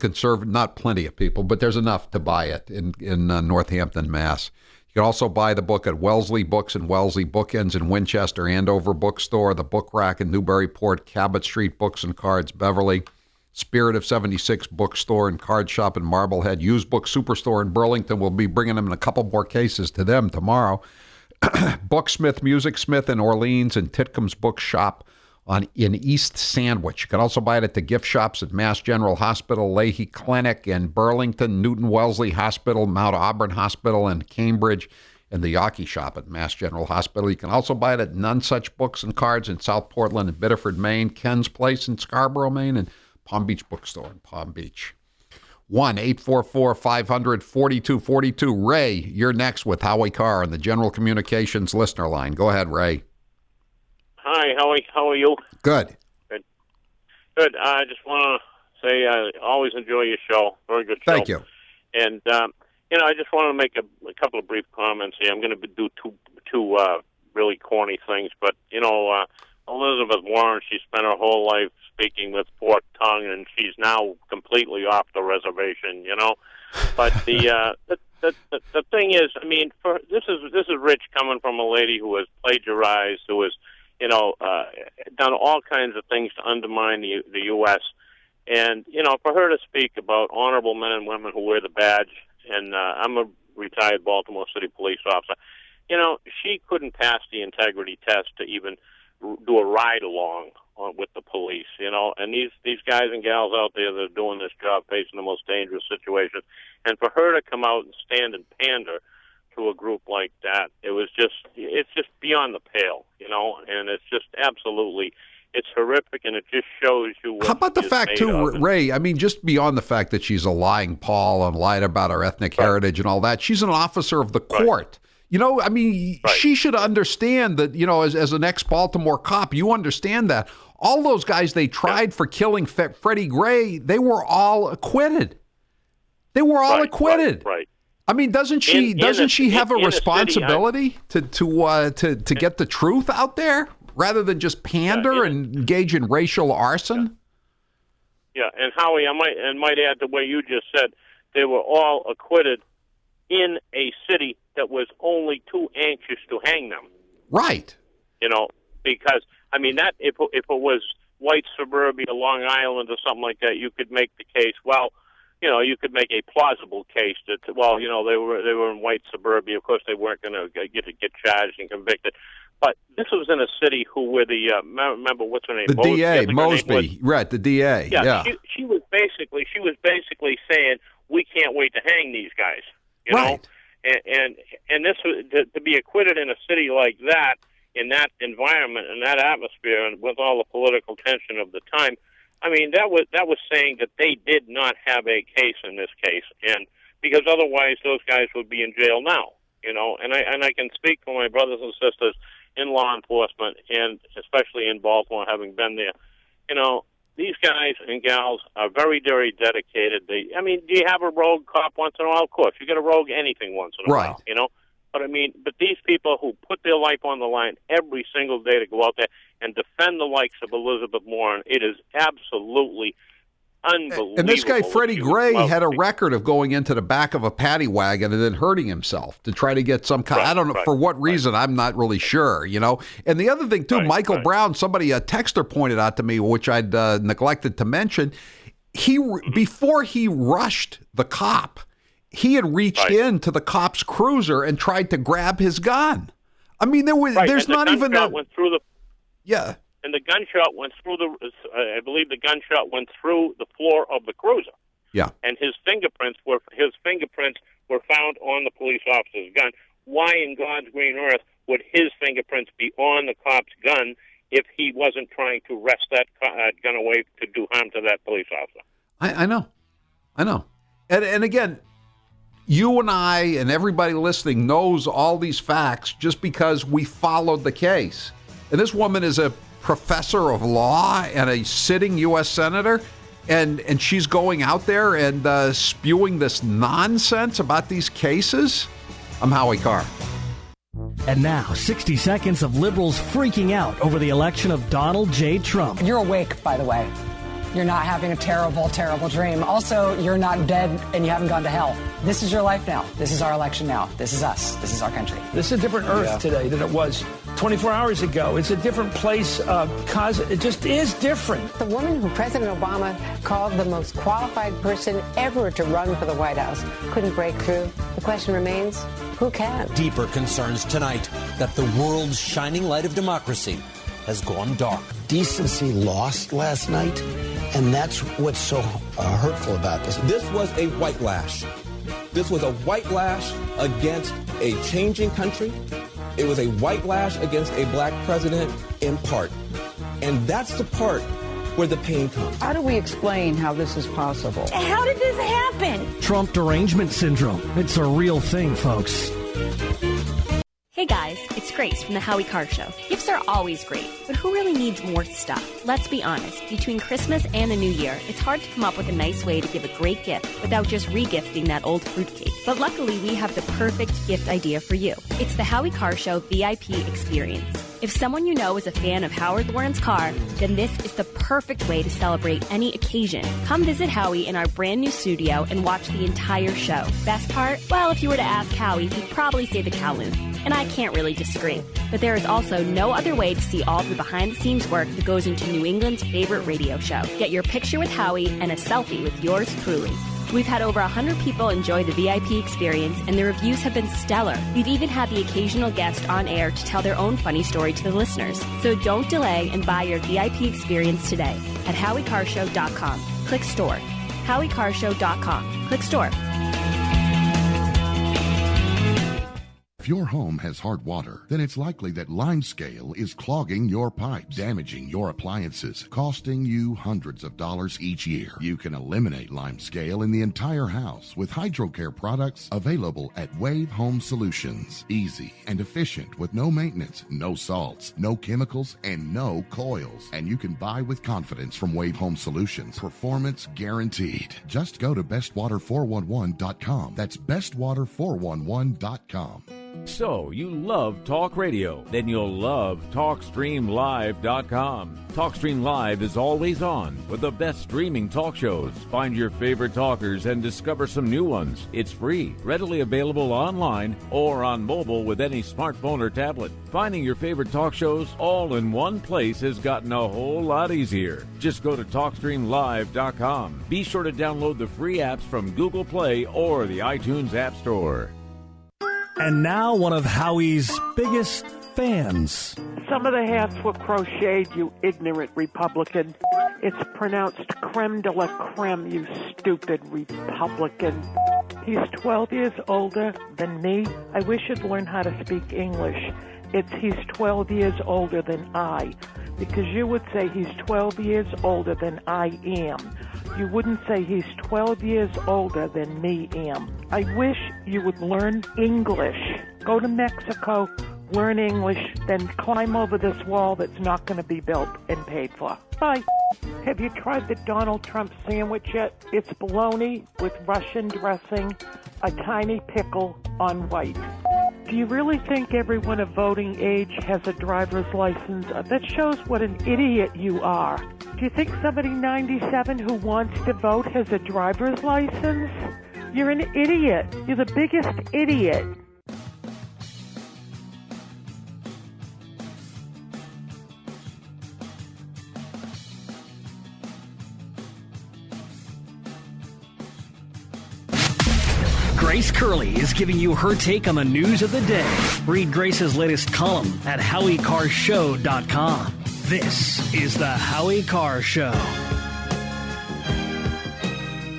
not plenty of people, but there's enough to buy it in Northampton, Mass. You can also buy the book at Wellesley Books and Wellesley Bookends in Winchester, Andover Bookstore, the Book Rack in Newburyport, Cabot Street Books and Cards, Beverly, Spirit of 76 Bookstore and Card Shop in Marblehead, Used Book Superstore in Burlington. We'll be bringing them in a couple more cases to them tomorrow. Booksmith, Music Smith in Orleans, and Titcomb's Bookshop in East Sandwich. You can also buy it at the gift shops at Mass General Hospital, Leahy Clinic in Burlington, Newton Wellesley Hospital, Mount Auburn Hospital in Cambridge, and the Yawkey Shop at Mass General Hospital. You can also buy it at None Such Books and Cards in South Portland and Biddeford, Maine, Ken's Place in Scarborough, Maine, and Palm Beach Bookstore in Palm Beach. 1-844-500-4242. Ray, you're next with Howie Carr on the General Communications listener line. Go ahead, Ray. Hi, Howie. How are you? Good. Good. I just want to say I always enjoy your show. Very good show. Thank you. And, I just want to make a couple of brief comments here. I'm going to do two really corny things. But, Elizabeth Warren, she spent her whole life speaking with forked tongue, and she's now completely off the reservation, you know. But the thing is, I mean, this is rich coming from a lady who has plagiarized, who has, you know, done all kinds of things to undermine the U.S. And, you know, for her to speak about honorable men and women who wear the badge, and I'm a retired Baltimore City police officer, you know, she couldn't pass the integrity test to even do a ride-along with the police, you know. And these guys and gals out there that are doing this job facing the most dangerous situations, and for her to come out and stand and pander to a group like that, it's just beyond the pale, you know, and it's just absolutely, it's horrific, and it just shows you what. How about the fact, too, Ray, I mean, just beyond the fact that she's a lying Paul and lied about her ethnic heritage and all that, she's an officer of the court. You know, I mean, she should understand that, you know, as an ex-Baltimore cop, you understand that. All those guys they tried for killing Freddie Gray, they were all acquitted. They were all acquitted. Right. I mean, doesn't she have a responsibility to get the truth out there rather than just pander and engage in racial arson? Yeah, and Howie, I might add to what you just said. They were all acquitted in a city that was only too anxious to hang them. Right. You know, because I mean that if it was white suburbia, Long Island, or something like that, you could make the case. Well, you know, you could make a plausible case that, well, you know, they were in white suburbia. Of course, they weren't going to get charged and convicted. But this was in a city where the remember what's her name? The DA, Mosby, right? The DA. Yeah. She was basically saying we can't wait to hang these guys. You know, and this to be acquitted in a city like that, in that environment, in that atmosphere, and with all the political tension of the time, I mean, that was saying that they did not have a case in this case, and because otherwise those guys would be in jail now. You know, and I can speak for my brothers and sisters in law enforcement, and especially in Baltimore, having been there. You know, these guys and gals are very, very dedicated. I mean, do you have a rogue cop once in a while? Of course, you get a rogue anything once in a while, you know. But I mean, these people who put their life on the line every single day to go out there and defend the likes of Elizabeth Warren, it is absolutely unbelievable. And this guy, Freddie Gray, had a record of going into the back of a paddy wagon and then hurting himself to try to get some kind. I don't know for what reason. I'm not really sure, you know. And the other thing, too, Michael Brown, somebody, a texter pointed out to me, which I'd neglected to mention, before he rushed the cop, he had reached into the cop's cruiser and tried to grab his gun. I mean, there's not even that. Went through the, yeah. And the gunshot went through I believe the gunshot went through the floor of the cruiser. Yeah. And his fingerprints were found on the police officer's gun. Why in God's green earth would his fingerprints be on the cop's gun if he wasn't trying to wrest that gun away to do harm to that police officer? I know. And again, you and I and everybody listening knows all these facts just because we followed the case. And this woman is a professor of law and a sitting U.S. senator, and she's going out there and spewing this nonsense about these cases? I'm Howie Carr. And now, 60 seconds of liberals freaking out over the election of Donald J. Trump. You're awake, by the way. You're not having a terrible, terrible dream. Also, you're not dead and you haven't gone to hell. This is your life now. This is our election now. This is us. This is our country. This is a different Earth today than it was 24 hours ago. It's a different place. It just is different. The woman who President Obama called the most qualified person ever to run for the White House couldn't break through. The question remains, who can? Deeper concerns tonight that the world's shining light of democracy has gone dark. Decency lost last night, and that's what's so hurtful about this. This was a white lash. This was a white lash against a changing country. It was a white lash against a black president in part. And that's the part where the pain comes. How do we explain how this is possible? How did this happen? Trump derangement syndrome. It's a real thing, folks. Hey guys, it's Grace from the Howie Carr Show. Gifts are always great, but who really needs more stuff? Let's be honest, between Christmas and the New Year, it's hard to come up with a nice way to give a great gift without just regifting that old fruitcake. But luckily, we have the perfect gift idea for you. It's the Howie Carr Show VIP experience. If someone you know is a fan of Howard Lawrence Carr, then this is the perfect way to celebrate any occasion. Come visit Howie in our brand new studio and watch the entire show. Best part? Well, if you were to ask Howie, he'd probably say the Kowloon. And I can't really disagree. But there is also no other way to see all the behind-the-scenes work that goes into New England's favorite radio show. Get your picture with Howie and a selfie with yours truly. We've had over 100 people enjoy the VIP experience, and the reviews have been stellar. We've even had the occasional guest on air to tell their own funny story to the listeners. So don't delay and buy your VIP experience today at HowieCarrshow.com. Click store. HowieCarrshow.com. Click store. If your home has hard water, then it's likely that limescale is clogging your pipes, damaging your appliances, costing you hundreds of dollars each year. You can eliminate limescale in the entire house with HydroCare products available at Wave Home Solutions. Easy and efficient with no maintenance, no salts, no chemicals, and no coils. And you can buy with confidence from Wave Home Solutions. Performance guaranteed. Just go to bestwater411.com. That's bestwater411.com. So, you love talk radio? Then you'll love TalkStreamLive.com. TalkStream Live is always on with the best streaming talk shows. Find your favorite talkers and discover some new ones. It's free, readily available online or on mobile with any smartphone or tablet. Finding your favorite talk shows all in one place has gotten a whole lot easier. Just go to TalkStreamLive.com. Be sure to download the free apps from Google Play or the iTunes App Store. And now one of Howie's biggest fans. Some of the hats were crocheted, you ignorant Republican. It's pronounced creme de la creme, you stupid Republican. He's 12 years older than me. I wish you'd learn how to speak English. He's 12 years older than I, because you would say he's 12 years older than I am. You wouldn't say he's 12 years older than me am. I wish you would learn English. Go to Mexico, learn English, then climb over this wall that's not going to be built and paid for. Bye. Have you tried the Donald Trump sandwich yet? It's bologna with Russian dressing, a tiny pickle on white. Do you really think everyone of voting age has a driver's license? That shows what an idiot you are. Do you think somebody 97 who wants to vote has a driver's license? You're an idiot. You're the biggest idiot. Grace Curley is giving you her take on the news of the day. Read Grace's latest column at HowieCarrshow.com. This is the Howie Carr Show.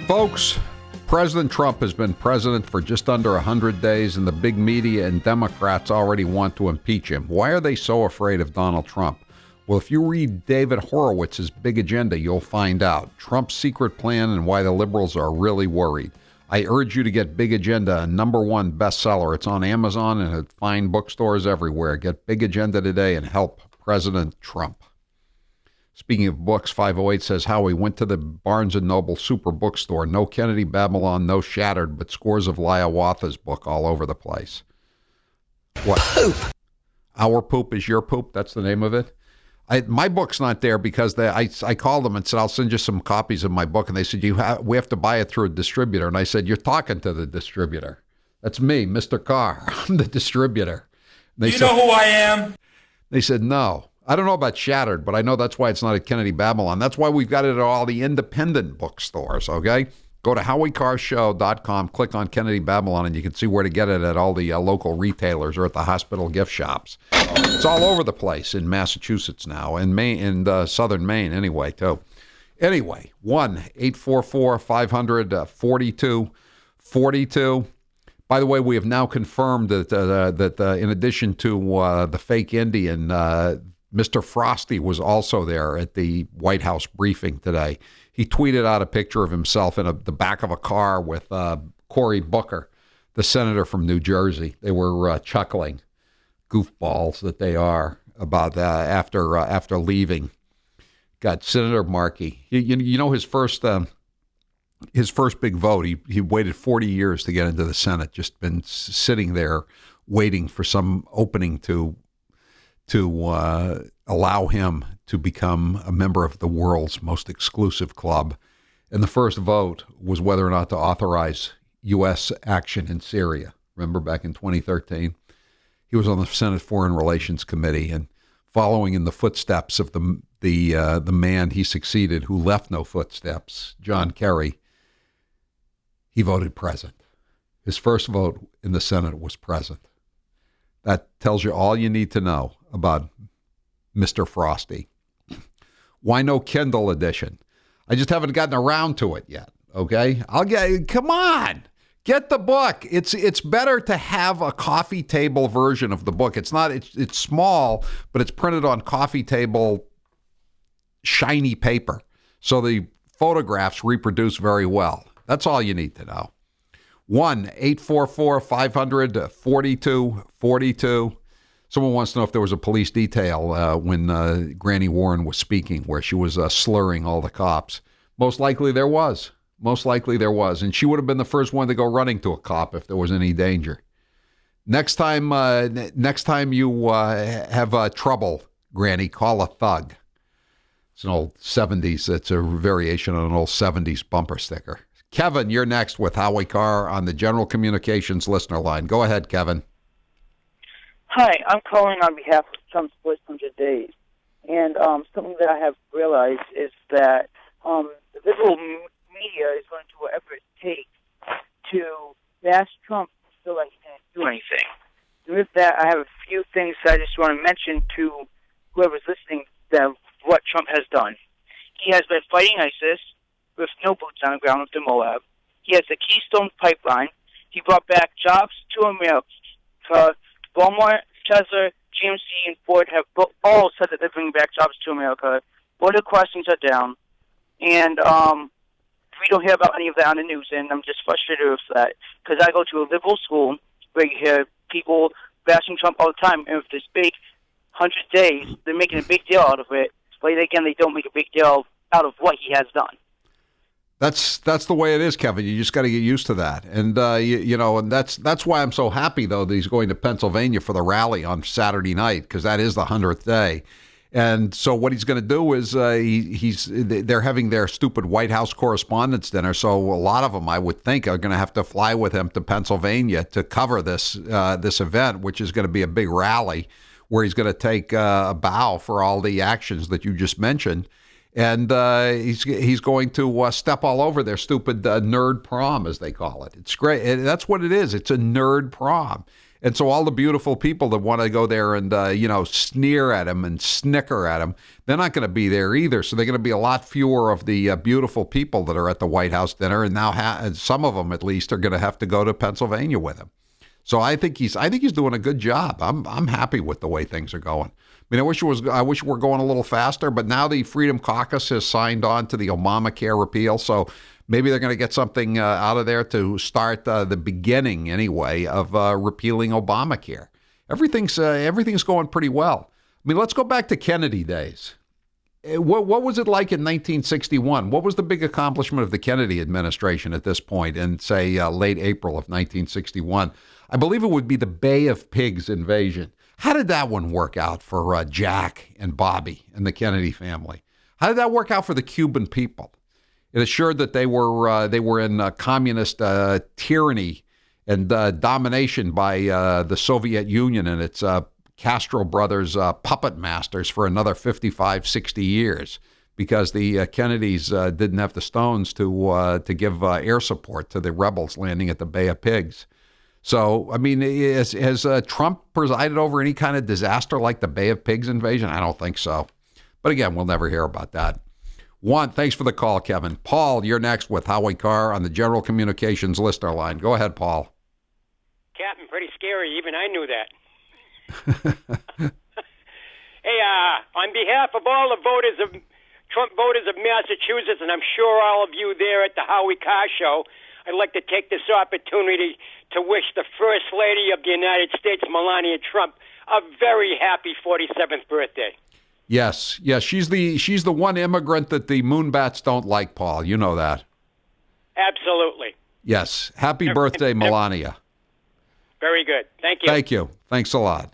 Folks, President Trump has been president for just under 100 days, and the big media and Democrats already want to impeach him. Why are they so afraid of Donald Trump? Well, if you read David Horowitz's Big Agenda, you'll find out Trump's secret plan and why the liberals are really worried. I urge you to get Big Agenda, a #1 bestseller. It's on Amazon and at fine bookstores everywhere. Get Big Agenda today and help President Trump. Speaking of books, 508 says Howie went to the Barnes & Noble Super Bookstore. No Kennedy Babylon, no Shattered, but scores of Liawatha's book all over the place. What? Poop. Our Poop is Your Poop? That's the name of it? My book's not there because I called them and said, I'll send you some copies of my book. And they said, we have to buy it through a distributor. And I said, you're talking to the distributor. That's me, Mr. Carr. I'm the distributor. You know who I am? They said, no. I don't know about Shattered, but I know that's why it's not at Kennedy Babylon. That's why we've got it at all the independent bookstores, okay? Go to HowieCarrshow.com, click on Kennedy Babylon, and you can see where to get it at all the local retailers or at the hospital gift shops. It's all over the place in Massachusetts now, in Maine, in southern Maine anyway, too. Anyway, 1-844-500-4242. By the way, we have now confirmed that in addition to the fake Indian, Mr. Frosty was also there at the White House briefing today. He tweeted out a picture of himself in the back of a car with Cory Booker, the senator from New Jersey. They were chuckling, goofballs that they are, about that after leaving. Got Senator Markey. You know his first big vote. He waited 40 years to get into the Senate. Just been sitting there waiting for some opening to to allow him to become a member of the world's most exclusive club. And the first vote was whether or not to authorize U.S. action in Syria. Remember back in 2013? He was on the Senate Foreign Relations Committee, and following in the footsteps of the man he succeeded who left no footsteps, John Kerry, he voted present. His first vote in the Senate was present. That tells you all you need to know about Mr. Frosty. Why no Kindle edition? I just haven't gotten around to it yet, okay? Come on. Get the book. It's better to have a coffee table version of the book. It's small, but it's printed on coffee table shiny paper. So the photographs reproduce very well. That's all you need to know. 1-844-500-4242. Someone wants to know if there was a police detail when Granny Warren was speaking, where she was slurring all the cops. Most likely there was. And she would have been the first one to go running to a cop if there was any danger. Next time you have trouble, Granny, call a thug. It's an old 70s. It's a variation on an old 70s bumper sticker. Kevin, you're next with Howie Carr on the General Communications listener line. Go ahead, Kevin. Hi, I'm calling on behalf of Trump's first 100 days. And something that I have realized is that the liberal media is going to do whatever it takes to bash Trump so that he can't do anything. And with that, I have a few things that I just want to mention to whoever's listening that what Trump has done. He has been fighting ISIS with no boots on the ground with the Moab. He has the Keystone Pipeline. He brought back jobs to America. Walmart, Tesla, GMC, and Ford have all said that they're bringing back jobs to America. Border crossings are down. And we don't hear about any of that on the news, and I'm just frustrated with that. Because I go to a liberal school where you hear people bashing Trump all the time, and with this big 100 days, they're making a big deal out of it. But again, they don't make a big deal out of what he has done. That's the way it is, Kevin. You just got to get used to that, and and that's why I'm so happy though that he's going to Pennsylvania for the rally on Saturday night, because that is the 100th day, and so what he's going to do is they're having their stupid White House Correspondents' Dinner, so a lot of them I would think are going to have to fly with him to Pennsylvania to cover this event, which is going to be a big rally where he's going to take a bow for all the actions that you just mentioned. And he's going to step all over their stupid nerd prom, as they call it. It's great. That's what it is. It's a nerd prom. And so all the beautiful people that want to go there and, sneer at him and snicker at him, they're not going to be there either. So they're going to be a lot fewer of the beautiful people that are at the White House dinner. And now some of them, at least, are going to have to go to Pennsylvania with him. So I think he's doing a good job. I'm happy with the way things are going. I mean, I wish it were going a little faster, but now the Freedom Caucus has signed on to the Obamacare repeal, so maybe they're going to get something out of there to start the beginning, anyway, of repealing Obamacare. Everything's going pretty well. I mean, let's go back to Kennedy days. What was it like in 1961? What was the big accomplishment of the Kennedy administration at this point in, say, late April of 1961? I believe it would be the Bay of Pigs invasion. How did that one work out for Jack and Bobby and the Kennedy family? How did that work out for the Cuban people? It assured that they were in communist tyranny and domination by the Soviet Union and its Castro brothers puppet masters for another 55, 60 years because the Kennedys didn't have the stones to give air support to the rebels landing at the Bay of Pigs. So, I mean, has Trump presided over any kind of disaster like the Bay of Pigs invasion? I don't think so. But again, we'll never hear about that. Thanks for the call, Kevin. Paul, you're next with Howie Carr on the General Communications listener line. Go ahead, Paul. Captain, pretty scary. Even I knew that. Hey, on behalf of all the Trump voters of Massachusetts, and I'm sure all of you there at the Howie Carr Show, I'd like to take this opportunity to wish the First Lady of the United States, Melania Trump, a very happy 47th birthday. Yes, she's the one immigrant that the Moonbats don't like, Paul. You know that. Absolutely. Yes. Happy birthday, Melania. Very good. Thank you. Thank you. Thanks a lot.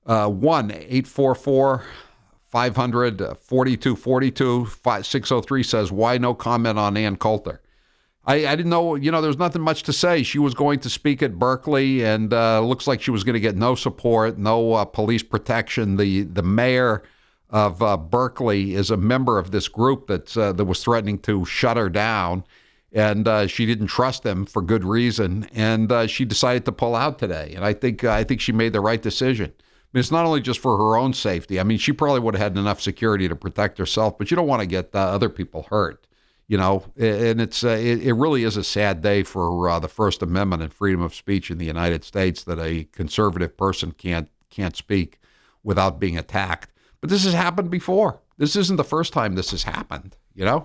1-844-500-4242. 603 says, why no comment on Ann Coulter? I didn't know, there's nothing much to say. She was going to speak at Berkeley, and looks like she was going to get no support, no police protection. The mayor of Berkeley is a member of this group that was threatening to shut her down, and she didn't trust them for good reason, and she decided to pull out today. And I think she made the right decision. I mean, it's not only just for her own safety. I mean, she probably would have had enough security to protect herself, but you don't want to get other people hurt. And it really is a sad day for the First Amendment and freedom of speech in the United States, that a conservative person can't speak without being attacked. But this has happened before. This isn't the first time this has happened. I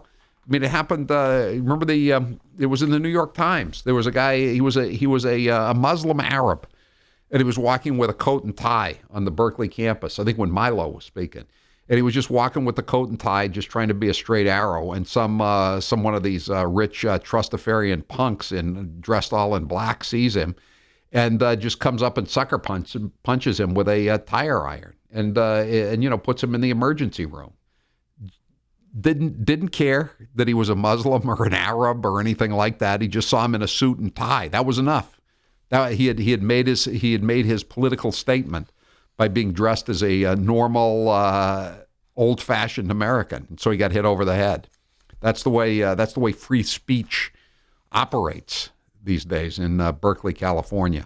mean, it happened. Remember it was in the New York Times. There was a guy. He was a Muslim Arab, and he was walking with a coat and tie on the Berkeley campus. I think when Milo was speaking. And he was just walking with the coat and tie, just trying to be a straight arrow. And some one of these rich Trustafarian punks dressed all in black sees him, and just comes up and sucker punches him with a tire iron, and puts him in the emergency room. Didn't care that he was a Muslim or an Arab or anything like that. He just saw him in a suit and tie. That was enough. That he had made his political statement by being dressed as a normal, old-fashioned American. And so he got hit over the head. That's the way free speech operates these days in Berkeley, California.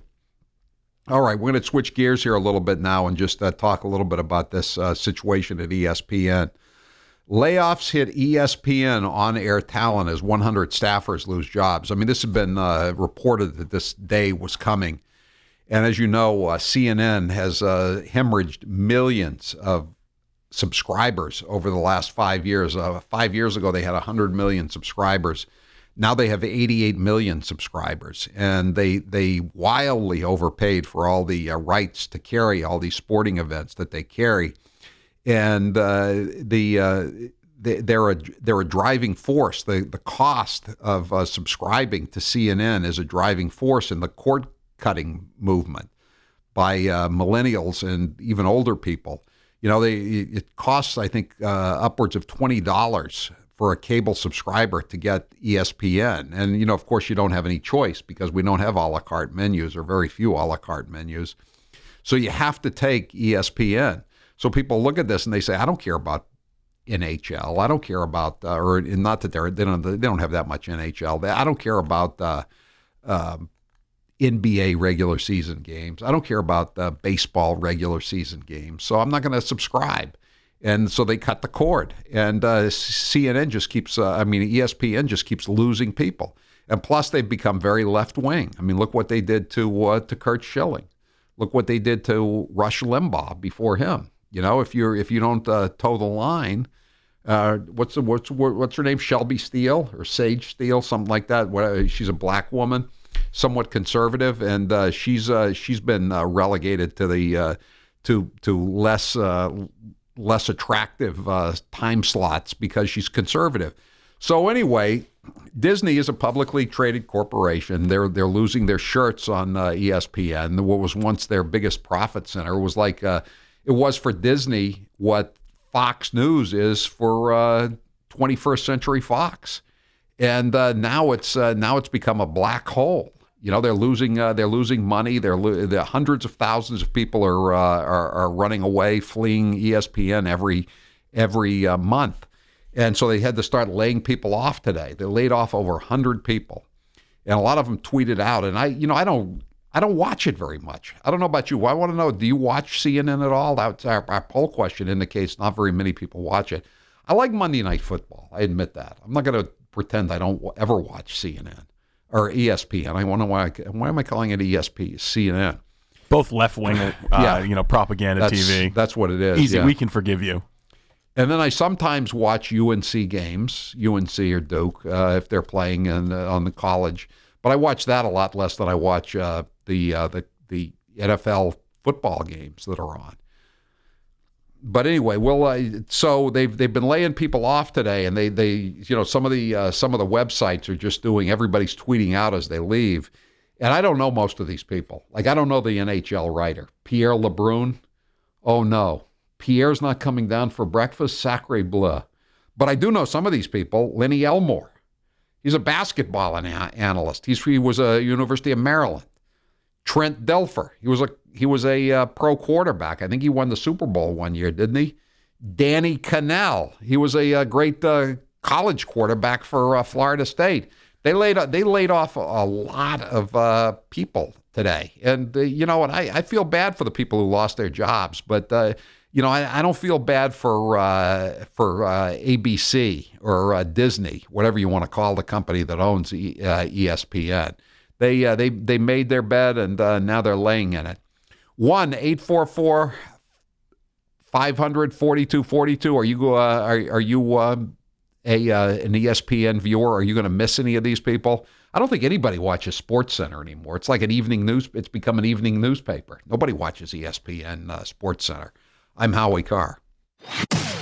All right, we're going to switch gears here a little bit now and just talk a little bit about this situation at ESPN. Layoffs hit ESPN on-air talent as 100 staffers lose jobs. I mean, this had been reported that this day was coming. And as you know, CNN has hemorrhaged millions of subscribers over the last 5 years. 5 years ago, they had 100 million subscribers. Now they have 88 million subscribers. And they wildly overpaid for all the rights to carry all these sporting events that they carry. And they're a driving force. The cost of subscribing to CNN is a driving force in the cord-cutting movement by millennials and even older people. It costs, I think, upwards of $20 for a cable subscriber to get ESPN. And, of course, you don't have any choice because we don't have a la carte menus, or very few a la carte menus. So you have to take ESPN. So people look at this and they say, I don't care about NHL. I don't care about, or not that they don't have that much NHL. I don't care about NBA regular season games. I don't care about baseball regular season games. So I'm not going to subscribe. And so they cut the cord. And ESPN just keeps losing people. And plus they've become very left wing. I mean, look what they did to Kurt Schilling. Look what they did to Rush Limbaugh before him. If you don't toe the line, what's her name? Shelby Steele or Sage Steele, something like that. She's a black woman, somewhat conservative, and she's been relegated to the to less attractive time slots because she's conservative. So anyway, Disney is a publicly traded corporation. They're losing their shirts on ESPN. What was once their biggest profit center was like it was for Disney what Fox News is for 21st Century Fox, and now it's become a black hole. They're losing money. They're hundreds of thousands of people are running away, fleeing ESPN every month, and so they had to start laying people off today. They laid off over 100 people, and a lot of them tweeted out. And I don't watch it very much. I don't know about you. I want to know, do you watch CNN at all? That's our poll question indicates not very many people watch it. I like Monday Night Football. I admit that. I'm not going to pretend I don't ever watch CNN or ESPN. I wonder why am I calling it CNN? Both left-wing, propaganda TV. That's what it is. Easy, yeah. We can forgive you. And then I sometimes watch UNC games, UNC or Duke, if they're playing on the college. But I watch that a lot less than I watch the NFL football games that are on. But anyway, so they've been laying people off today, and they some of the websites are just everybody's tweeting out as they leave, and I don't know most of these people. Like I don't know the NHL writer Pierre LeBrun, Oh, no. Pierre's not coming down for breakfast? Sacre bleu. But I do know some of these people. Lenny Elmore. He's a basketball analyst. He was a University of Maryland. Trent Dilfer. He was a pro quarterback. I think he won the Super Bowl one year, didn't he? Danny Cannell. He was a great college quarterback for Florida State. They laid off a lot of people today. And you know what? I feel bad for the people who lost their jobs, but you know, I don't feel bad for ABC or Disney, whatever you want to call the company that owns ESPN. They made their bed, and now they're laying in it. 1-844-500-4242. Are you an ESPN viewer? Are you going to miss any of these people? I don't think anybody watches SportsCenter anymore. It's like an evening news. It's become an evening newspaper. Nobody watches ESPN SportsCenter. I'm Howie Carr.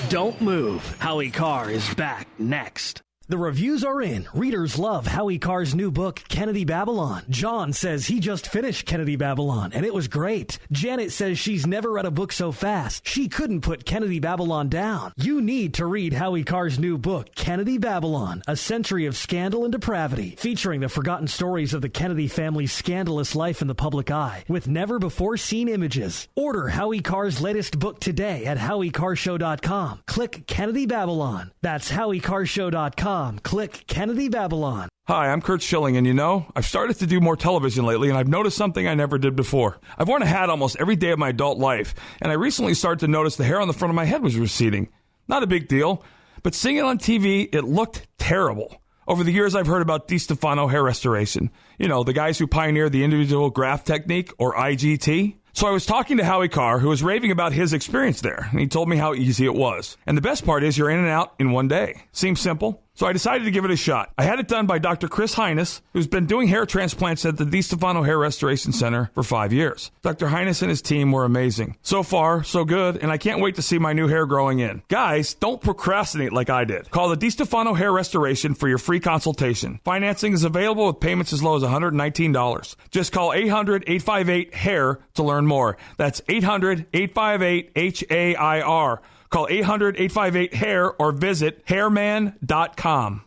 Don't move. Howie Carr is back next. The reviews are in. Readers love Howie Carr's new book, Kennedy Babylon. John says he just finished Kennedy Babylon, and it was great. Janet says she's never read a book so fast. She couldn't put Kennedy Babylon down. You need to read Howie Carr's new book, Kennedy Babylon, A Century of Scandal and Depravity, featuring the forgotten stories of the Kennedy family's scandalous life in the public eye, with never-before-seen images. Order Howie Carr's latest book today at HowieCarrShow.com. Click Kennedy Babylon. That's HowieCarrShow.com. Click Kennedy Babylon. Hi, I'm Kurt Schilling, and you know, I've started to do more television lately, and I've noticed something I never did before. I've worn a hat almost every day of my adult life, and I recently started to notice the hair on the front of my head was receding. Not a big deal, but seeing it on TV, it looked terrible. Over the years, I've heard about DiStefano hair restoration. You know, the guys who pioneered the individual graft technique, or IGT. So I was talking to Howie Carr, who was raving about his experience there, and he told me how easy it was. And the best part is you're in and out in one day. Seems simple. So I decided to give it a shot. I had it done by Dr. Chris Hines, who's been doing hair transplants at the DiStefano Hair Restoration Center for 5 years. Dr. Hines and his team were amazing. So far, so good, and I can't wait to see my new hair growing in. Guys, don't procrastinate like I did. Call the DiStefano Hair Restoration for your free consultation. Financing is available with payments as low as $119. Just call 800-858-HAIR to learn more. That's 800-858-HAIR. Call 800-858-HAIR or visit hairman.com.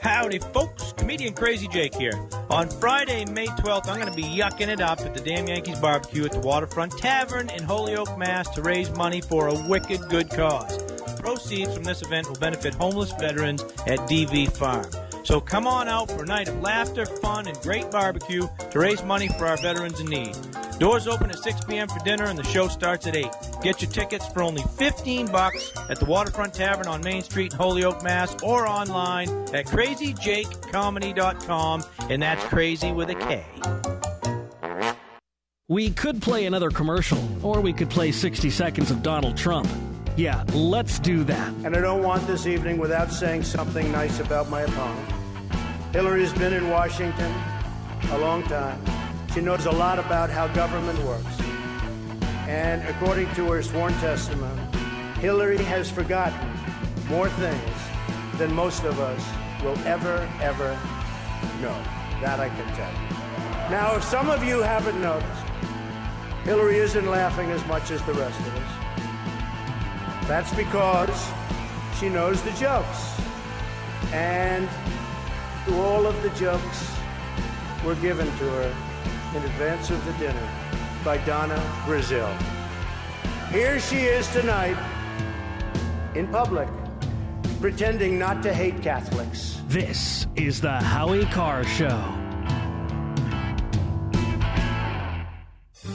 Howdy, folks. Comedian Crazy Jake here. On Friday, May 12th, I'm going to be yucking it up at the Damn Yankees Barbecue at the Waterfront Tavern in Holyoke, Mass. to raise money for a wicked good cause. Proceeds from this event will benefit homeless veterans at DV Farm. So come on out for a night of laughter, fun, and great barbecue to raise money for our veterans in need. Doors open at 6 p.m. for dinner, and the show starts at 8. Get your tickets for only $15 at the Waterfront Tavern on Main Street in Holyoke, Mass. or online at crazyjakecomedy.com, and that's crazy with a K. We could play another commercial, or we could play 60 seconds of Donald Trump. Yeah, let's do that. And I don't want this evening without saying something nice about my opponent. Hillary has been in Washington a long time. She knows a lot about how government works. And according to her sworn testimony, Hillary has forgotten more things than most of us will ever know. That I can tell you. Now, if some of you haven't noticed, Hillary isn't laughing as much as the rest of us. That's because she knows the jokes. And all of the jokes were given to her in advance of the dinner by Donna Brazile. Here she is tonight in public, pretending not to hate Catholics. This is the Howie Carr Show.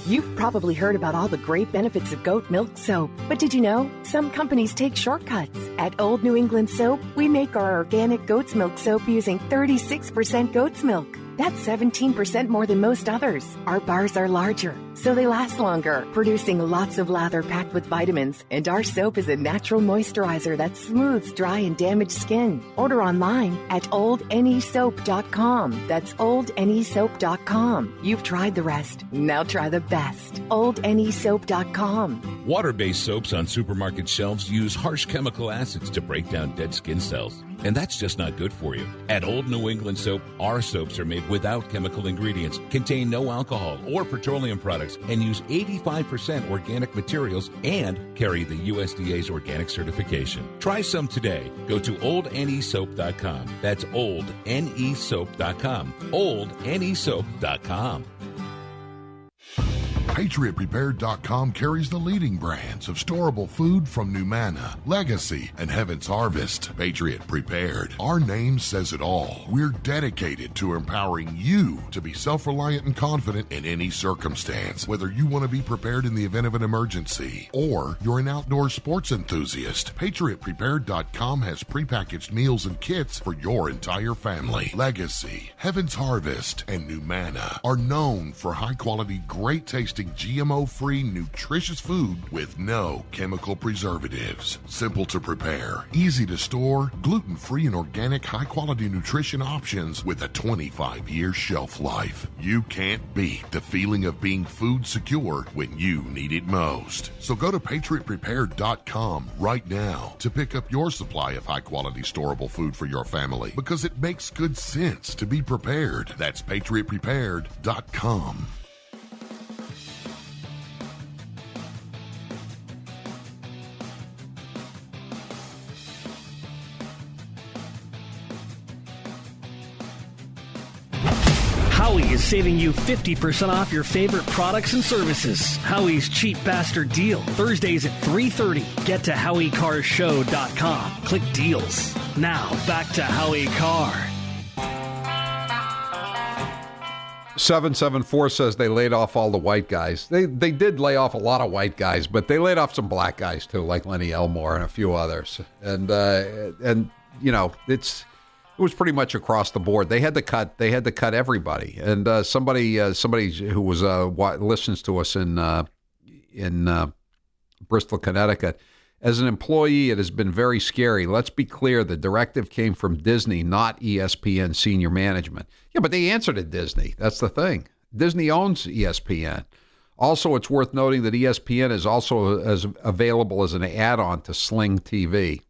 You've probably heard about all the great benefits of goat milk soap, but did you know some companies take shortcuts? At Old New England Soap, we make our organic goat's milk soap using 36% goat's milk. That's 17% more than most others. Our bars are larger, so they last longer, producing lots of lather packed with vitamins. And our soap is a natural moisturizer that smooths dry and damaged skin. Order online at oldnesoap.com. That's oldnesoap.com. You've tried the rest. Now try the best. oldnesoap.com. Water-based soaps on supermarket shelves use harsh chemical acids to break down dead skin cells. and that's just not good for you. At Old New England Soap, our soaps are made without chemical ingredients, contain no alcohol or petroleum products, and use 85% organic materials and carry the USDA's organic certification. Try some today. Go to oldnesoap.com. That's oldnesoap.com. oldnesoap.com. PatriotPrepared.com carries the leading brands of storable food from Numanna, Legacy, and Heaven's Harvest. Patriot Prepared. Our name says it all. We're dedicated to empowering you to be self-reliant and confident in any circumstance. Whether you want to be prepared in the event of an emergency or you're an outdoor sports enthusiast, PatriotPrepared.com has prepackaged meals and kits for your entire family. Legacy, Heaven's Harvest, and Numanna are known for high-quality, great-tasting, GMO-free, nutritious food with no chemical preservatives. Simple to prepare, easy to store, gluten-free and organic high-quality nutrition options with a 25-year shelf life. You can't beat the feeling of being food secure when you need it most. So go to PatriotPrepared.com right now to pick up your supply of high-quality storable food for your family, because it makes good sense to be prepared. That's PatriotPrepared.com. Howie is saving you 50% off your favorite products and services. Howie's Cheap Bastard Deal. Thursdays at 3:30. Get to HowieCarrShow.com. Click deals. Now, back to Howie Carr. 774 says they laid off all the white guys. They did lay off a lot of white guys, but they laid off some black guys too, like Lenny Elmore and a few others. And you know, it was pretty much across the board. They had to cut everybody. And somebody who was listens to us in Bristol, Connecticut, as an employee, it has been very scary. Let's be clear, the directive came from Disney, not ESPN senior management. Yeah, but they answered to Disney. That's the thing. Disney owns ESPN. Also, it's worth noting that ESPN is also as available as an add-on to Sling TV.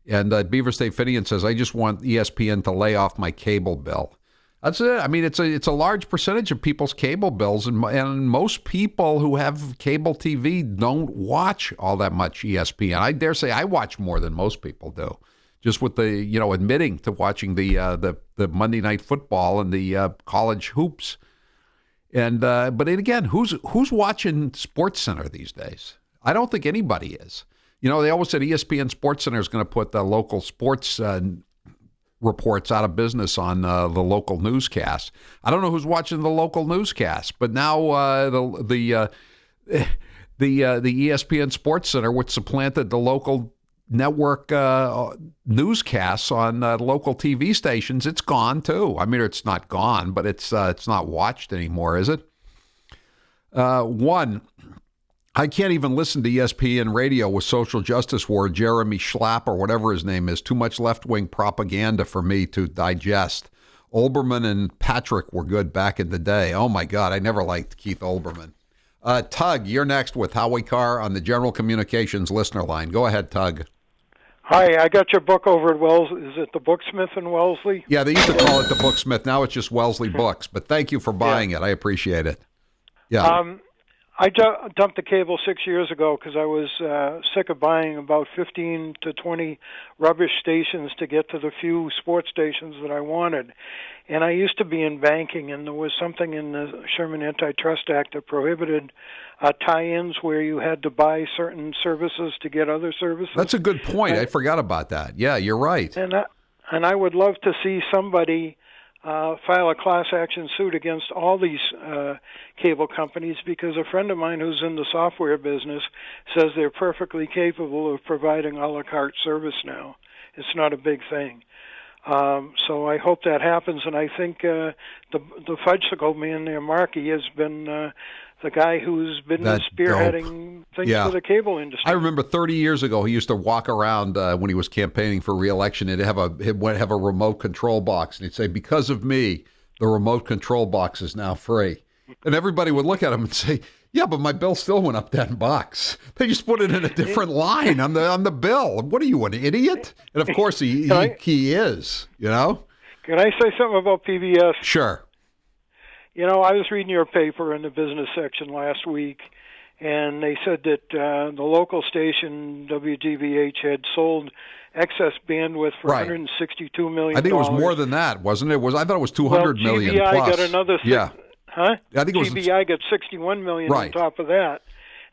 And Beaver State Finian says, I just want ESPN to lay off my cable bill. That's it. I mean, it's a large percentage of people's cable bills, and most people who have cable TV don't watch all that much ESPN. I dare say I watch more than most people do, just with the admitting to watching the Monday Night Football and the college hoops. And but again, who's watching SportsCenter these days? I don't think anybody is. You know, they always said ESPN SportsCenter is going to put the local sports reports out of business on the local newscast. I don't know who's watching the local newscast, but now the ESPN SportsCenter, which supplanted the local network newscasts on local TV stations, it's gone too. I mean, it's not gone, but it's not watched anymore, is it? I can't even listen to ESPN radio with social justice war, Jeremy Schlapp or whatever his name is. Too much left-wing propaganda for me to digest. Olbermann and Patrick were good back in the day. Oh, my God, I never liked Keith Olbermann. Tug, you're next with Howie Carr on the General Communications listener line. Go ahead, Tug. Hi, I got your book over at Wellesley. Is it the Booksmith in Wellesley? Yeah, they used to call it the Booksmith. Now it's just Wellesley Books. But thank you for buying it. I appreciate it. Yeah. I dumped the cable 6 years ago because I was sick of buying about 15 to 20 rubbish stations to get to the few sports stations that I wanted. And I used to be in banking, and there was something in the Sherman Antitrust Act that prohibited tie-ins where you had to buy certain services to get other services. That's a good point. I forgot about that. Yeah, you're right. And I would love to see somebody file a class action suit against all these cable companies, because a friend of mine who's in the software business says they're perfectly capable of providing a la carte service now. It's not a big thing. So I hope that happens, and I think the fudgesicle man there, Markey, has been the guy who's been spearheading things for the cable industry. I remember 30 years ago, he used to walk around when he was campaigning for re-election. He'd have a remote control box, and he'd say, because of me, the remote control box is now free. And everybody would look at him and say, Yeah, but my bill still went up $10. They just put it in a different line on the bill. What are you, an idiot? And of course he is, you know? Can I say something about PBS? Sure. You know, I was reading your paper in the business section last week, and they said that the local station, WGBH, had sold excess bandwidth for $162 million. I think it was more than that, wasn't it? I thought it was $200 million GBI plus. got another I think it was GBI got $61 million on top of that.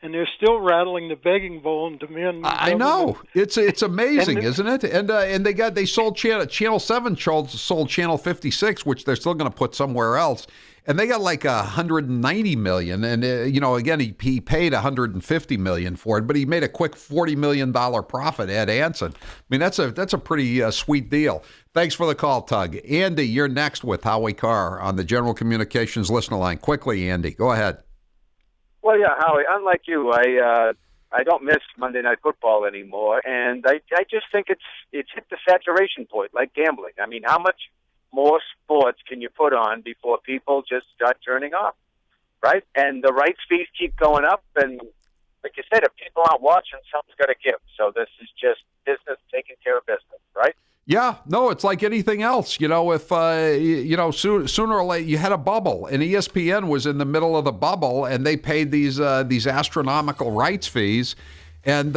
And they're still rattling the begging bowl and demand. I know it's amazing, isn't it? And they sold Channel 7 sold Channel 56, which they're still going to put somewhere else, and they got like $190 million. And again, he paid $150 million for it, but he made a quick $40 million profit. Ed Anson. I mean, that's a pretty sweet deal. Thanks for the call, Tug. Andy, you're next with Howie Carr on the General Communications listener line. Quickly, Andy, go ahead. Well, yeah, Howie, unlike you, I don't miss Monday Night Football anymore, and I just think it's hit the saturation point, like gambling. I mean, how much more sports can you put on before people just start turning off, right? And the rights fees keep going up, and like you said, if people aren't watching, something's got to give. So this is just business taking care of business, right? Yeah, no, it's like anything else. If sooner or later you had a bubble, and ESPN was in the middle of the bubble, and they paid these astronomical rights fees, and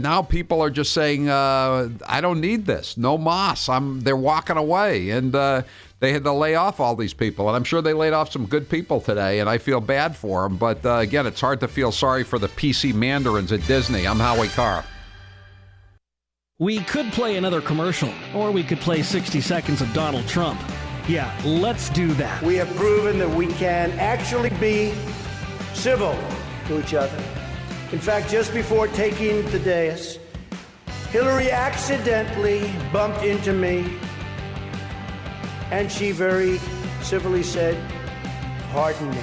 now people are just saying, I don't need this, no mas. They're walking away, and they had to lay off all these people, and I'm sure they laid off some good people today, and I feel bad for them. But again, it's hard to feel sorry for the PC mandarins at Disney. I'm Howie Carr. We could play another commercial, or we could play 60 seconds of Donald Trump. Yeah, let's do that. We have proven that we can actually be civil to each other. In fact, just before taking the dais, Hillary accidentally bumped into me, and she very civilly said, "Pardon me."